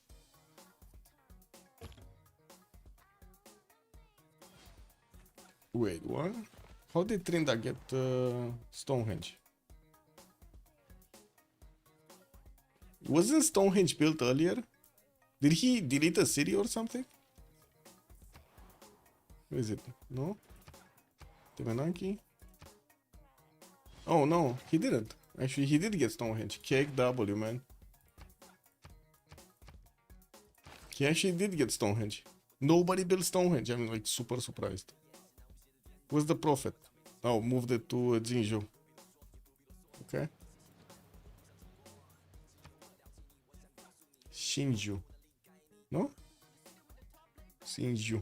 Wait, what? How did Trinda get Stonehenge? Wasn't Stonehenge built earlier? Did he delete a city or something? Where is it? No? Temenanki? Oh no, he didn't. Actually, he did get Stonehenge. Cake W, man. He actually did get Stonehenge. Nobody built Stonehenge. I'm like super surprised. Where's the prophet? Oh, moved it to Jinzhou. Okay. Shinju. No? Shinju.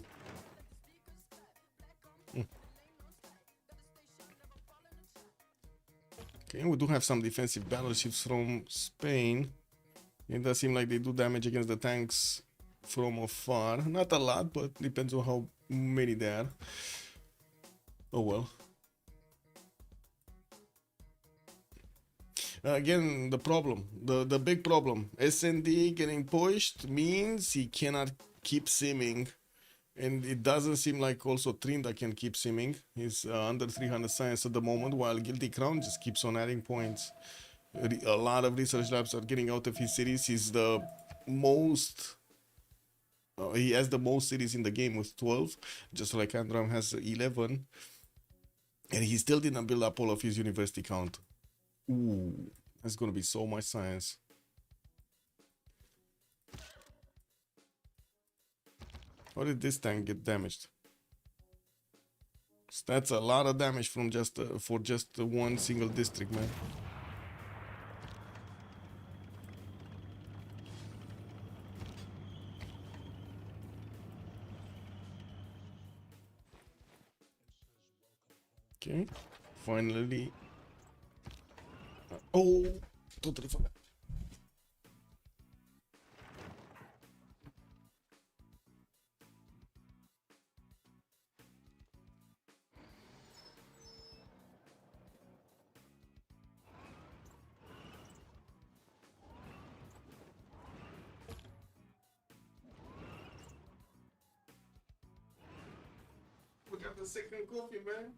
Okay, we do have some defensive battleships from Spain. It does seem like they do damage against the tanks from afar. Not a lot, but depends on how many there are. Oh well. Again, the big problem. SND getting pushed means he cannot keep simming. And it doesn't seem like also Trinda can keep simming. He's under 300 science at the moment, while Guilty Crown just keeps on adding points. A lot of research labs are getting out of his cities. He's the most... he has the most cities in the game with 12, just like Andram has 11. And he still didn't build up all of his university count. Ooh, that's gonna be so much science. How did this tank get damaged? So that's a lot of damage from just for just one single district, man. Okay, finally. Oh, totally forgot. We got the second coffee, man.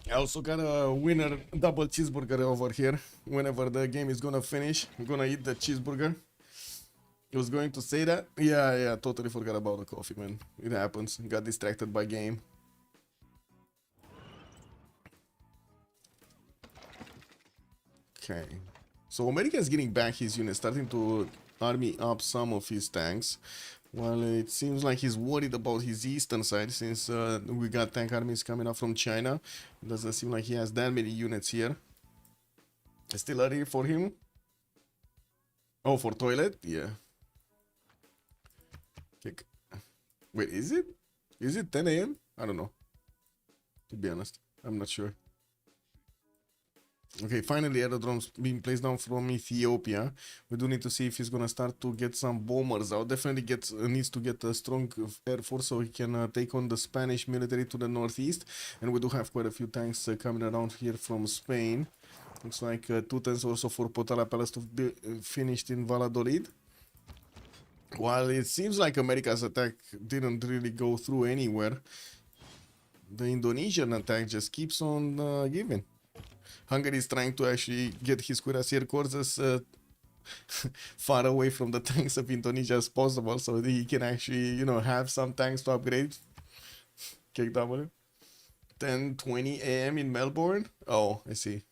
I also got a winner double cheeseburger over here. Whenever the game is gonna finish, I'm gonna eat the cheeseburger. I was going to say that. Yeah, totally forgot about the coffee, man. It happens. Got distracted by game. Okay. So America is getting back his unit, starting to army up some of his tanks. Well, it seems like he's worried about his eastern side since we got tank armies coming up from China. It doesn't seem like he has that many units here. Still early for him. Oh, for toilet? Yeah. Okay. Wait, is it? Is it 10 a.m.? I don't know. To be honest, I'm not sure. Okay, finally aerodromes being placed down from Ethiopia. We do need to see if he's gonna start to get some bombers out. Definitely needs to get a strong air force so he can take on the Spanish military to the northeast. And we do have quite a few tanks coming around here from Spain. Looks like 2 tanks also for Potala Palace to be finished in Valladolid. While it seems like America's attack didn't really go through anywhere, the Indonesian attack just keeps on giving. Hungary is trying to actually get his cuirassier corps as far away from the tanks of Indonesia as possible so that he can actually, you know, have some tanks to upgrade. KW. 10:20 a.m. in Melbourne. Oh, I see.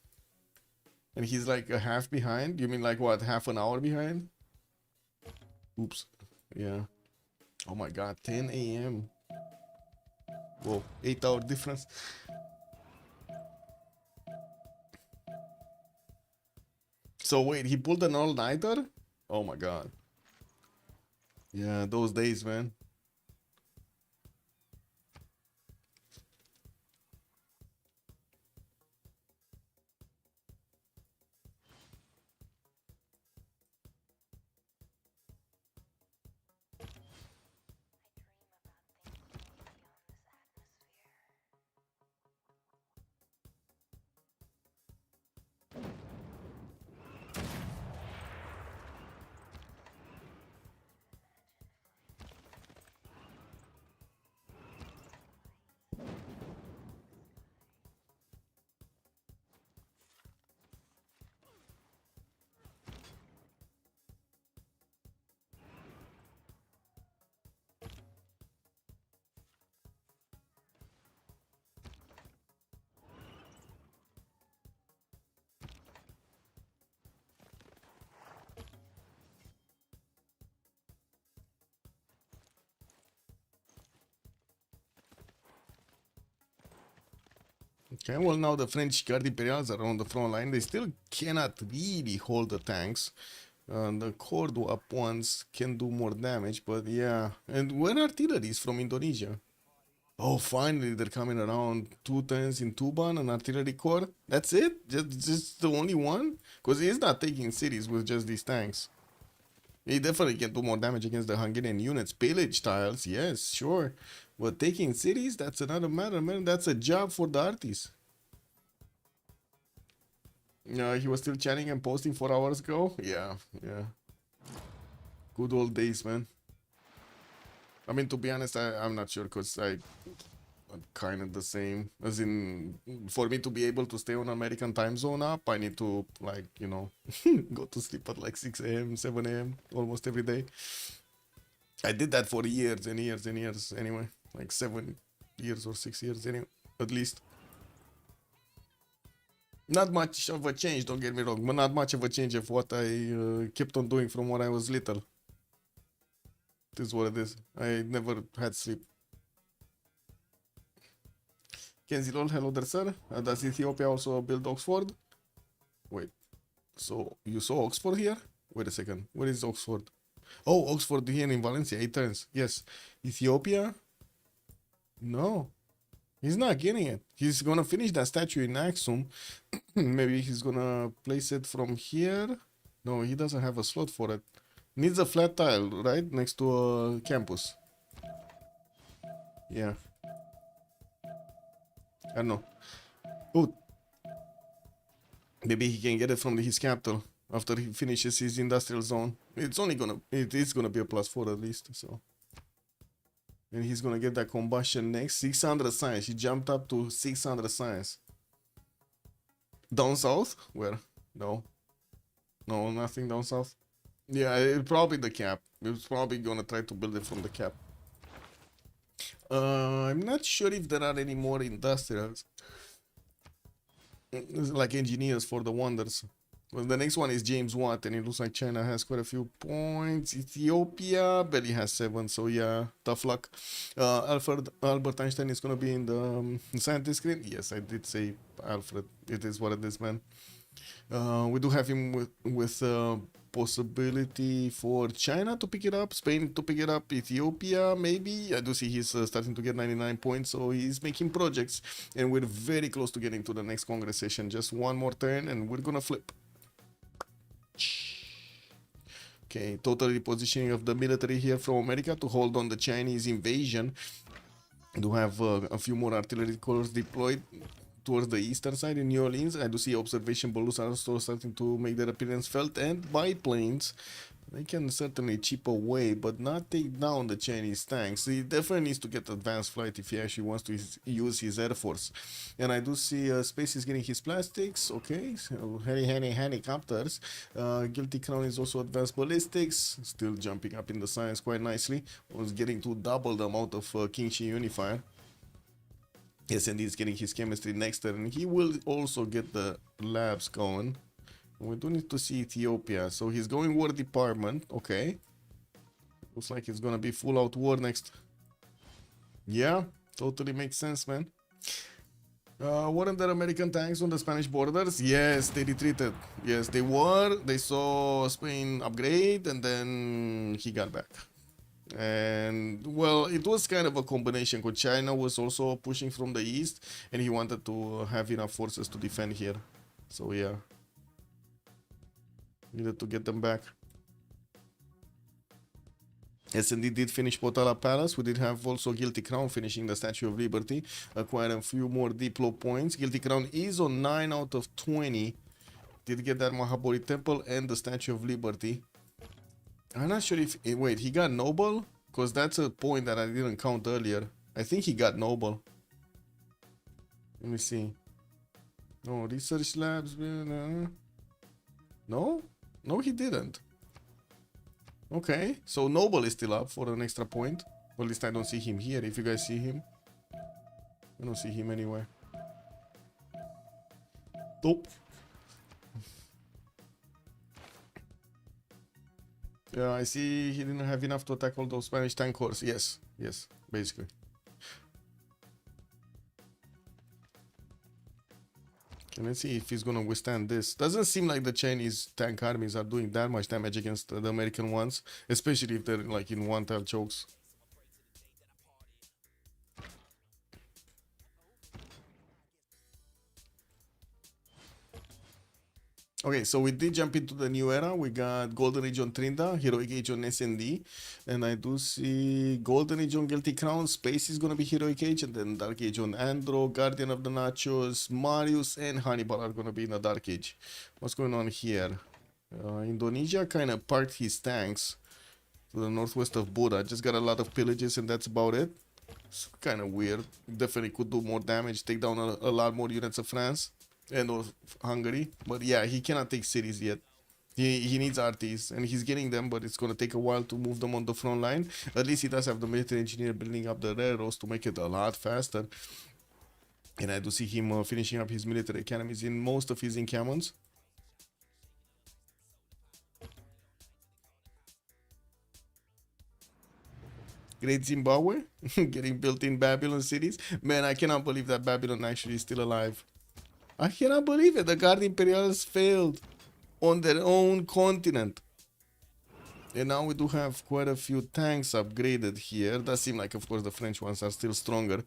And he's like a half behind? You mean like what, half an hour behind? Oops. Yeah. Oh my god, 10 a.m. Whoa, 8-hour difference. So wait, he pulled an all-nighter? Oh my god. Yeah, those days, man. Okay, well now the French Guard Imperials are on the front line. They still cannot really hold the tanks. The cord up ones can do more damage, but yeah. And where artillery is from Indonesia? Oh, finally they're coming around. 2 turns in Tuban, an artillery corps. That's it? Just the only one? Because he's not taking cities with just these tanks. He definitely can do more damage against the Hungarian units. Pillage tiles, yes, sure. But taking cities, that's another matter, man. That's a job for the artists. He was still chatting and posting 4 hours ago? Yeah, yeah. Good old days, man. I mean, to be honest, I'm not sure because I'm kind of the same. As in, for me to be able to stay on American time zone up, I need to, like, you know, go to sleep at like 6 a.m., 7 a.m. almost every day. I did that for years and years and years anyway. Like 7 years or 6 years anyway, at least. Not much of a change, don't get me wrong, but not much of a change of what I kept on doing from when I was little. It is what it is. I never had sleep. Kenzilol, hello there, sir. Does Ethiopia also build Oxford? Wait, so you saw Oxford here? Wait a second, where is Oxford? Oh, Oxford here in Valencia, 8 turns. Yes. Ethiopia? No. He's not getting it. He's gonna finish that statue in Axum. Maybe he's gonna place it from here. No, he doesn't have a slot for it. Needs a flat tile, right? Next to a campus. Yeah. I don't know. Oh. Maybe he can get it from his capital after he finishes his industrial zone. It is gonna be a +4 at least, so. And he's gonna get that combustion next. 600 science. He jumped up to 600 science. Down south? Where? No. No, nothing down south. Yeah, it's probably the cap. It's probably gonna try to build it from the cap. I'm not sure if there are any more industrials. Like engineers for the wonders. Well, the next one is James Watt, and it looks like China has quite a few points. Ethiopia barely has 7, so yeah, tough luck. Albert Einstein is gonna be in the scientist screen. Yes, I did say Alfred. It is what it is, man. We do have him with possibility for China to pick it up, Spain to pick it up, Ethiopia maybe. I do see he's starting to get 99 points, so he's making projects, and we're very close to getting to the next Congress session. Just one more turn, and we're gonna flip. Okay, total repositioning of the military here from America to hold on the Chinese invasion. Do have a few more artillery corps deployed towards the eastern side in New Orleans. I do see observation balloons are also starting to make their appearance felt, and biplanes. They can certainly chip away, but not take down the Chinese tanks. He definitely needs to get advanced flight if he actually wants to use his air force. And I do see Space is getting his plastics. Okay, so helicopters. Guilty Crown is also advanced ballistics. Still jumping up in the science quite nicely. Was getting to double the amount of Kingshi Unifier. Yes, and he's getting his chemistry next turn. He will also get the labs going. We do need to see Ethiopia. So he's going War Department. Okay. Looks like it's gonna be full out war next. Yeah, totally makes sense, man. Weren't there American tanks on the Spanish borders? Yes, they retreated. Yes, they were. They saw Spain upgrade, and then he got back. And well, it was kind of a combination because China was also pushing from the east, and he wanted to have enough forces to defend here. So yeah, needed to get them back. SND did finish Potala Palace. We did have also Guilty Crown finishing the Statue of Liberty, acquired a few more Diplo points. Guilty Crown is on 9 out of 20. Did get that Mahabodhi Temple and the Statue of Liberty. I'm not sure if... Wait, he got Noble? Because that's a point that I didn't count earlier. I think he got Noble. Let me see. No, Research Labs... No? No, he didn't. Okay, so Noble is still up for an extra point. Well, at least I don't see him here. If you guys see him. I don't see him anywhere. Nope. Yeah, I see he didn't have enough to attack all those Spanish tank corps. Yes, yes, basically. And let's see if he's gonna withstand this. Doesn't seem like the Chinese tank armies are doing that much damage against the American ones, especially if they're like in one-tile chokes. Okay, so we did jump into the new era. We got Golden Age on Trinda, Heroic Age on SND, and I do see Golden Age on Guilty Crown, Space is gonna be Heroic Age, and then Dark Age on Andro, Guardian of the Nachos, Marius, and Hannibal are gonna be in the Dark Age. What's going on here? Indonesia kind of parked his tanks to the northwest of Buda, just got a lot of pillages, and that's about it. It's kind of weird. Definitely could do more damage, take down a lot more units of France and of Hungary, but yeah, he cannot take cities yet. He needs RTs, and he's getting them, but it's gonna take a while to move them on the front line. At least he does have the military engineer building up the railroads to make it a lot faster. And I do see him finishing up his military academies in most of his encampments. Great Zimbabwe getting built in Babylon cities. Man, I cannot believe that Babylon actually is still alive. I cannot believe it. The Guard Imperials failed on their own continent. And now we do have quite a few tanks upgraded here. Does seem like, of course, the French ones are still stronger.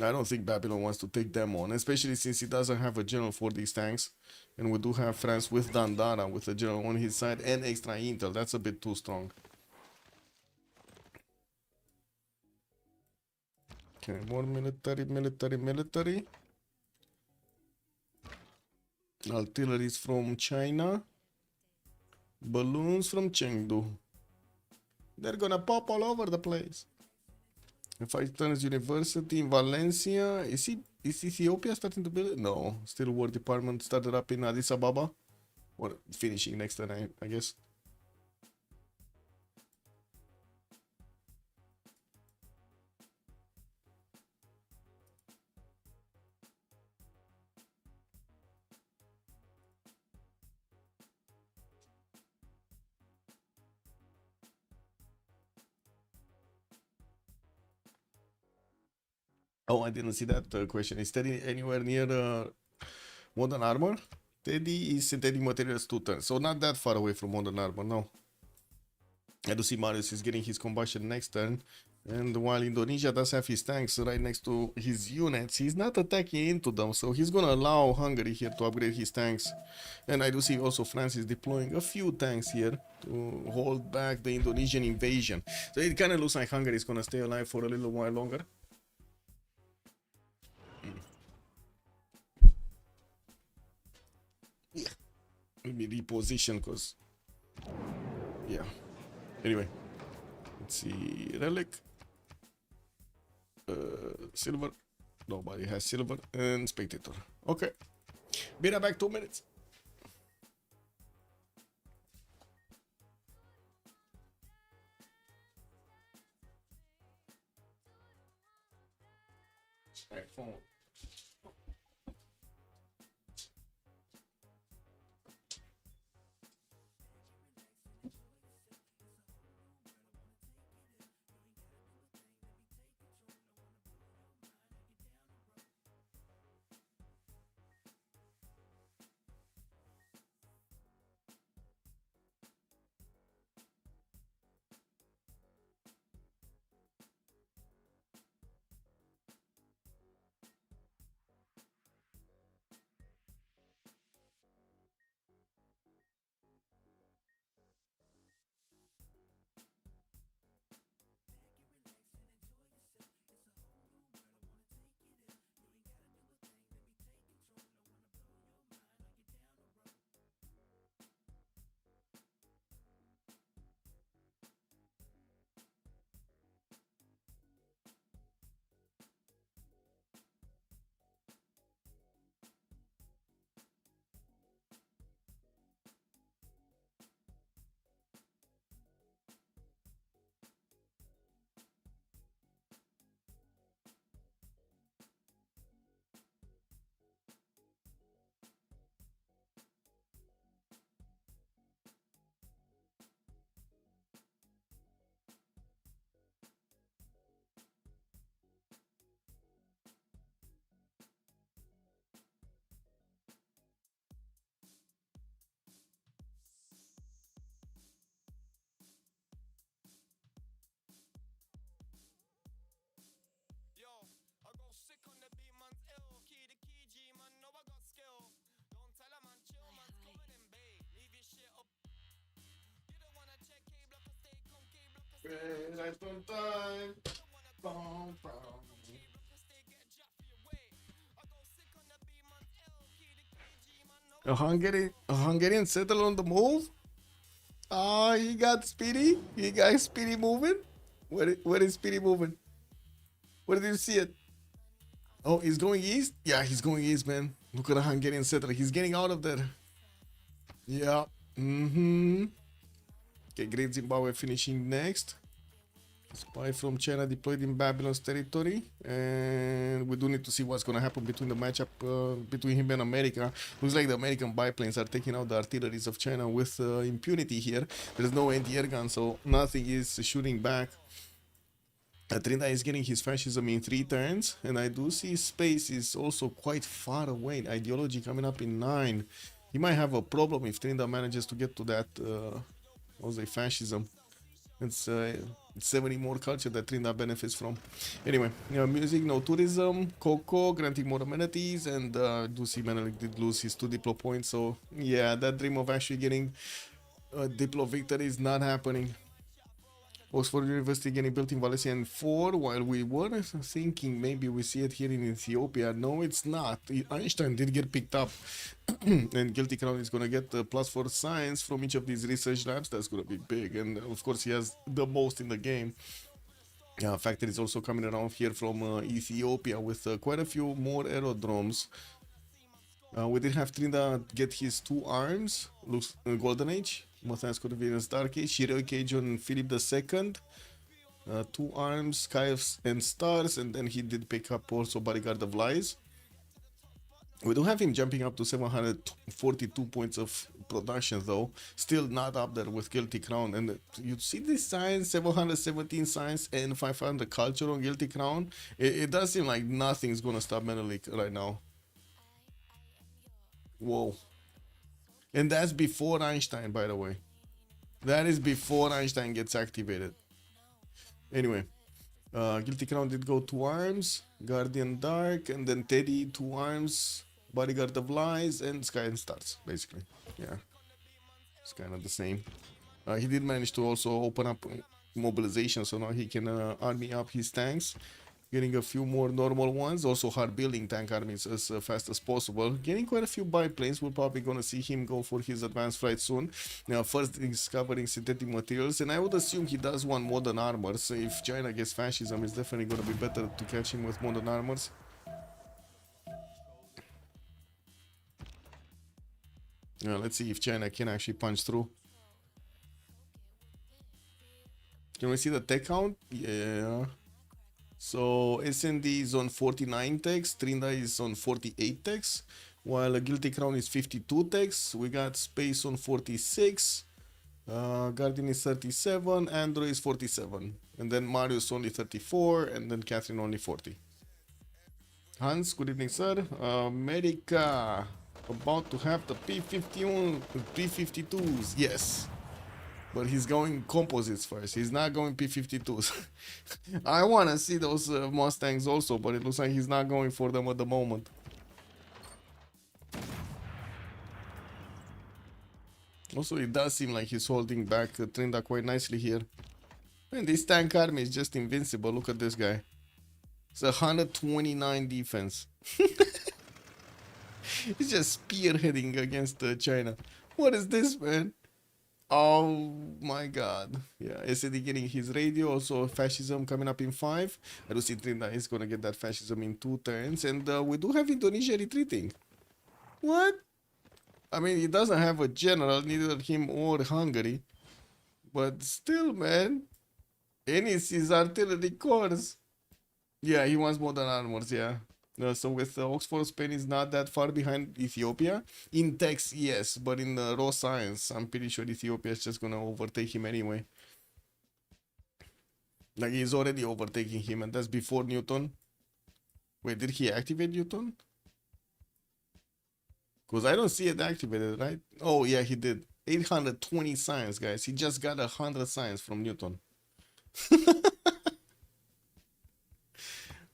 I don't think Babylon wants to take them on, especially since he doesn't have a general for these tanks. And we do have France with Dandara, with a general on his side and extra intel. That's a bit too strong. Okay, more military. Artilleries from China. Balloons from Chengdu. They're gonna pop all over the place. Five Tons University in Valencia. Is Ethiopia starting to build it? No. Still War Department started up in Addis Ababa. Or finishing next time, I guess. Oh, I didn't see that question. Is Teddy anywhere near Modern Armor? Teddy is synthetic materials 2 turns, so not that far away from Modern Armor, no. I do see Marius is getting his combustion next turn. And while Indonesia does have his tanks right next to his units, he's not attacking into them, so he's gonna allow Hungary here to upgrade his tanks. And I do see also France is deploying a few tanks here to hold back the Indonesian invasion. So it kind of looks like Hungary is gonna stay alive for a little while longer. Yeah. Let me reposition, because yeah. Anyway, let's see. Relic, silver. Nobody has silver. And spectator. Okay, be right back. 2 minutes. iPhone. Right on time. Bum, bum. A Hungarian settle on the move? Ah, he got Speedy. He got Speedy moving. Where is Speedy moving? Where did you see it? Oh, he's going east? Yeah, he's going east, man. Look at the Hungarian settler. He's getting out of there. Yeah. Mm-hmm. Okay, Great Zimbabwe finishing next. Spy from China deployed in Babylon's territory, and we do need to see what's gonna happen between the matchup between him and America. Looks like the American biplanes are taking out the artilleries of China with impunity here. There's no anti-air gun, so nothing is shooting back. Trinda is getting his fascism in 3 turns, and I do see space is also quite far away. Ideology coming up in 9. He might have a problem if Trinda manages to get to that fascism. It's 70 more culture that Trinda benefits from. Anyway, music, no tourism, Coco granting more amenities, and do see Menelik did lose his 2 Diplo points, so yeah, that dream of actually getting a Diplo victory is not happening. Oxford University getting built in Valencia in 4, while we were thinking maybe we see it here in Ethiopia. No, it's not. Einstein did get picked up, and Guilty Crown is going to get the +4 science from each of these research labs. That's going to be big, and of course he has the most in the game. Factory is also coming around here from Ethiopia with quite a few more aerodromes. We did have Trinda get his 2 arms, looks Golden Age, Matthias Corvinus Dark Age, Heroic Age on Philip II, 2 arms, Skyfs and Stars, and then he did pick up also Bodyguard of Lies. We do have him jumping up to 742 points of production though, still not up there with Guilty Crown, and you see this science, 717 science and 500 culture on Guilty Crown. It does seem like nothing's gonna stop Menelik right now. Whoa. And that's before Einstein, by the way. That is before Einstein gets activated. Anyway, Guilty Crown did go 2 arms, Guardian Dark, and then Teddy 2 arms, Bodyguard of Lies, and Sky and Stars, basically. Yeah, it's kind of the same. He did manage to also open up mobilization, so now he can army up his tanks. Getting a few more normal ones, also hard building tank armies as fast as possible. Getting quite a few biplanes. We're probably gonna see him go for his advanced flight soon. Now, first discovering synthetic materials, and I would assume he does want modern armor. So if China gets fascism, it's definitely gonna be better to catch him with modern armors. Now, let's see if China can actually punch through. Can we see the tech count? Yeah. So SND is on 49 techs, Trinda is on 48 techs, while Guilty Crown is 52 techs. We got Space on 46, Guardian is 37, Android is 47, and then Marius only 34, and then Catherine only 40. Hans, good evening, sir. America about to have the P52s, yes. But he's going composites first. He's not going P52s. I want to see those Mustangs also, but it looks like he's not going for them at the moment. Also, it does seem like he's holding back Trinda quite nicely here. And this tank army is just invincible. Look at this guy. It's 129 defense. He's just spearheading against China. What is this, man? Oh my god. Yeah, SAD getting his radio, also fascism coming up in 5. I do see Trinda is gonna get that fascism in 2 turns, and we do have Indonesia retreating. What? I mean, he doesn't have a general, neither him or Hungary, but still, man. Ennis is artillery corps. Yeah, he wants modern armors, yeah. So with Oxford, Spain is not that far behind Ethiopia. In text, yes, but in raw science, I'm pretty sure Ethiopia is just gonna overtake him anyway. Like, he's already overtaking him, and that's before Newton. Wait, did he activate Newton? Because I don't see it activated, right? Oh, yeah, he did. 820 science, guys. He just got 100 science from Newton.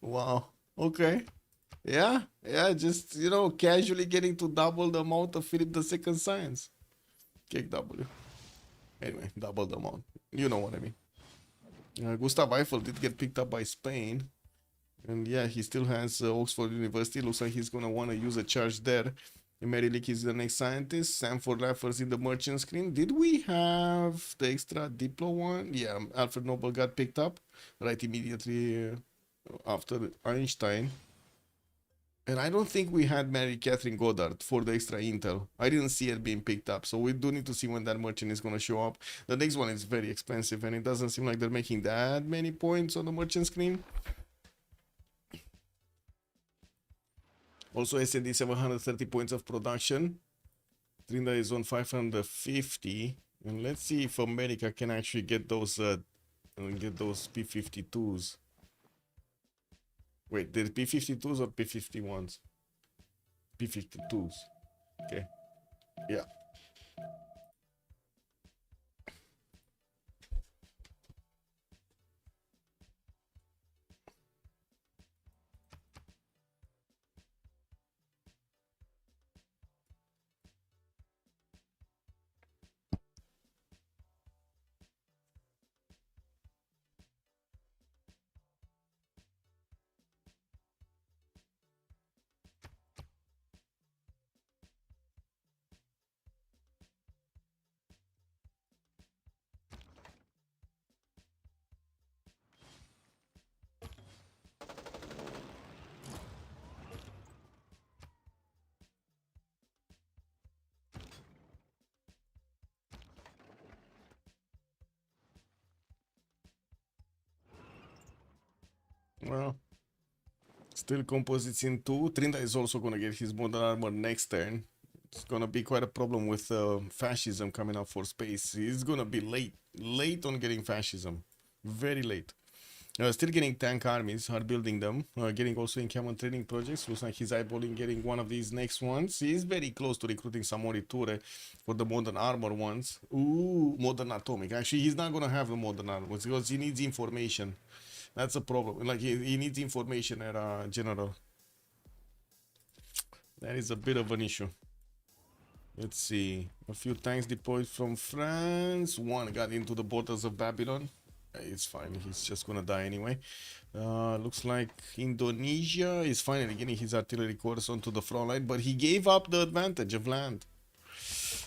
Wow. Okay. Yeah, just, you know, casually getting to double the amount of Philip II science. Cake W. Anyway, double the amount. You know what I mean. Gustav Eiffel did get picked up by Spain. And yeah, he still has Oxford University. Looks like he's going to want to use a charge there. And Merillic is the next scientist. Sanford Raffers in the merchant screen. Did we have the extra Diplo one? Yeah, Alfred Nobel got picked up right immediately after Einstein. And I don't think we had Mary Catherine Goddard for the extra intel. I didn't see it being picked up. So we do need to see when that merchant is going to show up. The next one is very expensive and it doesn't seem like they're making that many points on the merchant screen. Also, SND 730 points of production. Trinda is on 550. And let's see if America can actually get those P-52s. Wait, they're P-52s or P-51s? P-52s. Okay. Yeah. Well, still composites in 2. Trinda is also going to get his modern armor next turn. It's going to be quite a problem with fascism coming up for space. He's going to be late on getting fascism. Very late. Still getting tank armies, are building them. Getting also in common training projects. Looks like he's eyeballing getting one of these next ones. He's very close to recruiting some more Ture for the modern armor ones. Ooh, modern atomic. Actually, he's not going to have the modern armor because he needs information. That's a problem. Like, he needs information at general. That is a bit of an issue. Let's see. A few tanks deployed from France. One got into the borders of Babylon. It's fine. He's just gonna die anyway. Looks like Indonesia is finally getting his artillery corps onto the front line, but he gave up the advantage of land.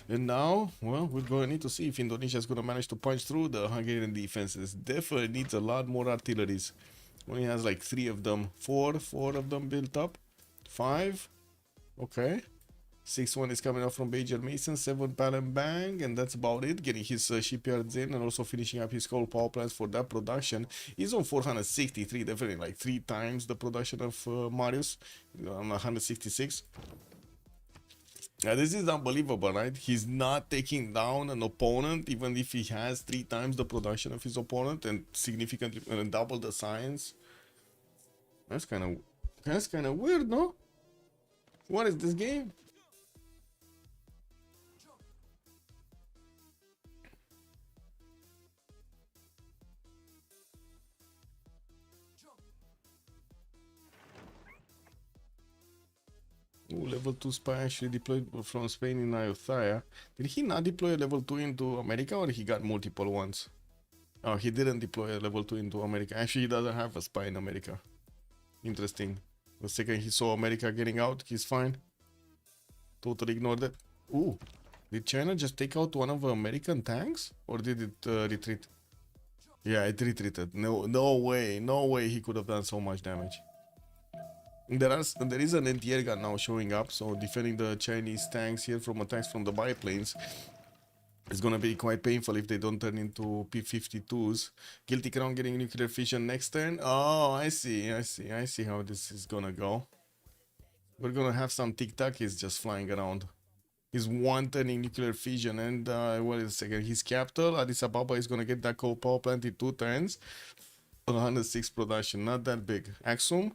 And now, well, we're going to need to see if Indonesia is going to manage to punch through the Hungarian defenses. Definitely needs a lot more artilleries. Only has like 3 of them. 4 of them built up. 5. Okay. 6th one is coming up from Bajer Mason. 7 Palembang. And that's about it. Getting his shipyards in and also finishing up his coal power plants for that production. He's on 463. Definitely like 3 times the production of Marius. On 166. This is unbelievable, right? He's not taking down an opponent even if he has 3 times the production of his opponent and significantly double the science. That's kind of weird, no? What is this game? Ooh, level 2 spy actually deployed from Spain in Ayutthaya. Did he not deploy a level 2 into America or he got multiple ones? Oh, he didn't deploy a level 2 into America. Actually, he doesn't have a spy in America. Interesting. The second he saw America getting out, he's fine. Totally ignored it. Ooh, did China just take out one of the American tanks? Or did it retreat? Yeah, it retreated. No way he could have done so much damage. There is an anti-air gun now showing up, so defending the Chinese tanks here from attacks from the biplanes is gonna be quite painful if they don't turn into P-52s. Guilty Crown getting nuclear fission next turn. Oh, I see how this is gonna go. We're gonna have some tic-tacs just flying around. He's one turning nuclear fission, and wait a second, his capital, Addis Ababa, is gonna get that coal power plant in 2 turns. 106 production, not that big. Axum.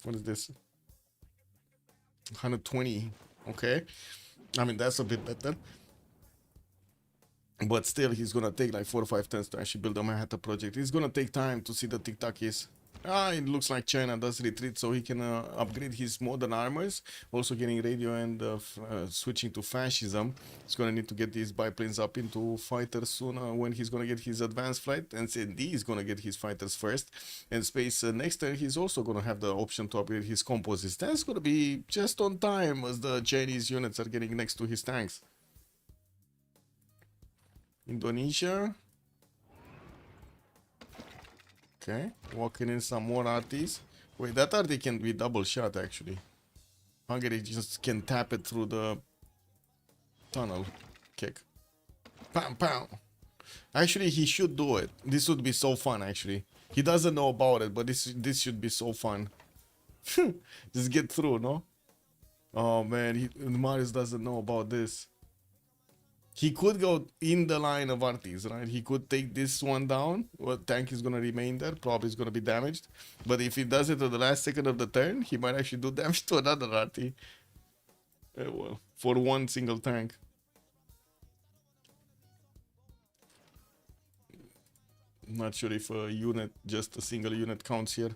What is this? 120. Okay. I mean, that's a bit better. But still, he's gonna take like 4 or 5 turns to actually build a Manhattan project. It's gonna take time to see the tic-tacs. It looks like China does retreat, so he can upgrade his modern armors. Also getting radio and switching to fascism. He's gonna need to get these biplanes up into fighters soon when he's gonna get his advanced flight. And CND is gonna get his fighters first. And space next turn, he's also gonna have the option to upgrade his composites. That's gonna be just on time as the Chinese units are getting next to his tanks. Indonesia. Okay, walking in some more arties. Wait, that arty can be double shot actually. Hungary just can tap it through the tunnel. Kick. Pam pam. Actually, he should do it. This would be so fun actually. He doesn't know about it, but this should be so fun. Just get through, no? Oh man, Marius doesn't know about this. He could go in the line of arties, right? He could take this one down. Well, tank is going to remain there. Probably is going to be damaged. But if he does it at the last second of the turn, he might actually do damage to another arty. Well, for one single tank. Not sure if a unit, just a single unit counts here.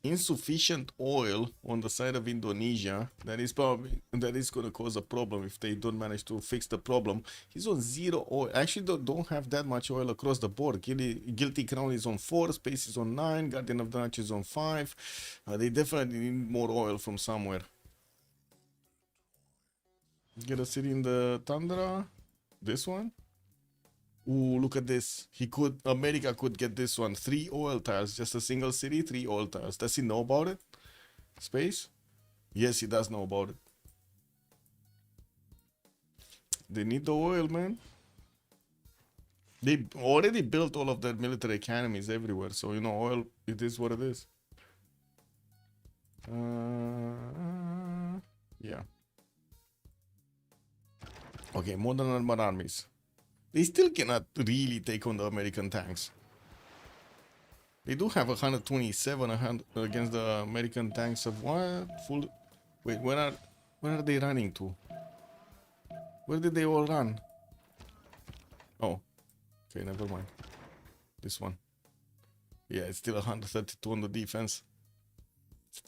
Insufficient oil on the side of Indonesia. That is going to cause a problem if they don't manage to fix the problem. He's on 0 oil. Actually, don't have that much oil across the board. Guilty Crown is on 4, Space is on 9, Guardian of the Notch is on 5. They definitely need more oil from somewhere. Get a city in the Tundra. This one. Ooh, look at this. America could get this one. 3 oil tiles. Just a single city, 3 oil tiles. Does he know about it? Space? Yes, he does know about it. They need the oil, man. They already built all of their military academies everywhere. So, you know, oil, it is what it is. Yeah. Okay, modern armored armies. They still cannot really take on the American tanks. They do have 127 against the American tanks of what? Full. Wait, where are they running to? Where did they all run? Oh, okay, never mind. This one. Yeah, it's still 132 on the defense.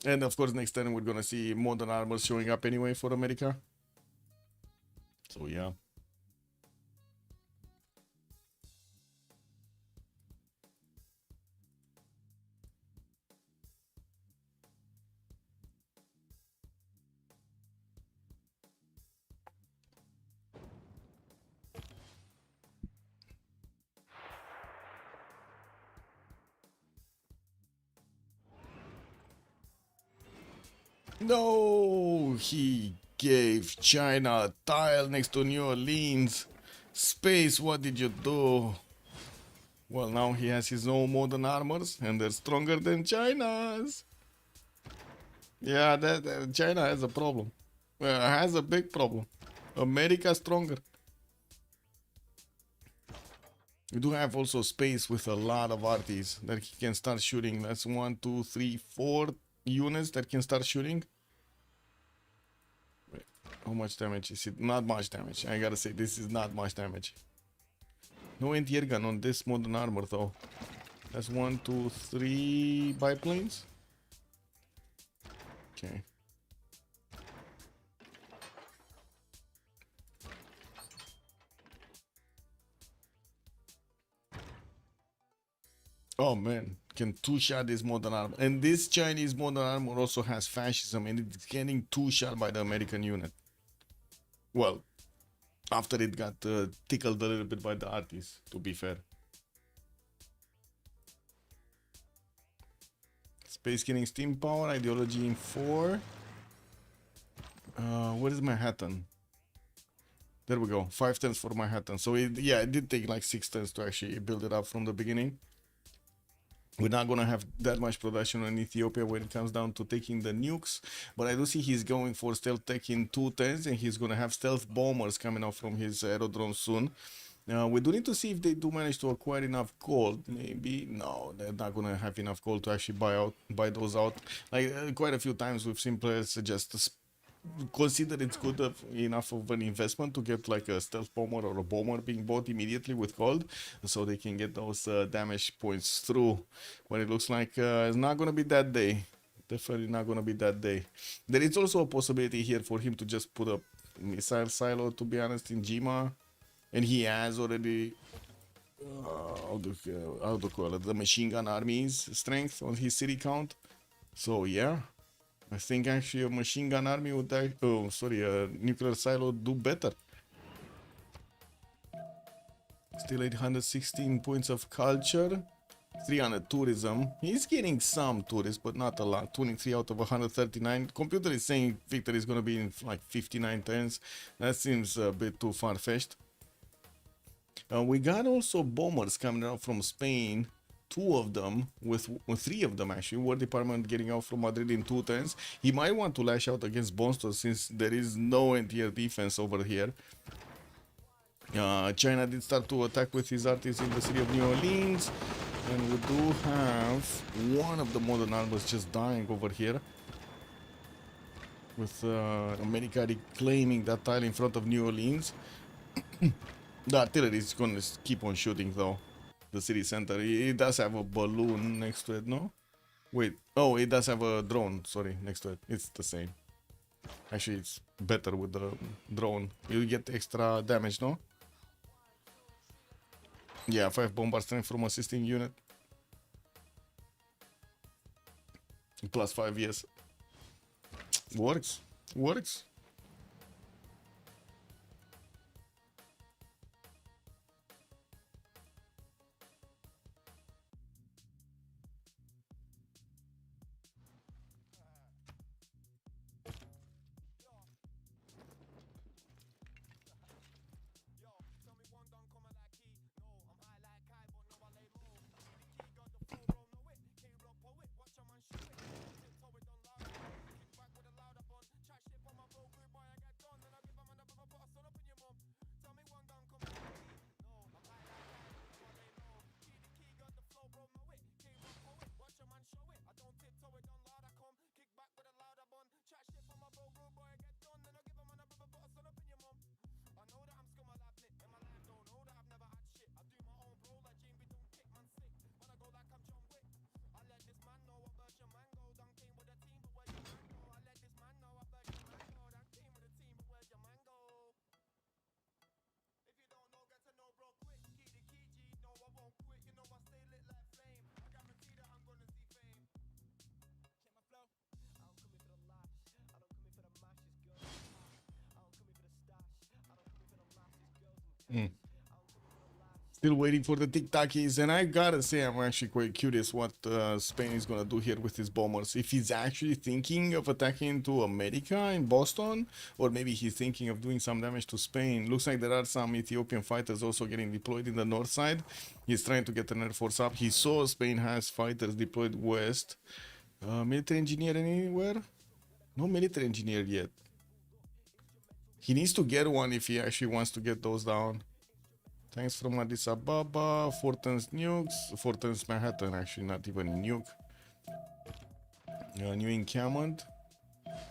And of course, next time we're gonna see modern armor showing up anyway for America. So yeah. No, he gave China a tile next to New Orleans. Space, what did you do? Well, now he has his own modern armors, and they're stronger than China's. Yeah, China has a problem. Has a big problem. America stronger. We do have also space with a lot of arties that he can start shooting. That's 1, 2, 3, 4 units that can start shooting. Wait, how much damage is it? Not much damage. I gotta say, this is not much damage. No anti-air gun on this modern armor though. That's 1, 2, 3 biplanes. Okay. Oh man, can two-shot this modern armor. And this Chinese modern armor also has fascism, and it's getting two-shot by the American unit. Well, after it got tickled a little bit by the artists, to be fair. Space getting steam power, ideology in 4. Where is Manhattan? There we go, 5 turns for Manhattan. So it did take like 6 turns to actually build it up from the beginning. We're not gonna have that much production in Ethiopia when it comes down to taking the nukes, but I do see he's going for stealth tech in 2 turns, and he's gonna have stealth bombers coming out from his aerodrome soon. We do need to see if they do manage to acquire enough gold. Maybe no, they're not gonna have enough gold to actually buy those out. Like quite a few times we've seen players just consider it's good enough of an investment to get like a stealth bomber or a bomber being bought immediately with gold, so they can get those damage points through. But it looks like it's not gonna be that day. Definitely not gonna be that day. There is also a possibility here for him to just put a missile silo, to be honest, in Jima, and he has already how to call it, the machine gun army's strength on his city count. So yeah, I think actually a machine gun army would a nuclear silo would do better. Still 816 points of culture, 300 tourism. He's getting some tourists, but not a lot. 23 out of 139. Computer is saying victory is going to be in like 59 turns. That seems a bit too far-fetched. We got also bombers coming out from Spain. 2 of them, with 3 of them actually. War Department getting out from Madrid in 2 turns. He might want to lash out against Boston since there is no anti-air defense over here. China did start to attack with his artists in the city of New Orleans. And we do have one of the modern armors just dying over here. With America reclaiming that tile in front of New Orleans. The artillery is going to keep on shooting though. The city center. It does have a balloon next to it, no? Wait. Oh, it does have a drone, sorry, next to it. It's the same. Actually, it's better with the drone. You get extra damage, no? Yeah, 5 bombard strength from assisting unit. Plus 5, yes. Works. Works. Still waiting for the tic-tackies, and I gotta say I'm actually quite curious what Spain is gonna do here with his bombers. If he's actually thinking of attacking into America in Boston, or maybe he's thinking of doing some damage to Spain. Looks like there are some Ethiopian fighters also getting deployed in the north side. He's trying to get an air force up. He saw Spain has fighters deployed west. Military engineer anywhere? No military engineer yet. He needs to get one if he actually wants to get those down. Thanks from Addis Ababa. 4 tons nukes. 4 tons Manhattan, actually, not even nuke. New encampment.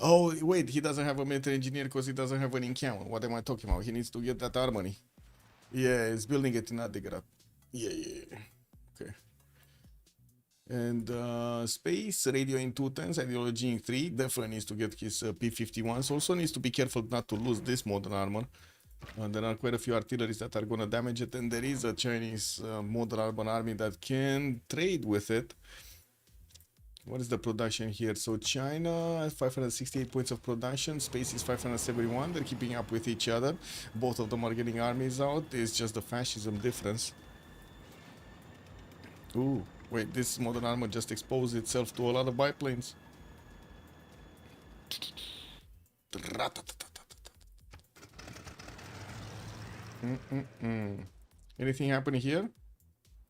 Oh, wait, he doesn't have a military engineer because he doesn't have an encampment. What am I talking about? He needs to get that armory. Yeah, he's building it in Adigrad. Yeah. Okay. And space, radio in 2 tons, ideology in 3. Definitely needs to get his P-51s. Also needs to be careful not to lose this modern armor. There are quite a few artilleries that are going to damage it, and there is a Chinese modern urban army that can trade with it. What is the production here? So China has 568 points of production, space is 571. They're keeping up with each other. Both of them are getting armies out. It's just the fascism difference. Ooh, wait, this modern armor just exposed itself to a lot of biplanes. Anything happening here?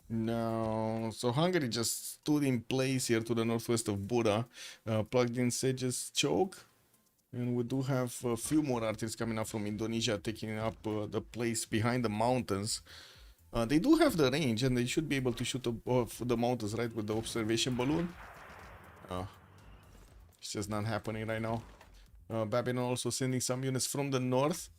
No. So Hungary just stood in place here to the northwest of Buda. Plugged in Sage's choke. And we do have a few more artists coming up from Indonesia, taking up the place behind the mountains. They do have the range, and they should be able to shoot off the mountains, right, with the observation balloon. It's just not happening right now. Babylon also sending some units from the north.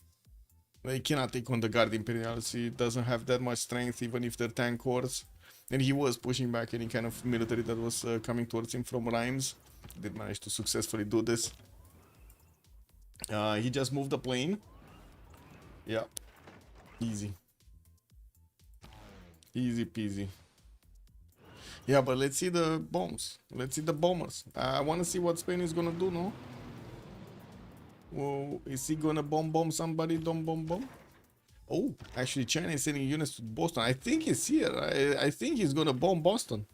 They cannot take on the Guard Imperials. He doesn't have that much strength, even if they're tank corps. And he was pushing back any kind of military that was coming towards him from Rhymes. Did manage to successfully do this. He just moved the plane. Yeah. Easy. Easy peasy. Yeah, but let's see the bombs. Let's see the bombers. I want to see what Spain is gonna do, no? Whoa, is he gonna bomb somebody? Don't bomb? Oh, actually, China is sending units to Boston. I think he's here. I think he's gonna bomb Boston.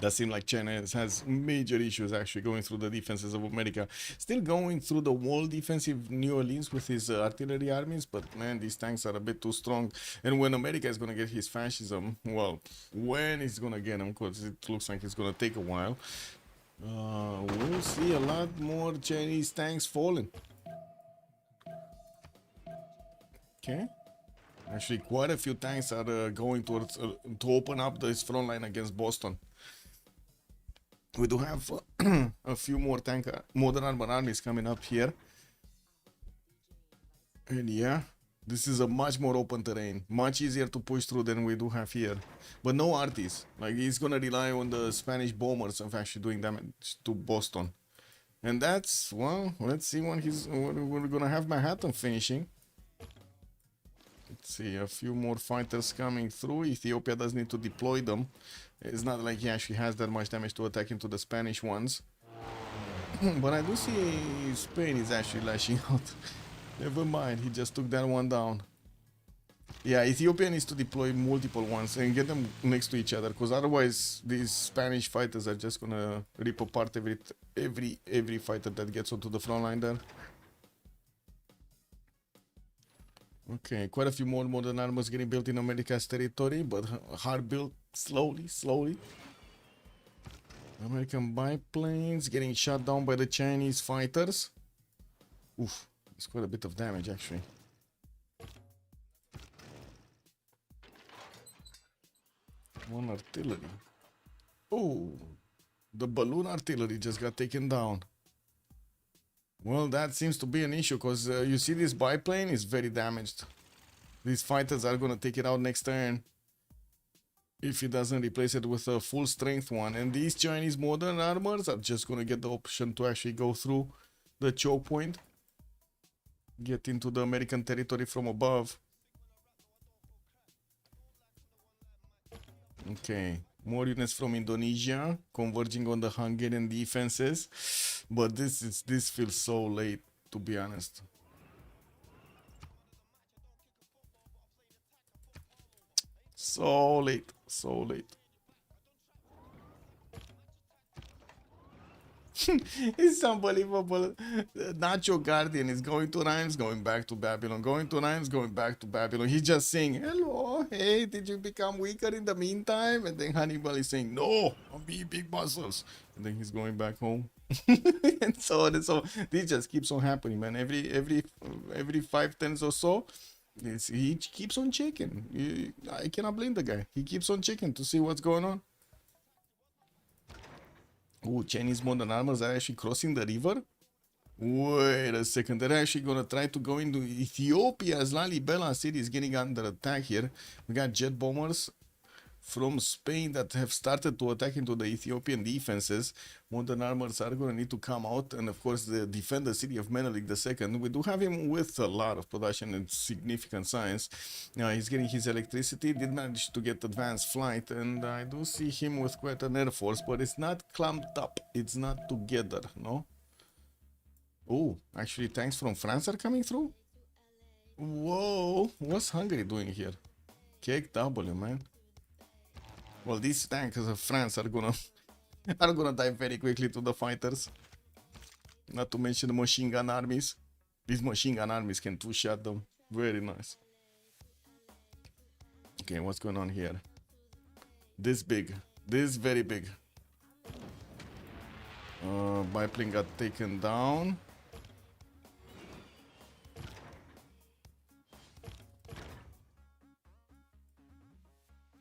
That seems like China has major issues actually going through the defenses of America. Still going through the wall defensive New Orleans with his artillery armies, but man, these tanks are a bit too strong. And when America is going to get his fascism, well, when he's going to get them, because it looks like it's going to take a while, we'll see a lot more Chinese tanks falling. Okay. Actually, quite a few tanks are going towards to open up this front line against Boston. We do have a few more modern armor armies coming up here. And yeah, this is a much more open terrain. Much easier to push through than we do have here. But no arties. Like, he's gonna rely on the Spanish bombers of actually doing damage to Boston. And that's, well, let's see when we're gonna have Manhattan finishing. Let's see, a few more fighters coming through. Ethiopia does need to deploy them. It's not like he actually has that much damage to attack into the Spanish ones. But I do see Spain is actually lashing out. Never mind, he just took that one down. Yeah, Ethiopia needs to deploy multiple ones and get them next to each other, because otherwise these Spanish fighters are just gonna rip apart every fighter that gets onto the front line there. Okay, quite a few more modern armors getting built in America's territory, but hard built slowly. American biplanes getting shot down by the Chinese fighters. Oof, it's quite a bit of damage actually. One artillery. Oh, the balloon artillery just got taken down. Well, that seems to be an issue, because you see this biplane is very damaged. These fighters are going to take it out next turn if he doesn't replace it with a full strength one. And these Chinese modern armors are just going to get the option to actually go through the choke point, get into the American territory from above. Okay, more units from Indonesia converging on the Hungarian defenses, but this feels so late, to be honest. So late. It's unbelievable. Nacho Guardian is going to Rhymes, going back to Babylon, going to Rhymes, going back to Babylon. He's just saying, hello, hey, did you become weaker in the meantime? And then Hannibal is saying, no, I'm being big muscles. And then he's going back home. And so on and so on. This just keeps on happening, man. Every 5 turns or so, he keeps on checking. I cannot blame the guy. He keeps on checking to see what's going on. Oh, Chinese modern armors are actually crossing the river? Wait a second, they're actually gonna try to go into Ethiopia's Lalibela city is getting under attack here. We got jet bombers from Spain that have started to attack into the Ethiopian defenses. Modern armors are gonna need to come out, and of course defend the city of Menelik II. We do have him with a lot of production and significant science. He's getting his electricity, did manage to get advanced flight, and I do see him with quite an air force, but it's not clumped up, it's not together, no? Oh, actually, tanks from France are coming through? Whoa, what's Hungary doing here? Cake W, man. Well, these tanks of France are gonna are gonna die very quickly to the fighters. Not to mention the machine gun armies. These machine gun armies can two-shot them. Very nice. Okay, what's going on here? This big. This very big. Biplane got taken down.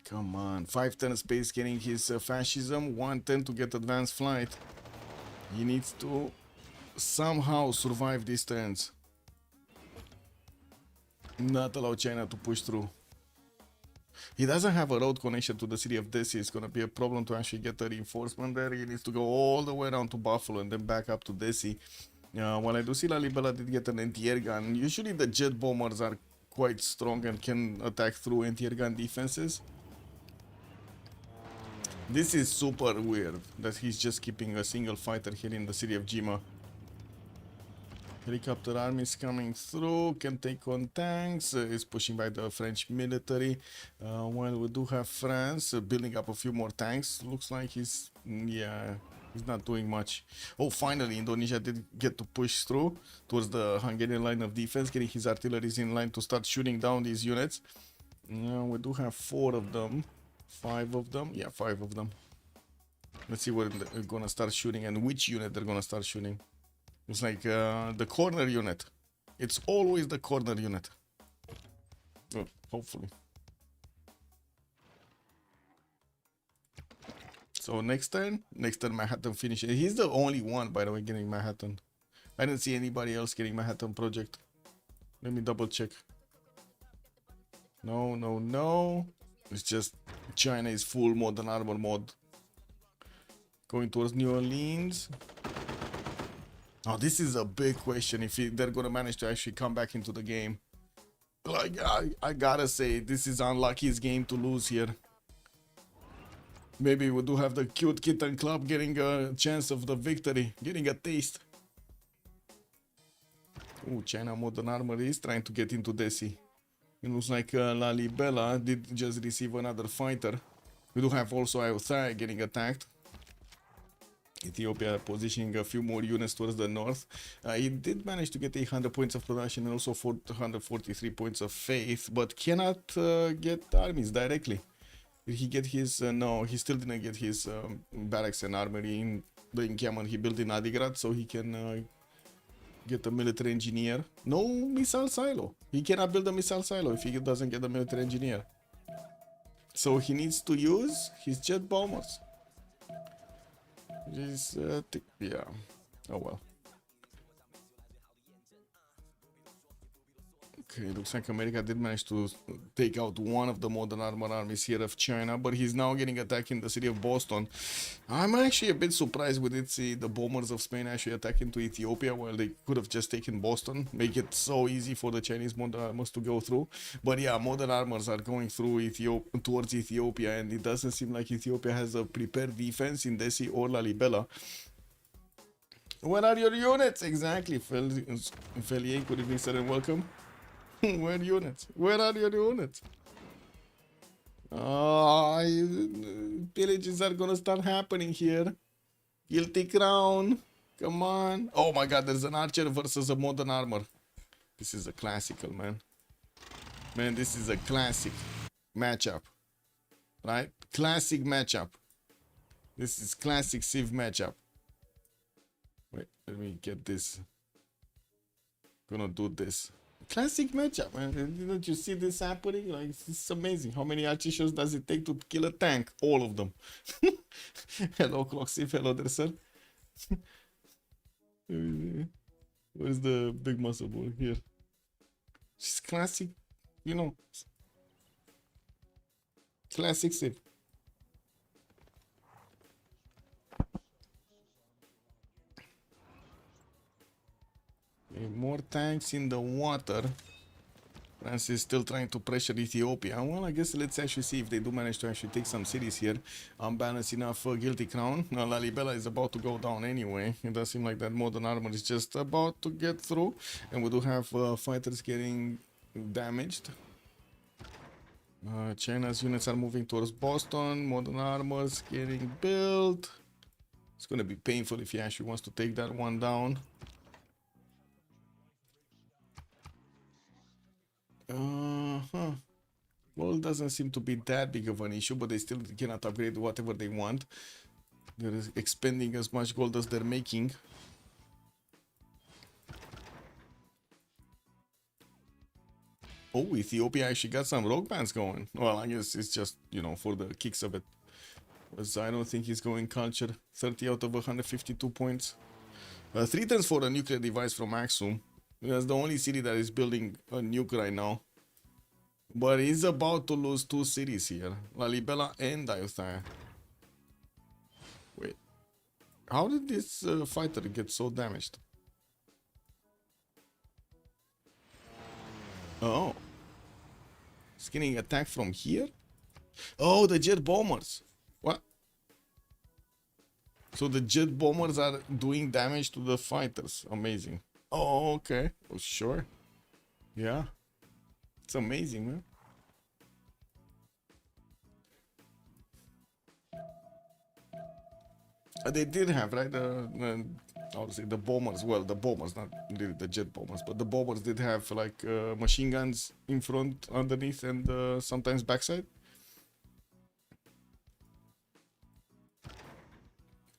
Come on. 510 space getting his fascism. 110 to get advanced flight. He needs to somehow survive these turns. Not allow China to push through. He doesn't have a road connection to the city of Desi. It's gonna be a problem to actually get a reinforcement there. He needs to go all the way around to Buffalo and then back up to Desi. While I do see Lalibela did get an anti-air gun. Usually the jet bombers are quite strong and can attack through anti-air gun defenses. This is super weird that he's just keeping a single fighter here in the city of Jima. Helicopter armies coming through, can take on tanks, is pushing by the French military. While we do have France building up a few more tanks, looks like he's not doing much. Oh, finally, Indonesia did get to push through towards the Hungarian line of defense, getting his artillery in line to start shooting down these units. We do have 4 of them, 5 of them, yeah, 5 of them. Let's see where they're gonna start shooting and which unit they're gonna start shooting. It's like the corner unit. It's always the corner unit. Oh, hopefully. So next turn Manhattan finishes. He's the only one, by the way, getting Manhattan. I didn't see anybody else getting Manhattan project. Let me double check. No, no, no. It's just China is full modern armor mode. Going towards New Orleans. Now this is a big question if they're gonna manage to actually come back into the game. Like I gotta say, this is unlucky's game to lose here. Maybe we do have the cute Kitten club getting a chance of the victory, getting a taste. Oh, China modern armor is trying to get into Desi. It looks like Lalibela did just receive another fighter. We do have also Ayutthaya getting attacked. Ethiopia positioning a few more units towards the north. He did manage to get 800 points of production and also 443 points of faith, but cannot get armies directly. Did he get his... no, he still didn't get his barracks and armory in the encampment he built in Adigrad, so he can get a military engineer. No missile silo. He cannot build a missile silo if he doesn't get a military engineer. So he needs to use his jet bombers. Yeah. Oh well. Okay, looks like America did manage to take out one of the modern armor armies here of China, but he's now getting attacked in the city of Boston. I'm actually a bit surprised we did see the bombers of Spain actually attack into Ethiopia while they could have just taken Boston. Make it so easy for the Chinese modern armors to go through. But yeah, modern armors are going through towards Ethiopia, and it doesn't seem like Ethiopia has a prepared defense in Desi or Lalibela. Where are your units? Exactly, Felier, good evening, sir, and welcome. Where are units? Where are your units? Pillages are gonna start happening here. Guilty crown. Come on. Oh my god, there's an archer versus a modern armor. This is a classical, man. Man, this is a classic matchup. Right? Classic matchup. This is classic Civ matchup. Wait, let me get this. Gonna do this. Classic matchup, man. Didn't you see this happening? Like, it's amazing. How many archer shots does it take to kill a tank? All of them. Hello, Cloxy. Hello there, sir. Where's the big muscle ball here? It's classic, you know. Classic Civ. Okay, more tanks in the water. France is still trying to pressure Ethiopia. Well, I guess let's actually see if they do manage to actually take some cities here. Unbalanced enough Guilty Crown. Lalibela is about to go down anyway. It does seem like that modern armor is just about to get through. And we do have fighters getting damaged. China's units are moving towards Boston. Modern armors getting built. It's going to be painful if he actually wants to take that one down. Well, it doesn't seem to be that big of an issue, but they still cannot upgrade whatever they want. They're expending as much gold as they're making. Oh, Ethiopia actually got some rogue bands going. Well, I guess it's just, you know, for the kicks of it. Because I don't think he's going culture. 30 out of 152 points. 3 turns for a nuclear device from Axum. That's the only city that is building a nuke right now. But he's about to lose 2 cities here. Lalibela and Diotha. Wait. How did this fighter get so damaged? Oh. He's getting attacked from here? Oh, the jet bombers. What? So the jet bombers are doing damage to the fighters. Amazing. Oh, okay. Oh, sure. Yeah. It's amazing, man. They did have, right? I would say the bombers. Well, the bombers, not really the jet bombers, but the bombers did have like machine guns in front, underneath, and sometimes backside.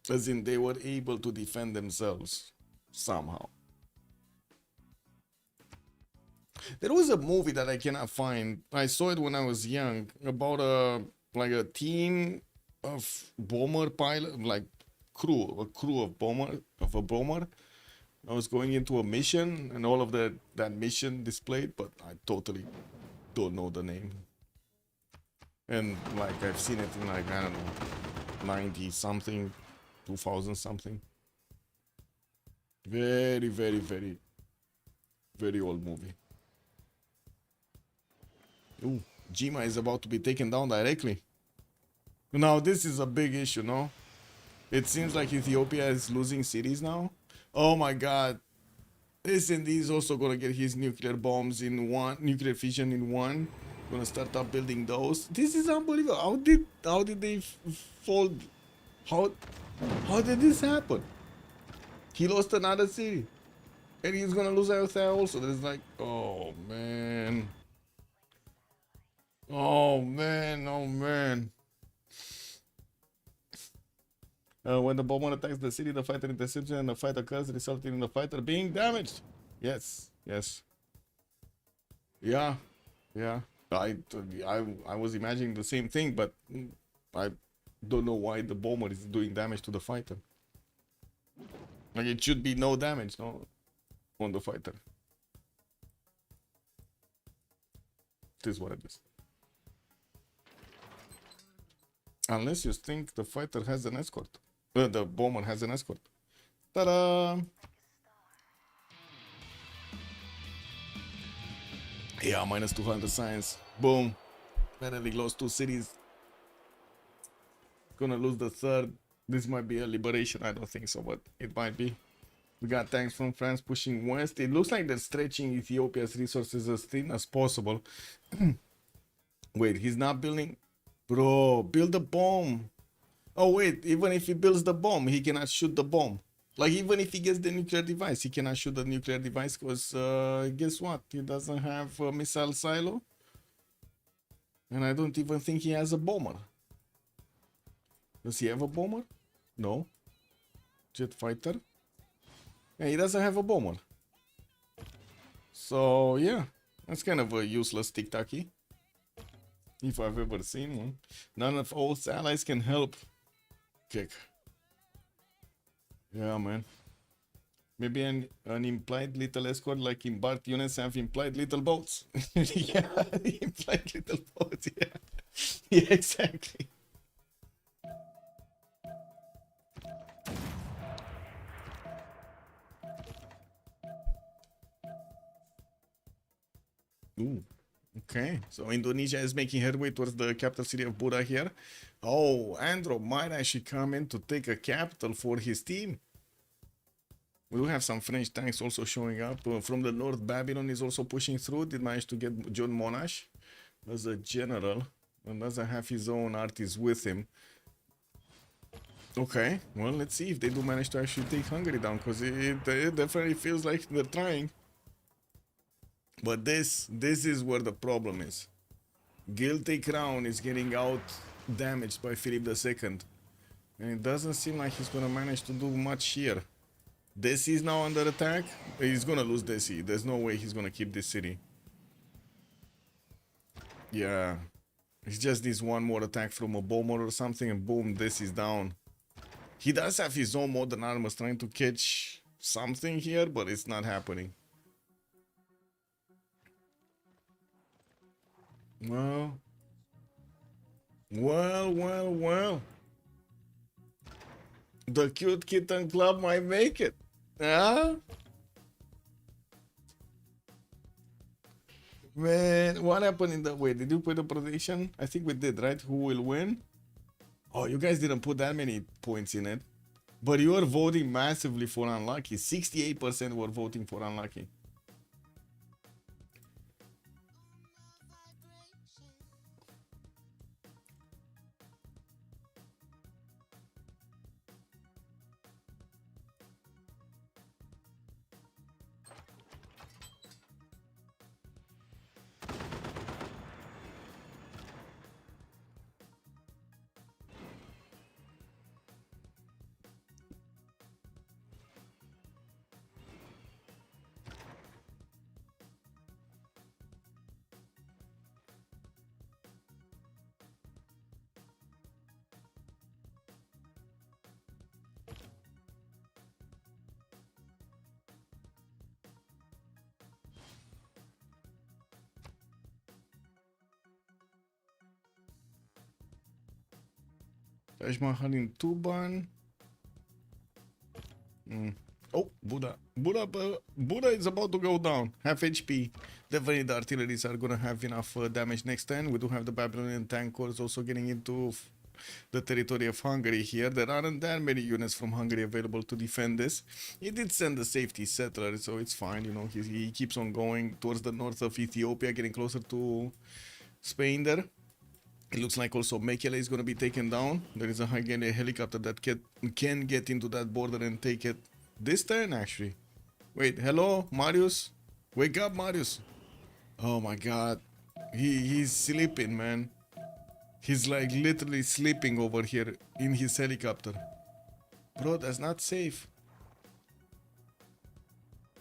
As in, they were able to defend themselves somehow. There was a movie that I cannot find. I saw it when I was young about a team of bomber pilot, like a crew of a bomber. I was going into a mission, and all of that mission displayed, but I totally don't know the name. And like I've seen it in like, I don't know, 90 something, 2000 something. Very, very, very, very old movie. Ooh, Jima is about to be taken down directly. Now this is a big issue, no? It seems like Ethiopia is losing cities now. Oh my god. SND is also gonna get his nuclear bombs in one, nuclear fission in one. Gonna start up building those. This is unbelievable. How did they fold? How did this happen? He lost another city. And he's gonna lose Ayutthaya also. There's like, oh man. Oh man, oh man. When the bomber attacks the city, the fighter intercepts and the fight occurs, resulting in the fighter being damaged. Yes, yes. Yeah, yeah. I was imagining the same thing, but I don't know why the bomber is doing damage to the fighter. Like, it should be no damage, no, on the fighter. It is what it is. Unless you think the fighter has an escort. The bomber has an escort. Ta-da! Yeah, minus 200 science. Boom. Barely lost 2 cities. Gonna lose the 3rd. This might be a liberation. I don't think so, but it might be. We got tanks from France pushing west. It looks like they're stretching Ethiopia's resources as thin as possible. Wait, he's not building... Bro, build a bomb. Oh wait, even if he builds the bomb, he cannot shoot the bomb. Like, even if he gets the nuclear device, he cannot shoot the nuclear device because guess what? He doesn't have a missile silo. And I don't even think he has a bomber. Does he have a bomber? No. Jet fighter? Yeah, he doesn't have a bomber. So yeah, that's kind of a useless tic-tacky. If I've ever seen one. None of Oath's allies can help. Kick. Yeah, man. Maybe an implied little escort like in Bart units have implied little boats. Yeah, implied little boats, yeah. Yeah, exactly. Ooh. Okay, so Indonesia is making headway towards the capital city of Buda here. Oh, Andro might actually come in to take a capital for his team. We do have some French tanks also showing up. From the north, Babylon is also pushing through. Did manage to get John Monash as a general. And doesn't have his own artists with him. Okay, well, let's see if they do manage to actually take Hungary down. Because it definitely feels like they're trying. But this is where the problem is. Guilty Crown is getting out damaged by Philip II. And it doesn't seem like he's gonna manage to do much here. Desi is now under attack. He's gonna lose Desi. There's no way he's gonna keep this city. Yeah. He just needs one more attack from a bomber or something and boom, Desi's down. He does have his own modern armors trying to catch something here, but it's not happening. Well. The cute kitten club might make it. Yeah? Man, what happened in the way? Did you put the prediction? I think we did, right? Who will win? Oh, you guys didn't put that many points in it. But you are voting massively for unlucky. 68% were voting for unlucky. Taj Mahal in Tuban. Oh, Buddha. Buddha is about to go down. Half HP. Definitely the artilleries are gonna have enough damage next turn. We do have the Babylonian tank corps also getting into the territory of Hungary here. There aren't that many units from Hungary available to defend this. He did send the safety settler, so it's fine. You know, he keeps on going towards the north of Ethiopia, getting closer to Spain there. It looks like also Mekele is going to be taken down. There is a helicopter that can get into that border and take it this turn, actually. Wait, hello, Marius? Wake up, Marius. Oh my god. He's sleeping, man. He's like literally sleeping over here in his helicopter. Bro, that's not safe.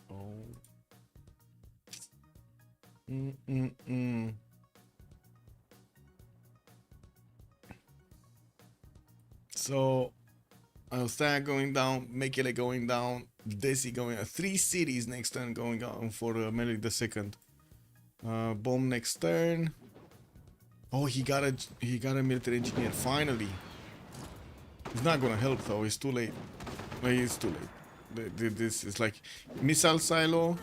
Oh. So, Alstag going down, Mekele going down, Desi going down. 3 cities next turn going down for Melik II. Bomb next turn. Oh, he got a military engineer finally. It's not gonna help though. It's too late. It's too late. This is like missile silo,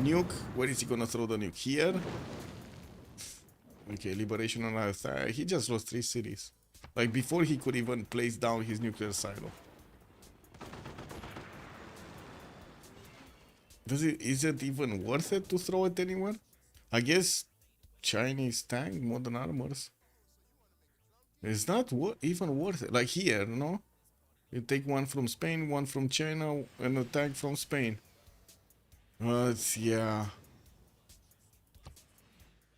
nuke. Where is he gonna throw the nuke? Here. Okay, liberation on Alstag. He just lost 3 cities. Like before he could even place down his nuclear silo. Is it even worth it to throw it anywhere? I guess Chinese tank, modern armors. It's not even worth it. Like here, no? You take one from Spain, one from China, and a tank from Spain. Yeah.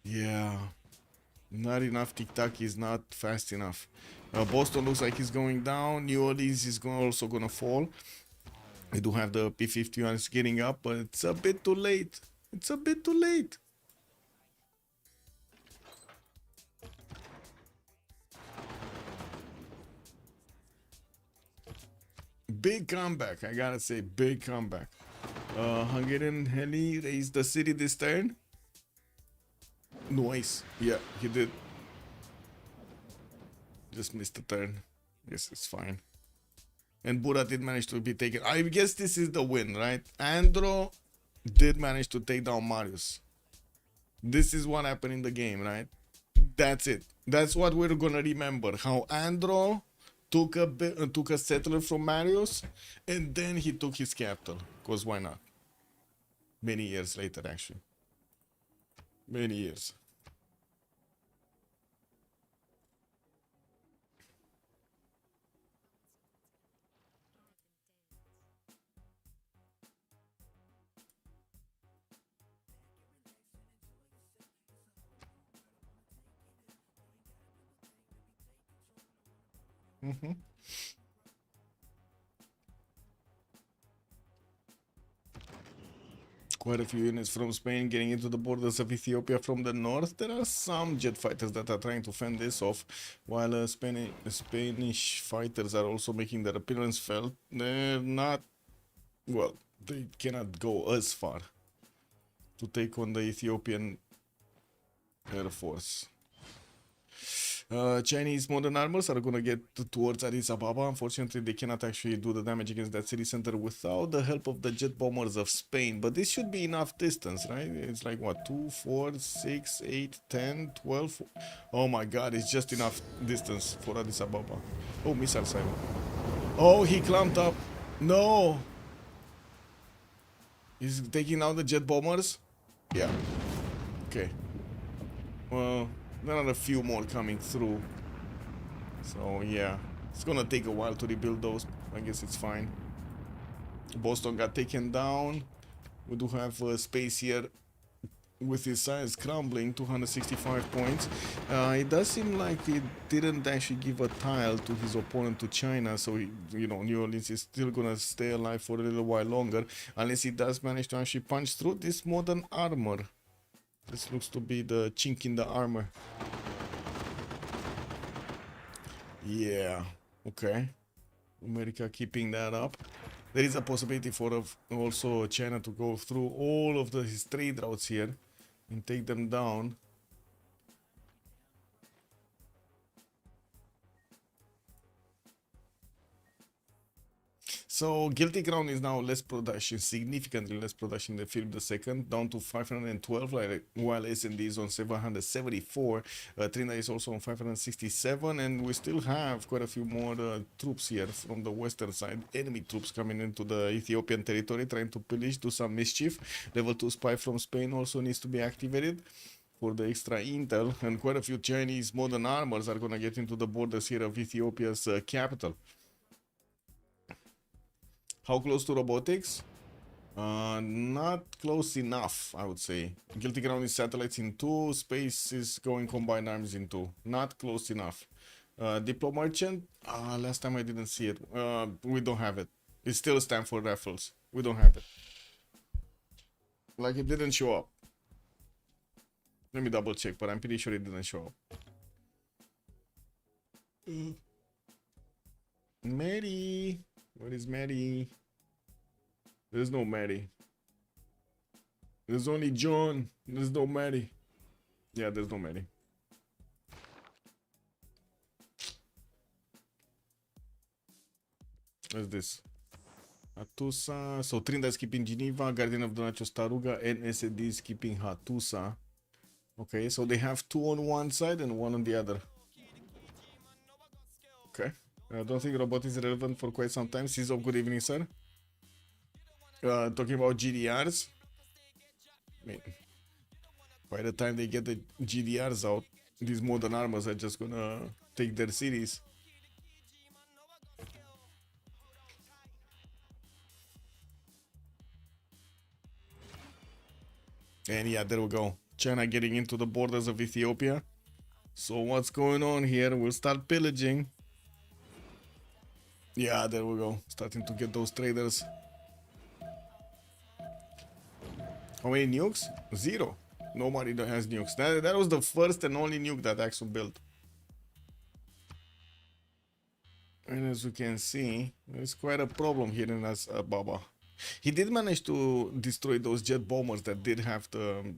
Yeah. Not enough. Tic-tac is not fast enough. Boston looks like he's going down. New Orleans is also gonna fall. We do have the P-51s getting up, but it's a bit too late. It's a bit too late. Big comeback, I gotta say, big comeback. Hungarian heli raised the city this turn. Nice. Yeah, he did. Just missed the turn. Guess it's fine. And Buddha did manage to be taken. I guess this is the win, right? Andro did manage to take down Marius. This is what happened in the game, right? That's it. That's what we're gonna remember. How Andro took a settler from Marius, and then he took his capital. Cause why not? Many years later, actually. Many years. Mm-hmm. Quite a few units from Spain getting into the borders of Ethiopia from the north. There are some jet fighters that are trying to fend this off, while Spanish fighters are also making their appearance felt. They're not, well, they cannot go as far to take on the Ethiopian Air Force. Chinese modern armors are gonna get towards Addis Ababa. Unfortunately, they cannot actually do the damage against that city center without the help of the jet bombers of Spain. But this should be enough distance, right? It's like what, 2, 4, 6, 8, 10, 12. Oh my god, it's just enough distance for Addis Ababa. Oh, missile Simon. Oh, he clamped up. No. He's taking out the jet bombers? Yeah. Okay. Well, there are a few more coming through. So yeah, it's gonna take a while to rebuild those. I guess it's fine. Boston got taken down. We do have space here with his size crumbling, 265 points. It does seem like he didn't actually give a tile to his opponent, to China, so he, you know, New Orleans is still gonna stay alive for a little while longer, unless he does manage to actually punch through this modern armor. This looks to be the chink in the armor. Yeah, okay. America keeping that up. There is a possibility for also China to go through all of his trade routes here and take them down. So Guilty Crown is now less production, significantly less production than Philip II, down to 512, while S&D is on 774. Trinidad is also on 567, and we still have quite a few more troops here from the western side. Enemy troops coming into the Ethiopian territory, trying to pillage, do some mischief. Level 2 spy from Spain also needs to be activated for the extra intel, and quite a few Chinese modern armors are gonna get into the borders here of Ethiopia's capital. How close to robotics? Not close enough, I would say. Guilty Ground is satellites in 2, space is going combined arms in 2. Not close enough. Diplo Merchant? Last time I didn't see it. We don't have it. It's still Stanford Raffles. We don't have it. Like, it didn't show up. Let me double check, but I'm pretty sure it didn't show up. Mary! Where is Mary? There's no Mary. There's only John. There's no Mary. Yeah, there's no Mary. What's this? Hatusa. So Trinda is keeping Geneva, Guardian of the Nachos Taruga, and SAD is keeping Hatusa. Okay, so they have 2 on one side and 1 on the other. Okay. I don't think robot is relevant for quite some time. Season, good evening, sir. Talking about GDRs. I mean, by the time they get the GDRs out, these modern armors are just gonna take their cities. And yeah, there we go. China getting into the borders of Ethiopia. So what's going on here? We'll start pillaging. Yeah, there we go. Starting to get those traders. How many nukes? 0. Nobody that has nukes. That was the first and only nuke that Axum built. And as we can see, there's quite a problem here in Baba. He did manage to destroy those jet bombers that did have the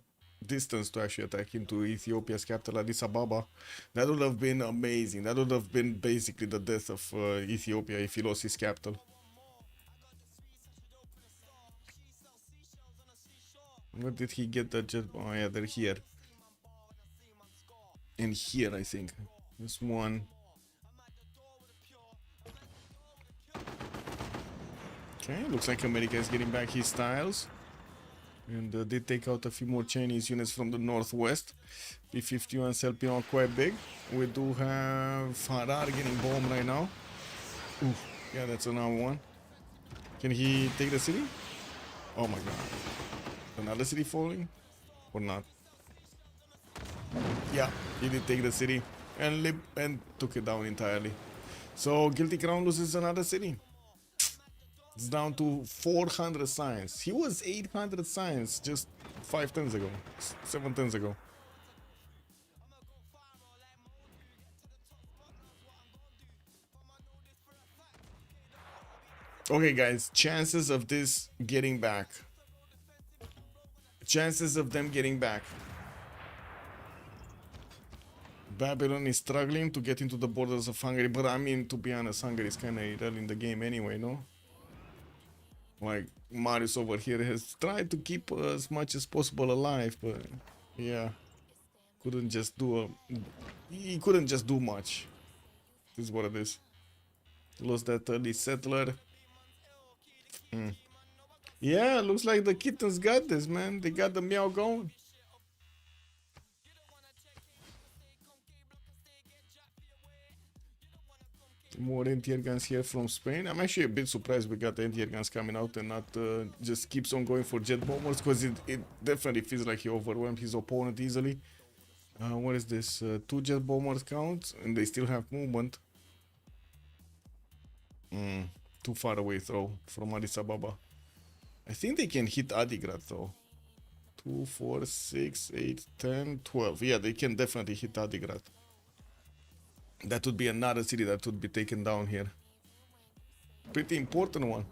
distance to actually attack into Ethiopia's capital, Addis Ababa. That would have been amazing. That would have been basically the death of Ethiopia if he lost his capital. Where did he get the jet? Oh yeah, they're here. and here, I think. This one. Okay, looks like America is getting back his styles. And they take out a few more Chinese units from the northwest. P-51s helping out quite big. We do have Harar getting bombed right now. Oof, yeah, that's another one. Can he take the city? Oh my god. Another city falling? Or not? Yeah, he did take the city and took it down entirely. So Guilty Crown loses another city. It's down to 400 science. He was 800 science just 5 turns ago, 7 turns ago. Okay, guys, chances of this getting back. Chances of them getting back. Babylon is struggling to get into the borders of Hungary, but I mean, to be honest, Hungary is kind of early in the game anyway, no? Like, Marius over here has tried to keep as much as possible alive, but yeah, couldn't just do he couldn't just do much. This is what it is. Lost that early settler. Yeah, looks like the Kittens got this, man. They got the meow going. More anti-air guns here from Spain. I'm actually a bit surprised we got anti-air guns coming out and not just keeps on going for jet bombers, because it definitely feels like he overwhelmed his opponent easily. What is this? 2 jet bombers count, and they still have movement. Too far away throw from Addis Ababa. I think they can hit Adigrad though. 2, 4, 6, 8, 10, 12. Yeah, they can definitely hit Adigrad. That would be another city that would be taken down here. Pretty important one.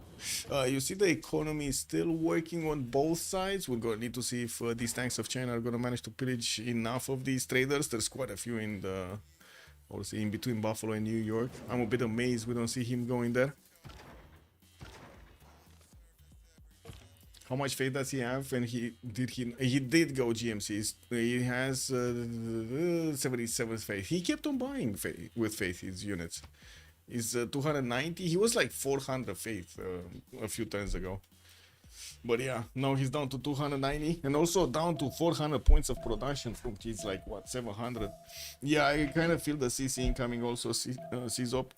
You see the economy is still working on both sides. We're going to need to see if these tanks of China are going to manage to pillage enough of these traders. There's quite a few in the, obviously, in between Buffalo and New York. I'm a bit amazed we don't see him going there. How much faith does he have? And he did go GMCs. He has 77 faith. He kept on buying with faith his units. He's 290. He was like 400 faith a few times ago. But yeah, now he's down to 290 and also down to 400 points of production from he's like what, 700. Yeah, I kind of feel the CC incoming also sees up.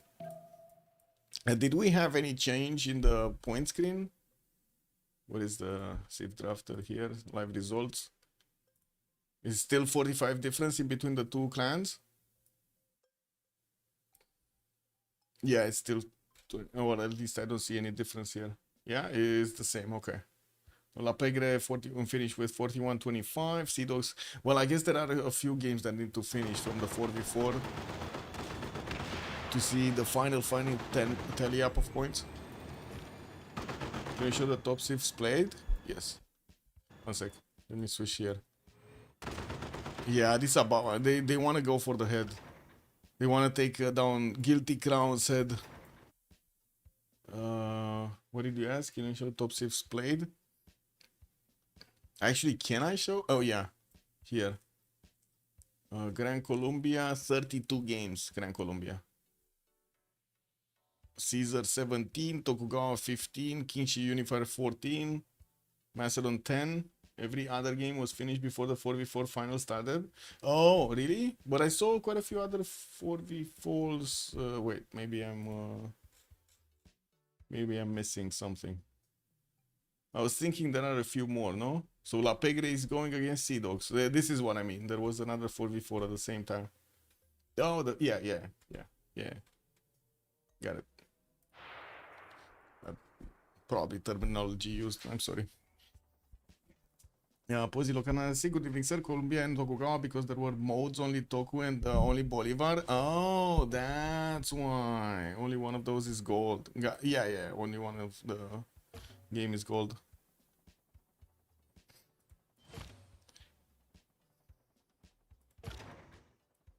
Did we have any change in the point screen? What is the Civ drafter here? Live results. Is still 45 difference in between the two clans? Yeah, it's still, or at least I don't see any difference here. Yeah, it is the same. Okay. La Pegre 41 finished with 41-25. Sea Dogs. Well, I guess there are a few games that need to finish from the 4v4 to see the final tally up of points. Can you show the top Civs played? Yes. One sec. Let me switch here. Yeah, this about they want to go for the head. They want to take down Guilty Crown's head. What did you ask? Can you show top Civs played? Actually, can I show? Oh yeah, here. Grand Columbia, 32 games. Grand Columbia. Caesar 17, Tokugawa 15, Kinshi Unifier 14, Macedon 10. Every other game was finished before the 4v4 final started. Oh, really? But I saw quite a few other 4v4s. Wait, maybe I'm missing something. I was thinking there are a few more, no? So La Pegre is going against Sea Dogs. This is what I mean. There was another 4v4 at the same time. Oh, yeah. Got it. Probably terminology used. I'm sorry. Yeah, Pozzi Locana, say good evening, sir. Colombia and Tokugawa because there were modes, only Toku and only Bolivar. Oh, that's why. Only one of those is gold. Yeah. Only one of the game is gold.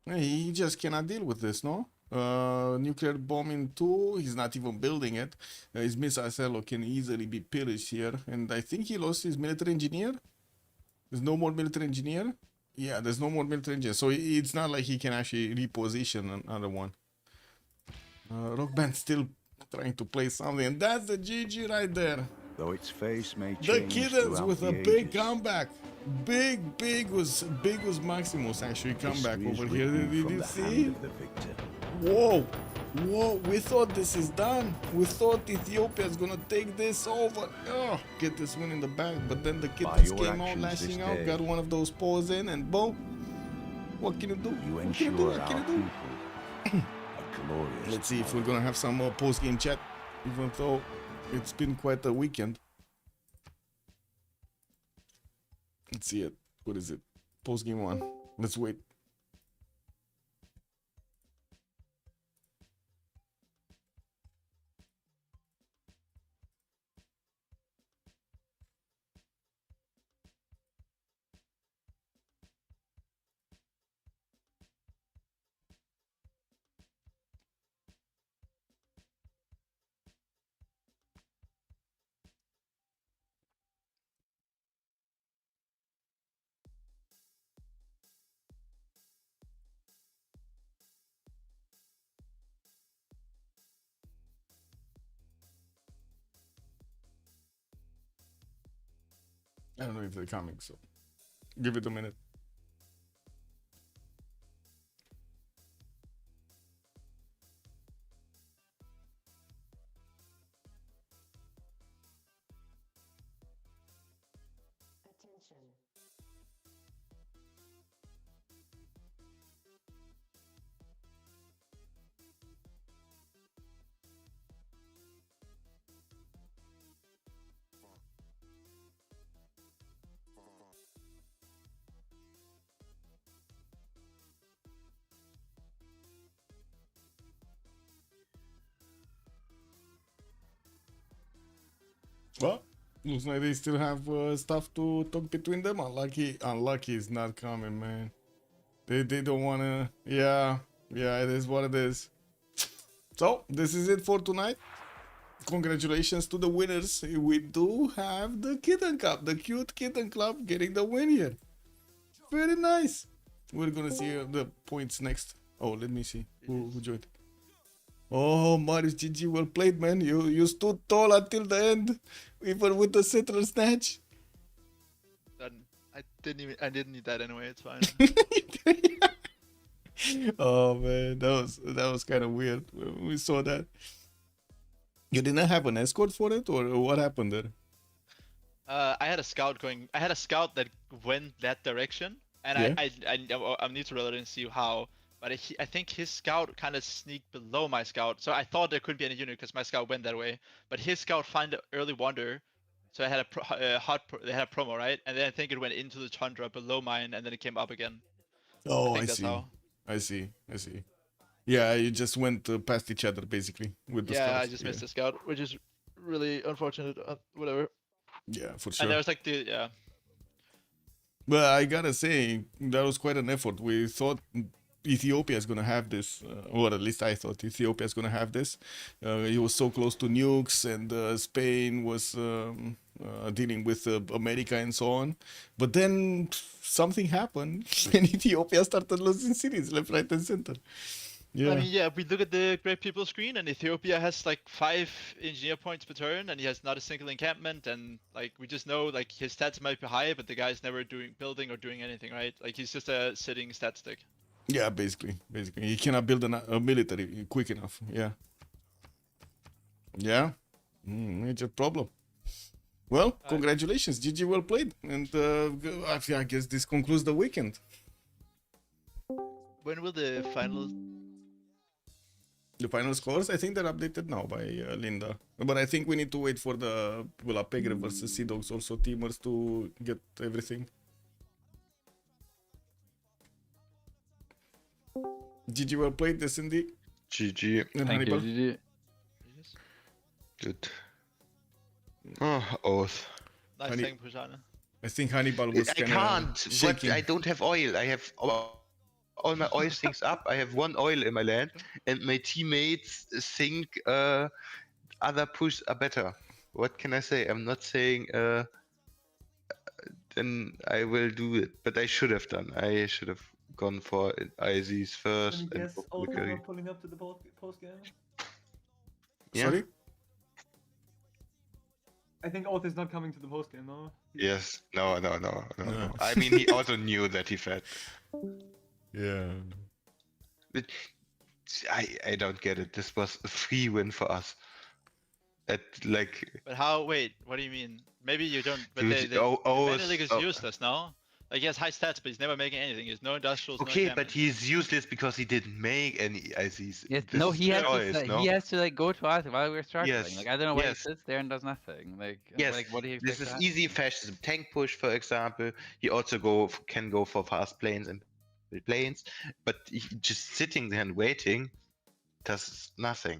He just cannot deal with this, no? Nuclear bombing 2, he's not even building it. His missile silo can easily be pillaged here, and I think he lost his military engineer. There's no more military engineer. Yeah, there's no more military engine, so it's not like he can actually reposition another one. Rock Band still trying to play something, and that's the GG right there. Though its face may The change Kittens throughout with the a big ages, comeback. Big was Maximus actually comeback history is over here. written Did from you the see? hand of the victor. Whoa, we thought this is done. We thought Ethiopia is gonna take this over. Oh, get this win in the back. But then the Kittens your came out actions lashing this out, day, got one of those paws in, and boom. What can you do? You What can you do? ensure What can our you do? people a glorious Let's see if we're gonna have some more post-game chat, even though it's been quite a weekend. Let's see it. What is it? Post-game one. Let's wait. I don't know if they're coming, so give it a minute. Well, looks like they still have stuff to talk between them. Unlucky is not coming, man. They don't wanna. Yeah, it is what it is. So this is it for tonight. Congratulations to the winners. We do have the Kitten Cup, the cute Kitten Club getting the win here. Very nice. We're gonna see the points next. Oh, let me see who joined. Oh, Marius, GG, well played, man. You stood tall until the end, even with the settler snatch. I didn't need that anyway. It's fine. Oh man, that was kind of weird when we saw that. You didn't have an escort for it, or what happened there? I had a scout going. I had a scout that went that direction, and Yeah. I'm neutral. I didn't see how, but I think his scout kind of sneaked below my scout, so I thought there couldn't be any unit because my scout went that way. But his scout found the early wander, so I had they had a promo, right? And then I think it went into the tundra below mine, and then it came up again. Oh, think I that's see. how. I see. Yeah, you just went past each other basically with the Yeah, scouts. I just missed the scout, which is really unfortunate. Whatever. Yeah, for And there sure. was like yeah. But I gotta say, that was quite an effort. We thought Ethiopia is gonna have this, or at least I thought Ethiopia is gonna have this. It was so close to nukes, and Spain was dealing with America and so on. But then something happened, and Ethiopia started losing cities left, right, and center. Yeah. I mean, yeah, we look at the Great People screen, and Ethiopia has like 5 engineer points per turn, and he has not a single encampment, and like we just know like his stats might be high, but the guy's never building or doing anything, right? Like he's just a sitting stat stick. Yeah, basically, he cannot build a military quick enough. Yeah, major problem. Well, congratulations, GG, well played, and I guess this concludes the weekend. When will the final? The final scores, I think they're updated now by Linda, but I think we need to wait for the Pegre versus Sea Dogs also teamers to get everything. GG, well played, SND. GG. And Hannibal. GG. Good. Oh, oath. Nice thing, Pujana. I think Hannibal was I kind can't. of What? shaking. I don't have oil. I have all my oil things up. I have 1 oil in my land, and my teammates think other push are better. What can I say? I'm not saying then I will do it. But I should have done. I should have gone for IZs first. Any And guess go Oath is Valkyrie. not pulling up to the post game? Yeah? Sorry? I think Oath is not coming to the post game, no? Yes. No. No. I mean, he also knew that he fed. Yeah. But I don't get it. This was a free win for us. At like. But how? Wait, what do you mean? Maybe you don't. But Dude, the Bandit League is oh. useless now. Like he has high stats, but he's never making anything. He has no industrials. Okay, no but he's useless because he didn't make any ICs. Yes, This no, is he has choice, to. no? He has to like go to us while we're struggling. Yes, Like I don't know why yes. he sits there and does nothing. Like Yes, like what do you this expect is to happen? easy fascism. Tank push, for example. He also can go for fast planes and planes, but just sitting there and waiting does nothing.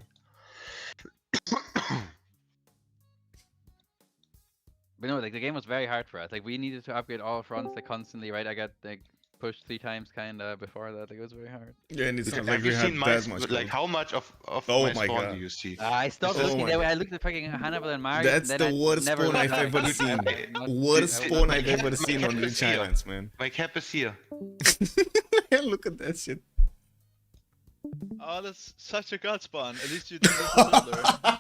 But no, like the game was very hard for us. Like we needed to upgrade all fronts like constantly, right? I got like pushed 3 times kinda before that. Like it was very hard. Yeah, and it's not like Have we you had seen my that much. like gold. how much of Oh my my spawn God. do you see? I stopped Oh looking my there. God. I looked at fucking Hannibal and Marius. That's and the then I worst never spawn looked I've back. ever seen. Not- Worst I- spawn I- I've ever seen on cap Reach is here. Islands, man. My cap is here. Look at that shit. Oh, that's such a god spawn. At least you didn't lose the settler.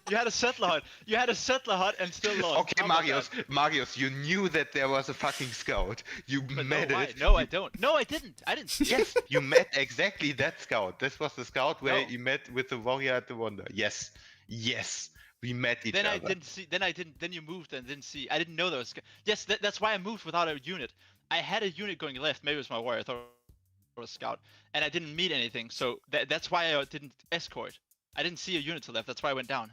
You had a settler hut. You had a settler hut and still lost. Okay, How about Marius, you knew that there was a fucking scout. You that? But met no, why? it. No, I don't. No, I didn't. I didn't see it. Yes, you met exactly that scout. This was the scout where No. you met with the warrior at the wonder. Yes, we met each Then other. I didn't see. Then I didn't. Then you moved and didn't see. I didn't know there was. Yes, that's why I moved without a unit. I had a unit going left. Maybe it was my warrior. I thought it was a scout, and I didn't meet anything. So that's why I didn't escort. I didn't see a unit to left. That's why I went down.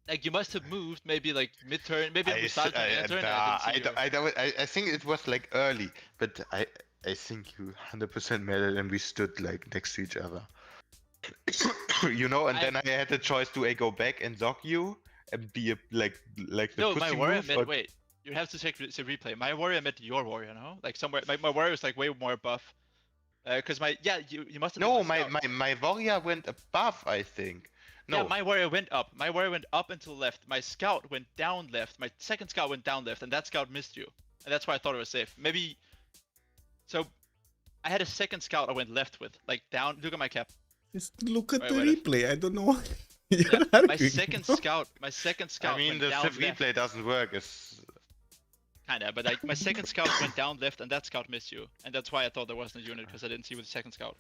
Like you must have moved maybe like mid-turn, maybe we started turn. I think it was like early, but I think you 100% met it and we stood like next to each other. You know, and then I had the choice: do I go back and zock you and be like the No, pussy my warrior move, met. or- Wait, you have to check the replay. My warrior met your warrior, no? Like somewhere. My warrior is like way more buff. Cause you must have. No, been my scout. my warrior went above, I think. No, Yeah, my warrior went up. My warrior went up and to the left. My scout went down left. My second scout went down left, and that scout missed you. And that's why I thought it was safe. Maybe. So, I had a second scout I went left with, like down. Look at my cap. Just look at Wait, the wait. replay. I don't know why. You're Yeah, my arguing, second bro. scout. My second scout. I mean went the down Civ left. replay doesn't work. It's Kinda, but like my second scout went down left, and that scout missed you, and that's why I thought there wasn't a unit because I didn't see with the second scout.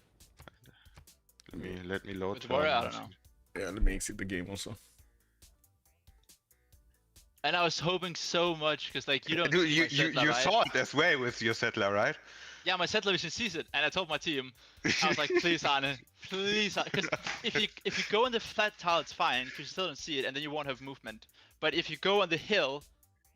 let me load. With the warrior, I don't know. Yeah, let me exit the game also. And I was hoping so much because like you don't. Dude, see my settler, you right? saw it as well with your settler, right? Yeah, my settler vision sees it, and I told my team, I was like, please, Arne, please, because if you go on the flat tile, it's fine, because you still don't see it, and then you won't have movement. But if you go on the hill,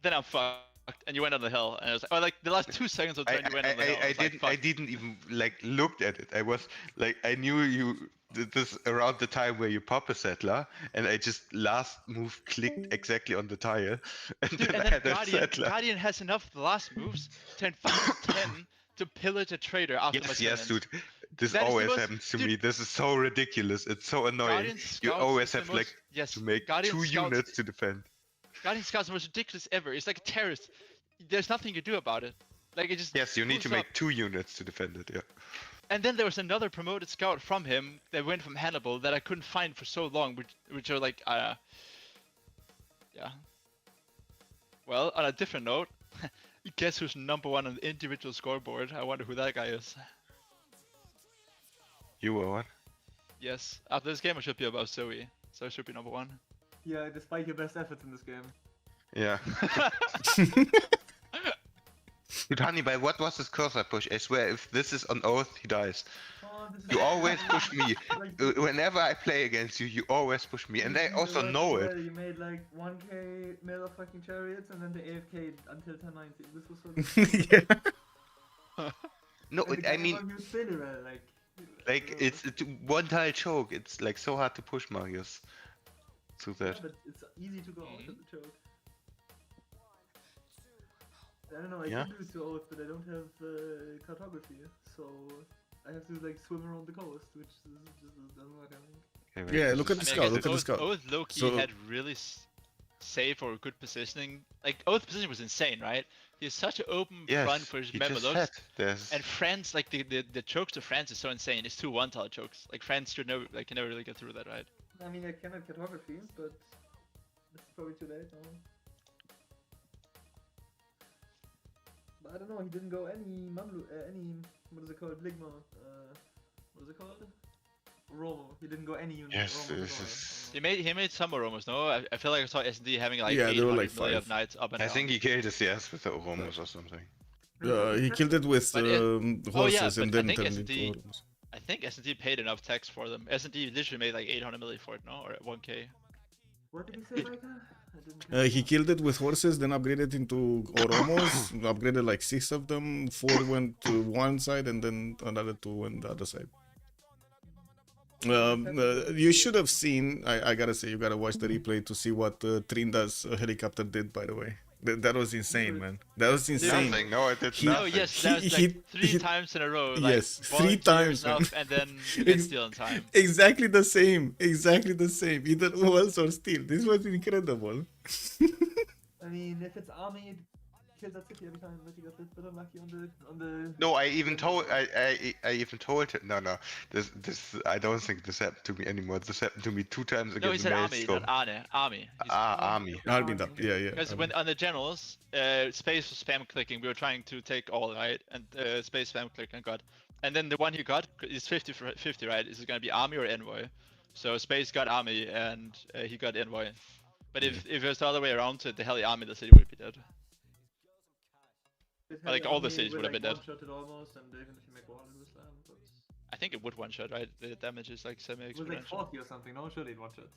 then I'm fucked. And you went on the hill, and I was like, oh, like the last 2 seconds of turn, you went on the hill. I didn't even like looked at it. I was like, I knew you did this around the time where you pop a settler, and I just last move clicked exactly on the tile, and Dude, then and I then had a settler. Guardian has enough of the last moves to invite 10 to pillage a trader after my Yes, turn dude. This That is the always most- happens to dude. me. This is so ridiculous. It's so annoying. Guardian You Scouts always is the have most- like yes, to make Guardian 2 Scouts- units to defend. Guardian Scouts are the most ridiculous ever. It's like a terrorist. There's nothing you do about it. Like it just. Yes, you need to pulls make up. 2 units to defend it. Yeah. And then there was another promoted scout from him that went from Hannibal that I couldn't find for so long, which are like, yeah. Well, on a different note, guess who's number 1 on the individual scoreboard? I wonder who that guy is. You were one. Yes, after this game I should be above Zoe, so I should be number 1. Yeah, despite your best efforts in this game. Yeah. Dude, Hannibal, what was this cursor push? I swear, if this is on Oath, he dies. Oh, this You is- always push me. Like, Whenever I play against you, you always push me, and I you also were- know yeah, it. You made like 1k mil of fucking chariots and then the AFK until 1090. This was so. Yeah. No, And the I guy mean, above you is really well, like it's one tile choke. It's like so hard to push Marius through Yeah, that. but it's easy to go out of the choke. I don't know, I Yeah. can do it to Oath, but I don't have cartography, so I have to like swim around the coast, which just doesn't work, I think. Okay, wait, Yeah, this look at is- the I mean, I scout. guess Look at the Oath, scout. Oath low-key So had really safe or good positioning. Like, Oath positioning was insane, right? He has such an open front Yes, for his he member just looks. said there's. And France, like, the chokes to France is so insane. It's 2 one-tile chokes. Like, France should never, like, can never really get through that, right? I mean, I cannot cartography, but it's probably too late now. But I don't know, he didn't go any what is it called? Ligma. What is it called? Romo. He didn't go any unit. Yes, Romo this at all. is. He made some Oromos, no? I feel like I saw SD having like Yeah, there were 800 like million 5. knights up and I down. think he killed his CS with the Oromos or something. he killed it with But horses but and I then think turned SD into Oromos. I think SD paid enough tax for them. SD literally made like 800 million for it, no? Or 1k. What did he say, Micah? I didn't He killed it with horses, then upgraded into Oromos, upgraded like 6 of them, 4 went to one side and then another 2 went the other side. You should have seen, I gotta say, you gotta watch the replay to see what Trinda's helicopter did, by the way. That was insane, man. That was insane. Nothing. No, it did He- Oh nothing. yes, that was like 3 times in a row. Like, Yes, 3 volunteers times, man. enough, and then you get steal in time. Exactly the same. Exactly the same. Either walls or steal. This was incredible. I mean, if it's army, it kills that city every time, but he got a bit unlucky on the. No, I even told him. No, this I don't think this happened to me anymore. This happened to me 2 times No, he against said the army, Maelstrom. not Arne. Army. Army. Army dub. Yeah. Because when on the generals, Space was spam clicking. We were trying to take all, right? And Space spam click and got. And then the one he got is 50-50, right? Is it gonna be army or envoy? So Space got army and he got envoy. But if it was the other way around, the heli army, the city would be dead. Like all the cities would have been dead. One-shotted almost, and even if you make one, it was slam. But I think it would one shot, right? The damage is like it was like semi-exponential. 40 or something. No, surely it one-shot.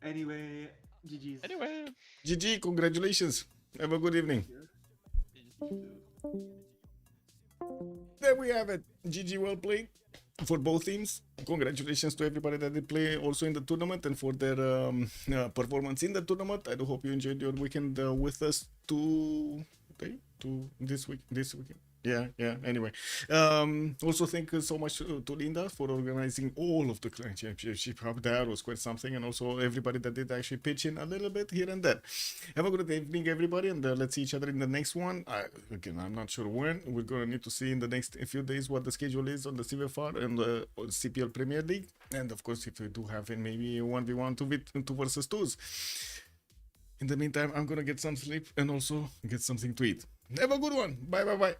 Anyway, GG's. Anyway. GG, congratulations. Have a good evening. There we have it. GG, well played for both teams. Congratulations to everybody that did play also in the tournament and for their performance in the tournament. I do hope you enjoyed your weekend with us this weekend. Yeah. Anyway, also thank you so much to Linda for organizing all of the client championship hub. That was quite something, and also everybody that did actually pitch in a little bit here and there. Have a good evening, everybody, and let's see each other in the next one. Again, I'm not sure when. We're gonna need to see in the next few days what the schedule is on the CVFR and the CPL Premier League, and of course, if we do have maybe 1v1, 2 versus 2s. In the meantime, I'm gonna get some sleep and also get something to eat. Have a good one. Bye.